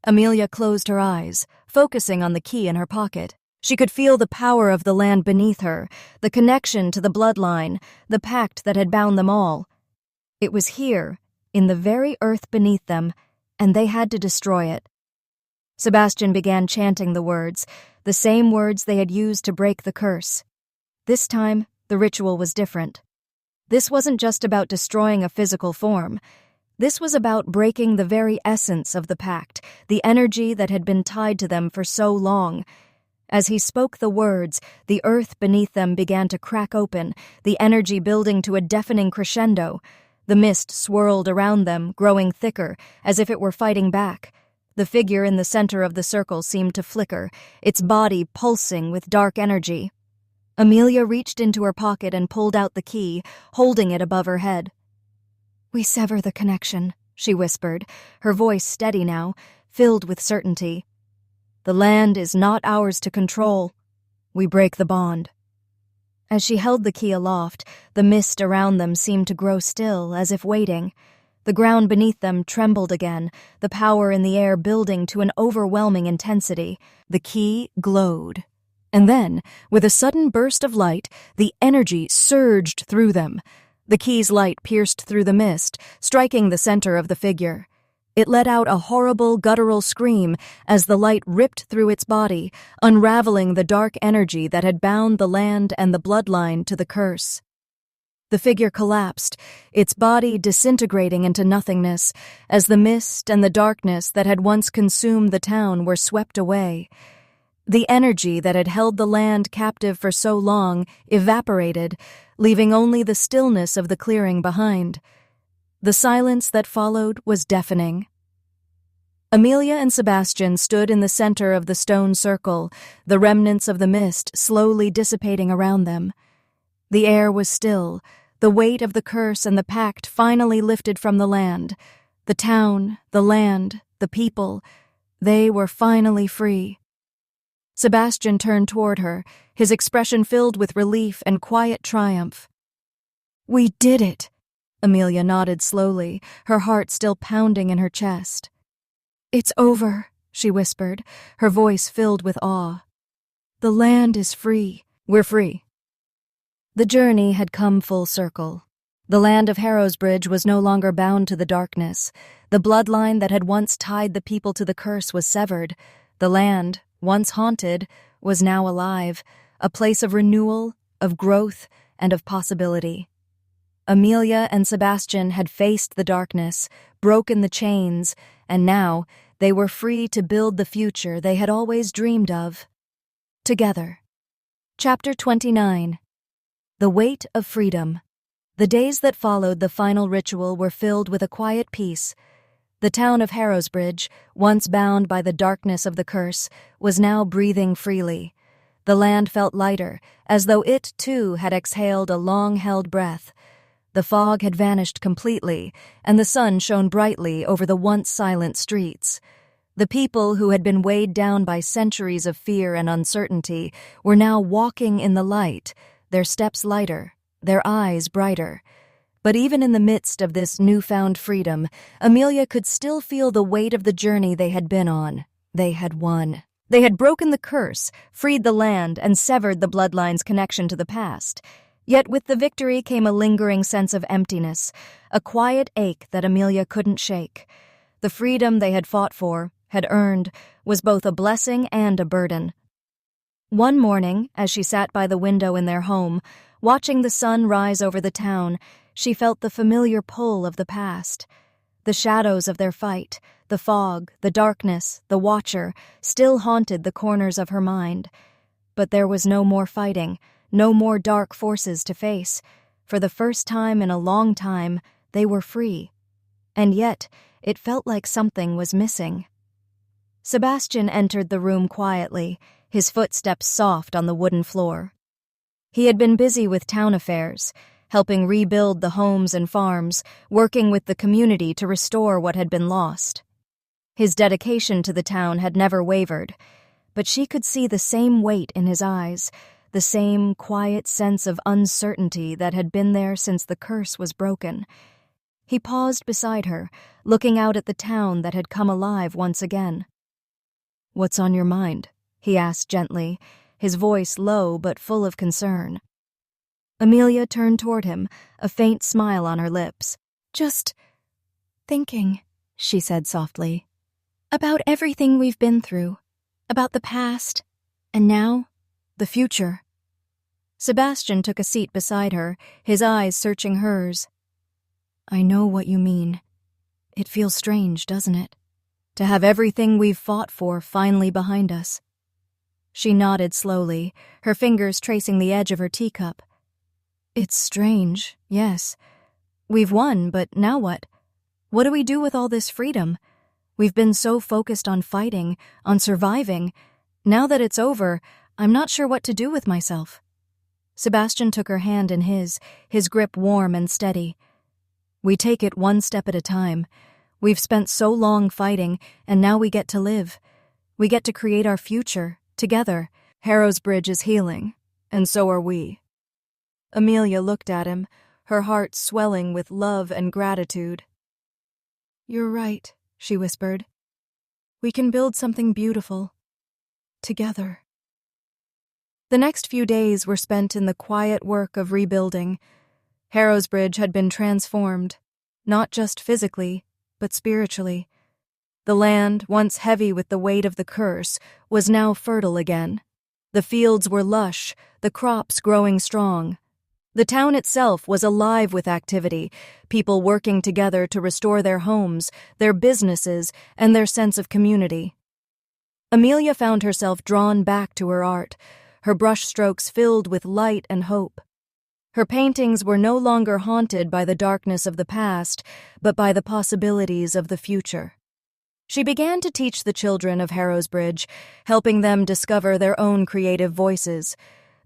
Amelia closed her eyes, focusing on the key in her pocket. She could feel the power of the land beneath her, the connection to the bloodline, the pact that had bound them all. It was here, in the very earth beneath them, and they had to destroy it. Sebastian began chanting the words, the same words they had used to break the curse. This time, the ritual was different. This wasn't just about destroying a physical form. This was about breaking the very essence of the pact, the energy that had been tied to them for so long. As he spoke the words, the earth beneath them began to crack open, the energy building to a deafening crescendo. The mist swirled around them, growing thicker, as if it were fighting back. The figure in the center of the circle seemed to flicker, its body pulsing with dark energy. Amelia reached into her pocket and pulled out the key, holding it above her head. "We sever the connection," she whispered, her voice steady now, filled with certainty. "The land is not ours to control. We break the bond." As she held the key aloft, the mist around them seemed to grow still, as if waiting. The ground beneath them trembled again, the power in the air building to an overwhelming intensity. The key glowed. And then, with a sudden burst of light, the energy surged through them. The key's light pierced through the mist, striking the center of the figure. It let out a horrible, guttural scream as the light ripped through its body, unraveling the dark energy that had bound the land and the bloodline to the curse. The figure collapsed, its body disintegrating into nothingness, as the mist and the darkness that had once consumed the town were swept away. The energy that had held the land captive for so long evaporated, leaving only the stillness of the clearing behind. The silence that followed was deafening. Amelia and Sebastian stood in the center of the stone circle, the remnants of the mist slowly dissipating around them. The air was still, the weight of the curse and the pact finally lifted from the land. The town, the land, the people, they were finally free. Sebastian turned toward her, his expression filled with relief and quiet triumph. "We did it," Amelia nodded slowly, her heart still pounding in her chest. "It's over," she whispered, her voice filled with awe. "The land is free. We're free." The journey had come full circle. The land of Harrowsbridge was no longer bound to the darkness. The bloodline that had once tied the people to the curse was severed. The land, once haunted, was now alive, a place of renewal, of growth, and of possibility. Amelia and Sebastian had faced the darkness, broken the chains, and now they were free to build the future they had always dreamed of. Together. Chapter 29. The Weight of Freedom. The days that followed the final ritual were filled with a quiet peace. The town of Harrowsbridge, once bound by the darkness of the curse, was now breathing freely. The land felt lighter, as though it, too, had exhaled a long-held breath. The fog had vanished completely, and the sun shone brightly over the once silent streets. The people who had been weighed down by centuries of fear and uncertainty were now walking in the light, their steps lighter, their eyes brighter. But even in the midst of this newfound freedom, Amelia could still feel the weight of the journey they had been on. They had won. They had broken the curse, freed the land, and severed the bloodline's connection to the past. Yet with the victory came a lingering sense of emptiness, a quiet ache that Amelia couldn't shake. The freedom they had fought for, had earned, was both a blessing and a burden. One morning, as she sat by the window in their home, watching the sun rise over the town, she felt the familiar pull of the past. The shadows of their fight, the fog, the darkness, the watcher, still haunted the corners of her mind. But there was no more fighting, no more dark forces to face. For the first time in a long time, they were free. And yet, it felt like something was missing. Sebastian entered the room quietly, his footsteps soft on the wooden floor. He had been busy with town affairs, helping rebuild the homes and farms, working with the community to restore what had been lost. His dedication to the town had never wavered, but she could see the same weight in his eyes, the same quiet sense of uncertainty that had been there since the curse was broken. He paused beside her, looking out at the town that had come alive once again. "What's on your mind?" he asked gently, his voice low but full of concern. Amelia turned toward him, a faint smile on her lips. "Just thinking," she said softly. About everything we've been through, about the past, and now, the future. Sebastian took a seat beside her, his eyes searching hers. I know what you mean. It feels strange, doesn't it? To have everything we've fought for finally behind us. She nodded slowly, her fingers tracing the edge of her teacup. It's strange, yes. We've won, but now what? What do we do with all this freedom? We've been so focused on fighting, on surviving. Now that it's over, I'm not sure what to do with myself. Sebastian took her hand in his grip warm and steady. We take it one step at a time. We've spent so long fighting, and now we get to live. We get to create our future, together. Harrow's Bridge is healing, and so are we. Amelia looked at him, her heart swelling with love and gratitude. You're right, she whispered. We can build something beautiful. Together. The next few days were spent in the quiet work of rebuilding. Harrow's Bridge had been transformed, not just physically, but spiritually. The land, once heavy with the weight of the curse, was now fertile again. The fields were lush, the crops growing strong. The town itself was alive with activity, people working together to restore their homes, their businesses, and their sense of community. Amelia found herself drawn back to her art, her brushstrokes filled with light and hope. Her paintings were no longer haunted by the darkness of the past, but by the possibilities of the future. She began to teach the children of Harrow's Bridge, helping them discover their own creative voices.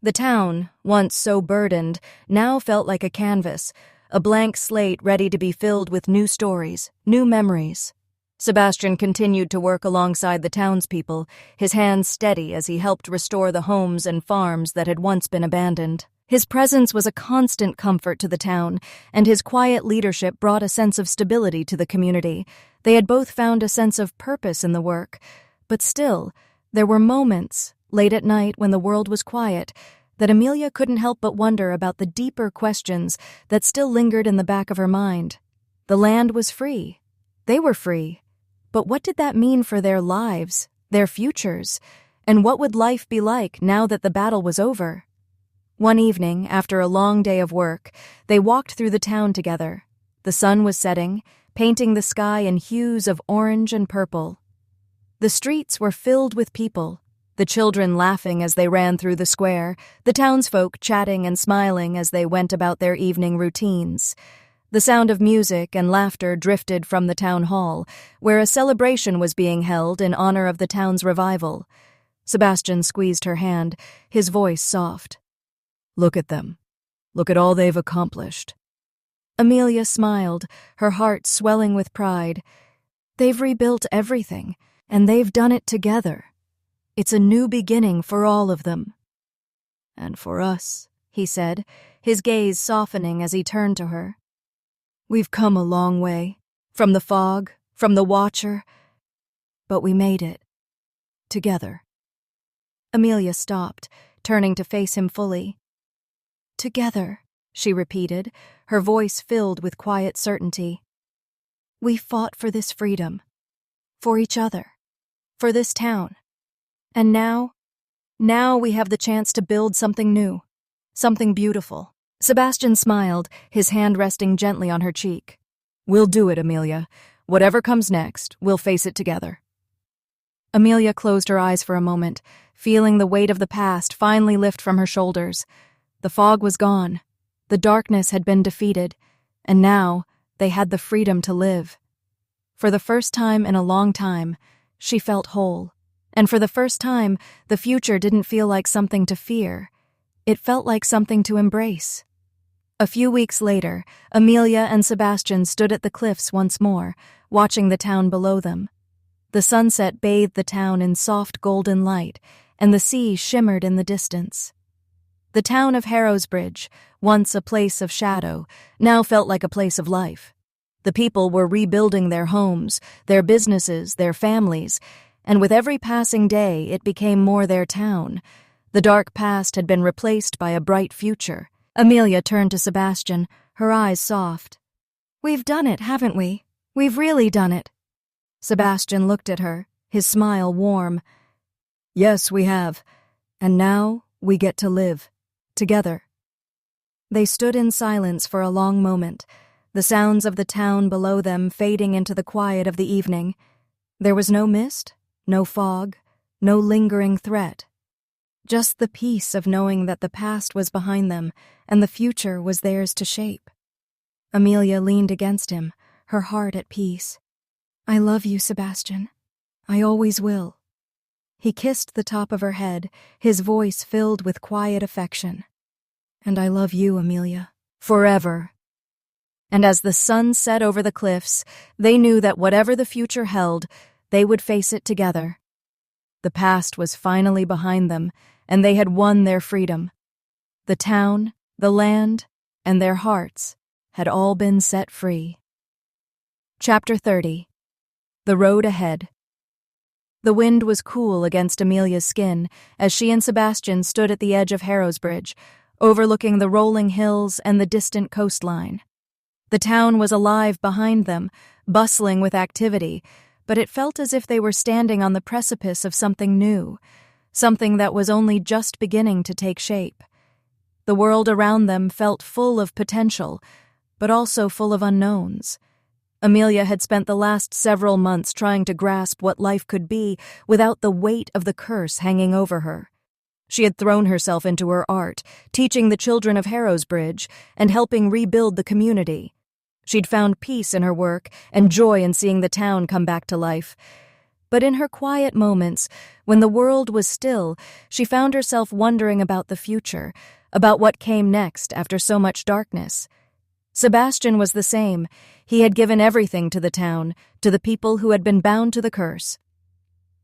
The town, once so burdened, now felt like a canvas, a blank slate ready to be filled with new stories, new memories. Sebastian continued to work alongside the townspeople, his hands steady as he helped restore the homes and farms that had once been abandoned. His presence was a constant comfort to the town, and his quiet leadership brought a sense of stability to the community. They had both found a sense of purpose in the work, but still, there were moments, late at night when the world was quiet, that Amelia couldn't help but wonder about the deeper questions that still lingered in the back of her mind. The land was free. They were free. But what did that mean for their lives, their futures? And what would life be like now that the battle was over? One evening, after a long day of work, they walked through the town together. The sun was setting, painting the sky in hues of orange and purple. The streets were filled with people, the children laughing as they ran through the square, the townsfolk chatting and smiling as they went about their evening routines. The sound of music and laughter drifted from the town hall, where a celebration was being held in honor of the town's revival. Sebastian squeezed her hand, his voice soft. Look at them. Look at all they've accomplished. Amelia smiled, her heart swelling with pride. They've rebuilt everything, and they've done it together. It's a new beginning for all of them. And for us, he said, his gaze softening as he turned to her. We've come a long way, from the fog, from the Watcher, but we made it. Together. Amelia stopped, turning to face him fully. Together, she repeated, her voice filled with quiet certainty. We fought for this freedom, for each other, for this town. And now we have the chance to build something new, something beautiful. Sebastian smiled, his hand resting gently on her cheek. We'll do it, Amelia. Whatever comes next, we'll face it together. Amelia closed her eyes for a moment, feeling the weight of the past finally lift from her shoulders. The fog was gone. The darkness had been defeated, and now they had the freedom to live. For the first time in a long time, she felt whole. And for the first time, the future didn't feel like something to fear. It felt like something to embrace. A few weeks later, Amelia and Sebastian stood at the cliffs once more, watching the town below them. The sunset bathed the town in soft golden light, and the sea shimmered in the distance. The town of Harrow's Bridge, once a place of shadow, now felt like a place of life. The people were rebuilding their homes, their businesses, their families, and with every passing day it became more their town. The dark past had been replaced by a bright future. Amelia turned to Sebastian, her eyes soft. We've done it, haven't we? We've really done it. Sebastian looked at her, his smile warm. "Yes, we have. And now we get to live. Together." They stood in silence for a long moment, the sounds of the town below them fading into the quiet of the evening. There was no mist, no fog, no lingering threat. Just the peace of knowing that the past was behind them and the future was theirs to shape. Amelia leaned against him, her heart at peace. "I love you, Sebastian. I always will." He kissed the top of her head, his voice filled with quiet affection. "And I love you, Amelia, forever." And as the sun set over the cliffs, they knew that whatever the future held, they would face it together. The past was finally behind them, and they had won their freedom. The town, the land, and their hearts had all been set free. Chapter 30. The Road Ahead. The wind was cool against Amelia's skin as she and Sebastian stood at the edge of Harrowsbridge, overlooking the rolling hills and the distant coastline. The town was alive behind them, bustling with activity, but it felt as if they were standing on the precipice of something new, something that was only just beginning to take shape. The world around them felt full of potential, but also full of unknowns. Amelia had spent the last several months trying to grasp what life could be without the weight of the curse hanging over her. She had thrown herself into her art, teaching the children of Harrowsbridge and helping rebuild the community. She'd found peace in her work and joy in seeing the town come back to life. But in her quiet moments, when the world was still, she found herself wondering about the future, about what came next after so much darkness. Sebastian was the same. He had given everything to the town, to the people who had been bound to the curse.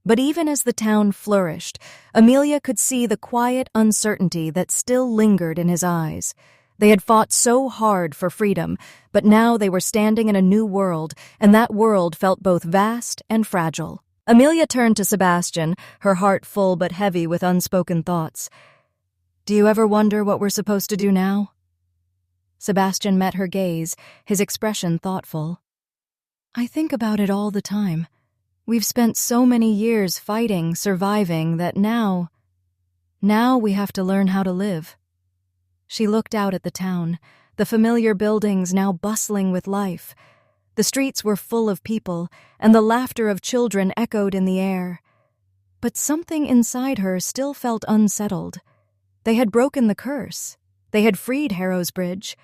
But even as the town flourished, Amelia could see the quiet uncertainty that still lingered in his eyes. They had fought so hard for freedom, but now they were standing in a new world, and that world felt both vast and fragile. Amelia turned to Sebastian, her heart full but heavy with unspoken thoughts. "Do you ever wonder what we're supposed to do now?" Sebastian met her gaze, his expression thoughtful. "I think about it all the time. We've spent so many years fighting, surviving, that now we have to learn how to live." She looked out at the town, the familiar buildings now bustling with life. The streets were full of people, and the laughter of children echoed in the air. But something inside her still felt unsettled. They had broken the curse. They had freed Harrowsbridge.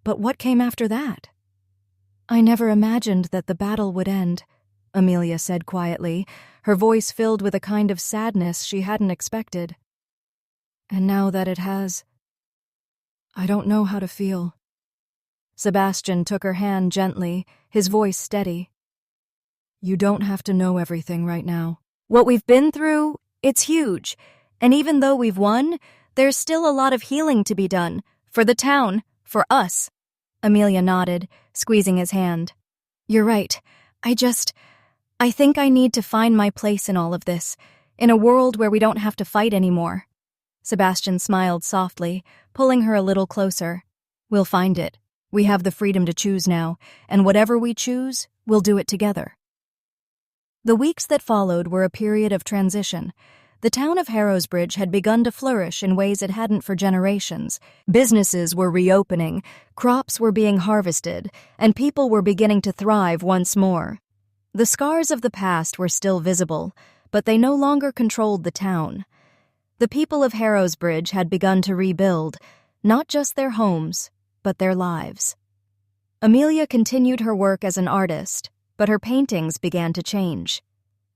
But what came after that? "I never imagined that the battle would end," Amelia said quietly, her voice filled with a kind of sadness she hadn't expected. "And now that it has, I don't know how to feel." Sebastian took her hand gently, his voice steady. "You don't have to know everything right now. What we've been through, it's huge. And even though we've won, there's still a lot of healing to be done. For the town, for us." Amelia nodded, squeezing his hand. "You're right. I think I need to find my place in all of this, in a world where we don't have to fight anymore." Sebastian smiled softly, pulling her a little closer. "We'll find it. We have the freedom to choose now, and whatever we choose, we'll do it together." The weeks that followed were a period of transition. The town of Harrowsbridge had begun to flourish in ways it hadn't for generations. Businesses were reopening, crops were being harvested, and people were beginning to thrive once more. The scars of the past were still visible, but they no longer controlled the town. The people of Harrowsbridge had begun to rebuild, not just their homes, but their lives. Amelia continued her work as an artist, but her paintings began to change.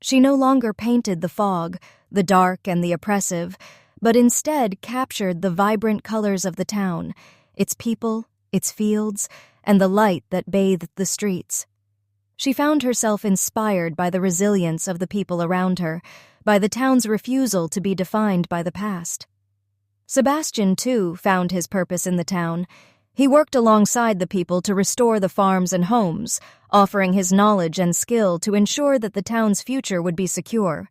She no longer painted the fog, the dark and the oppressive, but instead captured the vibrant colors of the town, its people, its fields, and the light that bathed the streets. She found herself inspired by the resilience of the people around her, by the town's refusal to be defined by the past. Sebastian, too, found his purpose in the town. He worked alongside the people to restore the farms and homes, offering his knowledge and skill to ensure that the town's future would be secure.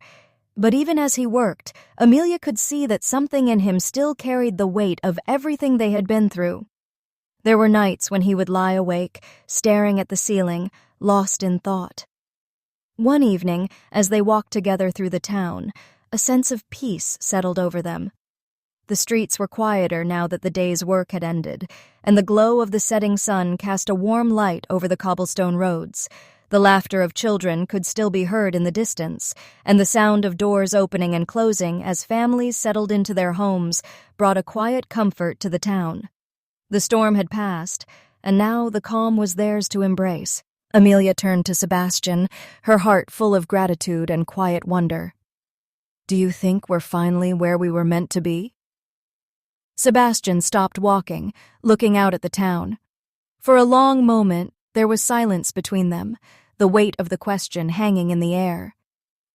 But even as he worked, Amelia could see that something in him still carried the weight of everything they had been through. There were nights when he would lie awake, staring at the ceiling, lost in thought. One evening, as they walked together through the town, a sense of peace settled over them. The streets were quieter now that the day's work had ended, and the glow of the setting sun cast a warm light over the cobblestone roads. The laughter of children could still be heard in the distance, and the sound of doors opening and closing as families settled into their homes brought a quiet comfort to the town. The storm had passed, and now the calm was theirs to embrace. Amelia turned to Sebastian, her heart full of gratitude and quiet wonder. "Do you think we're finally where we were meant to be?" Sebastian stopped walking, looking out at the town. For a long moment, there was silence between them, the weight of the question hanging in the air.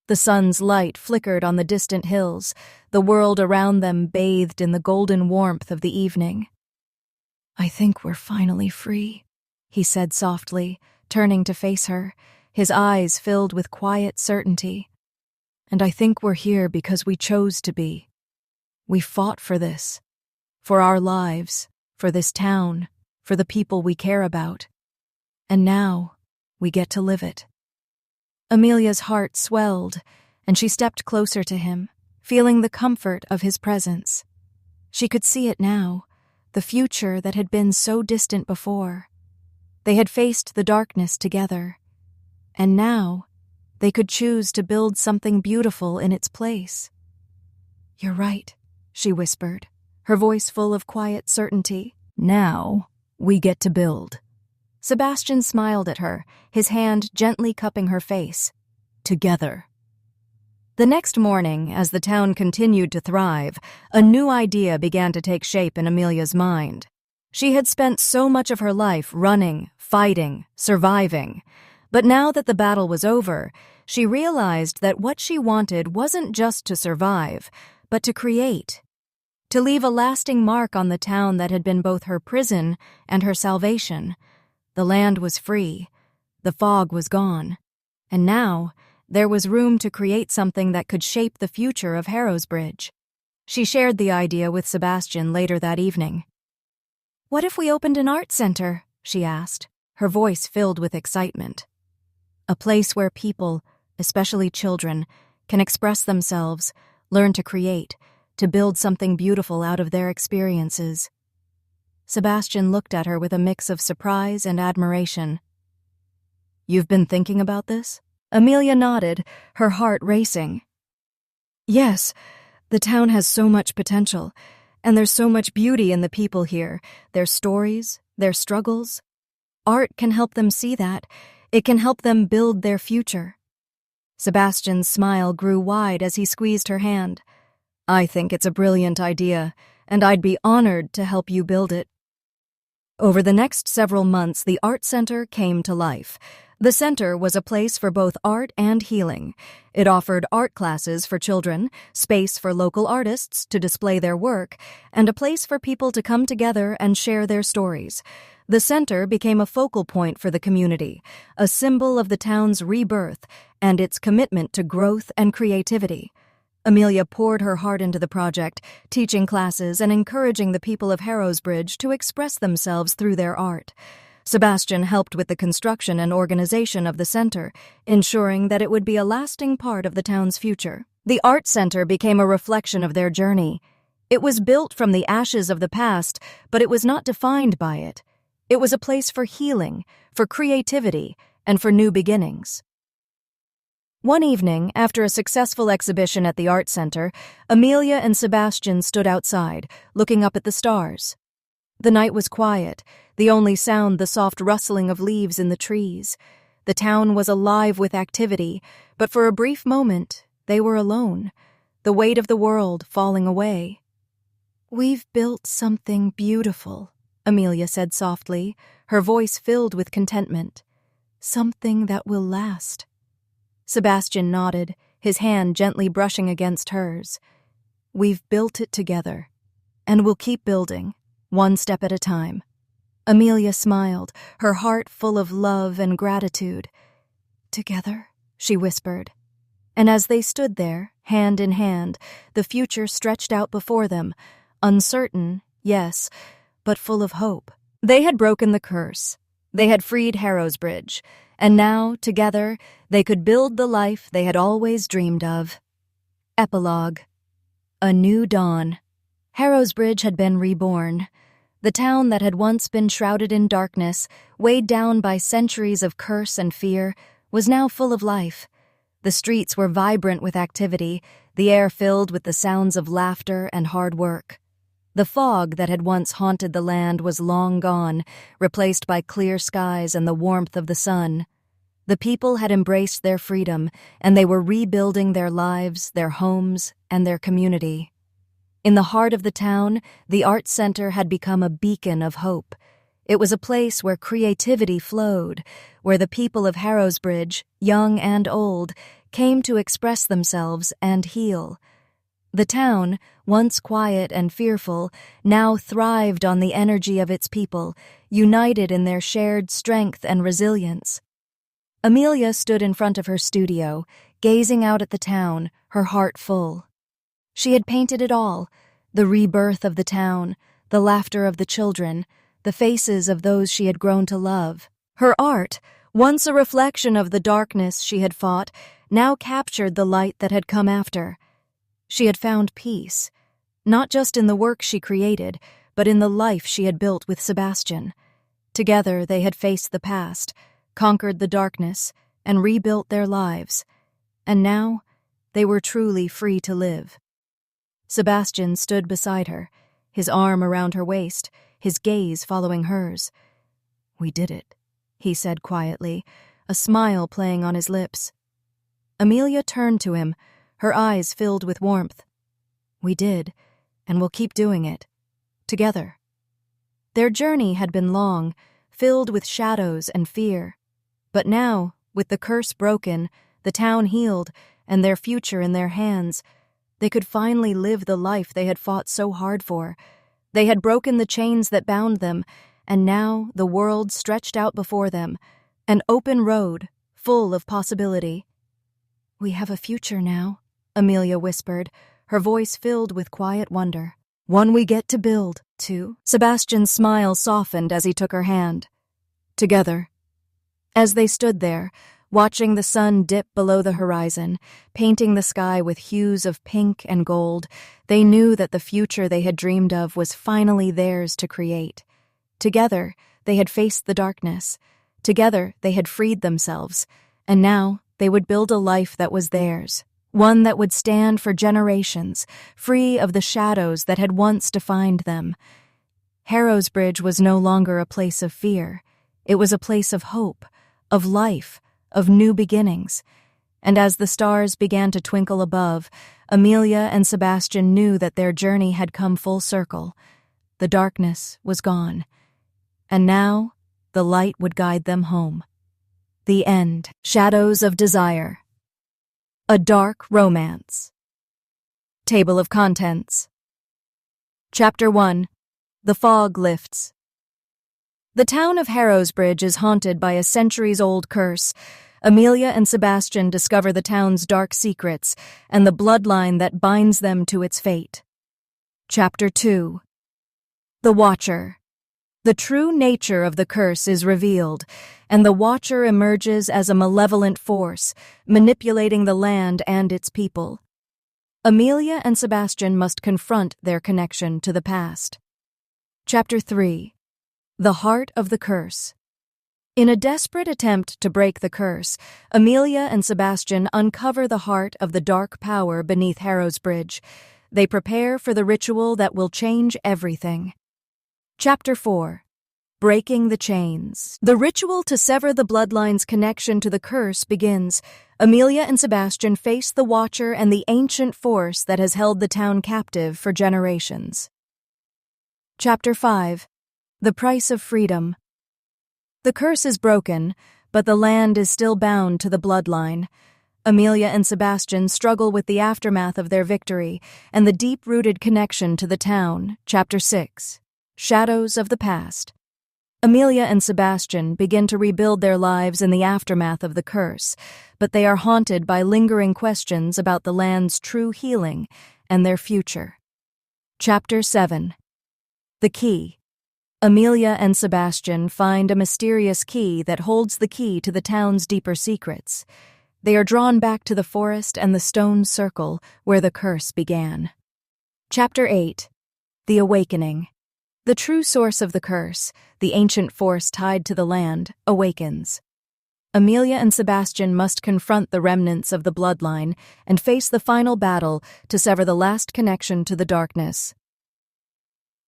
The sun's light flickered on the distant hills, the world around them bathed in the golden warmth of the evening. "I think we're finally free," he said softly, turning to face her, his eyes filled with quiet certainty. "And I think we're here because we chose to be. We fought for this. For our lives, for this town, for the people we care about. And now, we get to live it." Amelia's heart swelled, and she stepped closer to him, feeling the comfort of his presence. She could see it now, the future that had been so distant before. They had faced the darkness together, and now they could choose to build something beautiful in its place. "You're right," she whispered, her voice full of quiet certainty. "Now, we get to build." Sebastian smiled at her, his hand gently cupping her face. "Together." The next morning, as the town continued to thrive, a new idea began to take shape in Amelia's mind. She had spent so much of her life running, fighting, surviving. But now that the battle was over, she realized that what she wanted wasn't just to survive, but to create. To leave a lasting mark on the town that had been both her prison and her salvation. The land was free, the fog was gone, and now there was room to create something that could shape the future of Harrowsbridge. She shared the idea with Sebastian later that evening. "What if we opened an art center?" she asked, her voice filled with excitement. "A place where people, especially children, can express themselves, learn to create, to build something beautiful out of their experiences." Sebastian looked at her with a mix of surprise and admiration. "You've been thinking about this?" Amelia nodded, her heart racing. "Yes, the town has so much potential, and there's so much beauty in the people here, their stories, their struggles. Art can help them see that. It can help them build their future." Sebastian's smile grew wide as he squeezed her hand. "I think it's a brilliant idea, and I'd be honored to help you build it." Over the next several months, the art center came to life. The center was a place for both art and healing. It offered art classes for children, space for local artists to display their work, and a place for people to come together and share their stories. The center became a focal point for the community, a symbol of the town's rebirth and its commitment to growth and creativity. Amelia poured her heart into the project, teaching classes and encouraging the people of Harrowsbridge to express themselves through their art. Sebastian helped with the construction and organization of the center, ensuring that it would be a lasting part of the town's future. The art center became a reflection of their journey. It was built from the ashes of the past, but it was not defined by it. It was a place for healing, for creativity, and for new beginnings. One evening, after a successful exhibition at the art center, Amelia and Sebastian stood outside, looking up at the stars. The night was quiet, the only sound the soft rustling of leaves in the trees. The town was alive with activity, but for a brief moment, they were alone, the weight of the world falling away. "We've built something beautiful," Amelia said softly, her voice filled with contentment. "Something that will last." Sebastian nodded, his hand gently brushing against hers. "We've built it together, and we'll keep building, one step at a time." Amelia smiled, her heart full of love and gratitude. "Together," she whispered. And as they stood there, hand in hand, the future stretched out before them, uncertain, yes, but full of hope. They had broken the curse. They had freed Harrowsbridge, and now, together, they could build the life they had always dreamed of. Epilogue. A new dawn. Harrowsbridge had been reborn. The town that had once been shrouded in darkness, weighed down by centuries of curse and fear, was now full of life. The streets were vibrant with activity, the air filled with the sounds of laughter and hard work. The fog that had once haunted the land was long gone, replaced by clear skies and the warmth of the sun. The people had embraced their freedom, and they were rebuilding their lives, their homes, and their community. In the heart of the town, the Arts Center had become a beacon of hope. It was a place where creativity flowed, where the people of Harrowsbridge, young and old, came to express themselves and heal. The town, once quiet and fearful, now thrived on the energy of its people, united in their shared strength and resilience. Amelia stood in front of her studio, gazing out at the town, her heart full. She had painted it all: the rebirth of the town, the laughter of the children, the faces of those she had grown to love. Her art, once a reflection of the darkness she had fought, now captured the light that had come after. She had found peace, not just in the work she created, but in the life she had built with Sebastian. Together they had faced the past, conquered the darkness, and rebuilt their lives. And now they were truly free to live. Sebastian stood beside her, his arm around her waist, his gaze following hers. "We did it," he said quietly, a smile playing on his lips. Amelia turned to him, her eyes filled with warmth. "We did, and we'll keep doing it. Together." Their journey had been long, filled with shadows and fear. But now, with the curse broken, the town healed, and their future in their hands, they could finally live the life they had fought so hard for. They had broken the chains that bound them, and now the world stretched out before them, an open road, full of possibility. "We have a future now," Amelia whispered, her voice filled with quiet wonder. "One we get to build, too." Sebastian's smile softened as he took her hand. Together. As they stood there, watching the sun dip below the horizon, painting the sky with hues of pink and gold, they knew that the future they had dreamed of was finally theirs to create. Together, they had faced the darkness. Together, they had freed themselves. And now, they would build a life that was theirs, one that would stand for generations, free of the shadows that had once defined them. Harrowsbridge was no longer a place of fear. It was a place of hope, of life, of new beginnings. And as the stars began to twinkle above, Amelia and Sebastian knew that their journey had come full circle. The darkness was gone. And now, the light would guide them home. The end. Shadows of Desire. A Dark Romance. Table of Contents. Chapter 1. The Fog Lifts. The town of Harrowsbridge is haunted by a centuries-old curse. Amelia and Sebastian discover the town's dark secrets and the bloodline that binds them to its fate. Chapter 2. The Watcher. The true nature of the curse is revealed, and the Watcher emerges as a malevolent force, manipulating the land and its people. Amelia and Sebastian must confront their connection to the past. Chapter 3. The Heart of the Curse. In a desperate attempt to break the curse, Amelia and Sebastian uncover the heart of the dark power beneath Harrowsbridge. They prepare for the ritual that will change everything. Chapter 4. Breaking the Chains. The ritual to sever the bloodline's connection to the curse begins. Amelia and Sebastian face the Watcher and the ancient force that has held the town captive for generations. Chapter 5. The Price of Freedom. The curse is broken, but the land is still bound to the bloodline. Amelia and Sebastian struggle with the aftermath of their victory and the deep-rooted connection to the town. Chapter 6. Shadows of the Past. Amelia and Sebastian begin to rebuild their lives in the aftermath of the curse, but they are haunted by lingering questions about the land's true healing and their future. Chapter 7. The Key. Amelia and Sebastian find a mysterious key that holds the key to the town's deeper secrets. They are drawn back to the forest and the stone circle where the curse began. Chapter 8. The Awakening. The true source of the curse, the ancient force tied to the land, awakens. Amelia and Sebastian must confront the remnants of the bloodline and face the final battle to sever the last connection to the darkness.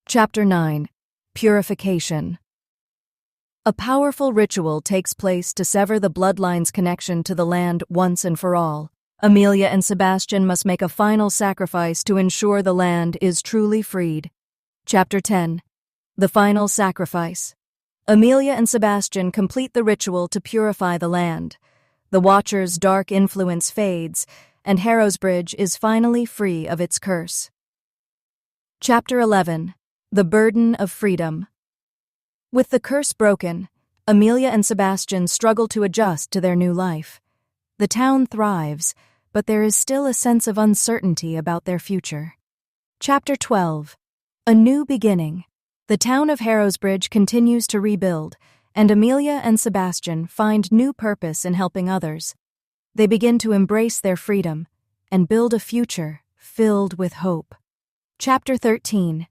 Chapter 9. Purification. A powerful ritual takes place to sever the bloodline's connection to the land once and for all. Amelia and Sebastian must make a final sacrifice to ensure the land is truly freed. Chapter 10. The Final Sacrifice. Amelia and Sebastian complete the ritual to purify the land. The Watcher's dark influence fades, and Harrowsbridge is finally free of its curse. Chapter 11. The Burden of Freedom. With the curse broken, Amelia and Sebastian struggle to adjust to their new life. The town thrives, but there is still a sense of uncertainty about their future. Chapter 12. A New Beginning. The town of Harrowsbridge continues to rebuild, and Amelia and Sebastian find new purpose in helping others. They begin to embrace their freedom and build a future filled with hope. Chapter 13.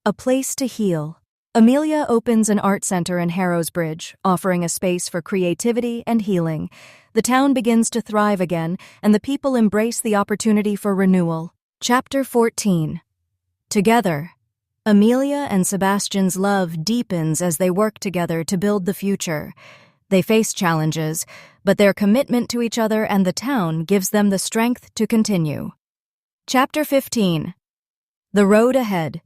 A Place to Heal. Amelia opens an art center in Harrowsbridge, offering a space for creativity and healing. The town begins to thrive again, and the people embrace the opportunity for renewal. Chapter 14. Together. Amelia and Sebastian's love deepens as they work together to build the future. They face challenges, but their commitment to each other and the town gives them the strength to continue. Chapter 15. The Road Ahead.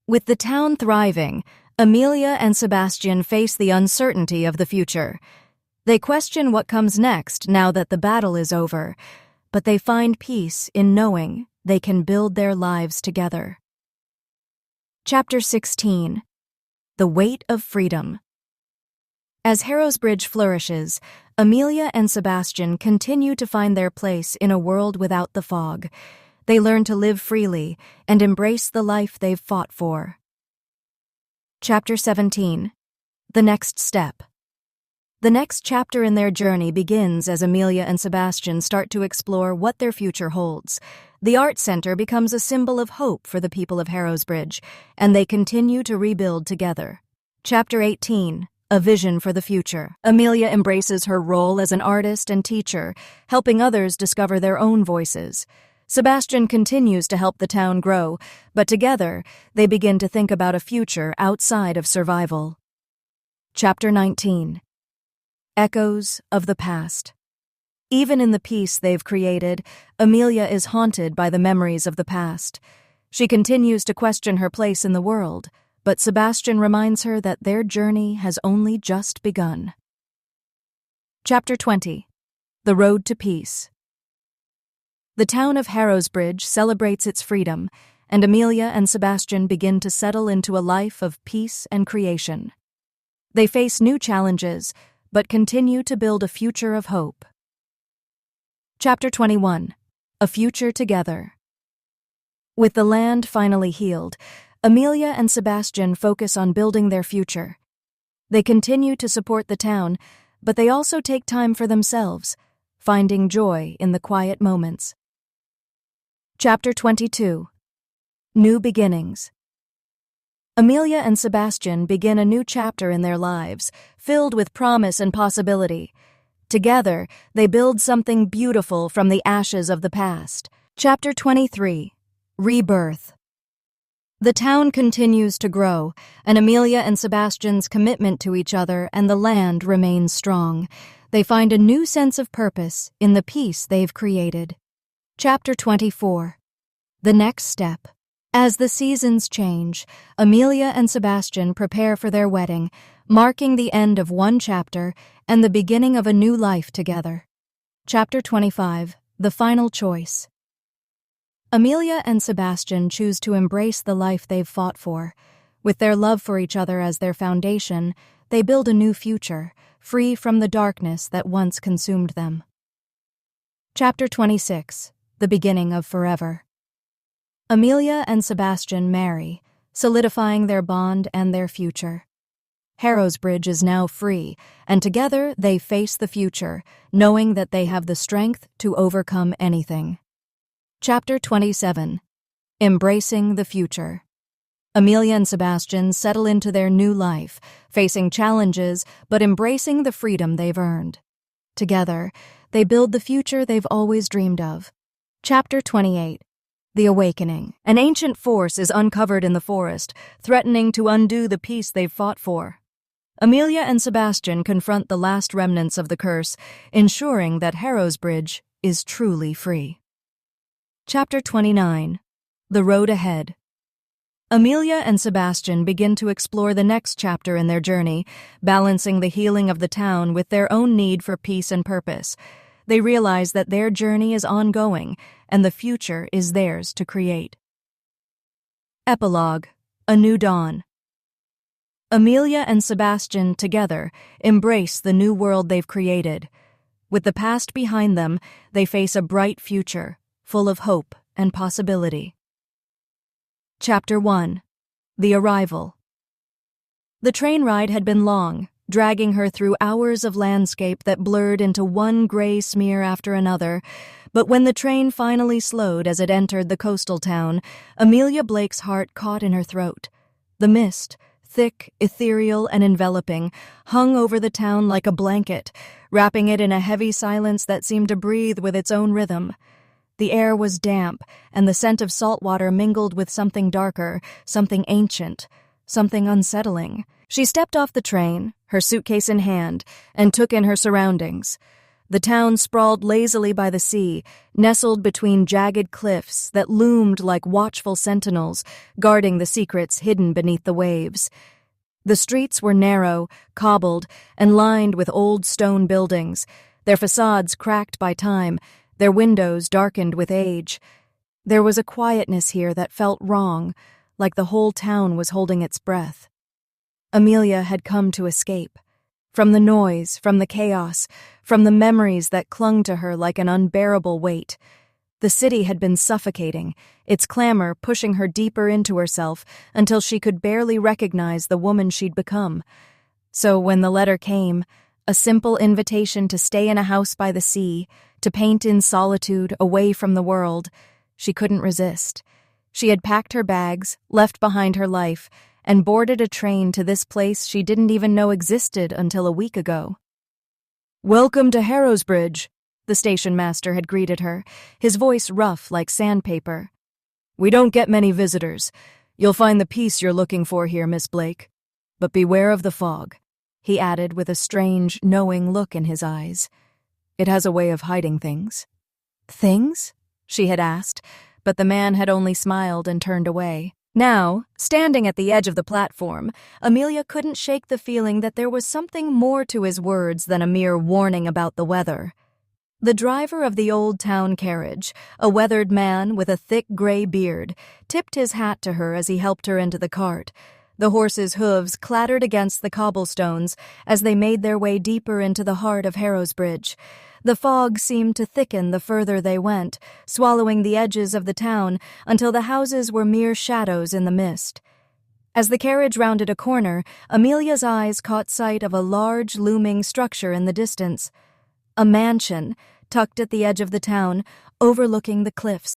With the town thriving, Amelia and Sebastian face the uncertainty of the future. They question what comes next now that the battle is over, but they find peace in knowing they can build their lives together. Chapter 16. The Weight of Freedom. As Harrowsbridge flourishes, Amelia and Sebastian continue to find their place in a world without the fog. They learn to live freely and embrace the life they've fought for. Chapter 17. The Next Step. The next chapter in their journey begins as Amelia and Sebastian start to explore what their future holds. The art center becomes a symbol of hope for the people of Harrowsbridge, and they continue to rebuild together. Chapter 18. A Vision for the Future. Amelia embraces her role as an artist and teacher, helping others discover their own voices. Sebastian continues to help the town grow, but together they begin to think about a future outside of survival. Chapter 19. Echoes of the Past. Even in the peace they've created, Amelia is haunted by the memories of the past. She continues to question her place in the world, but Sebastian reminds her that their journey has only just begun. Chapter 20. The Road to Peace. The town of Harrowsbridge celebrates its freedom, and Amelia and Sebastian begin to settle into a life of peace and creation. They face new challenges, but continue to build a future of hope. Chapter 21. A Future Together. With the land finally healed, Amelia and Sebastian focus on building their future. They continue to support the town, but they also take time for themselves, finding joy in the quiet moments. Chapter 22. New Beginnings. Amelia and Sebastian begin a new chapter in their lives, filled with promise and possibility. Together, they build something beautiful from the ashes of the past. Chapter 23. Rebirth. The town continues to grow, and Amelia and Sebastian's commitment to each other and the land remains strong. They find a new sense of purpose in the peace they've created. Chapter 24. The Next Step. As the seasons change, Amelia and Sebastian prepare for their wedding, marking the end of one chapter and the beginning of a new life together. Chapter 25. The Final Choice. Amelia and Sebastian choose to embrace the life they've fought for. With their love for each other as their foundation, they build a new future, free from the darkness that once consumed them. Chapter 26. The Beginning of Forever. Amelia and Sebastian marry, solidifying their bond and their future. Harrowsbridge is now free, and together they face the future, knowing that they have the strength to overcome anything. Chapter 27. Embracing the Future. Amelia and Sebastian settle into their new life, facing challenges but embracing the freedom they've earned. Together, they build the future they've always dreamed of. Chapter 28. The Awakening. An ancient force is uncovered in the forest, threatening to undo the peace they've fought for. Amelia and Sebastian confront the last remnants of the curse, ensuring that Harrowsbridge is truly free. Chapter 29. The Road Ahead. Amelia and Sebastian begin to explore the next chapter in their journey, balancing the healing of the town with their own need for peace and purpose. They realize that their journey is ongoing, and the future is theirs to create. Epilogue. A New Dawn. Amelia and Sebastian, together, embrace the new world they've created. With the past behind them, they face a bright future, full of hope and possibility. Chapter 1. The Arrival. The train ride had been long, dragging her through hours of landscape that blurred into one gray smear after another, but when the train finally slowed as it entered the coastal town, Amelia Blake's heart caught in her throat. The mist, thick, ethereal, and enveloping, hung over the town like a blanket, wrapping it in a heavy silence that seemed to breathe with its own rhythm. The air was damp, and the scent of salt water mingled with something darker, something ancient, something unsettling. She stepped off the train, her suitcase in hand, and took in her surroundings. The town sprawled lazily by the sea, nestled between jagged cliffs that loomed like watchful sentinels, guarding the secrets hidden beneath the waves. The streets were narrow, cobbled, and lined with old stone buildings, their facades cracked by time, their windows darkened with age. There was a quietness here that felt wrong, like the whole town was holding its breath. Amelia had come to escape. From the noise, from the chaos, from the memories that clung to her like an unbearable weight. The city had been suffocating, its clamor pushing her deeper into herself until she could barely recognize the woman she'd become. So when the letter came, a simple invitation to stay in a house by the sea, to paint in solitude away from the world, she couldn't resist. She had packed her bags, left behind her life, and boarded a train to this place she didn't even know existed until a week ago. "Welcome to Harrowsbridge," the station master had greeted her, his voice rough like sandpaper. "We don't get many visitors. You'll find the peace you're looking for here, Miss Blake. But beware of the fog," he added with a strange, knowing look in his eyes. "It has a way of hiding things." "Things?" she had asked, but the man had only smiled and turned away. Now, standing at the edge of the platform, Amelia couldn't shake the feeling that there was something more to his words than a mere warning about the weather. The driver of the old town carriage, a weathered man with a thick gray beard, tipped his hat to her as he helped her into the cart. The horses' hooves clattered against the cobblestones as they made their way deeper into the heart of Harrowsbridge. The fog seemed to thicken the further they went, swallowing the edges of the town until the houses were mere shadows in the mist. As the carriage rounded a corner, Amelia's eyes caught sight of a large, looming structure in the distance. A mansion, tucked at the edge of the town, overlooking the cliffs.